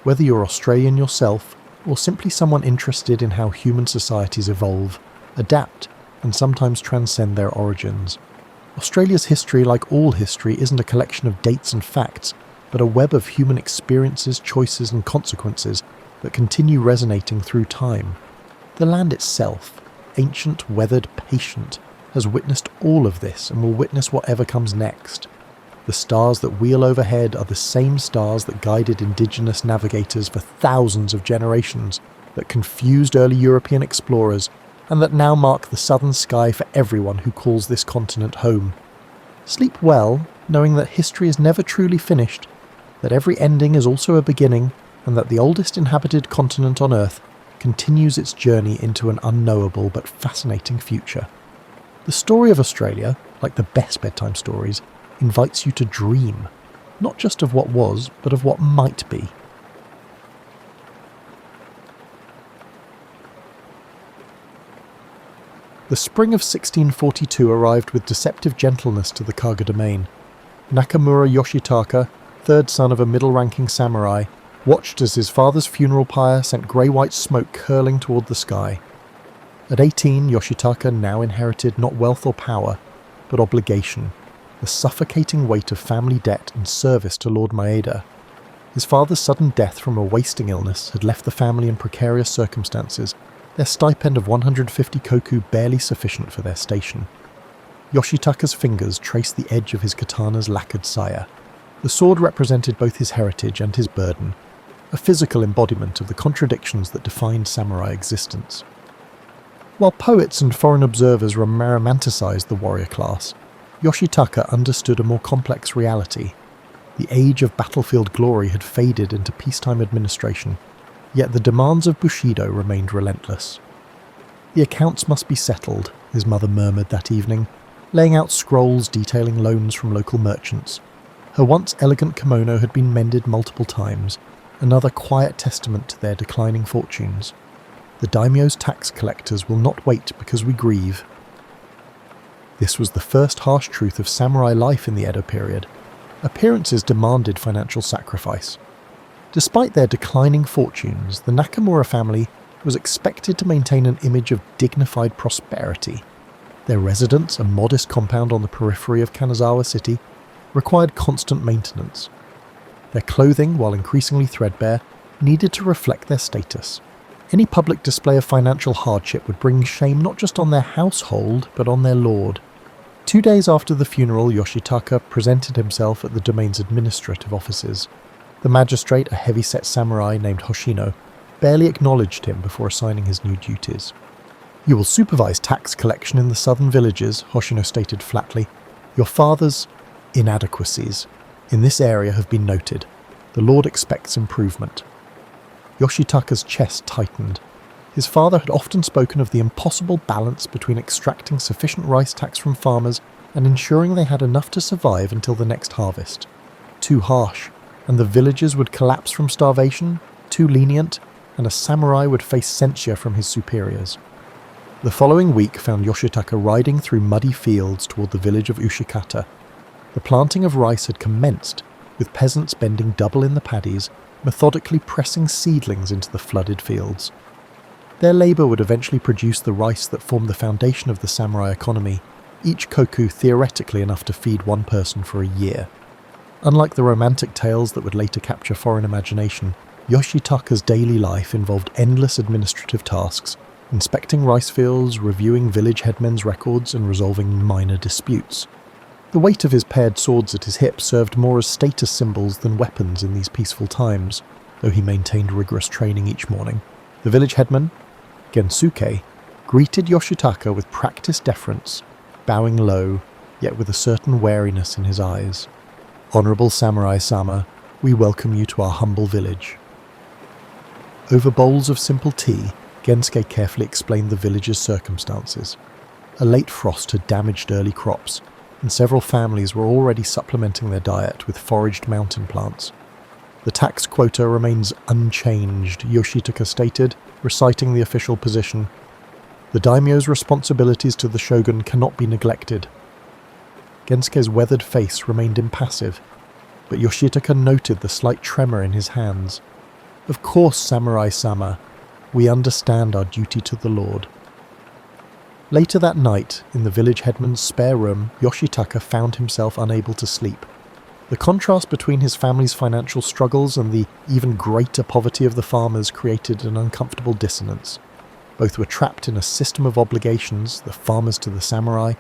whether you're Australian yourself or simply someone interested in how human societies evolve, adapt, and sometimes transcend their origins. Australia's history, like all history, isn't a collection of dates and facts, but a web of human experiences, choices, and consequences that continue resonating through time. The land itself, ancient, weathered, patient, has witnessed all of this and will witness whatever comes next. The stars that wheel overhead are the same stars that guided Indigenous navigators for thousands of generations, that confused early European explorers, and that now mark the southern sky for everyone who calls this continent home. Sleep well, knowing that history is never truly finished, that every ending is also a beginning, and that the oldest inhabited continent on Earth continues its journey into an unknowable but fascinating future. The story of Australia, like the best bedtime stories, invites you to dream, not just of what was, but of what might be. The spring of 1642 arrived with deceptive gentleness to the Kaga domain. Nakamura Yoshitaka, third son of a middle-ranking samurai, watched as his father's funeral pyre sent grey-white smoke curling toward the sky. At 18, Yoshitaka now inherited not wealth or power, but obligation, the suffocating weight of family debt and service to Lord Maeda. His father's sudden death from a wasting illness had left the family in precarious circumstances, their stipend of 150 koku barely sufficient for their station. Yoshitaka's fingers traced the edge of his katana's lacquered saya. The sword represented both his heritage and his burden, a physical embodiment of the contradictions that defined samurai existence. While poets and foreign observers romanticized the warrior class, Yoshitaka understood a more complex reality. The age of battlefield glory had faded into peacetime administration, yet the demands of Bushido remained relentless. The accounts must be settled, his mother murmured that evening, laying out scrolls detailing loans from local merchants. Her once elegant kimono had been mended multiple times, another quiet testament to their declining fortunes. The daimyo's tax collectors will not wait because we grieve. This was the first harsh truth of samurai life in the Edo period. Appearances demanded financial sacrifice. Despite their declining fortunes, the Nakamura family was expected to maintain an image of dignified prosperity. Their residence, a modest compound on the periphery of Kanazawa City, required constant maintenance. Their clothing, while increasingly threadbare, needed to reflect their status. Any public display of financial hardship would bring shame not just on their household, but on their lord. 2 days after the funeral, Yoshitaka presented himself at the domain's administrative offices. The magistrate, a heavy-set samurai named Hoshino, barely acknowledged him before assigning his new duties. "You will supervise tax collection in the southern villages," Hoshino stated flatly. "Your father's inadequacies in this area have been noted. The Lord expects improvement." Yoshitaka's chest tightened. His father had often spoken of the impossible balance between extracting sufficient rice tax from farmers and ensuring they had enough to survive until the next harvest. Too harsh, and the villages would collapse from starvation; too lenient, and a samurai would face censure from his superiors. The following week found Yoshitaka riding through muddy fields toward the village of Ushikata. The planting of rice had commenced, with peasants bending double in the paddies, methodically pressing seedlings into the flooded fields. Their labour would eventually produce the rice that formed the foundation of the samurai economy, each koku theoretically enough to feed one person for a year. Unlike the romantic tales that would later capture foreign imagination, Yoshitaka's daily life involved endless administrative tasks, inspecting rice fields, reviewing village headmen's records, and resolving minor disputes. The weight of his paired swords at his hips served more as status symbols than weapons in these peaceful times, though he maintained rigorous training each morning. The village headman, Gensuke, greeted Yoshitaka with practiced deference, bowing low, yet with a certain wariness in his eyes. "Honourable Samurai-sama, we welcome you to our humble village." Over bowls of simple tea, Gensuke carefully explained the village's circumstances. A late frost had damaged early crops, and several families were already supplementing their diet with foraged mountain plants. "The tax quota remains unchanged," Yoshitaka stated, reciting the official position. "The daimyo's responsibilities to the shogun cannot be neglected." Gensuke's weathered face remained impassive, but Yoshitaka noted the slight tremor in his hands. "Of course, Samurai-sama, we understand our duty to the Lord." Later that night, in the village headman's spare room, Yoshitaka found himself unable to sleep. The contrast between his family's financial struggles and the even greater poverty of the farmers created an uncomfortable dissonance. Both were trapped in a system of obligations, the farmers to the samurai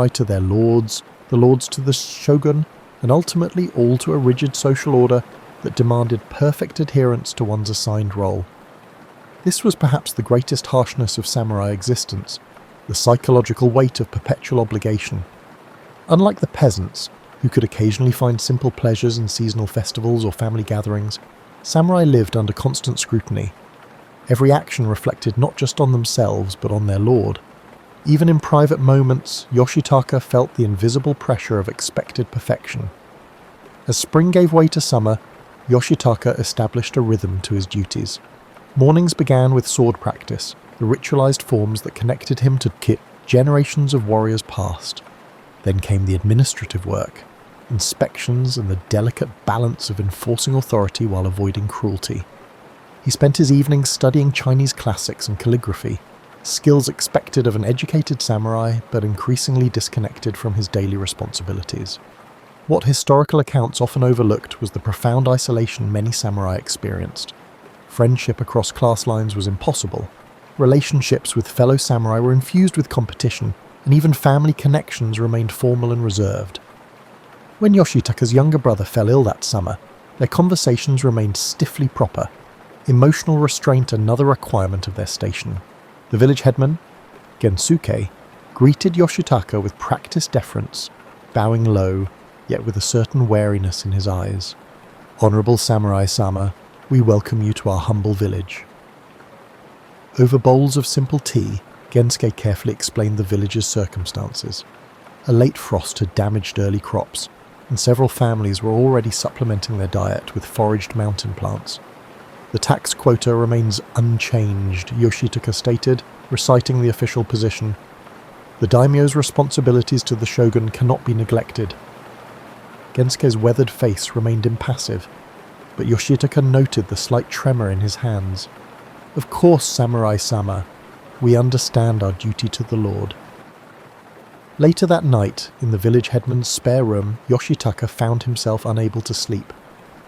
to their lords, the lords to the shogun, and ultimately all to a rigid social order that demanded perfect adherence to one's assigned role. This was perhaps the greatest harshness of samurai existence, the psychological weight of perpetual obligation. Unlike the peasants, who could occasionally find simple pleasures in seasonal festivals or family gatherings, samurai lived under constant scrutiny. Every action reflected not just on themselves but on their lord. Even in private moments, Yoshitaka felt the invisible pressure of expected perfection. As spring gave way to summer, Yoshitaka established a rhythm to his duties. Mornings began with sword practice, the ritualized forms that connected him to generations of warriors past. Then came the administrative work, inspections and the delicate balance of enforcing authority while avoiding cruelty. He spent his evenings studying Chinese classics and calligraphy, skills expected of an educated samurai but increasingly disconnected from his daily responsibilities. What historical accounts often overlooked was the profound isolation many samurai experienced. Friendship across class lines was impossible. Relationships with fellow samurai were infused with competition, and even family connections remained formal and reserved. When Yoshitaka's younger brother fell ill that summer, their conversations remained stiffly proper, emotional restraint another requirement of their station. The village headman, Gensuke, greeted Yoshitaka with practiced deference, bowing low, yet with a certain wariness in his eyes. "Honorable Samurai-sama, we welcome you to our humble village." Over bowls of simple tea, Gensuke carefully explained the village's circumstances. A late frost had damaged early crops, and several families were already supplementing their diet with foraged mountain plants. "The tax quota remains unchanged," Yoshitaka stated, reciting the official position. "The daimyo's responsibilities to the shogun cannot be neglected." Gensuke's weathered face remained impassive, but Yoshitaka noted the slight tremor in his hands. "Of course, Samurai-sama, we understand our duty to the lord." Later that night, in the village headman's spare room, Yoshitaka found himself unable to sleep.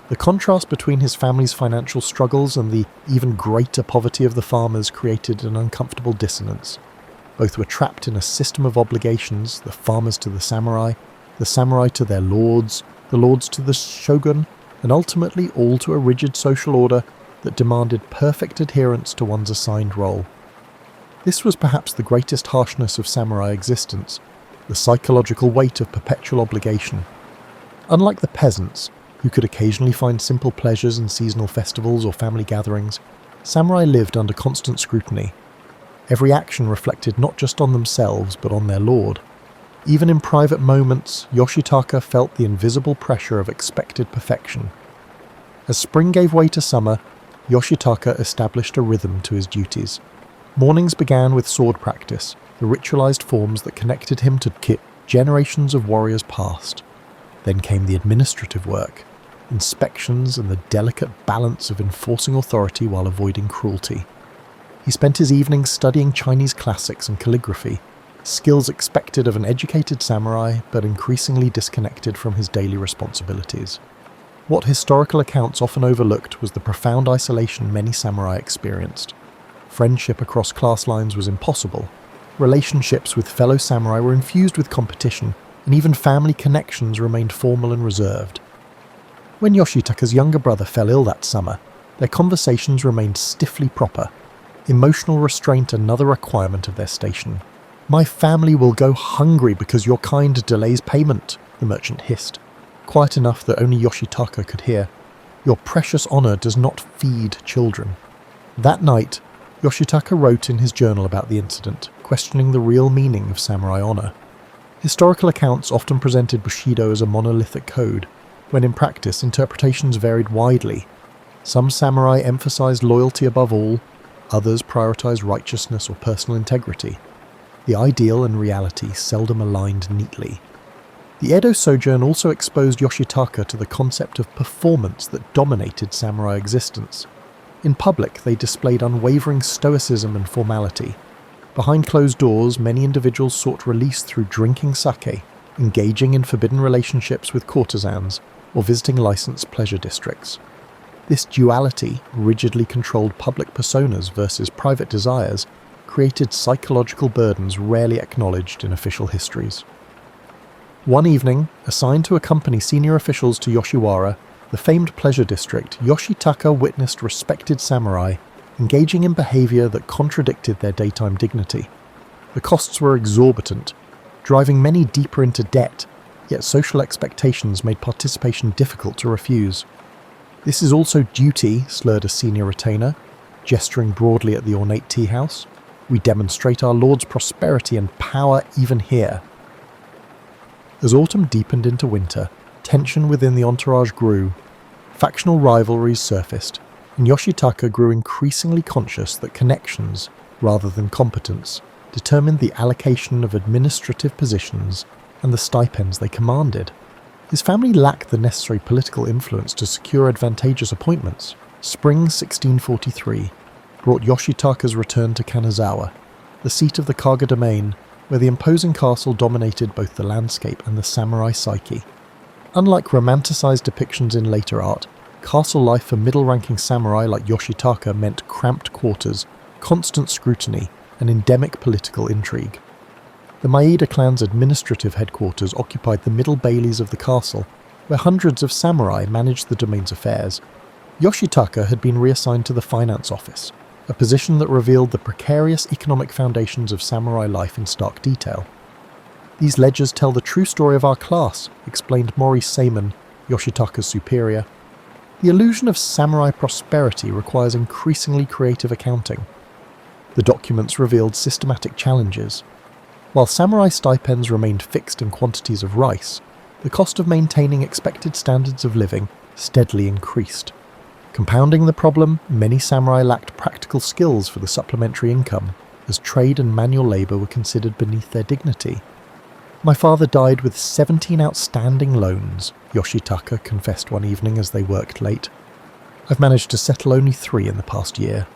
The contrast between his family's financial struggles and the even greater poverty of the farmers created an uncomfortable dissonance. Both were trapped in a system of obligations, the farmers to the samurai to their lords, the lords to the shogun, and ultimately all to a rigid social order that demanded perfect adherence to one's assigned role. This was perhaps the greatest harshness of samurai existence, the psychological weight of perpetual obligation. Unlike the peasants, who could occasionally find simple pleasures in seasonal festivals or family gatherings, samurai lived under constant scrutiny. Every action reflected not just on themselves but on their lord. Even in private moments, Yoshitaka felt the invisible pressure of expected perfection. As spring gave way to summer, Yoshitaka established a rhythm to his duties. Mornings began with sword practice, the ritualized forms that connected him to generations of warriors past. Then came the administrative work, inspections and the delicate balance of enforcing authority while avoiding cruelty. He spent his evenings studying Chinese classics and calligraphy, skills expected of an educated samurai but increasingly disconnected from his daily responsibilities. What historical accounts often overlooked was the profound isolation many samurai experienced. Friendship across class lines was impossible. Relationships with fellow samurai were infused with competition, and even family connections remained formal and reserved. When Yoshitaka's younger brother fell ill that summer, their conversations remained stiffly proper, emotional restraint another requirement of their station. "My family will go hungry because your kind delays payment," the merchant hissed, quiet enough that only Yoshitaka could hear. "Your precious honor does not feed children." That night, Yoshitaka wrote in his journal about the incident, questioning the real meaning of samurai honor. Historical accounts often presented Bushido as a monolithic code, when in practice interpretations varied widely. Some samurai emphasized loyalty above all, others prioritized righteousness or personal integrity. The ideal and reality seldom aligned neatly. The Edo sojourn also exposed Yoshitaka to the concept of performance that dominated samurai existence. In public, they displayed unwavering stoicism and formality. Behind closed doors, many individuals sought release through drinking sake, engaging in forbidden relationships with courtesans, or visiting licensed pleasure districts. This duality, rigidly controlled public personas versus private desires, created psychological burdens rarely acknowledged in official histories. One evening, assigned to accompany senior officials to Yoshiwara, the famed pleasure district, Yoshitaka witnessed respected samurai, engaging in behaviour that contradicted their daytime dignity. The costs were exorbitant, driving many deeper into debt, yet social expectations made participation difficult to refuse. "This is also duty," slurred a senior retainer, gesturing broadly at the ornate tea house. "We demonstrate our lord's prosperity and power even here." As autumn deepened into winter, tension within the entourage grew. Factional rivalries surfaced, and Yoshitaka grew increasingly conscious that connections, rather than competence, determined the allocation of administrative positions and the stipends they commanded. His family lacked the necessary political influence to secure advantageous appointments. Spring 1643 brought Yoshitaka's return to Kanazawa, the seat of the Kaga domain, where the imposing castle dominated both the landscape and the samurai psyche. Unlike romanticized depictions in later art, castle life for middle-ranking samurai like Yoshitaka meant cramped quarters, constant scrutiny, and endemic political intrigue. The Maeda clan's administrative headquarters occupied the middle baileys of the castle, where hundreds of samurai managed the domain's affairs. Yoshitaka had been reassigned to the finance office, a position that revealed the precarious economic foundations of samurai life in stark detail. "These ledgers tell the true story of our class," explained Maurice Seaman, Yoshitaka's superior. "The illusion of samurai prosperity requires increasingly creative accounting." The documents revealed systematic challenges. While samurai stipends remained fixed in quantities of rice, the cost of maintaining expected standards of living steadily increased. Compounding the problem, many samurai lacked practical skills for the supplementary income, as trade and manual labour were considered beneath their dignity. "My father died with 17 outstanding loans," Yoshitaka confessed one evening as they worked late. "I've managed to settle only 3 in the past year."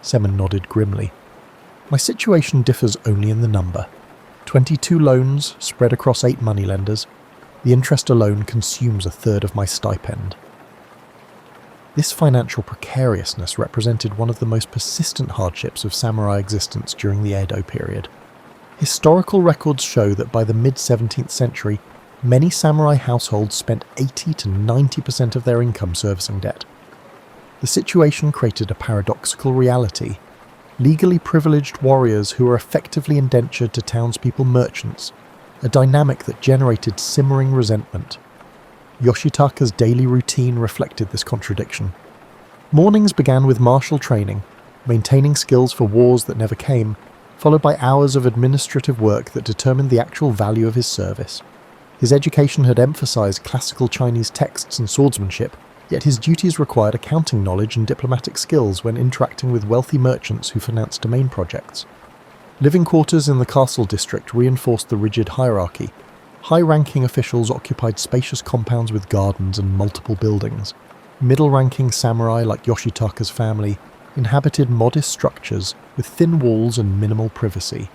Seaman nodded grimly. "My situation differs only in the number. 22 loans spread across 8 moneylenders. The interest alone consumes a third of my stipend." This financial precariousness represented one of the most persistent hardships of samurai existence during the Edo period. Historical records show that by the mid-17th century, many samurai households spent 80 to 90% of their income servicing debt. The situation created a paradoxical reality. Legally privileged warriors who were effectively indentured to townspeople merchants, a dynamic that generated simmering resentment. Yoshitaka's daily routine reflected this contradiction. Mornings began with martial training, maintaining skills for wars that never came, followed by hours of administrative work that determined the actual value of his service. His education had emphasized classical Chinese texts and swordsmanship, yet his duties required accounting knowledge and diplomatic skills when interacting with wealthy merchants who financed domain projects. Living quarters in the castle district reinforced the rigid hierarchy. High-ranking officials occupied spacious compounds with gardens and multiple buildings. Middle-ranking samurai like Yoshitaka's family inhabited modest structures with thin walls and minimal privacy.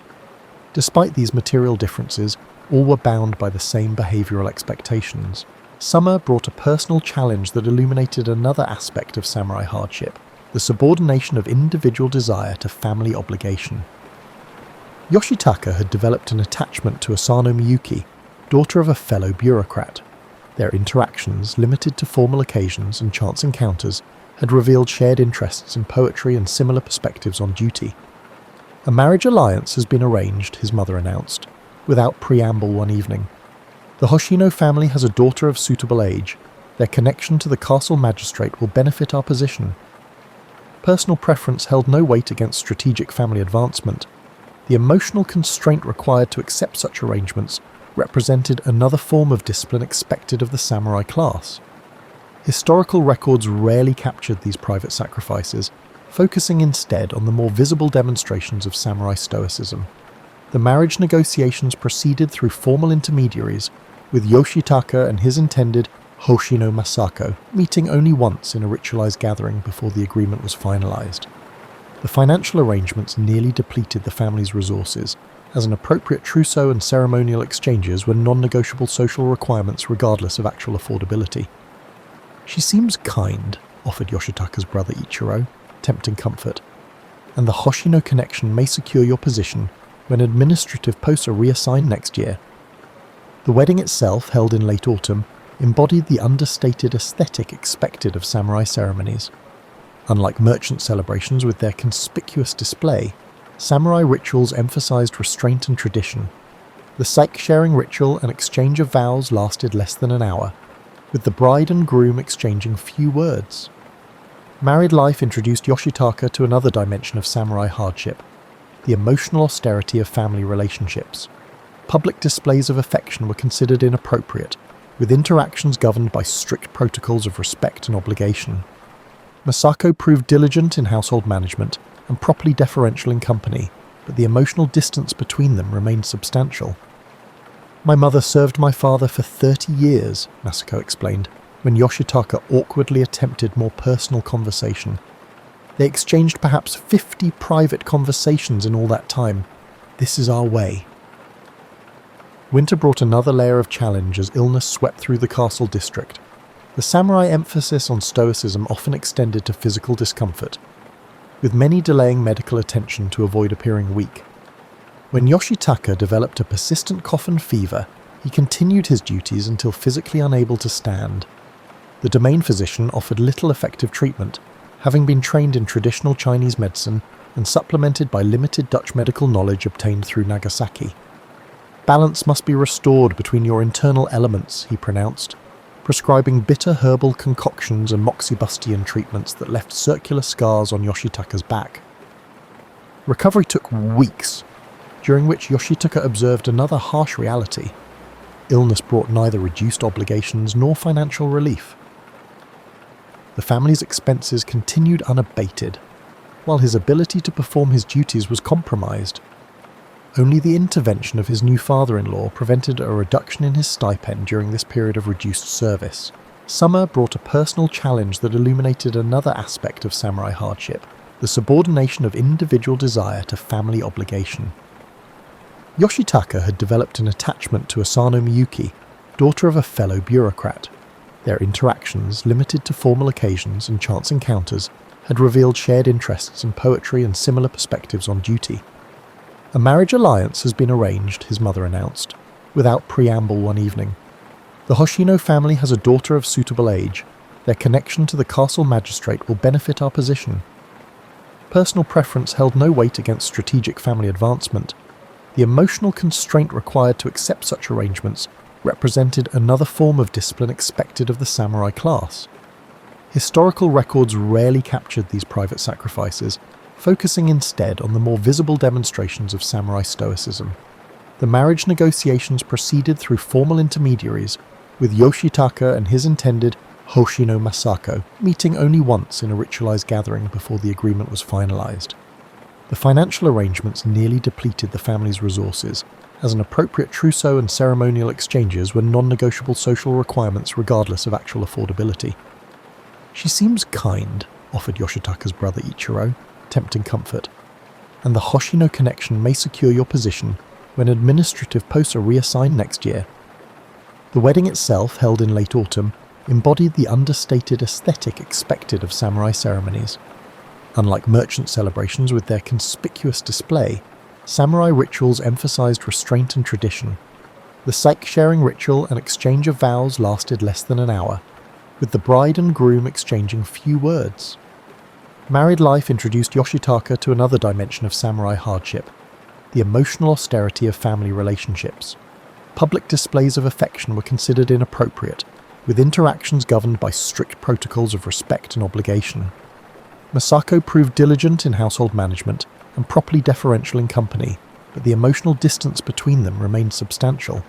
Despite these material differences, all were bound by the same behavioural expectations. Summer brought a personal challenge that illuminated another aspect of samurai hardship, the subordination of individual desire to family obligation. Yoshitaka had developed an attachment to Asano Miyuki, daughter of a fellow bureaucrat. Their interactions, limited to formal occasions and chance encounters, had revealed shared interests in poetry and similar perspectives on duty. "A marriage alliance has been arranged," his mother announced, without preamble one evening. "The Hoshino family has a daughter of suitable age. Their connection to the castle magistrate will benefit our position." Personal preference held no weight against strategic family advancement. The emotional constraint required to accept such arrangements represented another form of discipline expected of the samurai class. Historical records rarely captured these private sacrifices, focusing instead on the more visible demonstrations of samurai stoicism. The marriage negotiations proceeded through formal intermediaries, with Yoshitaka and his intended, Hoshino Masako, meeting only once in a ritualized gathering before the agreement was finalized. The financial arrangements nearly depleted the family's resources, as an appropriate trousseau and ceremonial exchanges were non-negotiable social requirements regardless of actual affordability. "She seems kind," offered Yoshitaka's brother Ichiro, tempting comfort. "And the Hoshino connection may secure your position when administrative posts are reassigned next year." The wedding itself, held in late autumn, embodied the understated aesthetic expected of samurai ceremonies. Unlike merchant celebrations with their conspicuous display, samurai rituals emphasized restraint and tradition. The sake-sharing ritual and exchange of vows lasted less than an hour, with the bride and groom exchanging few words. Married life introduced Yoshitaka to another dimension of samurai hardship, the emotional austerity of family relationships. Public displays of affection were considered inappropriate, with interactions governed by strict protocols of respect and obligation. Masako proved diligent in household management and properly deferential in company, but the emotional distance between them remained substantial. "My mother served my father for 30 years, Masako explained, when Yoshitaka awkwardly attempted more personal conversation. They exchanged perhaps 50 private conversations in all that time. This is our way." Winter brought another layer of challenge as illness swept through the castle district. The samurai emphasis on stoicism often extended to physical discomfort, with many delaying medical attention to avoid appearing weak. When Yoshitaka developed a persistent cough and fever, he continued his duties until physically unable to stand. The domain physician offered little effective treatment, having been trained in traditional Chinese medicine and supplemented by limited Dutch medical knowledge obtained through Nagasaki. "Balance must be restored between your internal elements," he pronounced, prescribing bitter herbal concoctions and moxibustion treatments that left circular scars on Yoshitaka's back. Recovery took weeks, during which Yoshitaka observed another harsh reality. Illness brought neither reduced obligations nor financial relief. The family's expenses continued unabated, while his ability to perform his duties was compromised. Only the intervention of his new father-in-law prevented a reduction in his stipend during this period of reduced service. Summer brought a personal challenge that illuminated another aspect of samurai hardship, the subordination of individual desire to family obligation. Yoshitaka had developed an attachment to Asano Miyuki, daughter of a fellow bureaucrat. Their interactions, limited to formal occasions and chance encounters, had revealed shared interests in poetry and similar perspectives on duty. "A marriage alliance has been arranged," his mother announced, without preamble one evening. "The Hoshino family has a daughter of suitable age. Their connection to the castle magistrate will benefit our position." Personal preference held no weight against strategic family advancement. The emotional constraint required to accept such arrangements represented another form of discipline expected of the samurai class. Historical records rarely captured these private sacrifices, focusing instead on the more visible demonstrations of samurai stoicism. The marriage negotiations proceeded through formal intermediaries, with Yoshitaka and his intended Hoshino Masako meeting only once in a ritualized gathering before the agreement was finalized. The financial arrangements nearly depleted the family's resources, as an appropriate trousseau and ceremonial exchanges were non-negotiable social requirements regardless of actual affordability. "She seems kind," offered Yoshitaka's brother Ichiro, tempting comfort, "and the Hoshino connection may secure your position when administrative posts are reassigned next year." The wedding itself, held in late autumn, embodied the understated aesthetic expected of samurai ceremonies. Unlike merchant celebrations with their conspicuous display, samurai rituals emphasized restraint and tradition. The sake-sharing ritual and exchange of vows lasted less than an hour, with the bride and groom exchanging few words. Married life introduced Yoshitaka to another dimension of samurai hardship, the emotional austerity of family relationships. Public displays of affection were considered inappropriate, with interactions governed by strict protocols of respect and obligation. Masako proved diligent in household management and properly deferential in company, but the emotional distance between them remained substantial.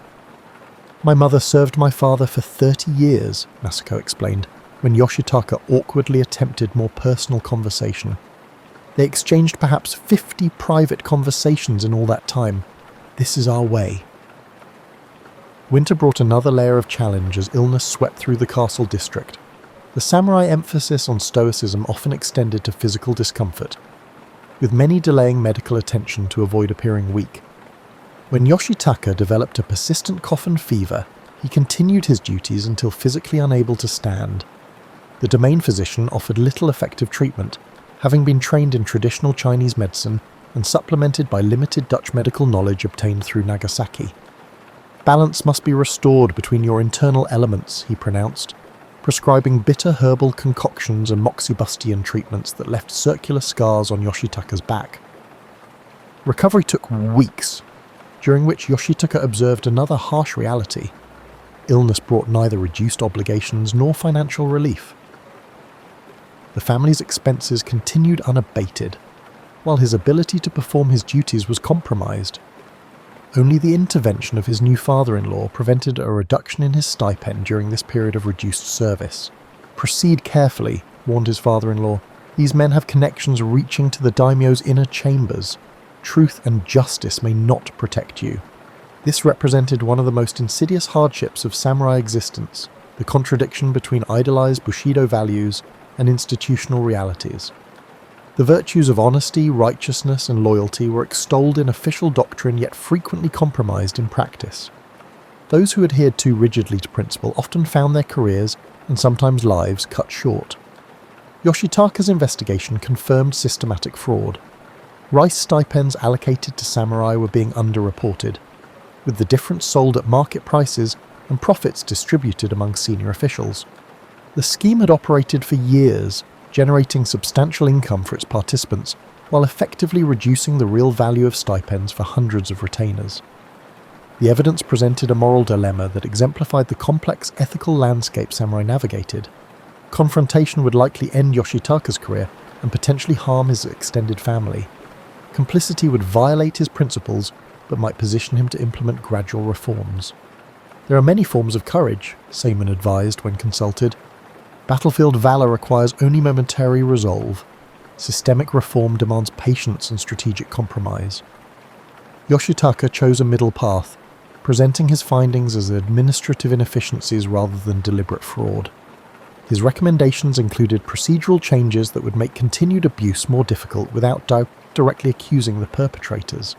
"My mother served my father for 30 years, Masako explained, when Yoshitaka awkwardly attempted more personal conversation. They exchanged perhaps 50 private conversations in all that time. This is our way." Winter brought another layer of challenge as illness swept through the castle district. The samurai emphasis on stoicism often extended to physical discomfort, with many delaying medical attention to avoid appearing weak. When Yoshitaka developed a persistent cough and fever, he continued his duties until physically unable to stand. The domain physician offered little effective treatment, having been trained in traditional Chinese medicine and supplemented by limited Dutch medical knowledge obtained through Nagasaki. "Balance must be restored between your internal elements," he pronounced, prescribing bitter herbal concoctions and moxibustion treatments that left circular scars on Yoshitaka's back. Recovery took weeks, during which Yoshitaka observed another harsh reality. Illness brought neither reduced obligations nor financial relief. The family's expenses continued unabated, while his ability to perform his duties was compromised. Only the intervention of his new father-in-law prevented a reduction in his stipend during this period of reduced service. "Proceed carefully," warned his father-in-law. "These men have connections reaching to the daimyo's inner chambers. Truth and justice may not protect you." This represented one of the most insidious hardships of samurai existence, the contradiction between idolized Bushido values and institutional realities. The virtues of honesty, righteousness, and loyalty were extolled in official doctrine yet frequently compromised in practice. Those who adhered too rigidly to principle often found their careers, and sometimes lives, cut short. Yoshitaka's investigation confirmed systematic fraud. Rice stipends allocated to samurai were being underreported, with the difference sold at market prices and profits distributed among senior officials. The scheme had operated for years, generating substantial income for its participants, while effectively reducing the real value of stipends for hundreds of retainers. The evidence presented a moral dilemma that exemplified the complex ethical landscape samurai navigated. Confrontation would likely end Yoshitaka's career and potentially harm his extended family. Complicity would violate his principles, but might position him to implement gradual reforms. "There are many forms of courage," Seaman advised when consulted. "Battlefield valor requires only momentary resolve. Systemic reform demands patience and strategic compromise." Yoshitaka chose a middle path, presenting his findings as administrative inefficiencies rather than deliberate fraud. His recommendations included procedural changes that would make continued abuse more difficult without directly accusing the perpetrators.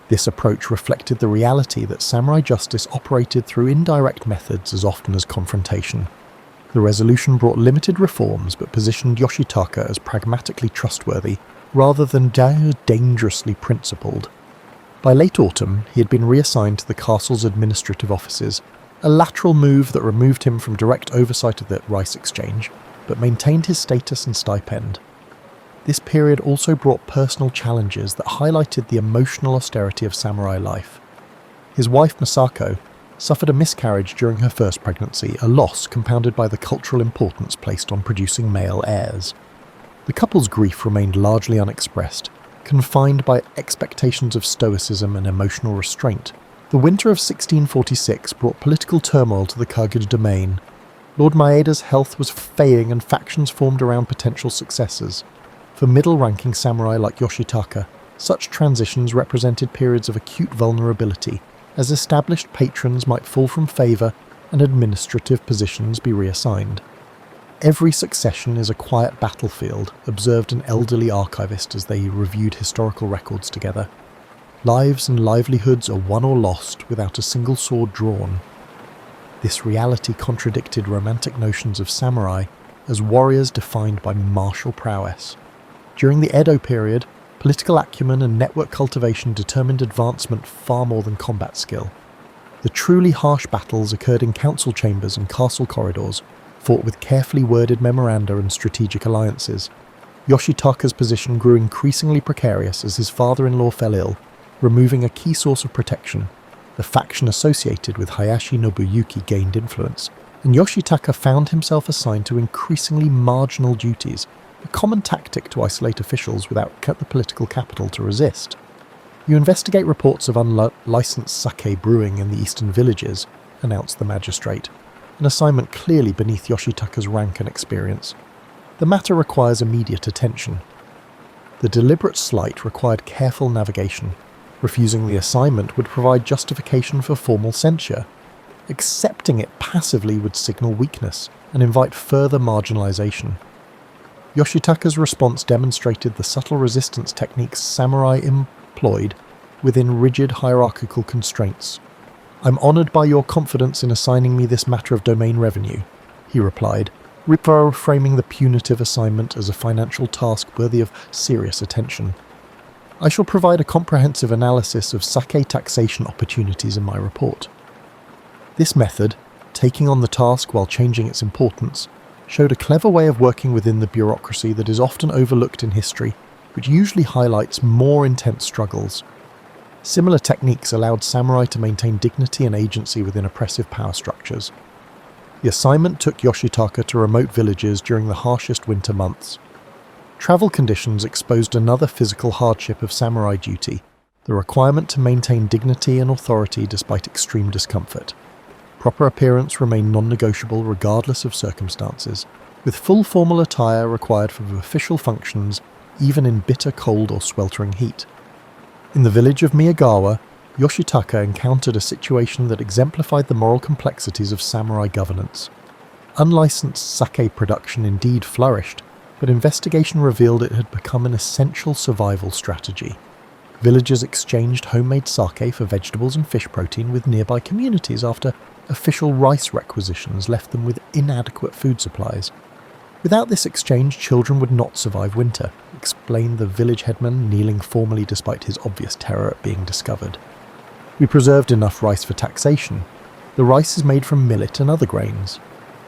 This approach reflected the reality that samurai justice operated through indirect methods as often as confrontation. The resolution brought limited reforms but positioned Yoshitaka as pragmatically trustworthy rather than dangerously principled. By late autumn, he had been reassigned to the castle's administrative offices, a lateral move that removed him from direct oversight of the rice exchange, but maintained his status and stipend. This period also brought personal challenges that highlighted the emotional austerity of samurai life. His wife Masako suffered a miscarriage during her first pregnancy, a loss compounded by the cultural importance placed on producing male heirs. The couple's grief remained largely unexpressed, confined by expectations of stoicism and emotional restraint. The winter of 1646 brought political turmoil to the Kaga domain. Lord Maeda's health was failing and factions formed around potential successors. For middle-ranking samurai like Yoshitaka, such transitions represented periods of acute vulnerability, as established patrons might fall from favour and administrative positions be reassigned. "Every succession is a quiet battlefield," observed an elderly archivist as they reviewed historical records together. "Lives and livelihoods are won or lost without a single sword drawn." This reality contradicted romantic notions of samurai as warriors defined by martial prowess. During the Edo period, political acumen and network cultivation determined advancement far more than combat skill. The truly harsh battles occurred in council chambers and castle corridors, fought with carefully worded memoranda and strategic alliances. Yoshitaka's position grew increasingly precarious as his father-in-law fell ill, removing a key source of protection. The faction associated with Hayashi Nobuyuki gained influence, and Yoshitaka found himself assigned to increasingly marginal duties, a common tactic to isolate officials without the political capital to resist. "You investigate reports of unlicensed sake brewing in the eastern villages," announced the magistrate, an assignment clearly beneath Yoshitaka's rank and experience. "The matter requires immediate attention." The deliberate slight required careful navigation. Refusing the assignment would provide justification for formal censure. Accepting it passively would signal weakness and invite further marginalization. Yoshitaka's response demonstrated the subtle resistance techniques samurai employed within rigid hierarchical constraints. "I'm honored by your confidence in assigning me this matter of domain revenue," he replied, reframing the punitive assignment as a financial task worthy of serious attention. "I shall provide a comprehensive analysis of sake taxation opportunities in my report." This method, taking on the task while changing its importance, showed a clever way of working within the bureaucracy that is often overlooked in history, which usually highlights more intense struggles. Similar techniques allowed samurai to maintain dignity and agency within oppressive power structures. The assignment took Yoshitaka to remote villages during the harshest winter months. Travel conditions exposed another physical hardship of samurai duty, the requirement to maintain dignity and authority despite extreme discomfort. Proper appearance remained non-negotiable regardless of circumstances, with full formal attire required for official functions even in bitter cold or sweltering heat. In the village of Miyagawa, Yoshitaka encountered a situation that exemplified the moral complexities of samurai governance. Unlicensed sake production indeed flourished, but investigation revealed it had become an essential survival strategy. Villagers exchanged homemade sake for vegetables and fish protein with nearby communities after official rice requisitions left them with inadequate food supplies. Without this exchange, children would not survive winter, explained the village headman, kneeling formally despite his obvious terror at being discovered. We preserved enough rice for taxation. The rice is made from millet and other grains.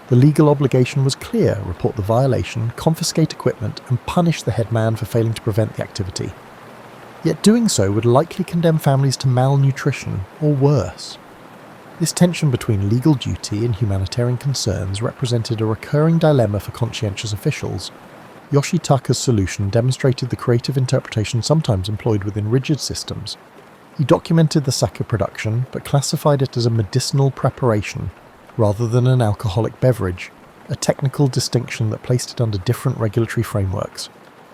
The legal obligation was clear: report the violation, confiscate equipment, and punish the headman for failing to prevent the activity. Yet doing so would likely condemn families to malnutrition, or worse. This tension between legal duty and humanitarian concerns represented a recurring dilemma for conscientious officials. Yoshitaka's solution demonstrated the creative interpretation sometimes employed within rigid systems. He documented the sake production, but classified it as a medicinal preparation rather than an alcoholic beverage, a technical distinction that placed it under different regulatory frameworks.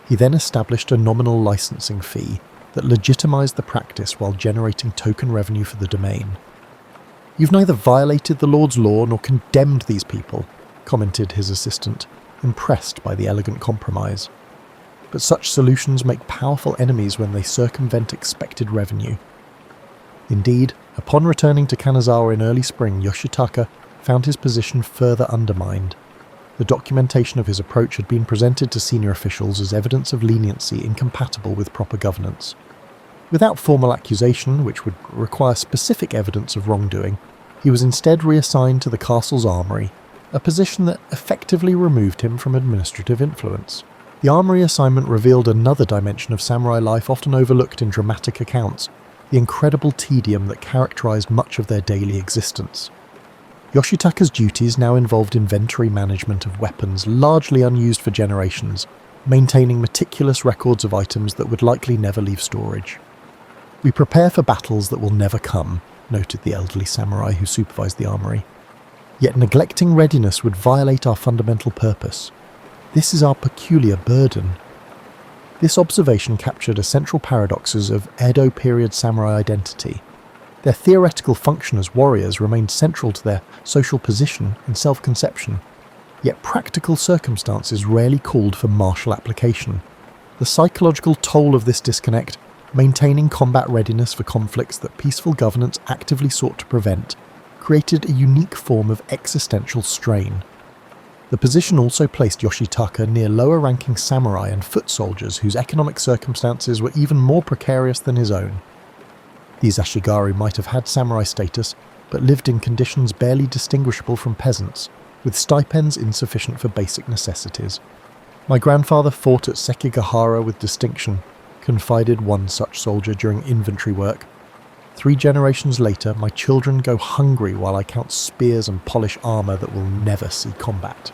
He then established a nominal licensing fee that legitimized the practice while generating token revenue for the domain. "You've neither violated the Lord's law nor condemned these people," commented his assistant, impressed by the elegant compromise. But such solutions make powerful enemies when they circumvent expected revenue. Indeed, upon returning to Kanazawa in early spring, Yoshitaka found his position further undermined. The documentation of his approach had been presented to senior officials as evidence of leniency incompatible with proper governance. Without formal accusation, which would require specific evidence of wrongdoing, he was instead reassigned to the castle's armoury, a position that effectively removed him from administrative influence. The armoury assignment revealed another dimension of samurai life often overlooked in dramatic accounts: the incredible tedium that characterised much of their daily existence. Yoshitaka's duties now involved inventory management of weapons largely unused for generations, maintaining meticulous records of items that would likely never leave storage. "We prepare for battles that will never come," noted the elderly samurai who supervised the armoury. "Yet neglecting readiness would violate our fundamental purpose. This is our peculiar burden." This observation captured essential paradoxes of Edo period samurai identity. Their theoretical function as warriors remained central to their social position and self-conception, yet practical circumstances rarely called for martial application. The psychological toll of this disconnect, maintaining combat readiness for conflicts that peaceful governance actively sought to prevent, created a unique form of existential strain. The position also placed Yoshitaka near lower-ranking samurai and foot soldiers whose economic circumstances were even more precarious than his own. These Ashigari might have had samurai status, but lived in conditions barely distinguishable from peasants, with stipends insufficient for basic necessities. "My grandfather fought at Sekigahara with distinction," confided one such soldier during inventory work. "3 generations later, my children go hungry while I count spears and polish armour that will never see combat."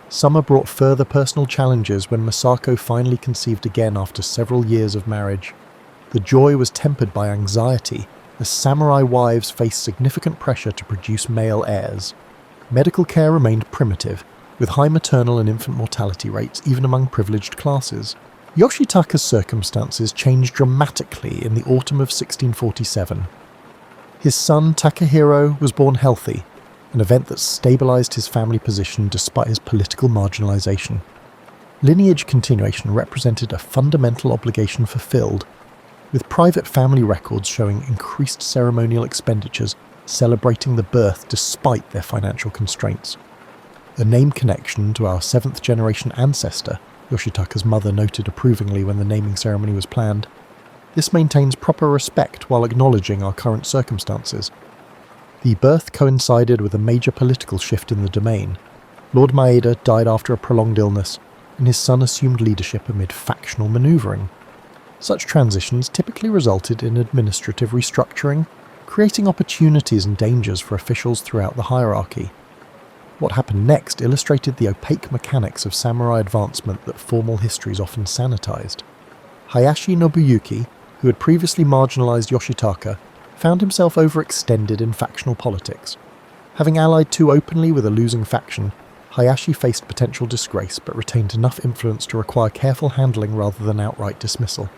Summer brought further personal challenges when Masako finally conceived again after several years of marriage. The joy was tempered by anxiety, as samurai wives faced significant pressure to produce male heirs. Medical care remained primitive, with high maternal and infant mortality rates even among privileged classes. Yoshitaka's circumstances changed dramatically in the autumn of 1647. His son Takahiro was born healthy, an event that stabilised his family position despite his political marginalisation. Lineage continuation represented a fundamental obligation fulfilled, with private family records showing increased ceremonial expenditures celebrating the birth despite their financial constraints. A name connection to our 7th-generation ancestor, Yoshitaka's mother noted approvingly when the naming ceremony was planned. This maintains proper respect while acknowledging our current circumstances. The birth coincided with a major political shift in the domain. Lord Maeda died after a prolonged illness, and his son assumed leadership amid factional manoeuvring. Such transitions typically resulted in administrative restructuring, creating opportunities and dangers for officials throughout the hierarchy. What happened next illustrated the opaque mechanics of samurai advancement that formal histories often sanitized. Hayashi Nobuyuki, who had previously marginalized Yoshitaka, found himself overextended in factional politics. Having allied too openly with a losing faction, Hayashi faced potential disgrace but retained enough influence to require careful handling rather than outright dismissal.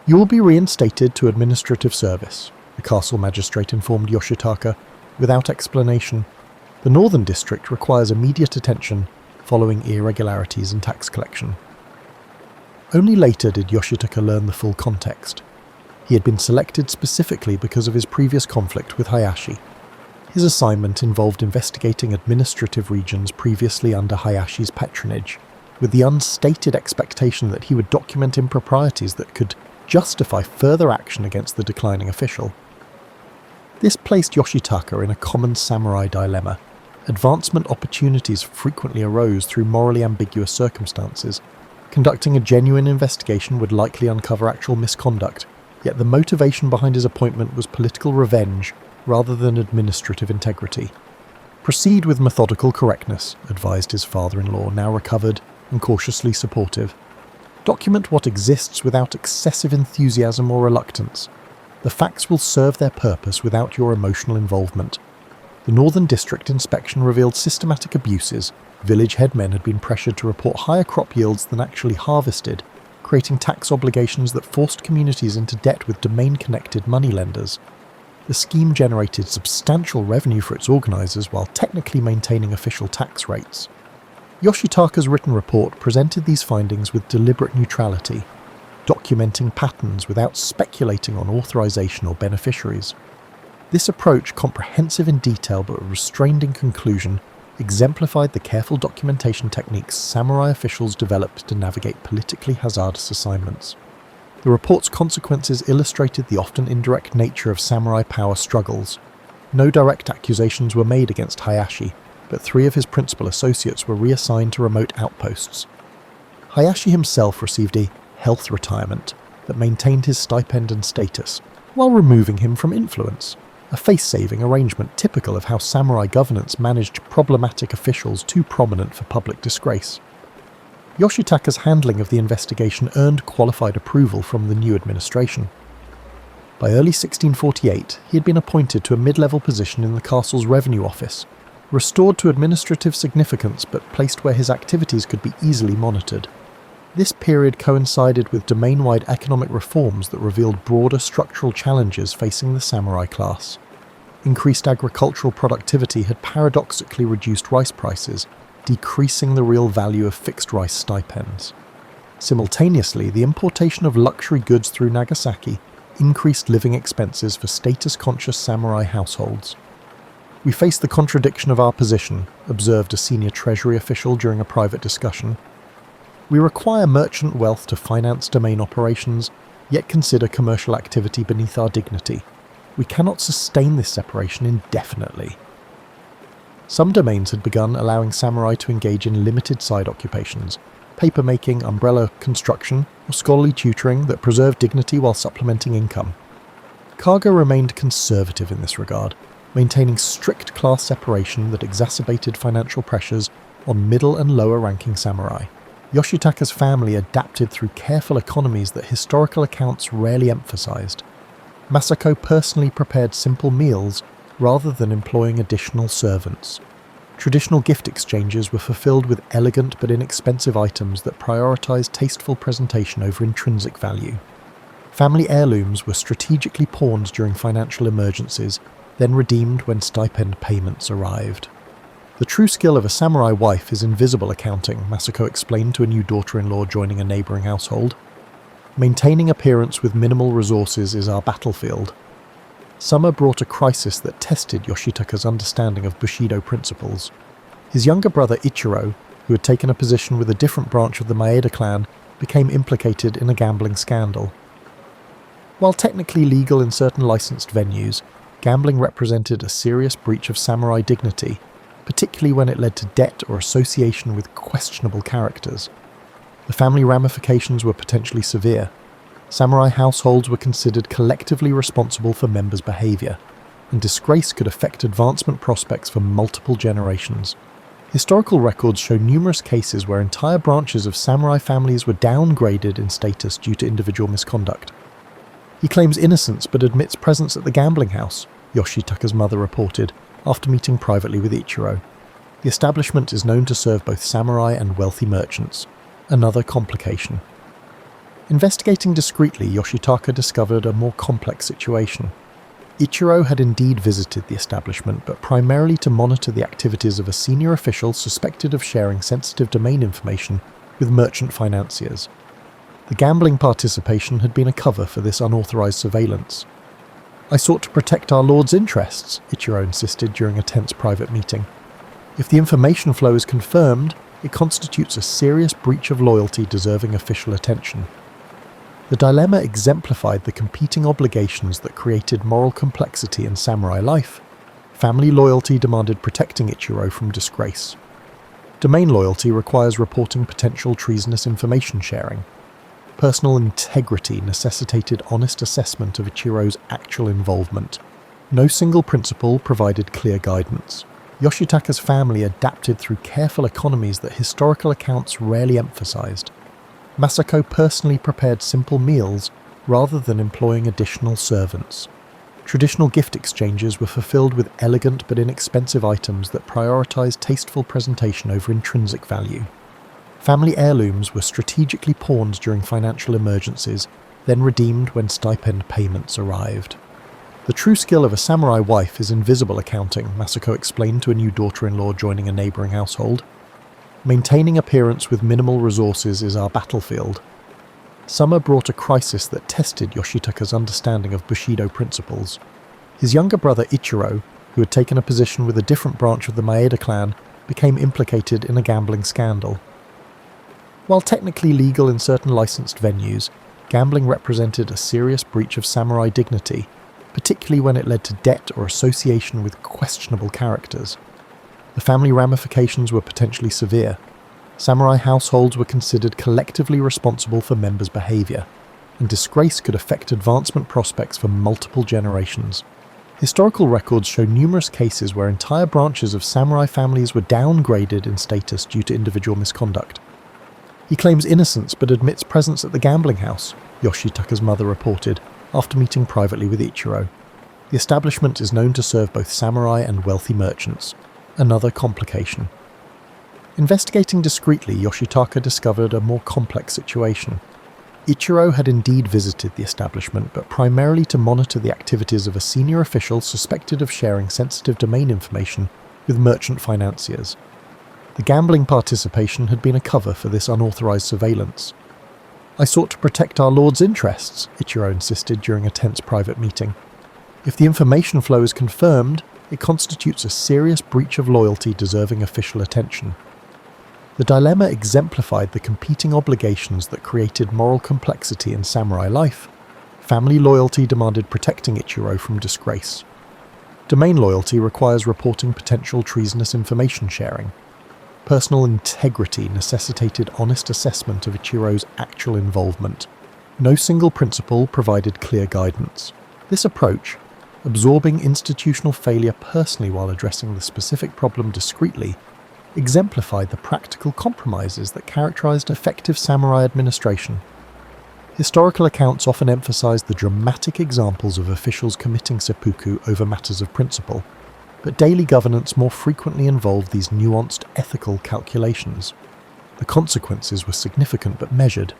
"You will be reinstated to administrative service," the castle magistrate informed Yoshitaka, without explanation. The Northern District requires immediate attention following irregularities in tax collection. Only later did Yoshitaka learn the full context. He had been selected specifically because of his previous conflict with Hayashi. His assignment involved investigating administrative regions previously under Hayashi's patronage, with the unstated expectation that he would document improprieties that could justify further action against the declining official. This placed Yoshitaka in a common samurai dilemma. Advancement opportunities frequently arose through morally ambiguous circumstances. Conducting a genuine investigation would likely uncover actual misconduct, yet the motivation behind his appointment was political revenge rather than administrative integrity. "Proceed with methodical correctness," advised his father-in-law, now recovered and cautiously supportive. "Document what exists without excessive enthusiasm or reluctance. The facts will serve their purpose without your emotional involvement." The Northern District inspection revealed systematic abuses. Village headmen had been pressured to report higher crop yields than actually harvested, creating tax obligations that forced communities into debt with domain-connected moneylenders. The scheme generated substantial revenue for its organisers while technically maintaining official tax rates. Yoshitaka's written report presented these findings with deliberate neutrality, documenting patterns without speculating on authorization or beneficiaries. This approach, comprehensive in detail but restrained in conclusion, exemplified the careful documentation techniques samurai officials developed to navigate politically hazardous assignments. The report's consequences illustrated the often indirect nature of samurai power struggles. No direct accusations were made against Hayashi, but 3 of his principal associates were reassigned to remote outposts. Hayashi himself received a health retirement that maintained his stipend and status, while removing him from influence, a face-saving arrangement typical of how samurai governance managed problematic officials too prominent for public disgrace. Yoshitaka's handling of the investigation earned qualified approval from the new administration. By early 1648, he had been appointed to a mid-level position in the castle's revenue office, restored to administrative significance but placed where his activities could be easily monitored. This period coincided with domain-wide economic reforms that revealed broader structural challenges facing the samurai class. Increased agricultural productivity had paradoxically reduced rice prices, decreasing the real value of fixed rice stipends. Simultaneously, the importation of luxury goods through Nagasaki increased living expenses for status-conscious samurai households. "We face the contradiction of our position," observed a senior treasury official during a private discussion. "We require merchant wealth to finance domain operations, yet consider commercial activity beneath our dignity. We cannot sustain this separation indefinitely." Some domains had begun allowing samurai to engage in limited side occupations, papermaking, umbrella construction, or scholarly tutoring that preserved dignity while supplementing income. Kaga remained conservative in this regard, maintaining strict class separation that exacerbated financial pressures on middle and lower-ranking samurai. Yoshitaka's family adapted through careful economies that historical accounts rarely emphasized. Masako personally prepared simple meals rather than employing additional servants. Traditional gift exchanges were fulfilled with elegant but inexpensive items that prioritized tasteful presentation over intrinsic value. Family heirlooms were strategically pawned during financial emergencies, then redeemed when stipend payments arrived. "The true skill of a samurai wife is in visible accounting," Masako explained to a new daughter-in-law joining a neighbouring household. "Maintaining appearance with minimal resources is our battlefield." Summer brought a crisis that tested Yoshitaka's understanding of Bushido principles. His younger brother Ichiro, who had taken a position with a different branch of the Maeda clan, became implicated in a gambling scandal. While technically legal in certain licensed venues, gambling represented a serious breach of samurai dignity, particularly when it led to debt or association with questionable characters. The family ramifications were potentially severe. Samurai households were considered collectively responsible for members' behaviour, and disgrace could affect advancement prospects for multiple generations. Historical records show numerous cases where entire branches of samurai families were downgraded in status due to individual misconduct. He claims innocence but admits presence at the gambling house, Yoshitaka's mother reported, after meeting privately with Ichiro. The establishment is known to serve both samurai and wealthy merchants. Another complication. Investigating discreetly, Yoshitaka discovered a more complex situation. Ichiro had indeed visited the establishment, but primarily to monitor the activities of a senior official suspected of sharing sensitive domain information with merchant financiers. The gambling participation had been a cover for this unauthorized surveillance. "I sought to protect our lord's interests," Ichiro insisted during a tense private meeting. "If the information flow is confirmed, it constitutes a serious breach of loyalty deserving official attention." The dilemma exemplified the competing obligations that created moral complexity in samurai life. Family loyalty demanded protecting Ichiro from disgrace. Domain loyalty requires reporting potential treasonous information sharing. Personal integrity necessitated honest assessment of Ichiro's actual involvement. No single principle provided clear guidance. Yoshitaka's family adapted through careful economies that historical accounts rarely emphasized. Masako personally prepared simple meals rather than employing additional servants. Traditional gift exchanges were fulfilled with elegant but inexpensive items that prioritized tasteful presentation over intrinsic value. Family heirlooms were strategically pawned during financial emergencies, then redeemed when stipend payments arrived. "The true skill of a samurai wife is invisible accounting," Masako explained to a new daughter-in-law joining a neighbouring household. "Maintaining appearance with minimal resources is our battlefield." Summer brought a crisis that tested Yoshitaka's understanding of Bushido principles. His younger brother Ichiro, who had taken a position with a different branch of the Maeda clan, became implicated in a gambling scandal. While technically legal in certain licensed venues, gambling represented a serious breach of samurai dignity, particularly when it led to debt or association with questionable characters. The family ramifications were potentially severe. Samurai households were considered collectively responsible for members' behaviour, and disgrace could affect advancement prospects for multiple generations. Historical records show numerous cases where entire branches of samurai families were downgraded in status due to individual misconduct. He claims innocence but admits presence at the gambling house, Yoshitaka's mother reported, after meeting privately with Ichiro. The establishment is known to serve both samurai and wealthy merchants. Another complication. Investigating discreetly, Yoshitaka discovered a more complex situation. Ichiro had indeed visited the establishment, but primarily to monitor the activities of a senior official suspected of sharing sensitive domain information with merchant financiers. The gambling participation had been a cover for this unauthorized surveillance. "I sought to protect our lord's interests," Ichiro insisted during a tense private meeting. "If the information flow is confirmed, it constitutes a serious breach of loyalty deserving official attention." The dilemma exemplified the competing obligations that created moral complexity in samurai life. Family loyalty demanded protecting Ichiro from disgrace. Domain loyalty requires reporting potential treasonous information sharing. Personal integrity necessitated honest assessment of Ichiro's actual involvement. No single principle provided clear guidance. This approach, absorbing institutional failure personally while addressing the specific problem discreetly, exemplified the practical compromises that characterized effective samurai administration. Historical accounts often emphasize the dramatic examples of officials committing seppuku over matters of principle, but daily governance more frequently involved these nuanced ethical calculations. The consequences were significant but measured.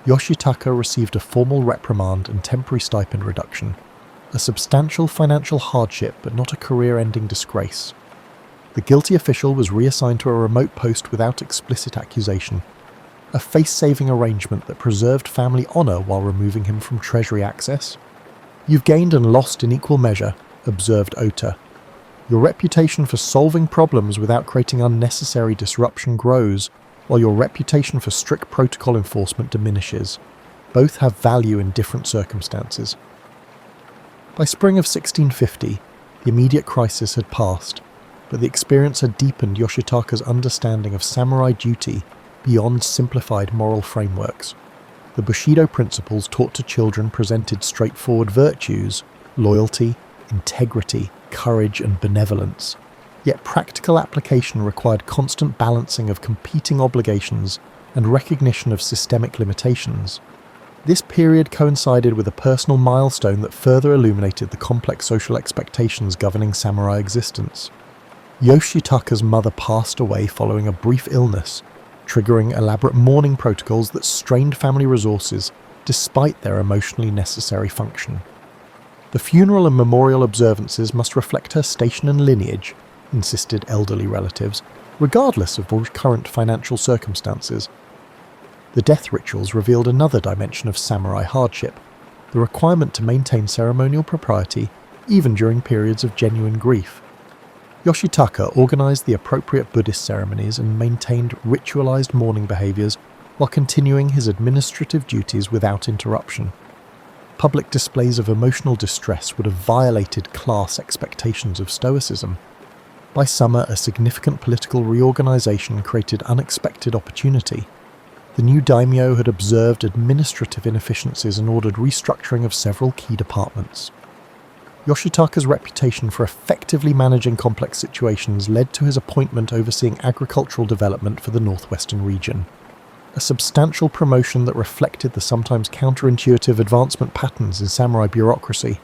Yoshitaka received a formal reprimand and temporary stipend reduction, a substantial financial hardship but not a career-ending disgrace. The guilty official was reassigned to a remote post without explicit accusation, a face-saving arrangement that preserved family honour while removing him from treasury access. "You've gained and lost in equal measure," observed Ota. "Your reputation for solving problems without creating unnecessary disruption grows, while your reputation for strict protocol enforcement diminishes. Both have value in different circumstances." By spring of 1650, the immediate crisis had passed, but the experience had deepened Yoshitaka's understanding of samurai duty beyond simplified moral frameworks. The Bushido principles taught to children presented straightforward virtues: loyalty, integrity, courage, and benevolence. Yet practical application required constant balancing of competing obligations and recognition of systemic limitations. This period coincided with a personal milestone that further illuminated the complex social expectations governing samurai existence. Yoshitaka's mother passed away following a brief illness, triggering elaborate mourning protocols that strained family resources despite their emotionally necessary function. The funeral and memorial observances must reflect her station and lineage, insisted elderly relatives, regardless of current financial circumstances. The death rituals revealed another dimension of samurai hardship, the requirement to maintain ceremonial propriety even during periods of genuine grief. Yoshitaka organized the appropriate Buddhist ceremonies and maintained ritualized mourning behaviors while continuing his administrative duties without interruption. Public displays of emotional distress would have violated class expectations of stoicism. By summer, a significant political reorganization created unexpected opportunity. The new daimyo had observed administrative inefficiencies and ordered restructuring of several key departments. Yoshitaka's reputation for effectively managing complex situations led to his appointment overseeing agricultural development for the northwestern region. A substantial promotion that reflected the sometimes counterintuitive advancement patterns in samurai bureaucracy.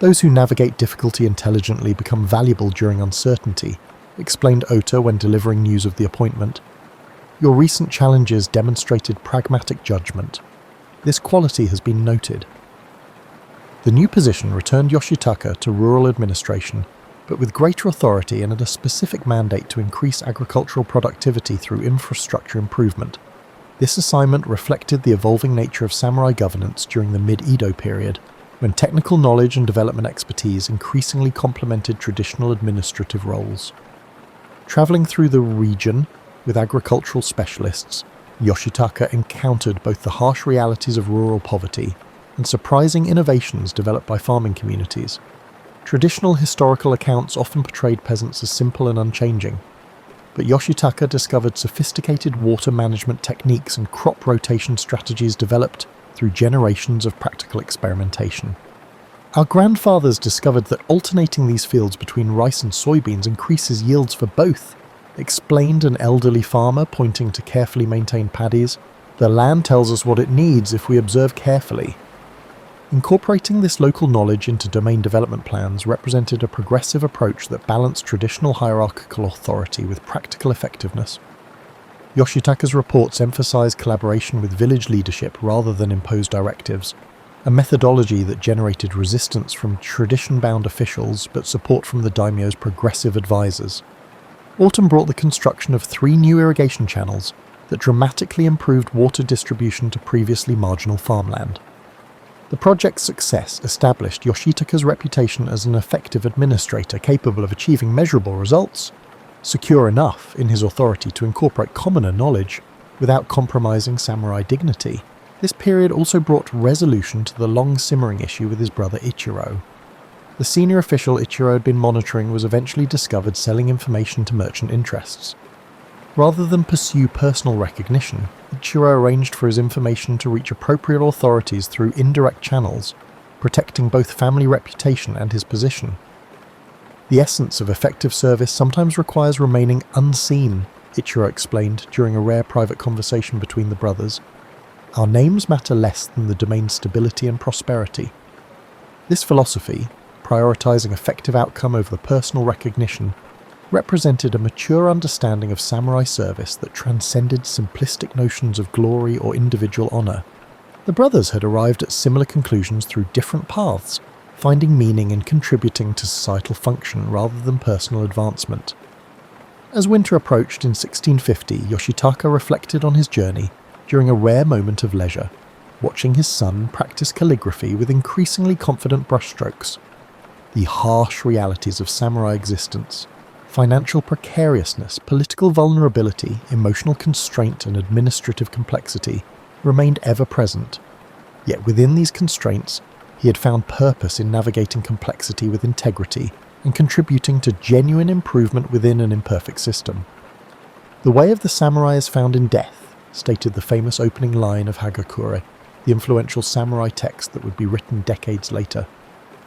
Those who navigate difficulty intelligently become valuable during uncertainty, explained Ota when delivering news of the appointment. Your recent challenges demonstrated pragmatic judgment. This quality has been noted. The new position returned Yoshitaka to rural administration, but with greater authority and a specific mandate to increase agricultural productivity through infrastructure improvement. This assignment reflected the evolving nature of samurai governance during the mid-Edo period, when technical knowledge and development expertise increasingly complemented traditional administrative roles. Travelling through the region with agricultural specialists, Yoshitaka encountered both the harsh realities of rural poverty and surprising innovations developed by farming communities. Traditional historical accounts often portrayed peasants as simple and unchanging, but Yoshitaka discovered sophisticated water management techniques and crop rotation strategies developed through generations of practical experimentation. Our grandfathers discovered that alternating these fields between rice and soybeans increases yields for both, explained an elderly farmer pointing to carefully maintained paddies. The land tells us what it needs if we observe carefully. Incorporating this local knowledge into domain development plans represented a progressive approach that balanced traditional hierarchical authority with practical effectiveness. Yoshitaka's reports emphasized collaboration with village leadership rather than imposed directives, a methodology that generated resistance from tradition-bound officials but support from the daimyo's progressive advisors. Autumn brought the construction of 3 new irrigation channels that dramatically improved water distribution to previously marginal farmland. The project's success established Yoshitaka's reputation as an effective administrator capable of achieving measurable results, secure enough in his authority to incorporate commoner knowledge without compromising samurai dignity. This period also brought resolution to the long-simmering issue with his brother Ichiro. The senior official Ichiro had been monitoring was eventually discovered selling information to merchant interests. Rather than pursue personal recognition, Ichiro arranged for his information to reach appropriate authorities through indirect channels, protecting both family reputation and his position. The essence of effective service sometimes requires remaining unseen, Ichiro explained during a rare private conversation between the brothers. Our names matter less than the domain's stability and prosperity. This philosophy, prioritizing effective outcome over the personal recognition, represented a mature understanding of samurai service that transcended simplistic notions of glory or individual honor. The brothers had arrived at similar conclusions through different paths, finding meaning in contributing to societal function rather than personal advancement. As winter approached in 1650, Yoshitaka reflected on his journey during a rare moment of leisure, watching his son practice calligraphy with increasingly confident brushstrokes. The harsh realities of samurai existence, financial precariousness, political vulnerability, emotional constraint, and administrative complexity remained ever present. Yet within these constraints, He had found purpose in navigating complexity with integrity and contributing to genuine improvement within an imperfect system. "The way of the samurai is found in death," stated the famous opening line of Hagakure, the influential samurai text that would be written decades later.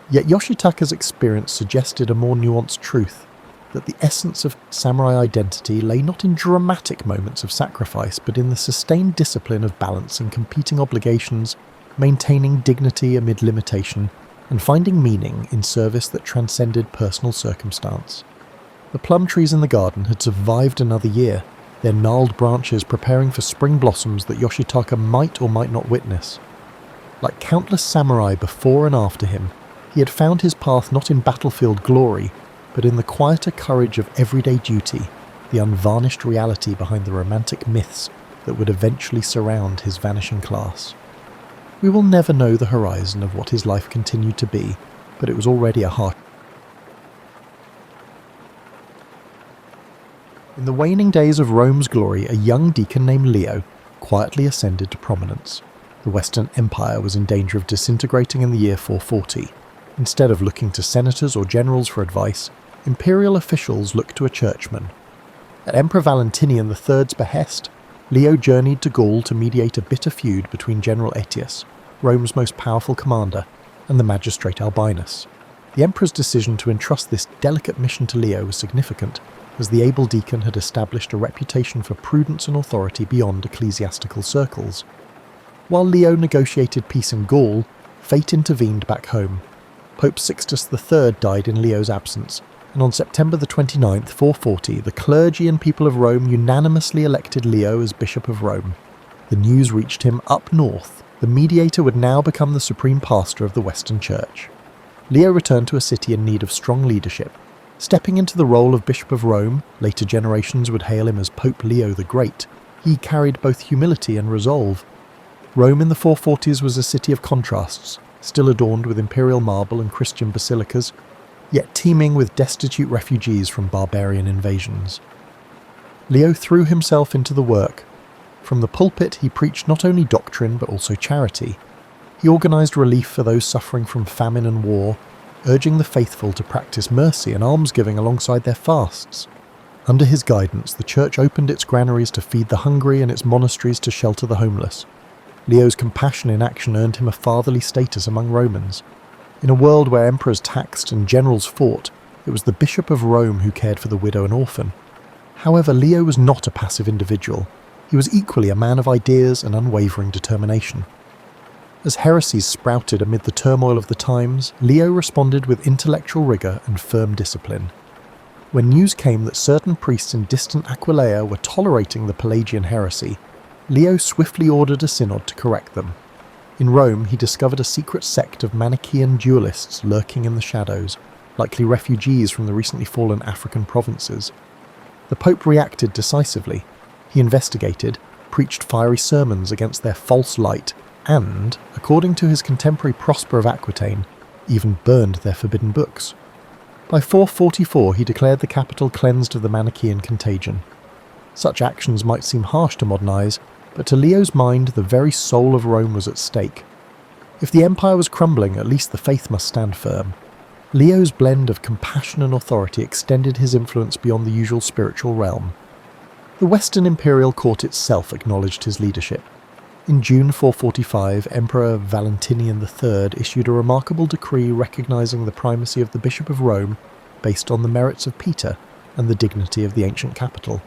Yet Yoshitaka's experience suggested a more nuanced truth, that the essence of samurai identity lay not in dramatic moments of sacrifice, but in the sustained discipline of balancing competing obligations, maintaining dignity amid limitation, and finding meaning in service that transcended personal circumstance. The plum trees in the garden had survived another year, their gnarled branches preparing for spring blossoms that Yoshitaka might or might not witness. Like countless samurai before and after him, he had found his path not in battlefield glory, but in the quieter courage of everyday duty, the unvarnished reality behind the romantic myths that would eventually surround his vanishing class. We will never know the horizon of what his life continued to be, but it was already a harsh. In the waning days of Rome's glory, a young deacon named Leo quietly ascended to prominence. The Western Empire was in danger of disintegrating in the year 440. Instead of looking to senators or generals for advice, imperial officials looked to a churchman. At Emperor Valentinian III's behest, Leo journeyed to Gaul to mediate a bitter feud between General Aetius, Rome's most powerful commander, and the magistrate Albinus. The emperor's decision to entrust this delicate mission to Leo was significant, as the able deacon had established a reputation for prudence and authority beyond ecclesiastical circles. While Leo negotiated peace in Gaul, fate intervened back home. Pope Sixtus III died in Leo's absence, and on September the 29th, 440, the clergy and people of Rome unanimously elected Leo as Bishop of Rome. The news reached him up north. The mediator would now become the supreme pastor of the Western Church. Leo returned to a city in need of strong leadership. Stepping into the role of Bishop of Rome, later generations would hail him as Pope Leo the Great, he carried both humility and resolve. Rome in the 440s was a city of contrasts, still adorned with imperial marble and Christian basilicas, yet teeming with destitute refugees from barbarian invasions. Leo threw himself into the work. From the pulpit he preached not only doctrine but also charity. He organised relief for those suffering from famine and war, urging the faithful to practice mercy and almsgiving alongside their fasts. Under his guidance, the church opened its granaries to feed the hungry and its monasteries to shelter the homeless. Leo's compassion in action earned him a fatherly status among Romans. In a world where emperors taxed and generals fought, it was the Bishop of Rome who cared for the widow and orphan. However, Leo was not a passive individual. He was equally a man of ideas and unwavering determination. As heresies sprouted amid the turmoil of the times, Leo responded with intellectual rigour and firm discipline. When news came that certain priests in distant Aquileia were tolerating the Pelagian heresy, Leo swiftly ordered a synod to correct them. In Rome, he discovered a secret sect of Manichaean dualists lurking in the shadows, likely refugees from the recently fallen African provinces. The Pope reacted decisively. He investigated, preached fiery sermons against their false light, and, according to his contemporary Prosper of Aquitaine, even burned their forbidden books. By 444 he declared the capital cleansed of the Manichaean contagion. Such actions might seem harsh to modern eyes, but to Leo's mind the very soul of Rome was at stake. If the empire was crumbling, at least the faith must stand firm. Leo's blend of compassion and authority extended his influence beyond the usual spiritual realm. The Western imperial court itself acknowledged his leadership. In June 445, Emperor Valentinian III issued a remarkable decree recognizing the primacy of the Bishop of Rome based on the merits of Peter and the dignity of the ancient capital.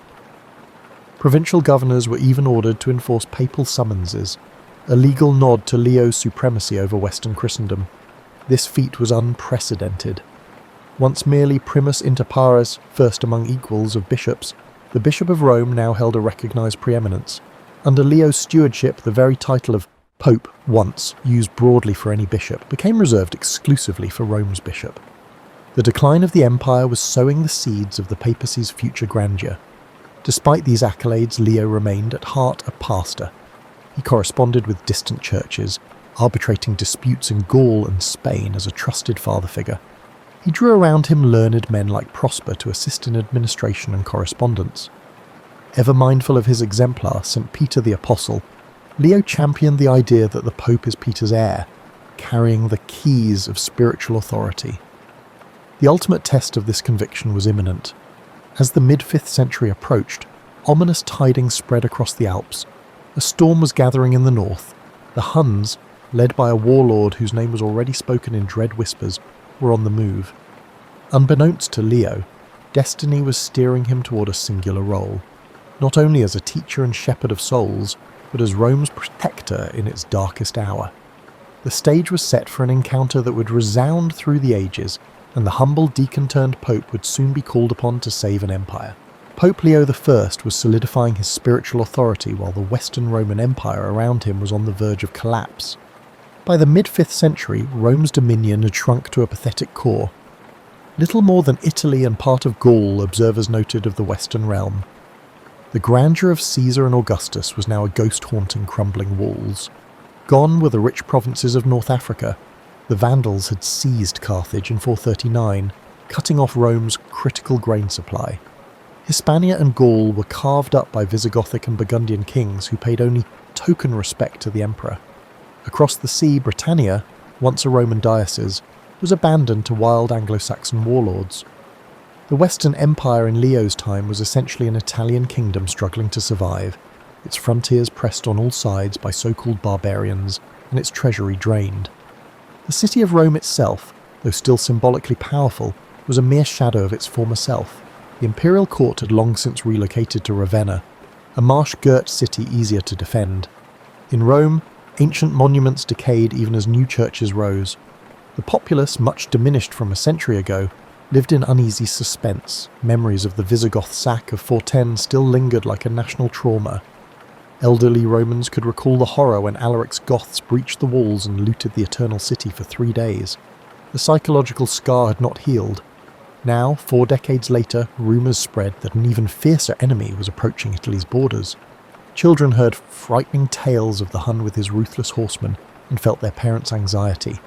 Provincial governors were even ordered to enforce papal summonses, a legal nod to Leo's supremacy over Western Christendom. This feat was unprecedented. Once merely primus inter pares, first among equals of bishops, the Bishop of Rome now held a recognized preeminence. Under Leo's stewardship, the very title of Pope, once used broadly for any bishop, became reserved exclusively for Rome's bishop. The decline of the empire was sowing the seeds of the papacy's future grandeur. Despite these accolades, Leo remained at heart a pastor. He corresponded with distant churches, arbitrating disputes in Gaul and Spain as a trusted father figure. He drew around him learned men like Prosper to assist in administration and correspondence. Ever mindful of his exemplar, St. Peter the Apostle, Leo championed the idea that the Pope is Peter's heir, carrying the keys of spiritual authority. The ultimate test of this conviction was imminent. As the mid-5th century approached, ominous tidings spread across the Alps. A storm was gathering in the north. The Huns, led by a warlord whose name was already spoken in dread whispers, were on the move. Unbeknownst to Leo, destiny was steering him toward a singular role, not only as a teacher and shepherd of souls, but as Rome's protector in its darkest hour. The stage was set for an encounter that would resound through the ages, and the humble deacon-turned-pope would soon be called upon to save an empire. Pope Leo I was solidifying his spiritual authority while the Western Roman Empire around him was on the verge of collapse. By the mid-5th century, Rome's dominion had shrunk to a pathetic core. Little more than Italy and part of Gaul, observers noted, of the Western realm. The grandeur of Caesar and Augustus was now a ghost haunting crumbling walls. Gone were the rich provinces of North Africa. The Vandals had seized Carthage in 439, cutting off Rome's critical grain supply. Hispania and Gaul were carved up by Visigothic and Burgundian kings who paid only token respect to the emperor. Across the sea, Britannia, once a Roman diocese, was abandoned to wild Anglo-Saxon warlords. The Western Empire in Leo's time was essentially an Italian kingdom struggling to survive, its frontiers pressed on all sides by so-called barbarians, and its treasury drained. The city of Rome itself, though still symbolically powerful, was a mere shadow of its former self. The imperial court had long since relocated to Ravenna, a marsh-girt city easier to defend. In Rome, ancient monuments decayed even as new churches rose. The populace, much diminished from a century ago, lived in uneasy suspense. Memories of the Visigoth sack of 410 still lingered like a national trauma. Elderly Romans could recall the horror when Alaric's Goths breached the walls and looted the Eternal City for 3 days. The psychological scar had not healed. Now, 4 decades later, rumours spread that an even fiercer enemy was approaching Italy's borders. Children heard frightening tales of the Hun with his ruthless horsemen and felt their parents' anxiety.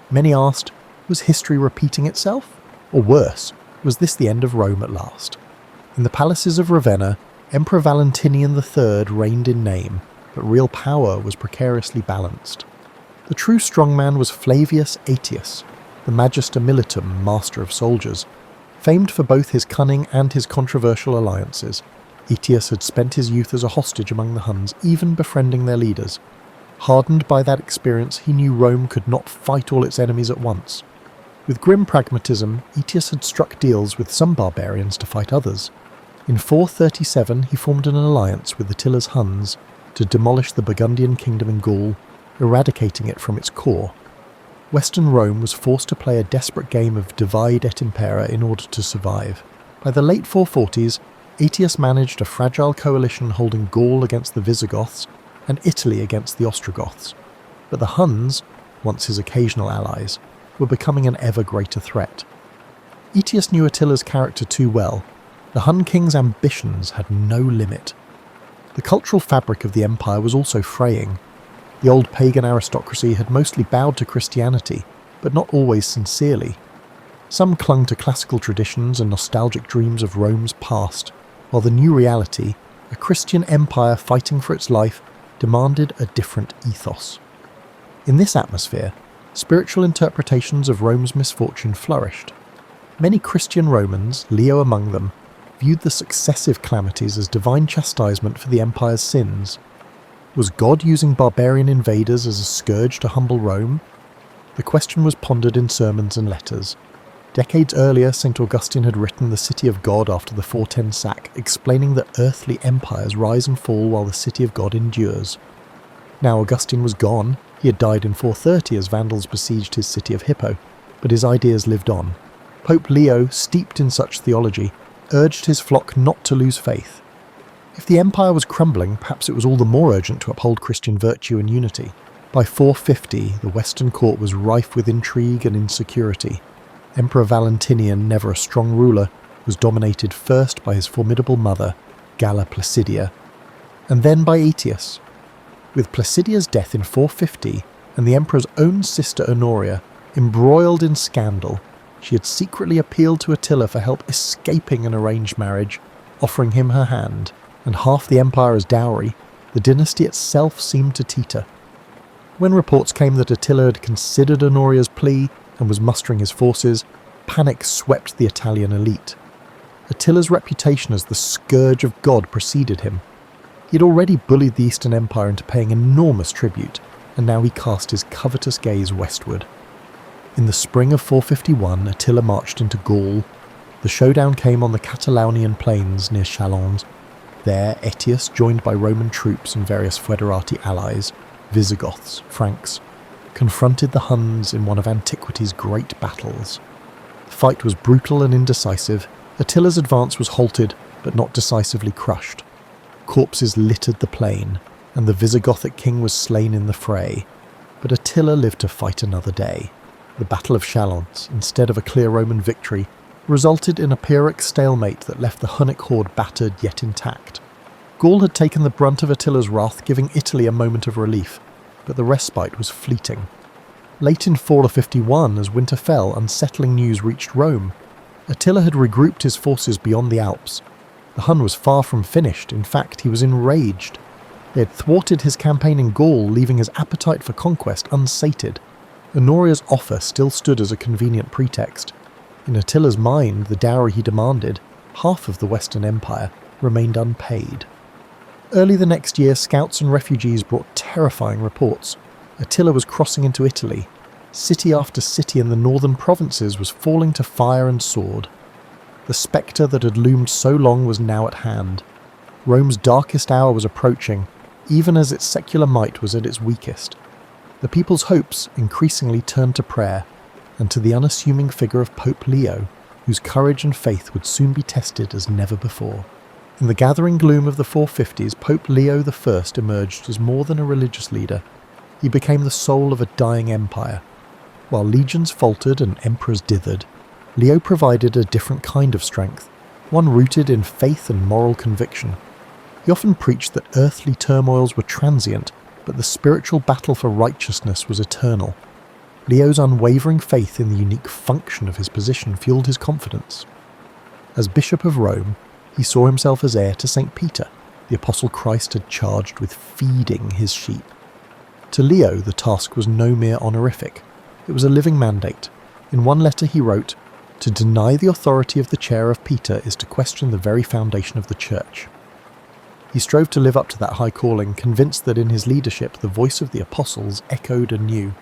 Many asked, was history repeating itself? Or worse, was this the end of Rome at last? In the palaces of Ravenna, Emperor Valentinian III reigned in name, but real power was precariously balanced. The true strongman was Flavius Aetius, the Magister Militum, master of soldiers. Famed for both his cunning and his controversial alliances, Aetius had spent his youth as a hostage among the Huns, even befriending their leaders. Hardened by that experience, he knew Rome could not fight all its enemies at once. With grim pragmatism, Aetius had struck deals with some barbarians to fight others. In 437, he formed an alliance with Attila's Huns to demolish the Burgundian kingdom in Gaul, eradicating it from its core. Western Rome was forced to play a desperate game of divide et impera in order to survive. By the late 440s, Aetius managed a fragile coalition holding Gaul against the Visigoths and Italy against the Ostrogoths. But the Huns, once his occasional allies, were becoming an ever greater threat. Aetius knew Attila's character too well. The Hun king's ambitions had no limit. The cultural fabric of the empire was also fraying. The old pagan aristocracy had mostly bowed to Christianity, but not always sincerely. Some clung to classical traditions and nostalgic dreams of Rome's past, while the new reality, a Christian empire fighting for its life, demanded a different ethos. In this atmosphere, spiritual interpretations of Rome's misfortune flourished. Many Christian Romans, Leo among them, viewed the successive calamities as divine chastisement for the empire's sins. Was God using barbarian invaders as a scourge to humble Rome? The question was pondered in sermons and letters. Decades earlier, St. Augustine had written The City of God after the 410 sack, explaining that earthly empires rise and fall while the City of God endures. Now Augustine was gone. He had died in 430 as Vandals besieged his city of Hippo, but his ideas lived on. Pope Leo, steeped in such theology, urged his flock not to lose faith. If the empire was crumbling, perhaps it was all the more urgent to uphold Christian virtue and unity. By 450, the Western court was rife with intrigue and insecurity. Emperor Valentinian, never a strong ruler, was dominated first by his formidable mother, Galla Placidia, and then by Aetius. With Placidia's death in 450 and the emperor's own sister Honoria embroiled in scandal, she had secretly appealed to Attila for help escaping an arranged marriage, offering him her hand, and half the empire as dowry. The dynasty itself seemed to teeter. When reports came that Attila had considered Honoria's plea and was mustering his forces, panic swept the Italian elite. Attila's reputation as the scourge of God preceded him. He had already bullied the Eastern Empire into paying enormous tribute, and now he cast his covetous gaze westward. In the spring of 451, Attila marched into Gaul. The showdown came on the Catalonian plains near Chalons. There, Aetius, joined by Roman troops and various Foederati allies, Visigoths, Franks, confronted the Huns in one of antiquity's great battles. The fight was brutal and indecisive. Attila's advance was halted, but not decisively crushed. Corpses littered the plain, and the Visigothic king was slain in the fray. But Attila lived to fight another day. The Battle of Chalons, instead of a clear Roman victory, resulted in a Pyrrhic stalemate that left the Hunnic horde battered yet intact. Gaul had taken the brunt of Attila's wrath, giving Italy a moment of relief, but the respite was fleeting. Late in 451, as winter fell, unsettling news reached Rome. Attila had regrouped his forces beyond the Alps. The Hun was far from finished. In fact, he was enraged. They had thwarted his campaign in Gaul, leaving his appetite for conquest unsated. Honoria's offer still stood as a convenient pretext. In Attila's mind, the dowry he demanded, half of the Western Empire, remained unpaid. Early the next year, scouts and refugees brought terrifying reports. Attila was crossing into Italy. City after city in the northern provinces was falling to fire and sword. The spectre that had loomed so long was now at hand. Rome's darkest hour was approaching, even as its secular might was at its weakest. The people's hopes increasingly turned to prayer, and to the unassuming figure of Pope Leo, whose courage and faith would soon be tested as never before. In the gathering gloom of the 450s, Pope Leo I emerged as more than a religious leader. He became the soul of a dying empire. While legions faltered and emperors dithered, Leo provided a different kind of strength, one rooted in faith and moral conviction. He often preached that earthly turmoils were transient, but the spiritual battle for righteousness was eternal. Leo's unwavering faith in the unique function of his position fueled his confidence. As Bishop of Rome, he saw himself as heir to St. Peter, the Apostle Christ had charged with feeding his sheep. To Leo, the task was no mere honorific. It was a living mandate. In one letter he wrote, "To deny the authority of the chair of Peter is to question the very foundation of the Church." He strove to live up to that high calling, convinced that in his leadership the voice of the apostles echoed anew.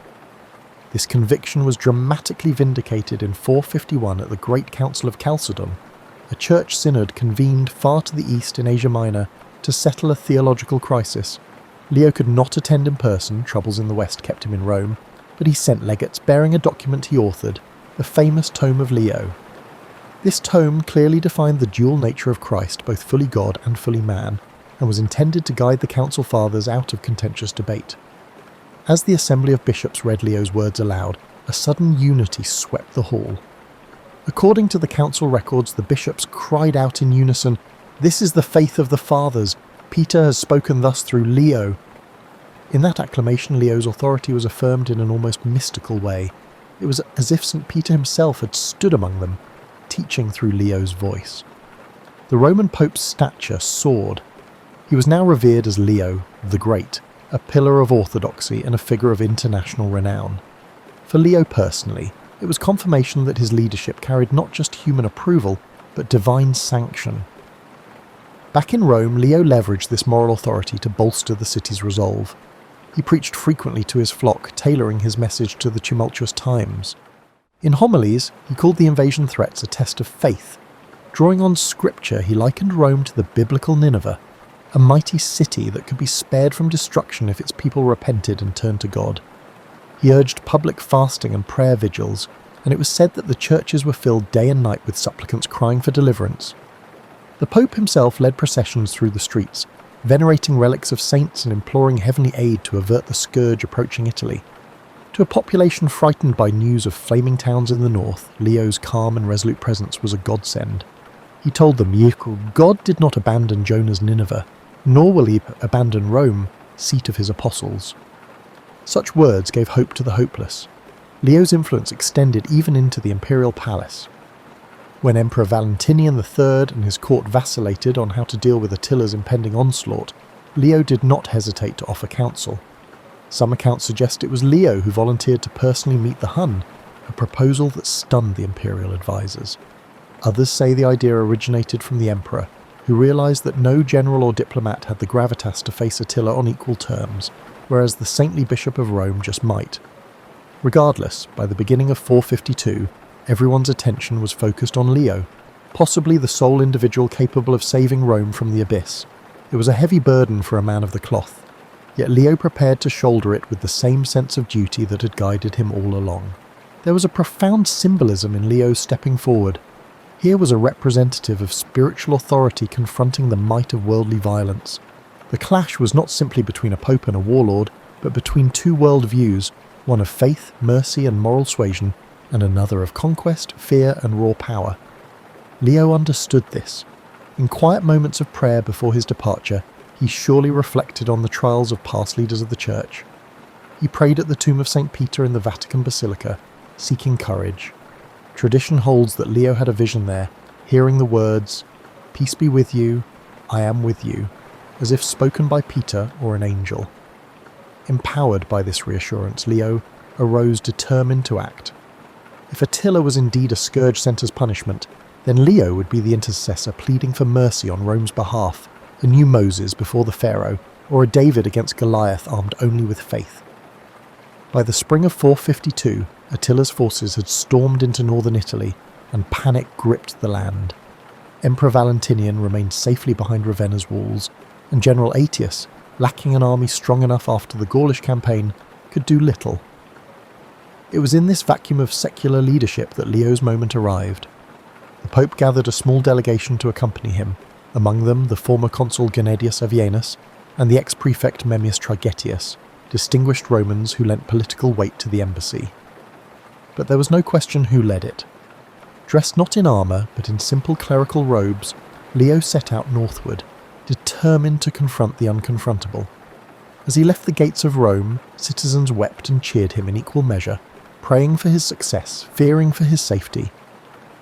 This conviction was dramatically vindicated in 451 at the Great Council of Chalcedon, a church synod convened far to the east in Asia Minor to settle a theological crisis. Leo could not attend in person, troubles in the west kept him in Rome, but he sent legates bearing a document he authored, the famous Tome of Leo. This tome clearly defined the dual nature of Christ, both fully God and fully man, and was intended to guide the Council Fathers out of contentious debate. As the assembly of bishops read Leo's words aloud, a sudden unity swept the hall. According to the council records, the bishops cried out in unison, "This is the faith of the Fathers. Peter has spoken thus through Leo." In that acclamation, Leo's authority was affirmed in an almost mystical way. It was as if St. Peter himself had stood among them, teaching through Leo's voice. The Roman Pope's stature soared. He was now revered as Leo the Great, a pillar of orthodoxy and a figure of international renown. For Leo personally, it was confirmation that his leadership carried not just human approval, but divine sanction. Back in Rome, Leo leveraged this moral authority to bolster the city's resolve. He preached frequently to his flock, tailoring his message to the tumultuous times. In homilies, he called the invasion threats a test of faith. Drawing on scripture, he likened Rome to the biblical Nineveh, a mighty city that could be spared from destruction if its people repented and turned to God. He urged public fasting and prayer vigils, and it was said that the churches were filled day and night with supplicants crying for deliverance. The Pope himself led processions through the streets, venerating relics of saints and imploring heavenly aid to avert the scourge approaching Italy. To a population frightened by news of flaming towns in the north, Leo's calm and resolute presence was a godsend. He told them, God did not abandon Jonah's Nineveh, nor will he abandon Rome, seat of his apostles. Such words gave hope to the hopeless. Leo's influence extended even into the imperial palace. When Emperor Valentinian III and his court vacillated on how to deal with Attila's impending onslaught, Leo did not hesitate to offer counsel. Some accounts suggest it was Leo who volunteered to personally meet the Hun, a proposal that stunned the imperial advisors. Others say the idea originated from the emperor, who realised that no general or diplomat had the gravitas to face Attila on equal terms, whereas the saintly bishop of Rome just might. Regardless, by the beginning of 452, everyone's attention was focused on Leo, possibly the sole individual capable of saving Rome from the abyss. It was a heavy burden for a man of the cloth, yet Leo prepared to shoulder it with the same sense of duty that had guided him all along. There was a profound symbolism in Leo's stepping forward. Here was a representative of spiritual authority confronting the might of worldly violence. The clash was not simply between a pope and a warlord, but between two world views, one of faith, mercy and moral suasion, and another of conquest, fear and raw power. Leo understood this. In quiet moments of prayer before his departure, he surely reflected on the trials of past leaders of the Church. He prayed at the tomb of St. Peter in the Vatican Basilica, seeking courage. Tradition holds that Leo had a vision there, hearing the words, "Peace be with you, I am with you," as if spoken by Peter or an angel. Empowered by this reassurance, Leo arose determined to act. If Attila was indeed a scourge sent as punishment, then Leo would be the intercessor pleading for mercy on Rome's behalf, a new Moses before the Pharaoh, or a David against Goliath armed only with faith. By the spring of 452, Attila's forces had stormed into northern Italy, and panic gripped the land. Emperor Valentinian remained safely behind Ravenna's walls, and General Aetius, lacking an army strong enough after the Gaulish campaign, could do little. It was in this vacuum of secular leadership that Leo's moment arrived. The Pope gathered a small delegation to accompany him, among them the former consul Gennadius Avienus and the ex-prefect Memmius Trigetius, distinguished Romans who lent political weight to the embassy. But there was no question who led it. Dressed not in armour, but in simple clerical robes, Leo set out northward, determined to confront the unconfrontable. As he left the gates of Rome, citizens wept and cheered him in equal measure, praying for his success, fearing for his safety.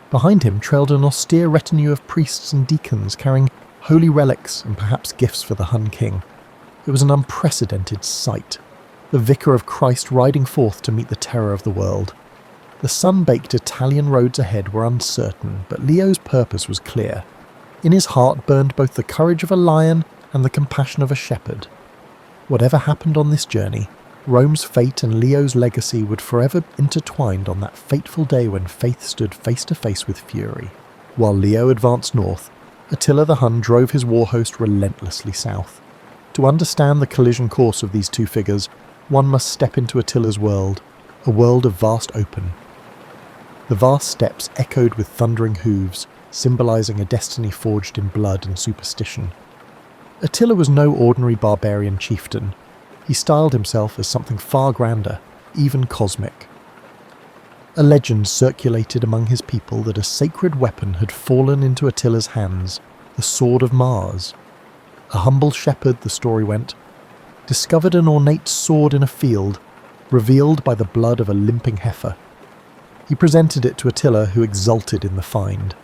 Behind him trailed an austere retinue of priests and deacons carrying holy relics and perhaps gifts for the Hun king. It was an unprecedented sight, the vicar of Christ riding forth to meet the terror of the world. The sun-baked Italian roads ahead were uncertain, but Leo's purpose was clear. In his heart burned both the courage of a lion and the compassion of a shepherd. Whatever happened on this journey, Rome's fate and Leo's legacy would forever intertwined on that fateful day when faith stood face to face with fury. While Leo advanced north, Attila the Hun drove his war host relentlessly south. To understand the collision course of these two figures, one must step into Attila's world, a world of vast open. The vast steppes echoed with thundering hooves, symbolising a destiny forged in blood and superstition. Attila was no ordinary barbarian chieftain. He styled himself as something far grander, even cosmic. A legend circulated among his people that a sacred weapon had fallen into Attila's hands, the sword of Mars. A humble shepherd, the story went, discovered an ornate sword in a field, revealed by the blood of a limping heifer. He presented it to Attila, who exulted in the find.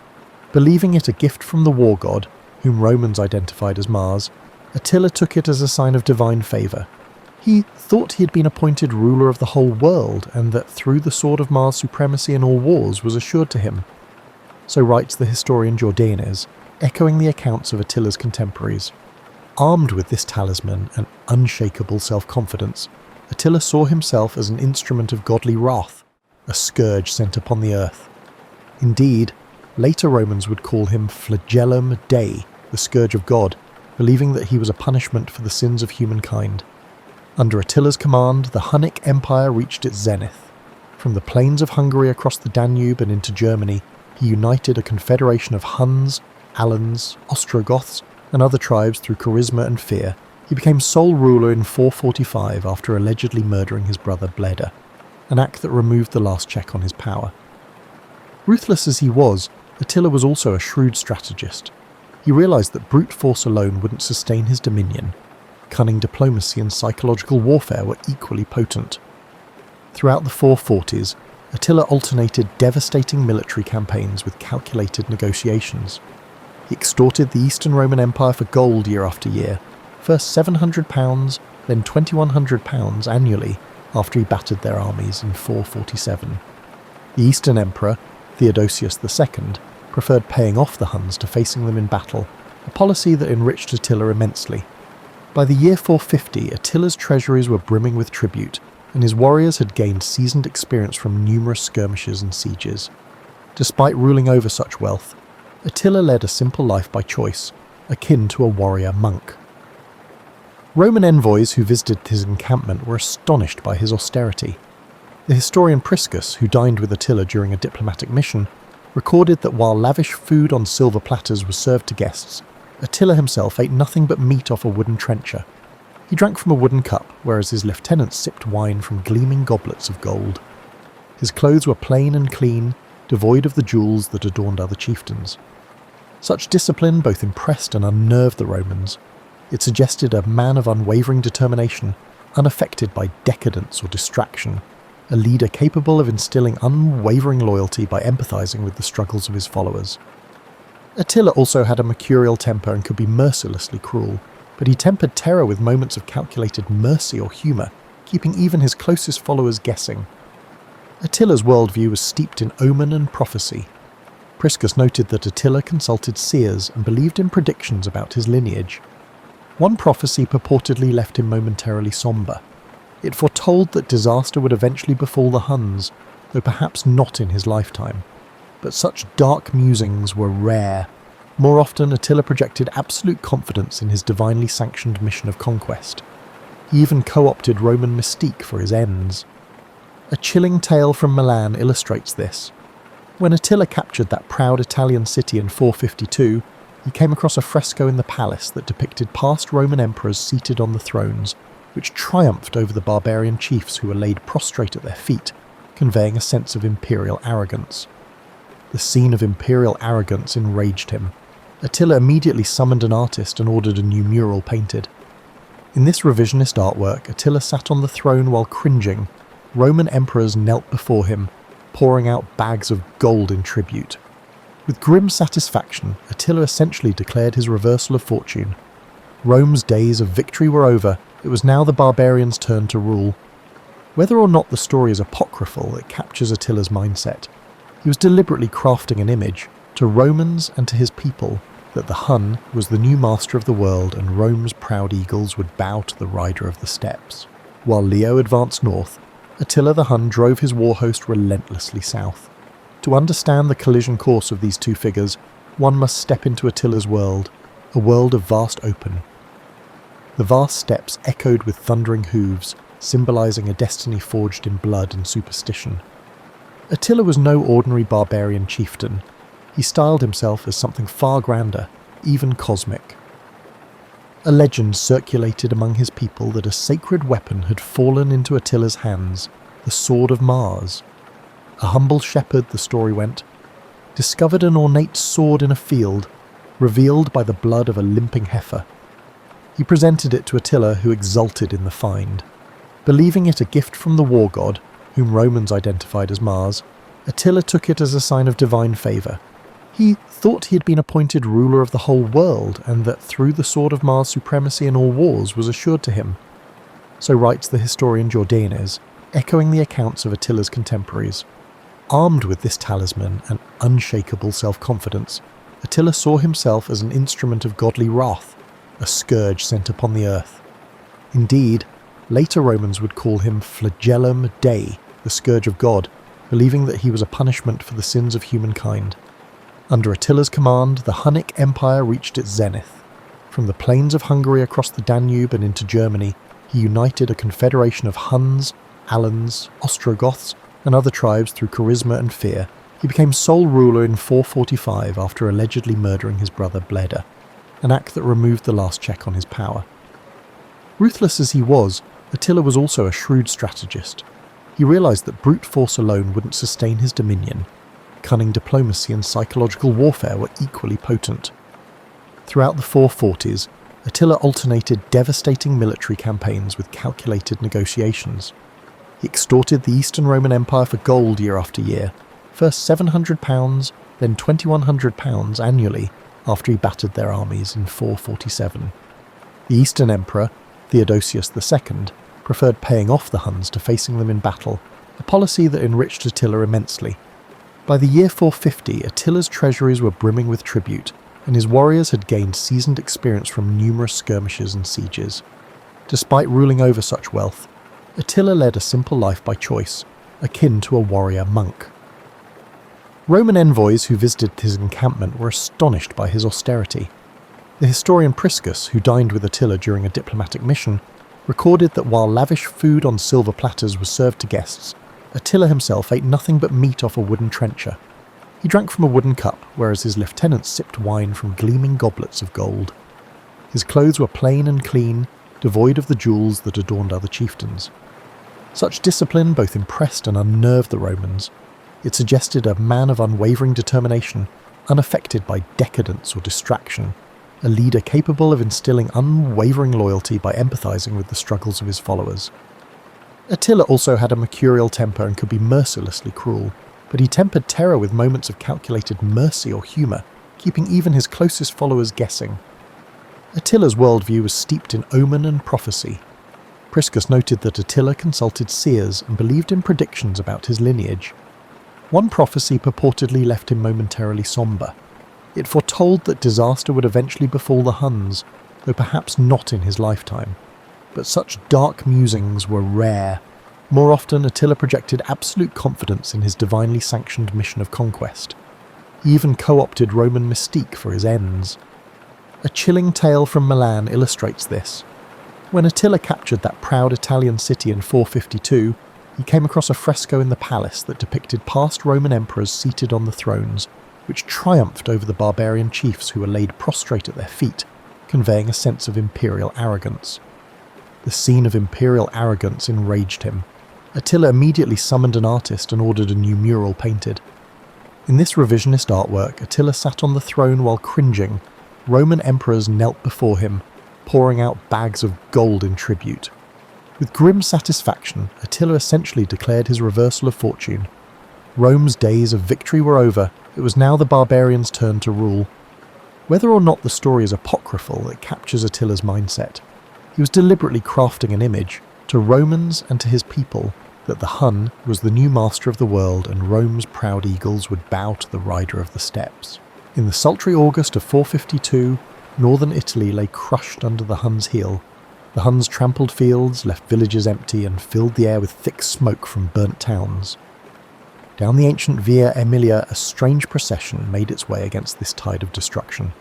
Believing it a gift from the war god, whom Romans identified as Mars, Attila took it as a sign of divine favour. He thought he had been appointed ruler of the whole world, and that through the sword of Mars supremacy in all wars was assured to him. So writes the historian Jordanes, echoing the accounts of Attila's contemporaries. Armed with this talisman and unshakable self-confidence, Attila saw himself as an instrument of godly wrath, a scourge sent upon the earth. Indeed, later Romans would call him Flagellum Dei, the scourge of God, believing that he was a punishment for the sins of humankind. Under Attila's command, the Hunnic Empire reached its zenith. From the plains of Hungary across the Danube and into Germany, he united a confederation of Huns, Alans, Ostrogoths, and other tribes through charisma and fear. He became sole ruler in 445 after allegedly murdering his brother Bleda, an act that removed the last check on his power. Ruthless as he was, Attila was also a shrewd strategist. He realised that brute force alone wouldn't sustain his dominion. Cunning diplomacy and psychological warfare were equally potent. Throughout the 440s, Attila alternated devastating military campaigns with calculated negotiations. He extorted the Eastern Roman Empire for gold year after year, first £700, then £2,100 annually after he battered their armies in 447. The Eastern Emperor, Theodosius II, preferred paying off the Huns to facing them in battle, a policy that enriched Attila immensely. By the year 450, Attila's treasuries were brimming with tribute, and his warriors had gained seasoned experience from numerous skirmishes and sieges. Despite ruling over such wealth, Attila led a simple life by choice, akin to a warrior monk. Roman envoys who visited his encampment were astonished by his austerity. The historian Priscus, who dined with Attila during a diplomatic mission, recorded that while lavish food on silver platters was served to guests, Attila himself ate nothing but meat off a wooden trencher. He drank from a wooden cup, whereas his lieutenants sipped wine from gleaming goblets of gold. His clothes were plain and clean, devoid of the jewels that adorned other chieftains. Such discipline both impressed and unnerved the Romans. It suggested a man of unwavering determination, unaffected by decadence or distraction, a leader capable of instilling unwavering loyalty by empathizing with the struggles of his followers. Attila also had a mercurial temper and could be mercilessly cruel, but he tempered terror with moments of calculated mercy or humour, keeping even his closest followers guessing. Attila's worldview was steeped in omen and prophecy. Priscus noted that Attila consulted seers and believed in predictions about his lineage. One prophecy purportedly left him momentarily sombre. It foretold that disaster would eventually befall the Huns, though perhaps not in his lifetime. But such dark musings were rare. More often, Attila projected absolute confidence in his divinely sanctioned mission of conquest. He even co-opted Roman mystique for his ends. A chilling tale from Milan illustrates this. When Attila captured that proud Italian city in 452, he came across a fresco in the palace that depicted past Roman emperors seated on the thrones, which triumphed over the barbarian chiefs who were laid prostrate at their feet, conveying a sense of imperial arrogance. The scene of imperial arrogance enraged him. Attila immediately summoned an artist and ordered a new mural painted. In this revisionist artwork, Attila sat on the throne while cringing. Roman emperors knelt before him, pouring out bags of gold in tribute. With grim satisfaction, Attila essentially declared his reversal of fortune. Rome's days of victory were over. It was now the barbarians' turn to rule. Whether or not the story is apocryphal, it captures Attila's mindset. He was deliberately crafting an image, to Romans and to his people, that the Hun was the new master of the world and Rome's proud eagles would bow to the rider of the steppes. While Leo advanced north, Attila the Hun drove his war host relentlessly south. To understand the collision course of these two figures, one must step into Attila's world, a world of vast open. The vast steppes echoed with thundering hooves, symbolizing a destiny forged in blood and superstition. Attila was no ordinary barbarian chieftain. He styled himself as something far grander, even cosmic. A legend circulated among his people that a sacred weapon had fallen into Attila's hands, the sword of Mars. A humble shepherd, the story went, discovered an ornate sword in a field, revealed by the blood of a limping heifer. He presented it to Attila, who exulted in the find. Believing it a gift from the war god, whom Romans identified as Mars, Attila took it as a sign of divine favour. He thought he had been appointed ruler of the whole world, and that through the sword of Mars supremacy in all wars was assured to him. So writes the historian Jordanes, echoing the accounts of Attila's contemporaries. Armed with this talisman and unshakable self-confidence, Attila saw himself as an instrument of godly wrath, a scourge sent upon the earth. Indeed, later Romans would call him flagellum Dei, the scourge of God, believing that he was a punishment for the sins of humankind. Under Attila's command, the Hunnic Empire reached its zenith. From the plains of Hungary across the Danube and into Germany, he united a confederation of Huns, Alans, Ostrogoths, and other tribes through charisma and fear. He became sole ruler in 445 after allegedly murdering his brother Bleda, an act that removed the last check on his power. Ruthless as he was, Attila was also a shrewd strategist. He realised that brute force alone wouldn't sustain his dominion. Cunning diplomacy and psychological warfare were equally potent. Throughout the 440s, Attila alternated devastating military campaigns with calculated negotiations. He extorted the Eastern Roman Empire for gold year after year, first £700, then £2,100 annually after he battered their armies in 447. The Eastern Emperor, Theodosius II preferred paying off the Huns to facing them in battle, a policy that enriched Attila immensely. By the year 450, Attila's treasuries were brimming with tribute, and his warriors had gained seasoned experience from numerous skirmishes and sieges. Despite ruling over such wealth, Attila led a simple life by choice, akin to a warrior monk. Roman envoys who visited his encampment were astonished by his austerity. The historian Priscus, who dined with Attila during a diplomatic mission, recorded that while lavish food on silver platters was served to guests, Attila himself ate nothing but meat off a wooden trencher. He drank from a wooden cup, whereas his lieutenants sipped wine from gleaming goblets of gold. His clothes were plain and clean, devoid of the jewels that adorned other chieftains. Such discipline both impressed and unnerved the Romans. It suggested a man of unwavering determination, unaffected by decadence or distraction, a leader capable of instilling unwavering loyalty by empathizing with the struggles of his followers. Attila also had a mercurial temper and could be mercilessly cruel, but he tempered terror with moments of calculated mercy or humour, keeping even his closest followers guessing. Attila's worldview was steeped in omen and prophecy. Priscus noted that Attila consulted seers and believed in predictions about his lineage. One prophecy purportedly left him momentarily sombre. It foretold that disaster would eventually befall the Huns, though perhaps not in his lifetime. But such dark musings were rare. More often, Attila projected absolute confidence in his divinely sanctioned mission of conquest. He even co-opted Roman mystique for his ends. A chilling tale from Milan illustrates this. When Attila captured that proud Italian city in 452, he came across a fresco in the palace that depicted past Roman emperors seated on the thrones, which triumphed over the barbarian chiefs who were laid prostrate at their feet, conveying a sense of imperial arrogance. The scene of imperial arrogance enraged him. Attila immediately summoned an artist and ordered a new mural painted. In this revisionist artwork, Attila sat on the throne while cringing. Roman emperors knelt before him, pouring out bags of gold in tribute. With grim satisfaction, Attila essentially declared his reversal of fortune. Rome's days of victory were over. It was now the barbarians' turn to rule. Whether or not the story is apocryphal, it captures Attila's mindset. He was deliberately crafting an image, to Romans and to his people, that the Hun was the new master of the world and Rome's proud eagles would bow to the rider of the steppes. In the sultry August of 452, northern Italy lay crushed under the Huns' heel. The Huns trampled fields, left villages empty, and filled the air with thick smoke from burnt towns. Down the ancient Via Aemilia, a strange procession made its way against this tide of destruction.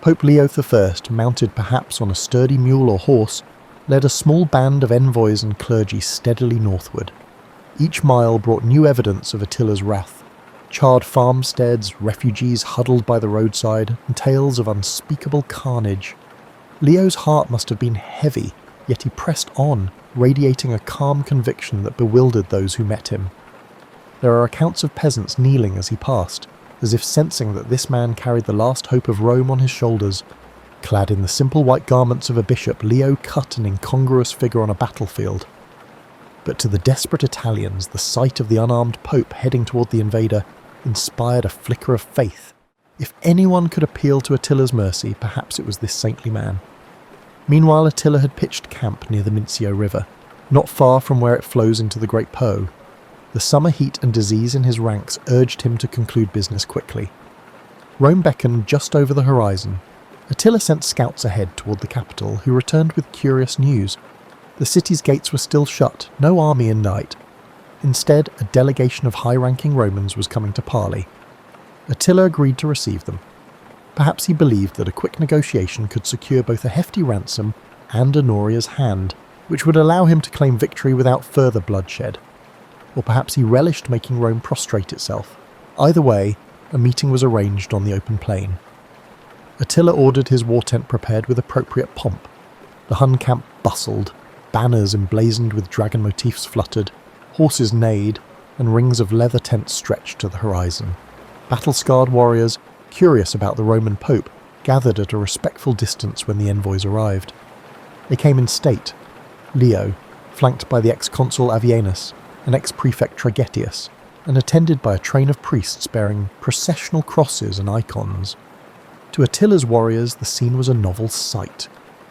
Pope Leo I, mounted perhaps on a sturdy mule or horse, led a small band of envoys and clergy steadily northward. Each mile brought new evidence of Attila's wrath. Charred farmsteads, refugees huddled by the roadside, and tales of unspeakable carnage. Leo's heart must have been heavy, yet he pressed on, radiating a calm conviction that bewildered those who met him. There are accounts of peasants kneeling as he passed, as if sensing that this man carried the last hope of Rome on his shoulders. Clad in the simple white garments of a bishop, Leo cut an incongruous figure on a battlefield. But to the desperate Italians, the sight of the unarmed pope heading toward the invader inspired a flicker of faith. If anyone could appeal to Attila's mercy, perhaps it was this saintly man. Meanwhile, Attila had pitched camp near the Mincio River, not far from where it flows into the Great Po. The summer heat and disease in his ranks urged him to conclude business quickly. Rome beckoned just over the horizon. Attila sent scouts ahead toward the capital, who returned with curious news. The city's gates were still shut, no army in sight. Instead, a delegation of high-ranking Romans was coming to parley. Attila agreed to receive them. Perhaps he believed that a quick negotiation could secure both a hefty ransom and Honoria's hand, which would allow him to claim victory without further bloodshed. Or perhaps he relished making Rome prostrate itself. Either way, a meeting was arranged on the open plain. Attila ordered his war tent prepared with appropriate pomp. The Hun camp bustled, banners emblazoned with dragon motifs fluttered, horses neighed, and rings of leather tents stretched to the horizon. Battle-scarred warriors, curious about the Roman Pope, gathered at a respectful distance when the envoys arrived. They came in state. Leo, flanked by the ex-consul Avienus, and ex-prefect Tragetius, and attended by a train of priests bearing processional crosses and icons. To Attila's warriors, the scene was a novel sight.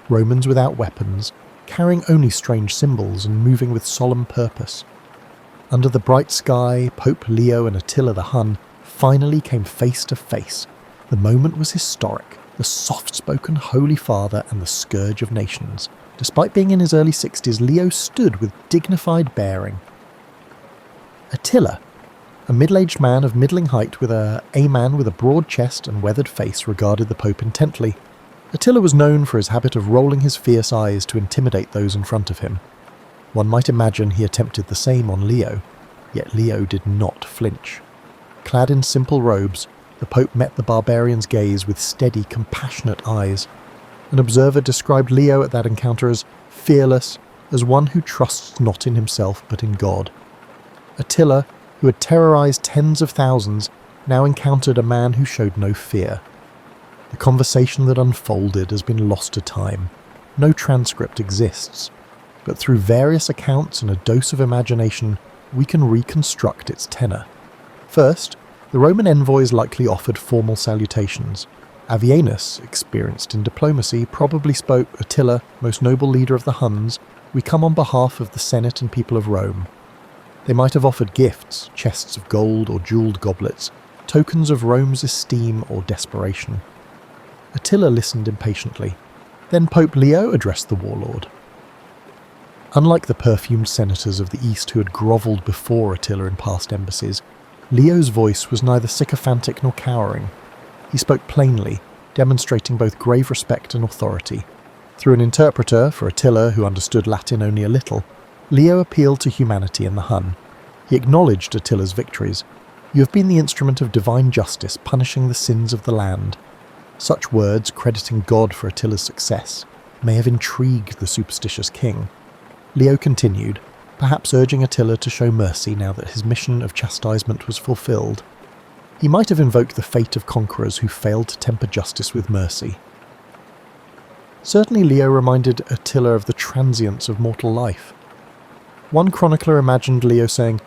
Romans without weapons, carrying only strange symbols and moving with solemn purpose. Under the bright sky, Pope Leo and Attila the Hun finally came face to face. The moment was historic. The soft-spoken Holy Father and the scourge of nations. Despite being in his early 60s, Leo stood with dignified bearing. Attila, a middle-aged man of middling height with a man with a broad chest and weathered face, regarded the Pope intently. Attila was known for his habit of rolling his fierce eyes to intimidate those in front of him. One might imagine he attempted the same on Leo, yet Leo did not flinch. Clad in simple robes, the Pope met the barbarian's gaze with steady, compassionate eyes. An observer described Leo at that encounter as fearless, as one who trusts not in himself but in God. Attila, who had terrorized tens of thousands, now encountered a man who showed no fear. The conversation that unfolded has been lost to time. No transcript exists, but through various accounts and a dose of imagination, we can reconstruct its tenor. First, the Roman envoys likely offered formal salutations. Avienus, experienced in diplomacy, probably spoke, "Attila, most noble leader of the Huns, we come on behalf of the Senate and people of Rome." They might have offered gifts, chests of gold or jewelled goblets, tokens of Rome's esteem or desperation. Attila listened impatiently. Then Pope Leo addressed the warlord. Unlike the perfumed senators of the East who had grovelled before Attila in past embassies, Leo's voice was neither sycophantic nor cowering. He spoke plainly, demonstrating both grave respect and authority. Through an interpreter, for Attila, who understood Latin only a little, Leo appealed to humanity in the Hun. He acknowledged Attila's victories. "You have been the instrument of divine justice, punishing the sins of the land." Such words, crediting God for Attila's success, may have intrigued the superstitious king. Leo continued, perhaps urging Attila to show mercy now that his mission of chastisement was fulfilled. He might have invoked the fate of conquerors who failed to temper justice with mercy. Certainly Leo reminded Attila of the transience of mortal life. One chronicler imagined Leo saying,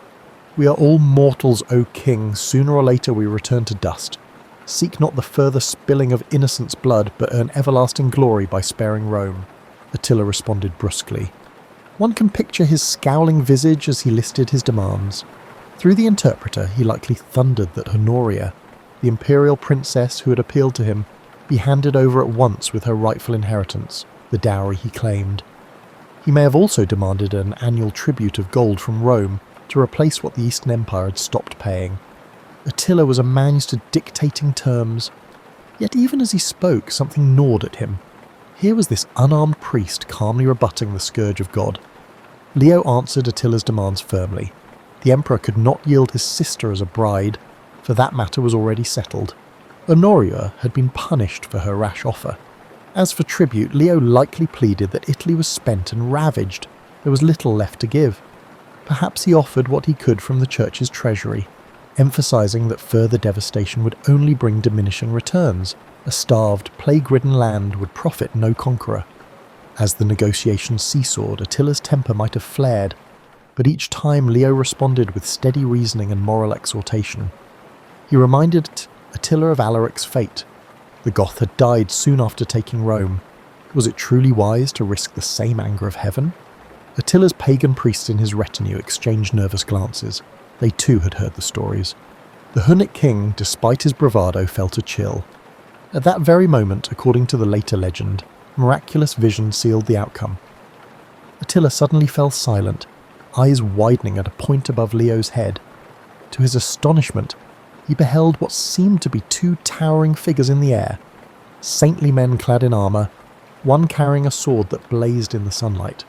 "We are all mortals, O king, sooner or later we return to dust. Seek not the further spilling of innocents' blood, but earn everlasting glory by sparing Rome." Attila responded brusquely. One can picture his scowling visage as he listed his demands. Through the interpreter, he likely thundered that Honoria, the imperial princess who had appealed to him, be handed over at once with her rightful inheritance, the dowry he claimed. He may have also demanded an annual tribute of gold from Rome to replace what the Eastern Empire had stopped paying. Attila was a man used to dictating terms, yet even as he spoke, something gnawed at him. Here was this unarmed priest calmly rebutting the scourge of God. Leo answered Attila's demands firmly. The emperor could not yield his sister as a bride, for that matter was already settled. Honoria had been punished for her rash offer. As for tribute, Leo likely pleaded that Italy was spent and ravaged. There was little left to give. Perhaps he offered what he could from the church's treasury, emphasizing that further devastation would only bring diminishing returns. A starved, plague-ridden land would profit no conqueror. As the negotiations seesawed, Attila's temper might have flared, but each time Leo responded with steady reasoning and moral exhortation. He reminded Attila of Alaric's fate. The Goth had died soon after taking Rome. Was it truly wise to risk the same anger of heaven? Attila's pagan priests in his retinue exchanged nervous glances. They too had heard the stories. The Hunnic king, despite his bravado, felt a chill. At that very moment, according to the later legend, miraculous vision sealed the outcome. Attila suddenly fell silent, eyes widening at a point above Leo's head. To his astonishment, he beheld what seemed to be two towering figures in the air, saintly men clad in armour, one carrying a sword that blazed in the sunlight.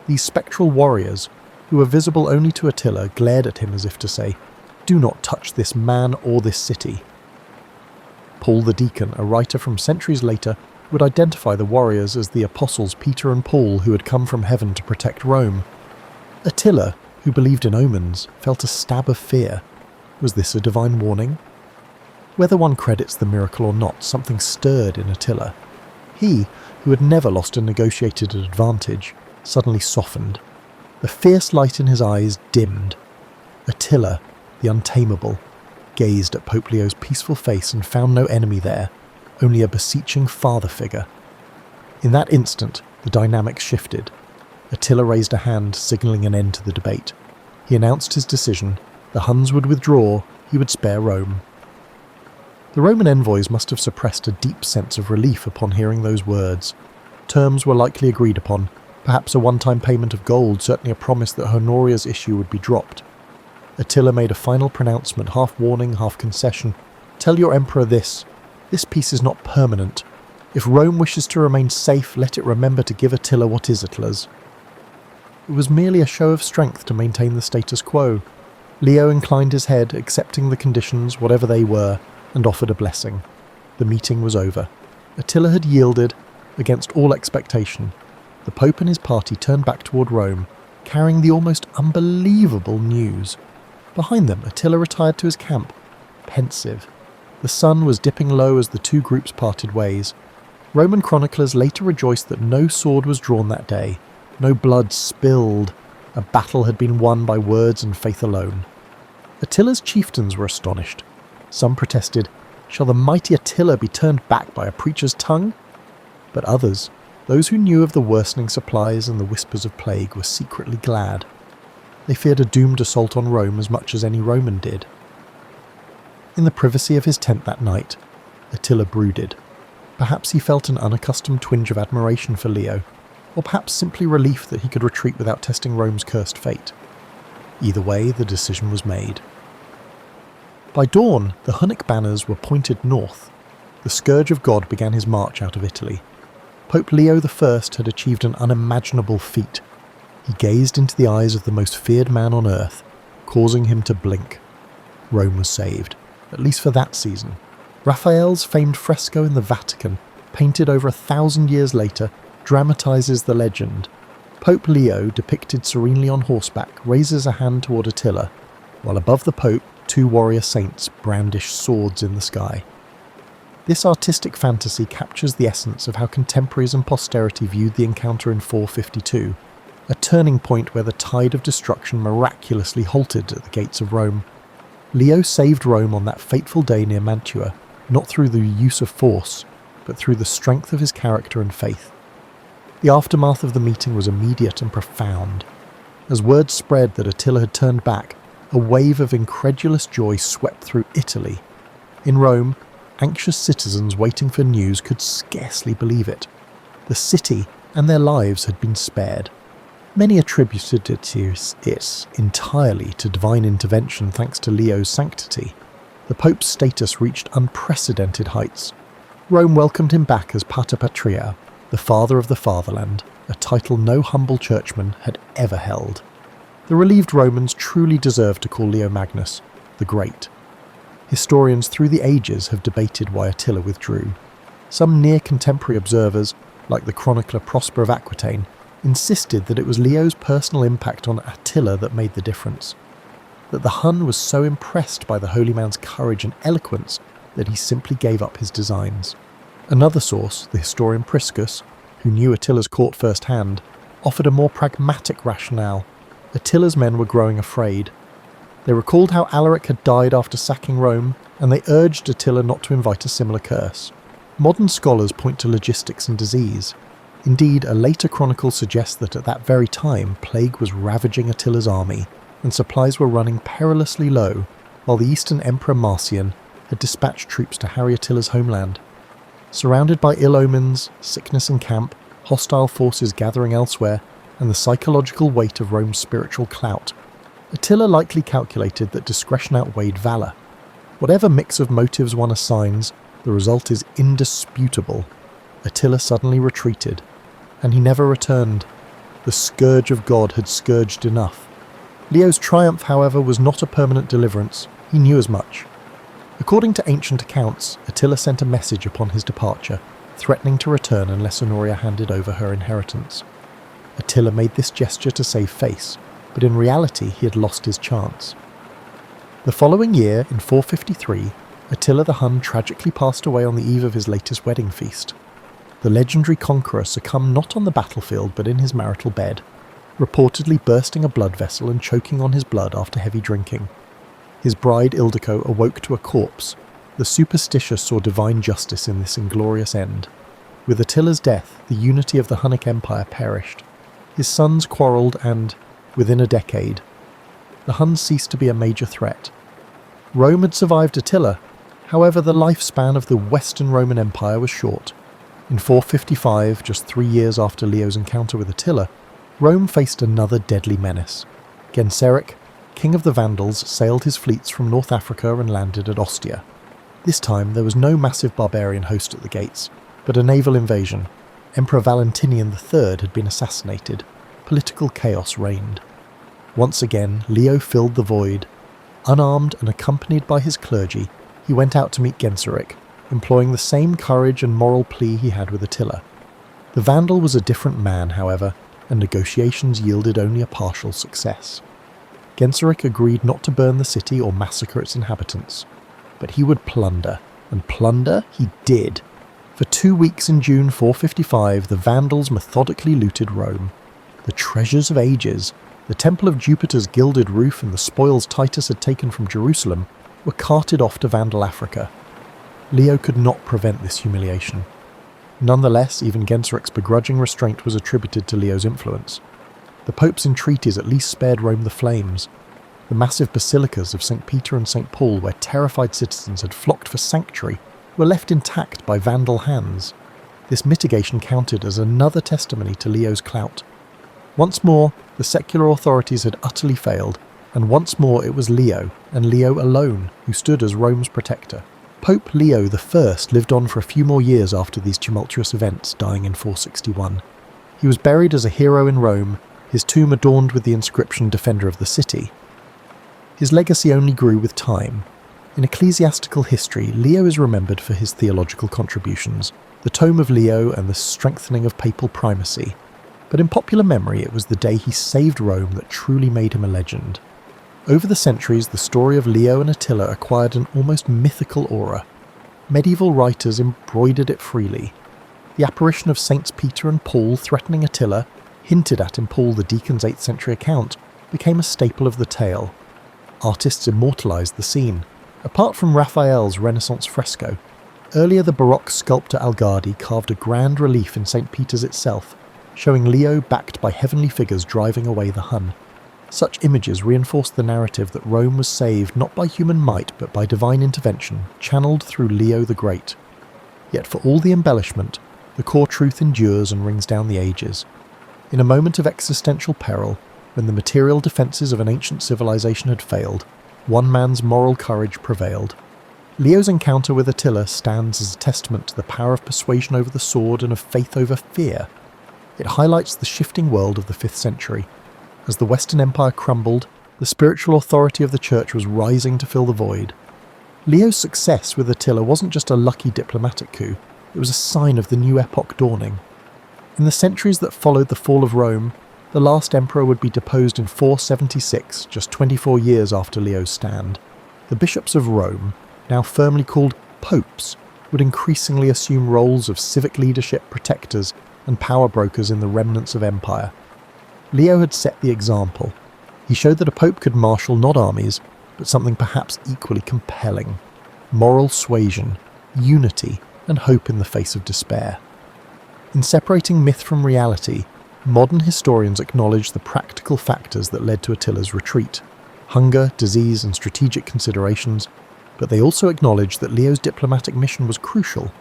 These spectral warriors, who were visible only to Attila, glared at him as if to say, "Do not touch this man or this city." Paul the Deacon, a writer from centuries later, would identify the warriors as the apostles Peter and Paul who had come from heaven to protect Rome. Attila, who believed in omens, felt a stab of fear. Was this a divine warning? Whether one credits the miracle or not, something stirred in Attila. He, who had never lost a negotiated advantage, suddenly softened. The fierce light in his eyes dimmed. Attila, the untamable, gazed at Pope Leo's peaceful face and found no enemy there, only a beseeching father figure. In that instant, the dynamics shifted. Attila raised a hand, signalling an end to the debate. He announced his decision. The Huns would withdraw, he would spare Rome. The Roman envoys must have suppressed a deep sense of relief upon hearing those words. Terms were likely agreed upon, perhaps a one-time payment of gold, certainly a promise that Honoria's issue would be dropped. Attila made a final pronouncement, half warning, half concession. "Tell your emperor this peace is not permanent. If Rome wishes to remain safe, let it remember to give Attila what is Attila's." It was merely a show of strength to maintain the status quo. Leo inclined his head, accepting the conditions, whatever they were, and offered a blessing. The meeting was over. Attila had yielded, against all expectation. The Pope and his party turned back toward Rome, carrying the almost unbelievable news. Behind them, Attila retired to his camp, pensive. The sun was dipping low as the two groups parted ways. Roman chroniclers later rejoiced that no sword was drawn that day, no blood spilled. A battle had been won by words and faith alone. Attila's chieftains were astonished. Some protested, "Shall the mighty Attila be turned back by a preacher's tongue?" But others, those who knew of the worsening supplies and the whispers of plague, were secretly glad. They feared a doomed assault on Rome as much as any Roman did. In the privacy of his tent that night, Attila brooded. Perhaps he felt an unaccustomed twinge of admiration for Leo, or perhaps simply relief that he could retreat without testing Rome's cursed fate. Either way, the decision was made. By dawn, the Hunnic banners were pointed north. The scourge of God began his march out of Italy. Pope Leo I had achieved an unimaginable feat. He gazed into the eyes of the most feared man on earth, causing him to blink. Rome was saved, at least for that season. Raphael's famed fresco in the Vatican, painted over 1,000 years later, dramatizes the legend. Pope Leo, depicted serenely on horseback, raises a hand toward Attila, while above the Pope, two warrior saints brandish swords in the sky. This artistic fantasy captures the essence of how contemporaries and posterity viewed the encounter in 452, a turning point where the tide of destruction miraculously halted at the gates of Rome. Leo saved Rome on that fateful day near Mantua, not through the use of force, but through the strength of his character and faith. The aftermath of the meeting was immediate and profound. As word spread that Attila had turned back, a wave of incredulous joy swept through Italy. In Rome, anxious citizens waiting for news could scarcely believe it. The city and their lives had been spared. Many attributed it entirely to divine intervention thanks to Leo's sanctity. The Pope's status reached unprecedented heights. Rome welcomed him back as Pater Patria, the father of the fatherland, a title no humble churchman had ever held. The relieved Romans truly deserved to call Leo Magnus the Great. Historians through the ages have debated why Attila withdrew. Some near-contemporary observers, like the chronicler Prosper of Aquitaine, insisted that it was Leo's personal impact on Attila that made the difference, that the Hun was so impressed by the holy man's courage and eloquence that he simply gave up his designs. Another source, the historian Priscus, who knew Attila's court firsthand, offered a more pragmatic rationale. Attila's men were growing afraid. They recalled how Alaric had died after sacking Rome, and they urged Attila not to invite a similar curse. Modern scholars point to logistics and disease. Indeed, a later chronicle suggests that at that very time, plague was ravaging Attila's army, and supplies were running perilously low, while the Eastern Emperor Marcian had dispatched troops to harry Attila's homeland. Surrounded by ill omens, sickness in camp, hostile forces gathering elsewhere, and the psychological weight of Rome's spiritual clout, Attila likely calculated that discretion outweighed valour. Whatever mix of motives one assigns, the result is indisputable. Attila suddenly retreated, and he never returned. The scourge of God had scourged enough. Leo's triumph, however, was not a permanent deliverance. He knew as much. According to ancient accounts, Attila sent a message upon his departure, threatening to return unless Honoria handed over her inheritance. Attila made this gesture to save face, but in reality he had lost his chance. The following year, in 453, Attila the Hun tragically passed away on the eve of his latest wedding feast. The legendary conqueror succumbed not on the battlefield but in his marital bed, reportedly bursting a blood vessel and choking on his blood after heavy drinking. His bride Ildiko awoke to a corpse. The superstitious saw divine justice in this inglorious end. With Attila's death, the unity of the Hunnic Empire perished. His sons quarrelled and, within a decade, the Huns ceased to be a major threat. Rome had survived Attila. However, the lifespan of the Western Roman Empire was short. In 455, just 3 years after Leo's encounter with Attila, Rome faced another deadly menace. Genseric, king of the Vandals, sailed his fleets from North Africa and landed at Ostia. This time there was no massive barbarian host at the gates, but a naval invasion. Emperor Valentinian III had been assassinated. Political chaos reigned. Once again, Leo filled the void. Unarmed and accompanied by his clergy, he went out to meet Genseric, employing the same courage and moral plea he had with Attila. The Vandal was a different man, however, and negotiations yielded only a partial success. Genseric agreed not to burn the city or massacre its inhabitants, but he would plunder, and plunder he did. For 2 weeks in June 455, the Vandals methodically looted Rome. The treasures of ages, the Temple of Jupiter's gilded roof and the spoils Titus had taken from Jerusalem, were carted off to Vandal Africa. Leo could not prevent this humiliation. Nonetheless, even Genseric's begrudging restraint was attributed to Leo's influence. The Pope's entreaties at least spared Rome the flames. The massive basilicas of St. Peter and St. Paul, where terrified citizens had flocked for sanctuary, were left intact by Vandal hands. This mitigation counted as another testimony to Leo's clout. Once more, the secular authorities had utterly failed, and once more it was Leo, and Leo alone, who stood as Rome's protector. Pope Leo I lived on for a few more years after these tumultuous events, dying in 461. He was buried as a hero in Rome, his tomb adorned with the inscription Defender of the City. His legacy only grew with time. In ecclesiastical history, Leo is remembered for his theological contributions, the Tome of Leo and the strengthening of papal primacy. But in popular memory, it was the day he saved Rome that truly made him a legend. Over the centuries, the story of Leo and Attila acquired an almost mythical aura. Medieval writers embroidered it freely. The apparition of Saints Peter and Paul threatening Attila, hinted at in Paul the Deacon's 8th century account, became a staple of the tale. Artists immortalised the scene. Apart from Raphael's Renaissance fresco, earlier the Baroque sculptor Algardi carved a grand relief in St. Peter's itself, showing Leo backed by heavenly figures driving away the Hun. Such images reinforced the narrative that Rome was saved not by human might but by divine intervention, channeled through Leo the Great. Yet for all the embellishment, the core truth endures and rings down the ages. In a moment of existential peril, when the material defences of an ancient civilization had failed, one man's moral courage prevailed. Leo's encounter with Attila stands as a testament to the power of persuasion over the sword and of faith over fear. It highlights the shifting world of the 5th century. As the Western Empire crumbled, the spiritual authority of the Church was rising to fill the void. Leo's success with Attila wasn't just a lucky diplomatic coup, it was a sign of the new epoch dawning. In the centuries that followed the fall of Rome, the last emperor would be deposed in 476, just 24 years after Leo's stand. The bishops of Rome, now firmly called popes, would increasingly assume roles of civic leadership, protectors, and power brokers in the remnants of empire. Leo had set the example. He showed that a pope could marshal not armies, but something perhaps equally compelling: moral suasion, unity, and hope in the face of despair. In separating myth from reality, modern historians acknowledge the practical factors that led to Attila's retreat: hunger, disease, and strategic considerations, but they also acknowledge that Leo's diplomatic mission was crucial.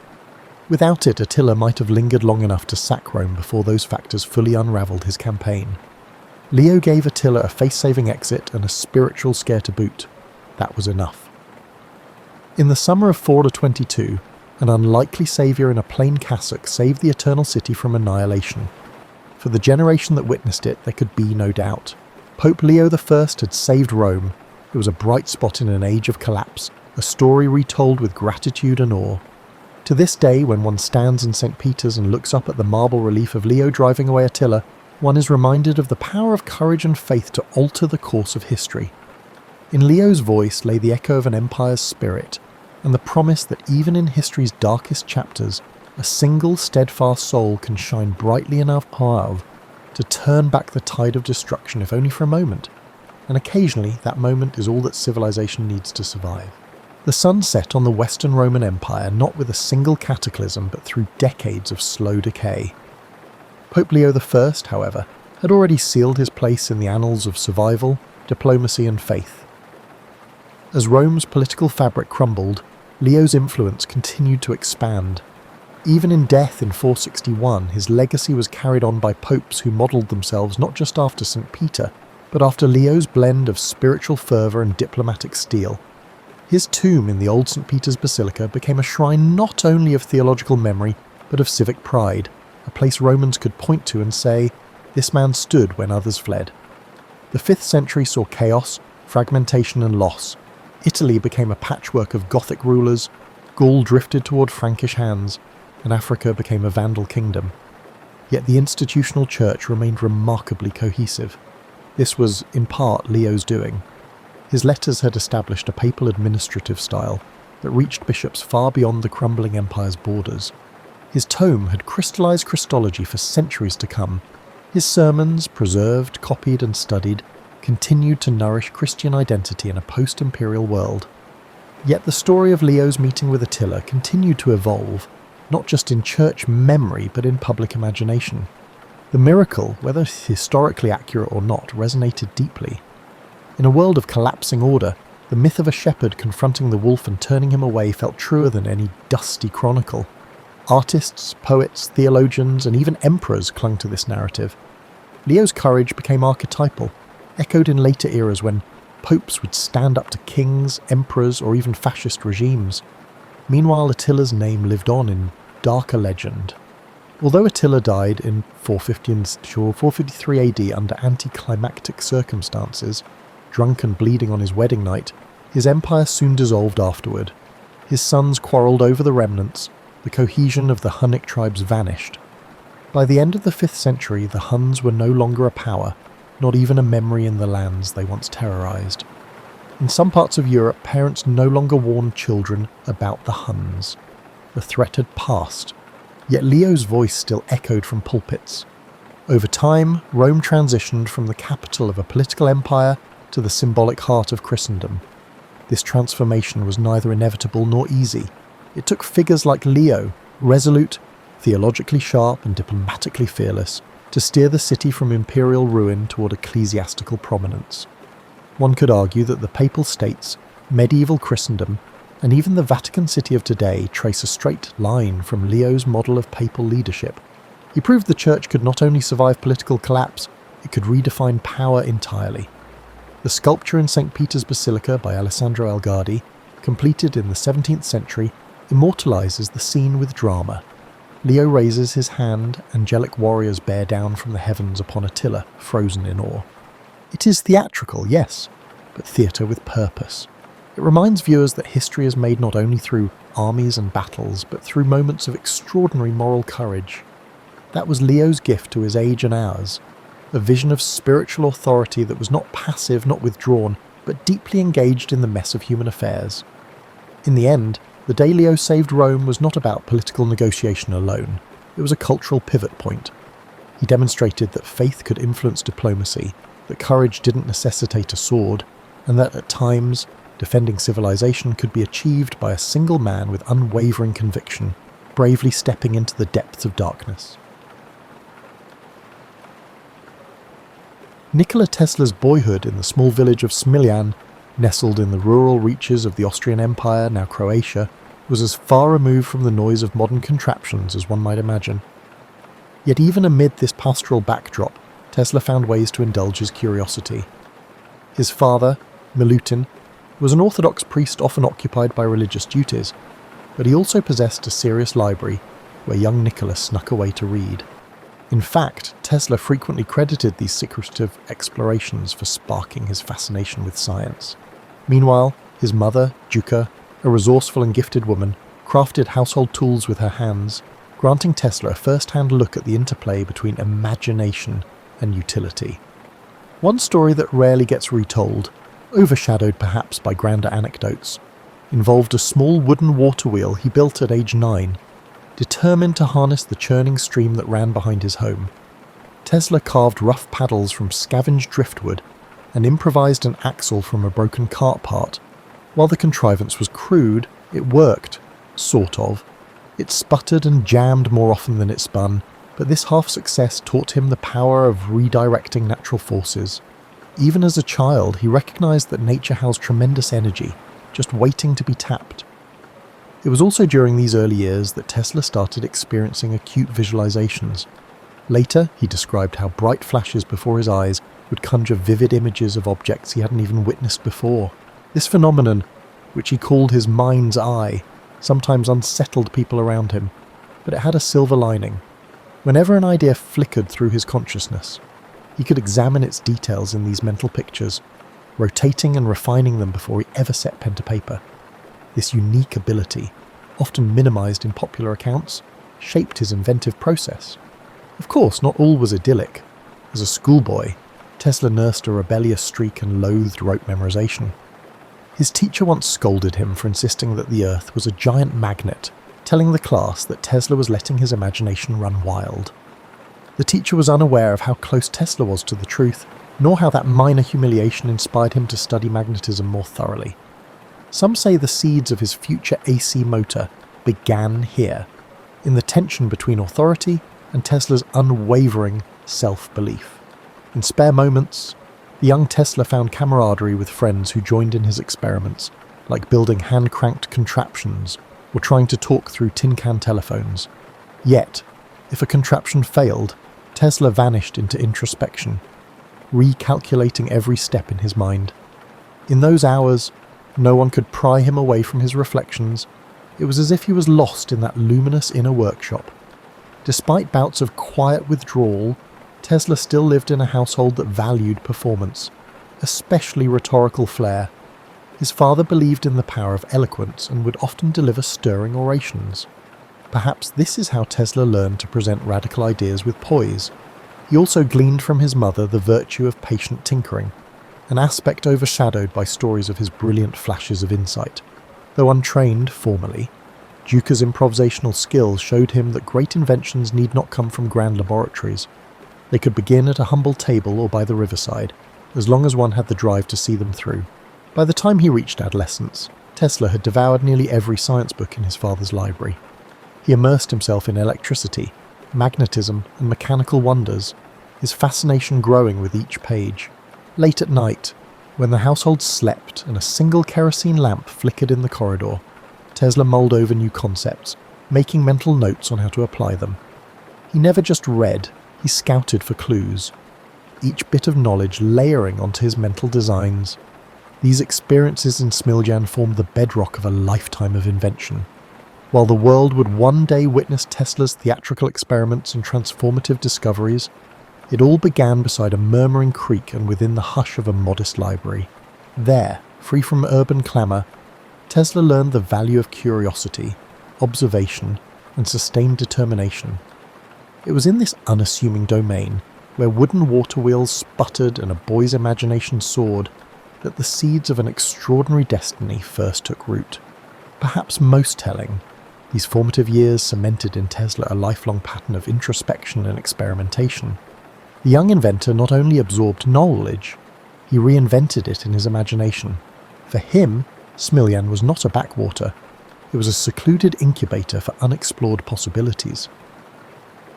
Without it, Attila might have lingered long enough to sack Rome before those factors fully unravelled his campaign. Leo gave Attila a face-saving exit and a spiritual scare to boot. That was enough. In the summer of 422, an unlikely saviour in a plain cassock saved the Eternal City from annihilation. For the generation that witnessed it, there could be no doubt. Pope Leo I had saved Rome. It was a bright spot in an age of collapse, a story retold with gratitude and awe. To this day, when one stands in St. Peter's and looks up at the marble relief of Leo driving away Attila, one is reminded of the power of courage and faith to alter the course of history. In Leo's voice lay the echo of an empire's spirit, and the promise that even in history's darkest chapters, a single steadfast soul can shine brightly enough to turn back the tide of destruction, if only for a moment. And occasionally, that moment is all that civilization needs to survive. The sun set on the Western Roman Empire not with a single cataclysm, but through decades of slow decay. Pope Leo I, however, had already sealed his place in the annals of survival, diplomacy and faith. As Rome's political fabric crumbled, Leo's influence continued to expand. Even in death in 461, his legacy was carried on by popes who modelled themselves not just after St. Peter, but after Leo's blend of spiritual fervour and diplomatic steel. His tomb in the old St. Peter's Basilica became a shrine not only of theological memory, but of civic pride, a place Romans could point to and say, "This man stood when others fled." The 5th century saw chaos, fragmentation and loss. Italy became a patchwork of Gothic rulers, Gaul drifted toward Frankish hands, and Africa became a Vandal kingdom. Yet the institutional church remained remarkably cohesive. This was, in part, Leo's doing. His letters had established a papal administrative style that reached bishops far beyond the crumbling empire's borders. His tome had crystallized Christology for centuries to come. His sermons, preserved, copied and studied, continued to nourish Christian identity in a post-imperial world. Yet the story of Leo's meeting with Attila continued to evolve, not just in church memory but in public imagination. The miracle, whether historically accurate or not, resonated deeply. In a world of collapsing order, the myth of a shepherd confronting the wolf and turning him away felt truer than any dusty chronicle. Artists, poets, theologians, and even emperors clung to this narrative. Leo's courage became archetypal, echoed in later eras when popes would stand up to kings, emperors, or even fascist regimes. Meanwhile, Attila's name lived on in darker legend. Although Attila died in 453 AD under anticlimactic circumstances, drunk and bleeding on his wedding night, his empire soon dissolved afterward. His sons quarrelled over the remnants, the cohesion of the Hunnic tribes vanished. By the end of the 5th century, the Huns were no longer a power, not even a memory in the lands they once terrorised. In some parts of Europe, parents no longer warned children about the Huns. The threat had passed, yet Leo's voice still echoed from pulpits. Over time, Rome transitioned from the capital of a political empire to the symbolic heart of Christendom. This transformation was neither inevitable nor easy. It took figures like Leo, resolute, theologically sharp and diplomatically fearless, to steer the city from imperial ruin toward ecclesiastical prominence. One could argue that the Papal States, medieval Christendom, and even the Vatican City of today trace a straight line from Leo's model of papal leadership. He proved the Church could not only survive political collapse, it could redefine power entirely. The sculpture in St. Peter's Basilica by Alessandro Algardi, completed in the 17th century, immortalizes the scene with drama. Leo raises his hand, angelic warriors bear down from the heavens upon Attila, frozen in awe. It is theatrical, yes, but theatre with purpose. It reminds viewers that history is made not only through armies and battles, but through moments of extraordinary moral courage. That was Leo's gift to his age and ours, a vision of spiritual authority that was not passive, not withdrawn, but deeply engaged in the mess of human affairs. In the end, the day Leo saved Rome was not about political negotiation alone. It was a cultural pivot point. He demonstrated that faith could influence diplomacy, that courage didn't necessitate a sword, and that at times, defending civilization could be achieved by a single man with unwavering conviction, bravely stepping into the depths of darkness. Nikola Tesla's boyhood in the small village of Smiljan, nestled in the rural reaches of the Austrian Empire, now Croatia, was as far removed from the noise of modern contraptions as one might imagine. Yet even amid this pastoral backdrop, Tesla found ways to indulge his curiosity. His father, Milutin, was an Orthodox priest often occupied by religious duties, but he also possessed a serious library where young Nikola snuck away to read. In fact, Tesla frequently credited these secretive explorations for sparking his fascination with science. Meanwhile, his mother, Juka, a resourceful and gifted woman, crafted household tools with her hands, granting Tesla a first-hand look at the interplay between imagination and utility. One story that rarely gets retold, overshadowed perhaps by grander anecdotes, involved a small wooden water wheel he built at age 9, determined to harness the churning stream that ran behind his home. Tesla carved rough paddles from scavenged driftwood and improvised an axle from a broken cart part. While the contrivance was crude, it worked, sort of. It sputtered and jammed more often than it spun, But this half-success taught him the power of redirecting natural forces. Even as a child, he recognized that nature housed tremendous energy, just waiting to be tapped. It was also during these early years that Tesla started experiencing acute visualizations. Later, he described how bright flashes before his eyes would conjure vivid images of objects he hadn't even witnessed before. This phenomenon, which he called his mind's eye, sometimes unsettled people around him, but it had a silver lining. Whenever an idea flickered through his consciousness, he could examine its details in these mental pictures, rotating and refining them before he ever set pen to paper. This unique ability, often minimized in popular accounts, shaped his inventive process. Of course, not all was idyllic. As a schoolboy, Tesla nursed a rebellious streak and loathed rote memorization. His teacher once scolded him for insisting that the Earth was a giant magnet, telling the class that Tesla was letting his imagination run wild. The teacher was unaware of how close Tesla was to the truth, nor how that minor humiliation inspired him to study magnetism more thoroughly. Some say the seeds of his future AC motor began here, in the tension between authority and Tesla's unwavering self-belief. In spare moments, the young Tesla found camaraderie with friends who joined in his experiments, like building hand-cranked contraptions or trying to talk through tin can telephones. Yet, if a contraption failed, Tesla vanished into introspection, recalculating every step in his mind. In those hours, no one could pry him away from his reflections. It was as if he was lost in that luminous inner workshop. Despite bouts of quiet withdrawal, Tesla still lived in a household that valued performance, especially rhetorical flair. His father believed in the power of eloquence and would often deliver stirring orations. Perhaps this is how Tesla learned to present radical ideas with poise. He also gleaned from his mother the virtue of patient tinkering, an aspect overshadowed by stories of his brilliant flashes of insight. Though untrained formally, Duca's improvisational skills showed him that great inventions need not come from grand laboratories. They could begin at a humble table or by the riverside, as long as one had the drive to see them through. By the time he reached adolescence, Tesla had devoured nearly every science book in his father's library. He immersed himself in electricity, magnetism, and mechanical wonders, his fascination growing with each page. Late at night, when the household slept and a single kerosene lamp flickered in the corridor, Tesla mulled over new concepts, making mental notes on how to apply them. He never just read, he scouted for clues, each bit of knowledge layering onto his mental designs. These experiences in Smiljan formed the bedrock of a lifetime of invention. While the world would one day witness Tesla's theatrical experiments and transformative discoveries, it all began beside a murmuring creek and within the hush of a modest library. There, free from urban clamour, Tesla learned the value of curiosity, observation, and sustained determination. It was in this unassuming domain, where wooden water wheels sputtered and a boy's imagination soared, that the seeds of an extraordinary destiny first took root. Perhaps most telling, these formative years cemented in Tesla a lifelong pattern of introspection and experimentation. The young inventor not only absorbed knowledge, he reinvented it in his imagination. For him, Smiljan was not a backwater. It was a secluded incubator for unexplored possibilities.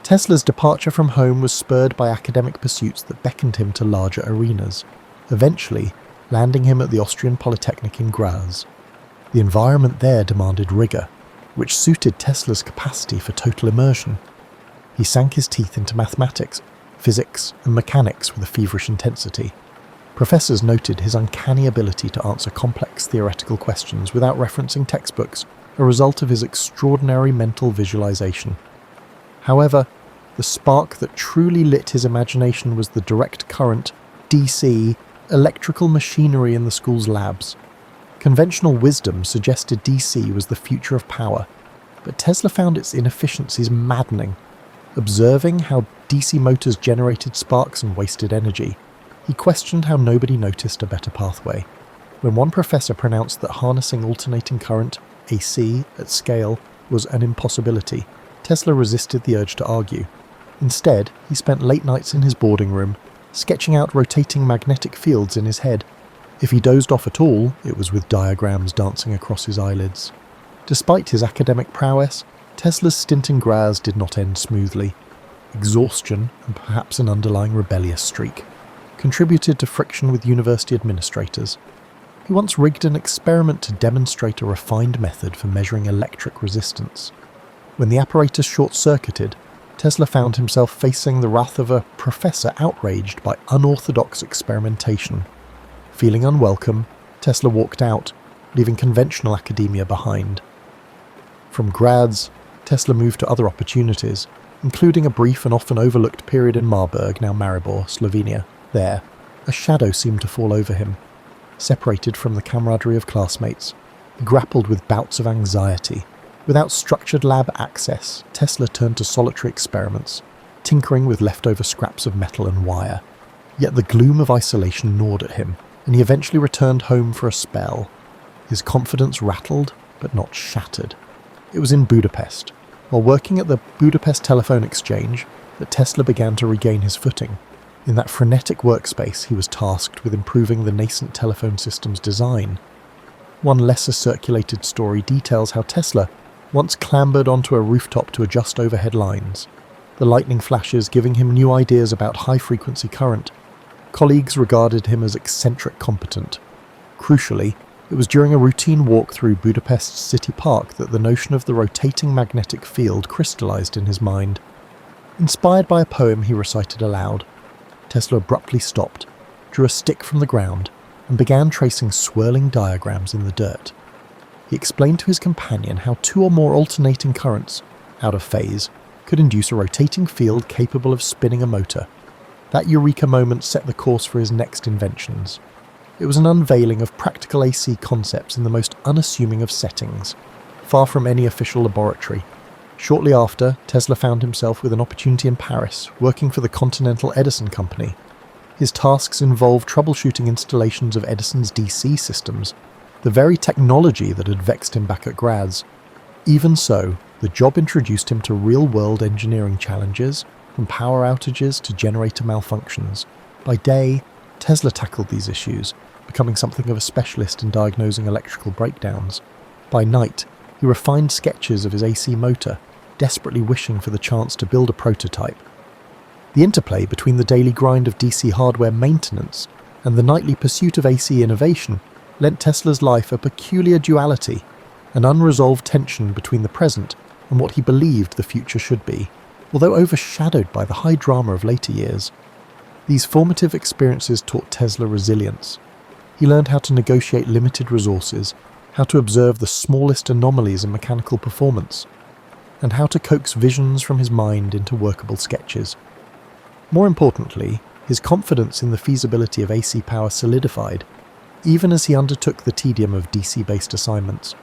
Tesla's departure from home was spurred by academic pursuits that beckoned him to larger arenas, eventually landing him at the Austrian Polytechnic in Graz. The environment there demanded rigour, which suited Tesla's capacity for total immersion. He sank his teeth into mathematics, physics, and mechanics with a feverish intensity. Professors noted his uncanny ability to answer complex theoretical questions without referencing textbooks, a result of his extraordinary mental visualization. However, the spark that truly lit his imagination was the direct current, DC, electrical machinery in the school's labs. Conventional wisdom suggested DC was the future of power, but Tesla found its inefficiencies maddening. Observing how DC motors generated sparks and wasted energy, he questioned how nobody noticed a better pathway. When one professor pronounced that harnessing alternating current, AC, at scale, was an impossibility, Tesla resisted the urge to argue. Instead, he spent late nights in his boarding room, sketching out rotating magnetic fields in his head. If he dozed off at all, it was with diagrams dancing across his eyelids. Despite his academic prowess, Tesla's stint in Graz did not end smoothly. exhaustion, and perhaps an underlying rebellious streak, contributed to friction with university administrators. He once rigged an experiment to demonstrate a refined method for measuring electric resistance. When the apparatus short-circuited, Tesla found himself facing the wrath of a professor outraged by unorthodox experimentation. Feeling unwelcome, Tesla walked out, leaving conventional academia behind. From grads, Tesla moved to other opportunities, including a brief and often overlooked period in Marburg, now Maribor, Slovenia. There, a shadow seemed to fall over him. Separated from the camaraderie of classmates, he grappled with bouts of anxiety. Without structured lab access, Tesla turned to solitary experiments, tinkering with leftover scraps of metal and wire. Yet the gloom of isolation gnawed at him, and he eventually returned home for a spell. His confidence rattled, but not shattered. It was in Budapest, while working at the Budapest Telephone Exchange, that Tesla began to regain his footing. In that frenetic workspace, he was tasked with improving the nascent telephone system's design. One lesser circulated story details how Tesla once clambered onto a rooftop to adjust overhead lines, the lightning flashes giving him new ideas about high-frequency current. Colleagues regarded him as eccentric competent. Crucially, it was during a routine walk through Budapest's city park that the notion of the rotating magnetic field crystallized in his mind. Inspired by a poem he recited aloud, Tesla abruptly stopped, drew a stick from the ground, and began tracing swirling diagrams in the dirt. He explained to his companion how two or more alternating currents, out of phase, could induce a rotating field capable of spinning a motor. That eureka moment set the course for his next inventions. It was an unveiling of practical AC concepts in the most unassuming of settings, far from any official laboratory. Shortly after, Tesla found himself with an opportunity in Paris, working for the Continental Edison Company. His tasks involved troubleshooting installations of Edison's DC systems, the very technology that had vexed him back at grads. Even so, the job introduced him to real-world engineering challenges, from power outages to generator malfunctions. By day, Tesla tackled these issues, becoming something of a specialist in diagnosing electrical breakdowns. By night, he refined sketches of his AC motor, desperately wishing for the chance to build a prototype. The interplay between the daily grind of DC hardware maintenance and the nightly pursuit of AC innovation lent Tesla's life a peculiar duality, an unresolved tension between the present and what he believed the future should be, although overshadowed by the high drama of later years. These formative experiences taught Tesla resilience. He learned how to negotiate limited resources, how to observe the smallest anomalies in mechanical performance, and how to coax visions from his mind into workable sketches. More importantly, his confidence in the feasibility of AC power solidified, even as he undertook the tedium of DC-based assignments.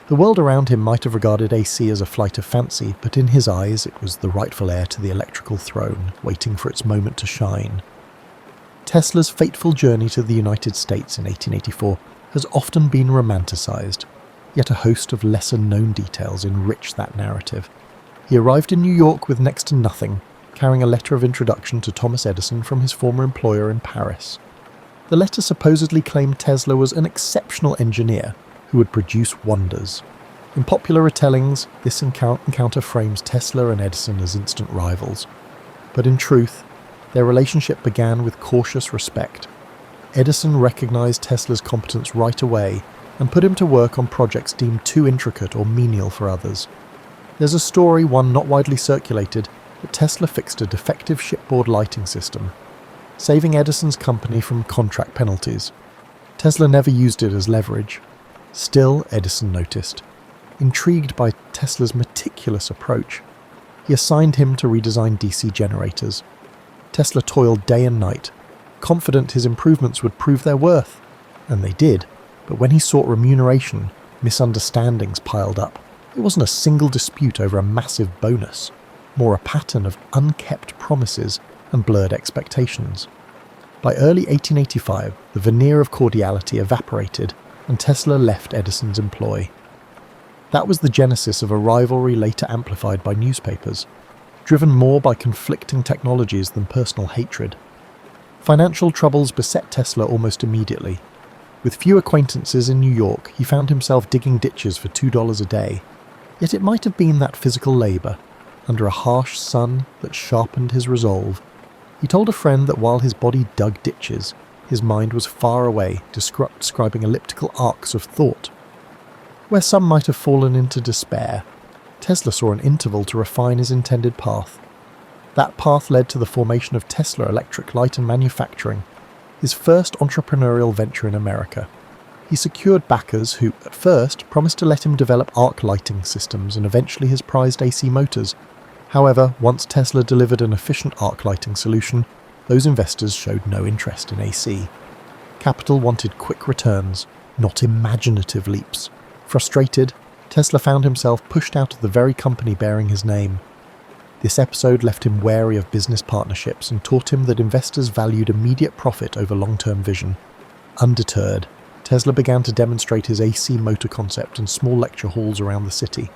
The world around him might have regarded AC as a flight of fancy, but in his eyes it was the rightful heir to the electrical throne, waiting for its moment to shine. Tesla's fateful journey to the United States in 1884 has often been romanticized, yet a host of lesser-known details enrich that narrative. He arrived in New York with next to nothing, carrying a letter of introduction to Thomas Edison from his former employer in Paris. The letter supposedly claimed Tesla was an exceptional engineer who would produce wonders. In popular retellings, this encounter frames Tesla and Edison as instant rivals. But in truth, their relationship began with cautious respect. Edison recognized Tesla's competence right away and put him to work on projects deemed too intricate or menial for others. There's a story, one not widely circulated, that Tesla fixed a defective shipboard lighting system, saving Edison's company from contract penalties. Tesla never used it as leverage. Still, Edison noticed. Intrigued by Tesla's meticulous approach, he assigned him to redesign DC generators. Tesla toiled day and night, confident his improvements would prove their worth. And they did, but when he sought remuneration, misunderstandings piled up. It wasn't a single dispute over a massive bonus, more a pattern of unkept promises and blurred expectations. By early 1885, the veneer of cordiality evaporated and Tesla left Edison's employ. That was the genesis of a rivalry later amplified by newspapers, driven more by conflicting technologies than personal hatred. Financial troubles beset Tesla almost immediately. With few acquaintances in New York, he found himself digging ditches for $2 a day. Yet it might have been that physical labour, under a harsh sun that sharpened his resolve. He told a friend that while his body dug ditches, his mind was far away, describing elliptical arcs of thought. Where some might have fallen into despair, Tesla saw an interval to refine his intended path. That path led to the formation of Tesla Electric Light and Manufacturing, his first entrepreneurial venture in America. He secured backers who, at first, promised to let him develop arc lighting systems and eventually his prized AC motors. However, once Tesla delivered an efficient arc lighting solution, those investors showed no interest in AC. Capital wanted quick returns, not imaginative leaps. Frustrated, Tesla found himself pushed out of the very company bearing his name. This episode left him wary of business partnerships and taught him that investors valued immediate profit over long-term vision. Undeterred, Tesla began to demonstrate his AC motor concept in small lecture halls around the city.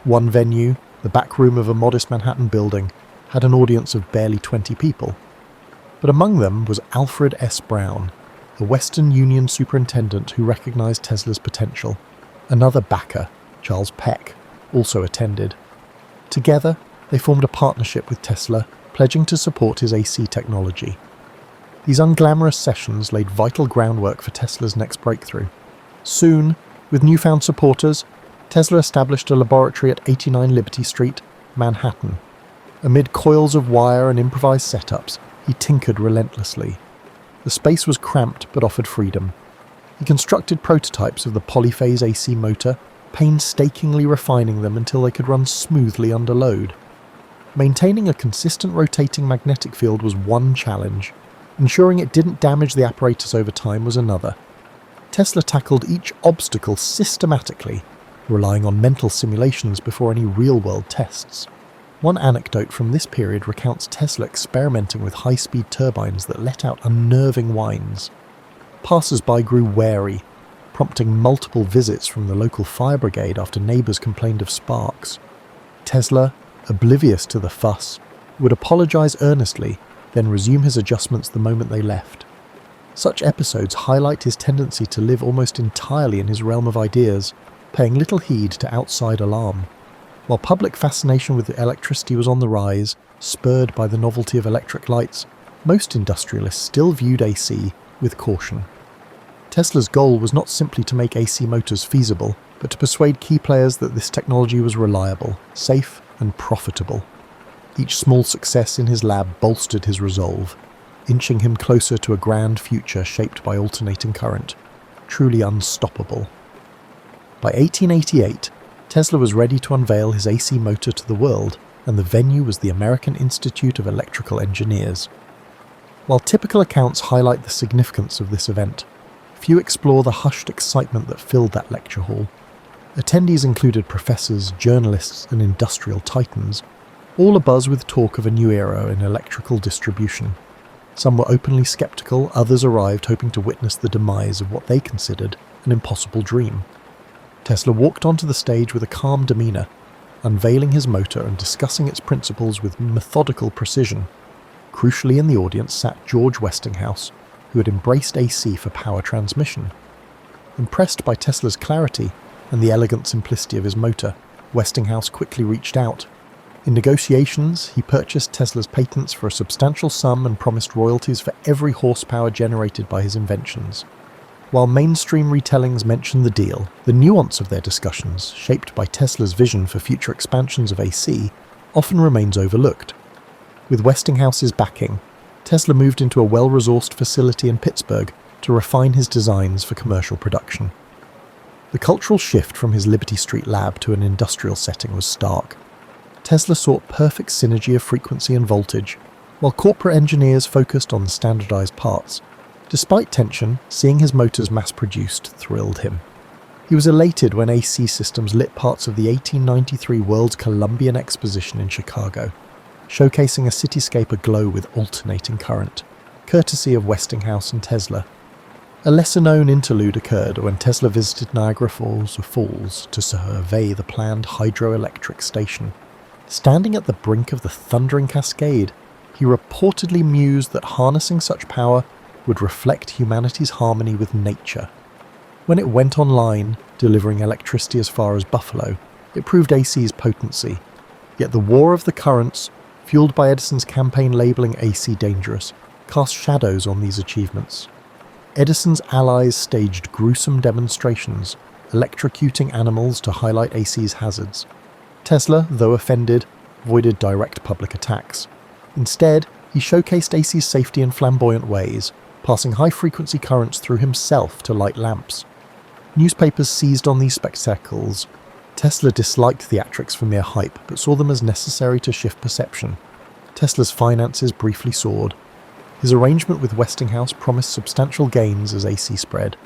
One venue, the back room of a modest Manhattan building, had an audience of barely 20 people. But among them was Alfred S. Brown, a Western Union superintendent who recognized Tesla's potential. Another backer, Charles Peck, also attended. Together, they formed a partnership with Tesla, pledging to support his AC technology. These unglamorous sessions laid vital groundwork for Tesla's next breakthrough. Soon, with newfound supporters, Tesla established a laboratory at 89 Liberty Street, Manhattan. Amid coils of wire and improvised setups, he tinkered relentlessly. The space was cramped but offered freedom. He constructed prototypes of the polyphase AC motor, painstakingly refining them until they could run smoothly under load. Maintaining a consistent rotating magnetic field was one challenge. Ensuring it didn't damage the apparatus over time was another. Tesla tackled each obstacle systematically, relying on mental simulations before any real-world tests. One anecdote from this period recounts Tesla experimenting with high-speed turbines that let out unnerving whines. Passers-by grew wary, prompting multiple visits from the local fire brigade after neighbours complained of sparks. Tesla, oblivious to the fuss, would apologise earnestly, then resume his adjustments the moment they left. Such episodes highlight his tendency to live almost entirely in his realm of ideas, paying little heed to outside alarm. While public fascination with electricity was on the rise, spurred by the novelty of electric lights, most industrialists still viewed AC with caution. Tesla's goal was not simply to make AC motors feasible, but to persuade key players that this technology was reliable, safe, and profitable. Each small success in his lab bolstered his resolve, inching him closer to a grand future shaped by alternating current, truly unstoppable. By 1888, Tesla was ready to unveil his AC motor to the world, and the venue was the American Institute of Electrical Engineers. While typical accounts highlight the significance of this event, few explore the hushed excitement that filled that lecture hall. Attendees included professors, journalists, and industrial titans, all abuzz with talk of a new era in electrical distribution. Some were openly skeptical, others arrived hoping to witness the demise of what they considered an impossible dream. Tesla walked onto the stage with a calm demeanour, unveiling his motor and discussing its principles with methodical precision. Crucially in the audience sat George Westinghouse, who had embraced AC for power transmission. Impressed by Tesla's clarity and the elegant simplicity of his motor, Westinghouse quickly reached out. In negotiations, he purchased Tesla's patents for a substantial sum and promised royalties for every horsepower generated by his inventions. While mainstream retellings mention the deal, the nuance of their discussions, shaped by Tesla's vision for future expansions of AC, often remains overlooked. With Westinghouse's backing, Tesla moved into a well-resourced facility in Pittsburgh to refine his designs for commercial production. The cultural shift from his Liberty Street lab to an industrial setting was stark. Tesla sought perfect synergy of frequency and voltage, while corporate engineers focused on standardized parts. Despite tension, seeing his motors mass-produced thrilled him. He was elated when AC Systems lit parts of the 1893 World's Columbian Exposition in Chicago, showcasing a cityscape aglow with alternating current, courtesy of Westinghouse and Tesla. A lesser-known interlude occurred when Tesla visited Niagara Falls to survey the planned hydroelectric station. Standing at the brink of the thundering cascade, he reportedly mused that harnessing such power would reflect humanity's harmony with nature. When it went online, delivering electricity as far as Buffalo, it proved AC's potency. Yet the war of the currents, fueled by Edison's campaign labelling AC dangerous, cast shadows on these achievements. Edison's allies staged gruesome demonstrations, electrocuting animals to highlight AC's hazards. Tesla, though offended, avoided direct public attacks. Instead, he showcased AC's safety in flamboyant ways, passing high-frequency currents through himself to light lamps. Newspapers seized on these spectacles. Tesla disliked theatrics for mere hype, but saw them as necessary to shift perception. Tesla's finances briefly soared. His arrangement with Westinghouse promised substantial gains as AC spread.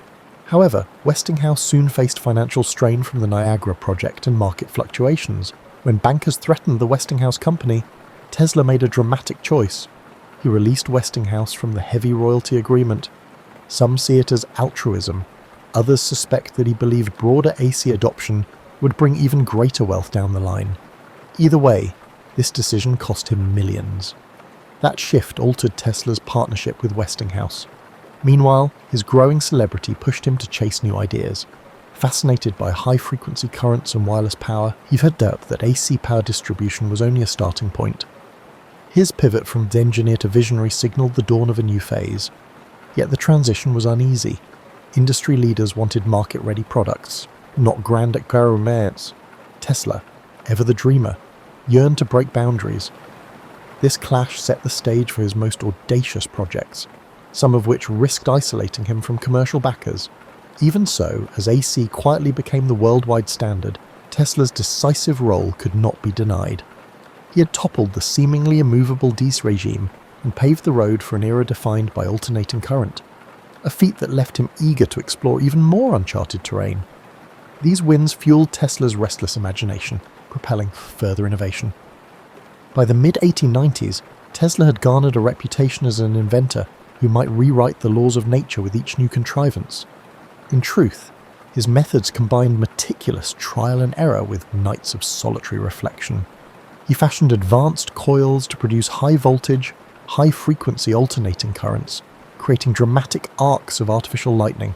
However, Westinghouse soon faced financial strain from the Niagara project and market fluctuations. When bankers threatened the Westinghouse company, Tesla made a dramatic choice. He released Westinghouse from the heavy royalty agreement. Some see it as altruism. Others suspect that he believed broader AC adoption would bring even greater wealth down the line. Either way, this decision cost him millions. That shift altered Tesla's partnership with Westinghouse. Meanwhile, his growing celebrity pushed him to chase new ideas. Fascinated by high-frequency currents and wireless power, he had out that AC power distribution was only a starting point. His pivot from engineer to visionary signalled the dawn of a new phase. Yet the transition was uneasy. Industry leaders wanted market-ready products, not grand experiments. Tesla, ever the dreamer, yearned to break boundaries. This clash set the stage for his most audacious projects, some of which risked isolating him from commercial backers. Even so, as AC quietly became the worldwide standard, Tesla's decisive role could not be denied. He had toppled the seemingly immovable DC regime and paved the road for an era defined by alternating current, a feat that left him eager to explore even more uncharted terrain. These wins fueled Tesla's restless imagination, propelling further innovation. By the mid-1890s, Tesla had garnered a reputation as an inventor who might rewrite the laws of nature with each new contrivance. In truth, his methods combined meticulous trial and error with nights of solitary reflection. He fashioned advanced coils to produce high-voltage, high-frequency alternating currents, creating dramatic arcs of artificial lightning.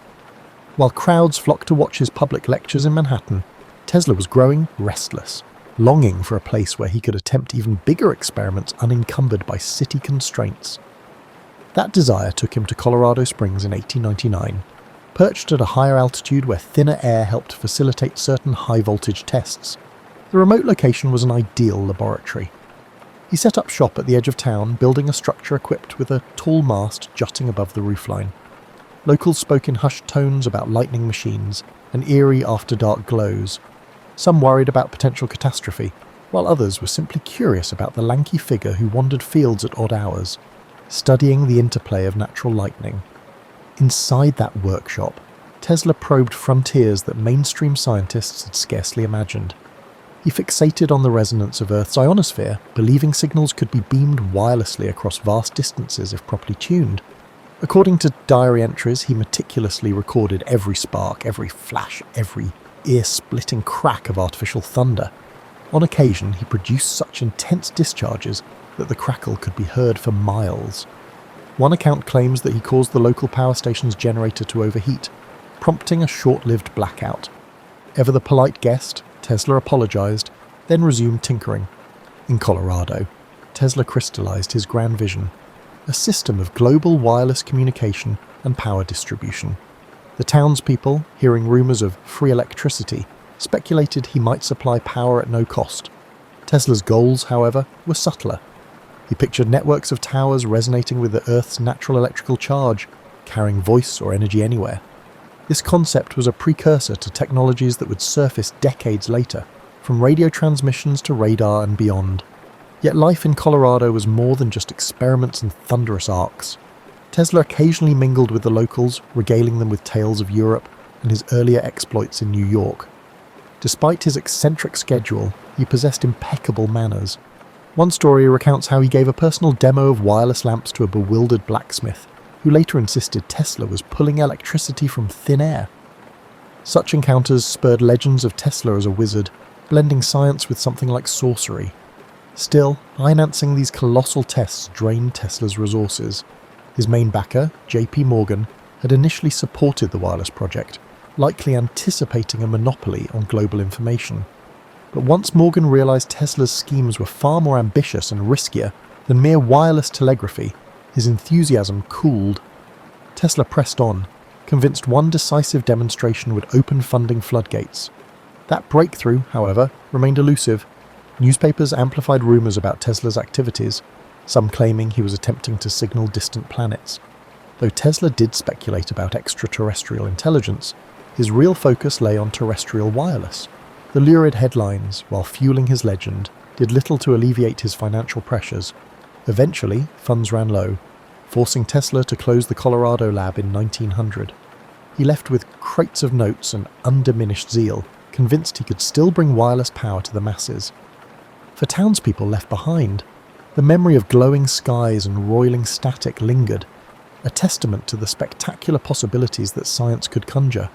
While crowds flocked to watch his public lectures in Manhattan, Tesla was growing restless, longing for a place where he could attempt even bigger experiments unencumbered by city constraints. That desire took him to Colorado Springs in 1899, perched at a higher altitude where thinner air helped facilitate certain high-voltage tests. The remote location was an ideal laboratory. He set up shop at the edge of town, building a structure equipped with a tall mast jutting above the roofline. Locals spoke in hushed tones about lightning machines and eerie after-dark glows. Some worried about potential catastrophe, while others were simply curious about the lanky figure who wandered fields at odd hours, studying the interplay of natural lightning. Inside that workshop, Tesla probed frontiers that mainstream scientists had scarcely imagined. He fixated on the resonance of Earth's ionosphere, believing signals could be beamed wirelessly across vast distances if properly tuned. According to diary entries, he meticulously recorded every spark, every flash, every ear-splitting crack of artificial thunder. On occasion, he produced such intense discharges that the crackle could be heard for miles. One account claims that he caused the local power station's generator to overheat, prompting a short-lived blackout. Ever the polite guest, Tesla apologized, then resumed tinkering. In Colorado, Tesla crystallized his grand vision, a system of global wireless communication and power distribution. The townspeople, hearing rumors of free electricity, speculated he might supply power at no cost. Tesla's goals, however, were subtler. He pictured networks of towers resonating with the Earth's natural electrical charge, carrying voice or energy anywhere. This concept was a precursor to technologies that would surface decades later, from radio transmissions to radar and beyond. Yet life in Colorado was more than just experiments and thunderous arcs. Tesla occasionally mingled with the locals, regaling them with tales of Europe and his earlier exploits in New York. Despite his eccentric schedule, he possessed impeccable manners. One story recounts how he gave a personal demo of wireless lamps to a bewildered blacksmith, who later insisted Tesla was pulling electricity from thin air. Such encounters spurred legends of Tesla as a wizard, blending science with something like sorcery. Still, financing these colossal tests drained Tesla's resources. His main backer, J.P. Morgan, had initially supported the wireless project, likely anticipating a monopoly on global information. But once Morgan realised Tesla's schemes were far more ambitious and riskier than mere wireless telegraphy, his enthusiasm cooled. Tesla pressed on, convinced one decisive demonstration would open funding floodgates. That breakthrough, however, remained elusive. Newspapers amplified rumours about Tesla's activities, some claiming he was attempting to signal distant planets. Though Tesla did speculate about extraterrestrial intelligence, his real focus lay on terrestrial wireless. The lurid headlines, while fueling his legend, did little to alleviate his financial pressures. Eventually, funds ran low, forcing Tesla to close the Colorado lab in 1900. He left with crates of notes and undiminished zeal, convinced he could still bring wireless power to the masses. For townspeople left behind, the memory of glowing skies and roiling static lingered, a testament to the spectacular possibilities that science could conjure.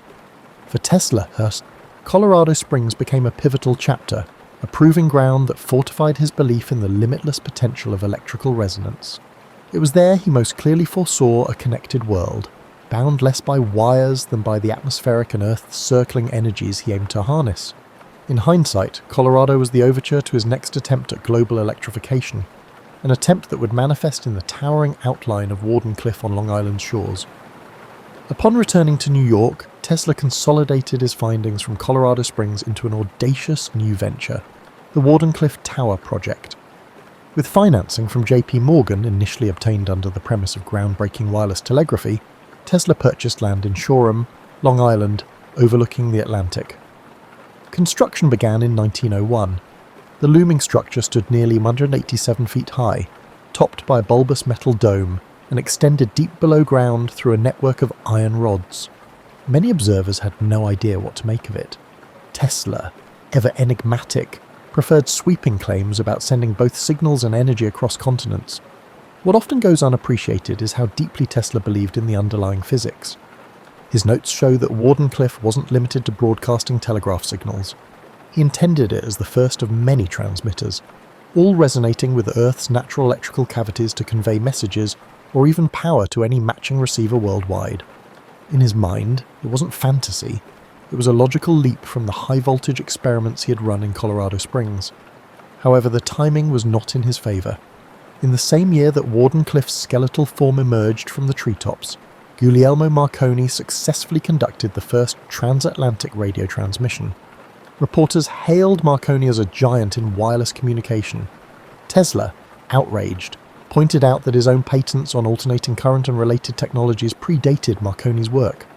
For Tesla, Colorado Springs became a pivotal chapter, a proving ground that fortified his belief in the limitless potential of electrical resonance. It was there he most clearly foresaw a connected world, bound less by wires than by the atmospheric and earth-circling energies he aimed to harness. In hindsight, Colorado was the overture to his next attempt at global electrification, an attempt that would manifest in the towering outline of Wardenclyffe on Long Island's shores. Upon returning to New York, Tesla consolidated his findings from Colorado Springs into an audacious new venture, the Wardenclyffe Tower Project. With financing from J.P. Morgan initially obtained under the premise of groundbreaking wireless telegraphy, Tesla purchased land in Shoreham, Long Island, overlooking the Atlantic. Construction began in 1901. The looming structure stood nearly 187 feet high, topped by a bulbous metal dome, and extended deep below ground through a network of iron rods. Many observers had no idea what to make of it. Tesla, ever enigmatic, preferred sweeping claims about sending both signals and energy across continents. What often goes unappreciated is how deeply Tesla believed in the underlying physics. His notes show that Wardenclyffe wasn't limited to broadcasting telegraph signals. He intended it as the first of many transmitters, all resonating with Earth's natural electrical cavities to convey messages or even power to any matching receiver worldwide. In his mind, it wasn't fantasy. It was a logical leap from the high-voltage experiments he had run in Colorado Springs. However, the timing was not in his favour. In the same year that Wardenclyffe's skeletal form emerged from the treetops, Guglielmo Marconi successfully conducted the first transatlantic radio transmission. Reporters hailed Marconi as a giant in wireless communication. Tesla, outraged, pointed out that his own patents on alternating current and related technologies predated Marconi's work.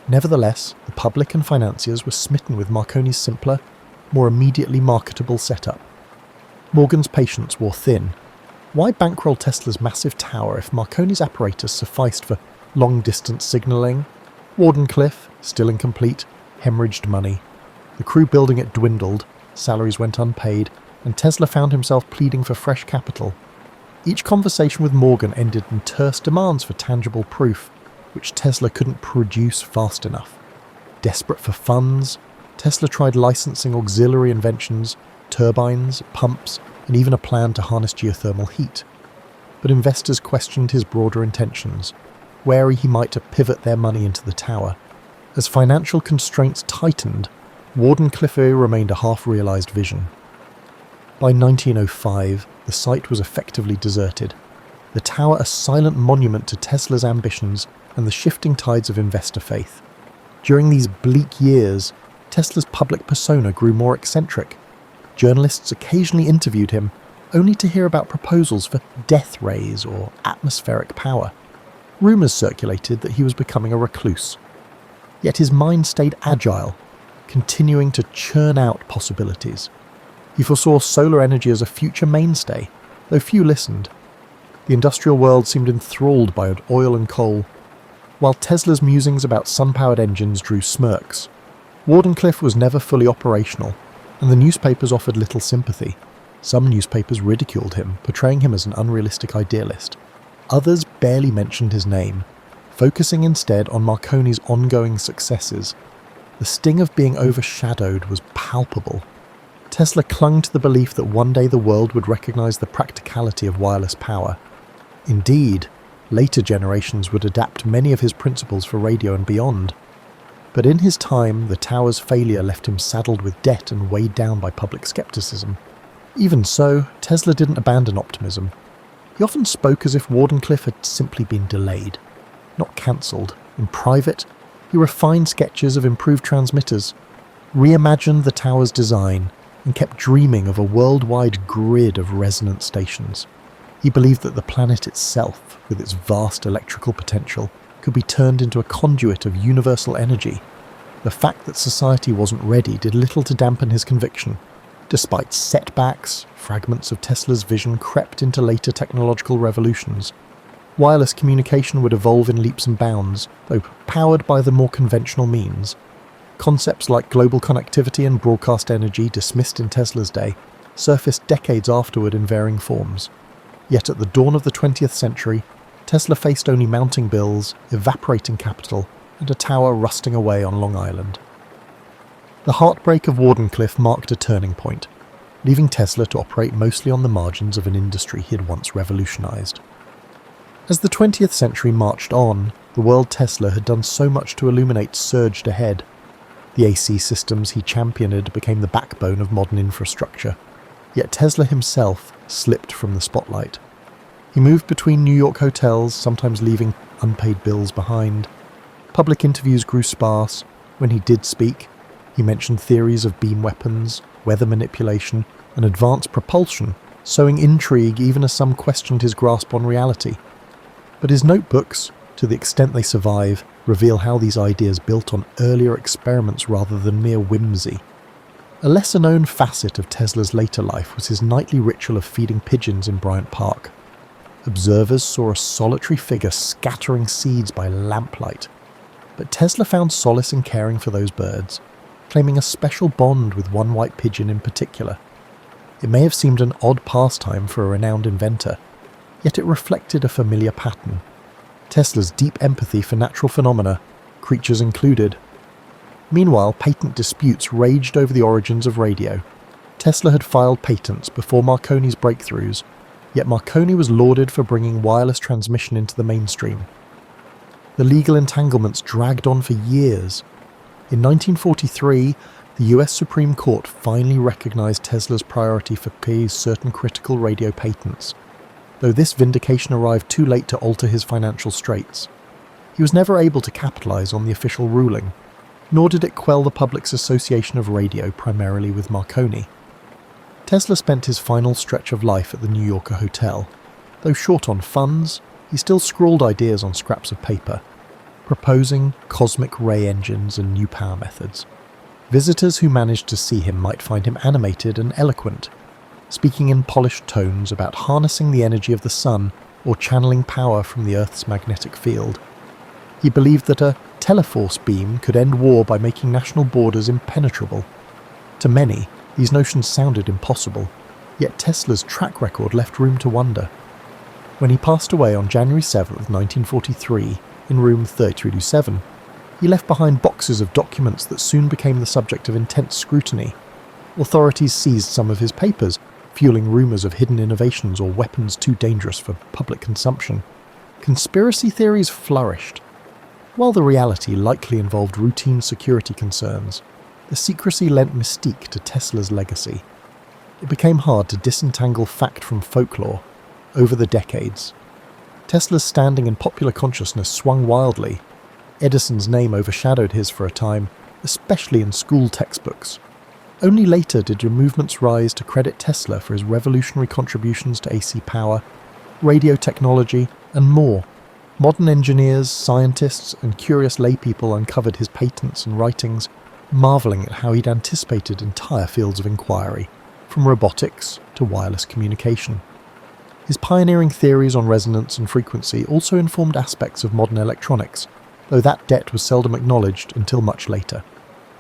Nevertheless, the public and financiers were smitten with Marconi's simpler, more immediately marketable setup. Morgan's patience wore thin. Why bankroll Tesla's massive tower if Marconi's apparatus sufficed for long-distance signalling? Wardenclyffe, still incomplete, hemorrhaged money. The crew building it dwindled, salaries went unpaid, and Tesla found himself pleading for fresh capital. Each conversation with Morgan ended in terse demands for tangible proof, which Tesla couldn't produce fast enough. Desperate for funds, Tesla tried licensing auxiliary inventions, turbines, pumps, and even a plan to harness geothermal heat. But investors questioned his broader intentions, wary he might pivot their money into the tower. As financial constraints tightened, Wardenclyffe remained a half-realised vision. By 1905, the site was effectively deserted, the tower a silent monument to Tesla's ambitions and the shifting tides of investor faith. During these bleak years, Tesla's public persona grew more eccentric. Journalists occasionally interviewed him, only to hear about proposals for death rays or atmospheric power. Rumours circulated that he was becoming a recluse. Yet his mind stayed agile, continuing to churn out possibilities. He foresaw solar energy as a future mainstay, though few listened. The industrial world seemed enthralled by oil and coal, while Tesla's musings about sun-powered engines drew smirks. Wardenclyffe was never fully operational, and the newspapers offered little sympathy. Some newspapers ridiculed him, portraying him as an unrealistic idealist. Others barely mentioned his name, focusing instead on Marconi's ongoing successes. The sting of being overshadowed was palpable. Tesla clung to the belief that one day the world would recognize the practicality of wireless power. Indeed, later generations would adapt many of his principles for radio and beyond. But in his time, the tower's failure left him saddled with debt and weighed down by public skepticism. Even so, Tesla didn't abandon optimism. He often spoke as if Wardenclyffe had simply been delayed, not cancelled. In private, he refined sketches of improved transmitters, reimagined the tower's design, and kept dreaming of a worldwide grid of resonance stations. He believed that the planet itself, with its vast electrical potential, could be turned into a conduit of universal energy. The fact that society wasn't ready did little to dampen his conviction. Despite setbacks, fragments of Tesla's vision crept into later technological revolutions. Wireless communication would evolve in leaps and bounds, though powered by the more conventional means. Concepts like global connectivity and broadcast energy, dismissed in Tesla's day, surfaced decades afterward in varying forms. Yet at the dawn of the 20th century, Tesla faced only mounting bills, evaporating capital, and a tower rusting away on Long Island. The heartbreak of Wardenclyffe marked a turning point, leaving Tesla to operate mostly on the margins of an industry he had once revolutionized. As the 20th century marched on, the world Tesla had done so much to illuminate surged ahead. The AC systems he championed became the backbone of modern infrastructure, yet Tesla himself slipped from the spotlight. He moved between New York hotels, sometimes leaving unpaid bills behind. Public interviews grew sparse. When he did speak, he mentioned theories of beam weapons, weather manipulation, and advanced propulsion, sowing intrigue even as some questioned his grasp on reality. But his notebooks, to the extent they survive, reveal how these ideas built on earlier experiments rather than mere whimsy. A lesser-known facet of Tesla's later life was his nightly ritual of feeding pigeons in Bryant Park. Observers saw a solitary figure scattering seeds by lamplight. But Tesla found solace in caring for those birds, claiming a special bond with one white pigeon in particular. It may have seemed an odd pastime for a renowned inventor, yet it reflected a familiar pattern. Tesla's deep empathy for natural phenomena, creatures included. Meanwhile, patent disputes raged over the origins of radio. Tesla had filed patents before Marconi's breakthroughs, yet Marconi was lauded for bringing wireless transmission into the mainstream. The legal entanglements dragged on for years. In 1943, the US Supreme Court finally recognized Tesla's priority for certain critical radio patents, though this vindication arrived too late to alter his financial straits. He was never able to capitalize on the official ruling, nor did it quell the public's association of radio primarily with Marconi. Tesla spent his final stretch of life at the New Yorker hotel. Though short on funds, he still scrawled ideas on scraps of paper, proposing cosmic ray engines and new power methods. Visitors who managed to see him might find him animated and eloquent, speaking in polished tones about harnessing the energy of the sun or channeling power from the Earth's magnetic field. He believed that a teleforce beam could end war by making national borders impenetrable. To many, these notions sounded impossible, yet Tesla's track record left room to wonder. When he passed away on January 7, 1943, in room 3327, he left behind boxes of documents that soon became the subject of intense scrutiny. Authorities seized some of his papers, fueling rumours of hidden innovations or weapons too dangerous for public consumption. Conspiracy theories flourished. While the reality likely involved routine security concerns, the secrecy lent mystique to Tesla's legacy. It became hard to disentangle fact from folklore. Over the decades, Tesla's standing in popular consciousness swung wildly. Edison's name overshadowed his for a time, especially in school textbooks. Only later did movements rise to credit Tesla for his revolutionary contributions to AC power, radio technology, and more. Modern engineers, scientists, and curious laypeople uncovered his patents and writings, marvelling at how he'd anticipated entire fields of inquiry, from robotics to wireless communication. His pioneering theories on resonance and frequency also informed aspects of modern electronics, though that debt was seldom acknowledged until much later,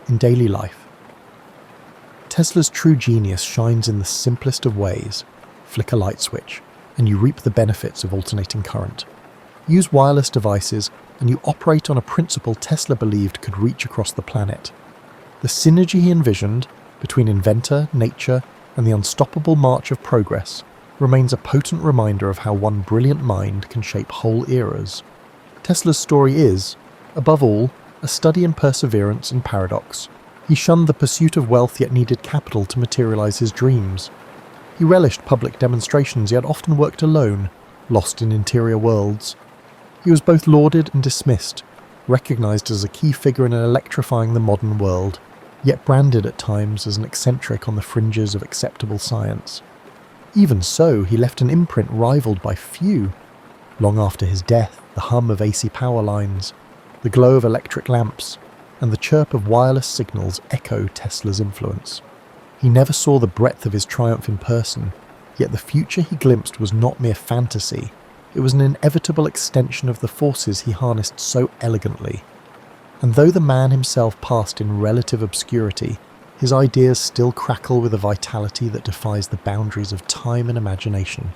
in daily life. Tesla's true genius shines in the simplest of ways. Flick a light switch, and you reap the benefits of alternating current. Use wireless devices, and you operate on a principle Tesla believed could reach across the planet. The synergy he envisioned between inventor, nature, and the unstoppable march of progress remains a potent reminder of how one brilliant mind can shape whole eras. Tesla's story is, above all, a study in perseverance and paradox. He shunned the pursuit of wealth yet needed capital to materialize his dreams. He relished public demonstrations yet often worked alone, lost in interior worlds. He was both lauded and dismissed, recognized as a key figure in electrifying the modern world, yet branded at times as an eccentric on the fringes of acceptable science. Even so, he left an imprint rivaled by few. Long after his death, the hum of AC power lines, the glow of electric lamps, and the chirp of wireless signals echo Tesla's influence. He never saw the breadth of his triumph in person, yet the future he glimpsed was not mere fantasy. It was an inevitable extension of the forces he harnessed so elegantly. And though the man himself passed in relative obscurity, his ideas still crackle with a vitality that defies the boundaries of time and imagination.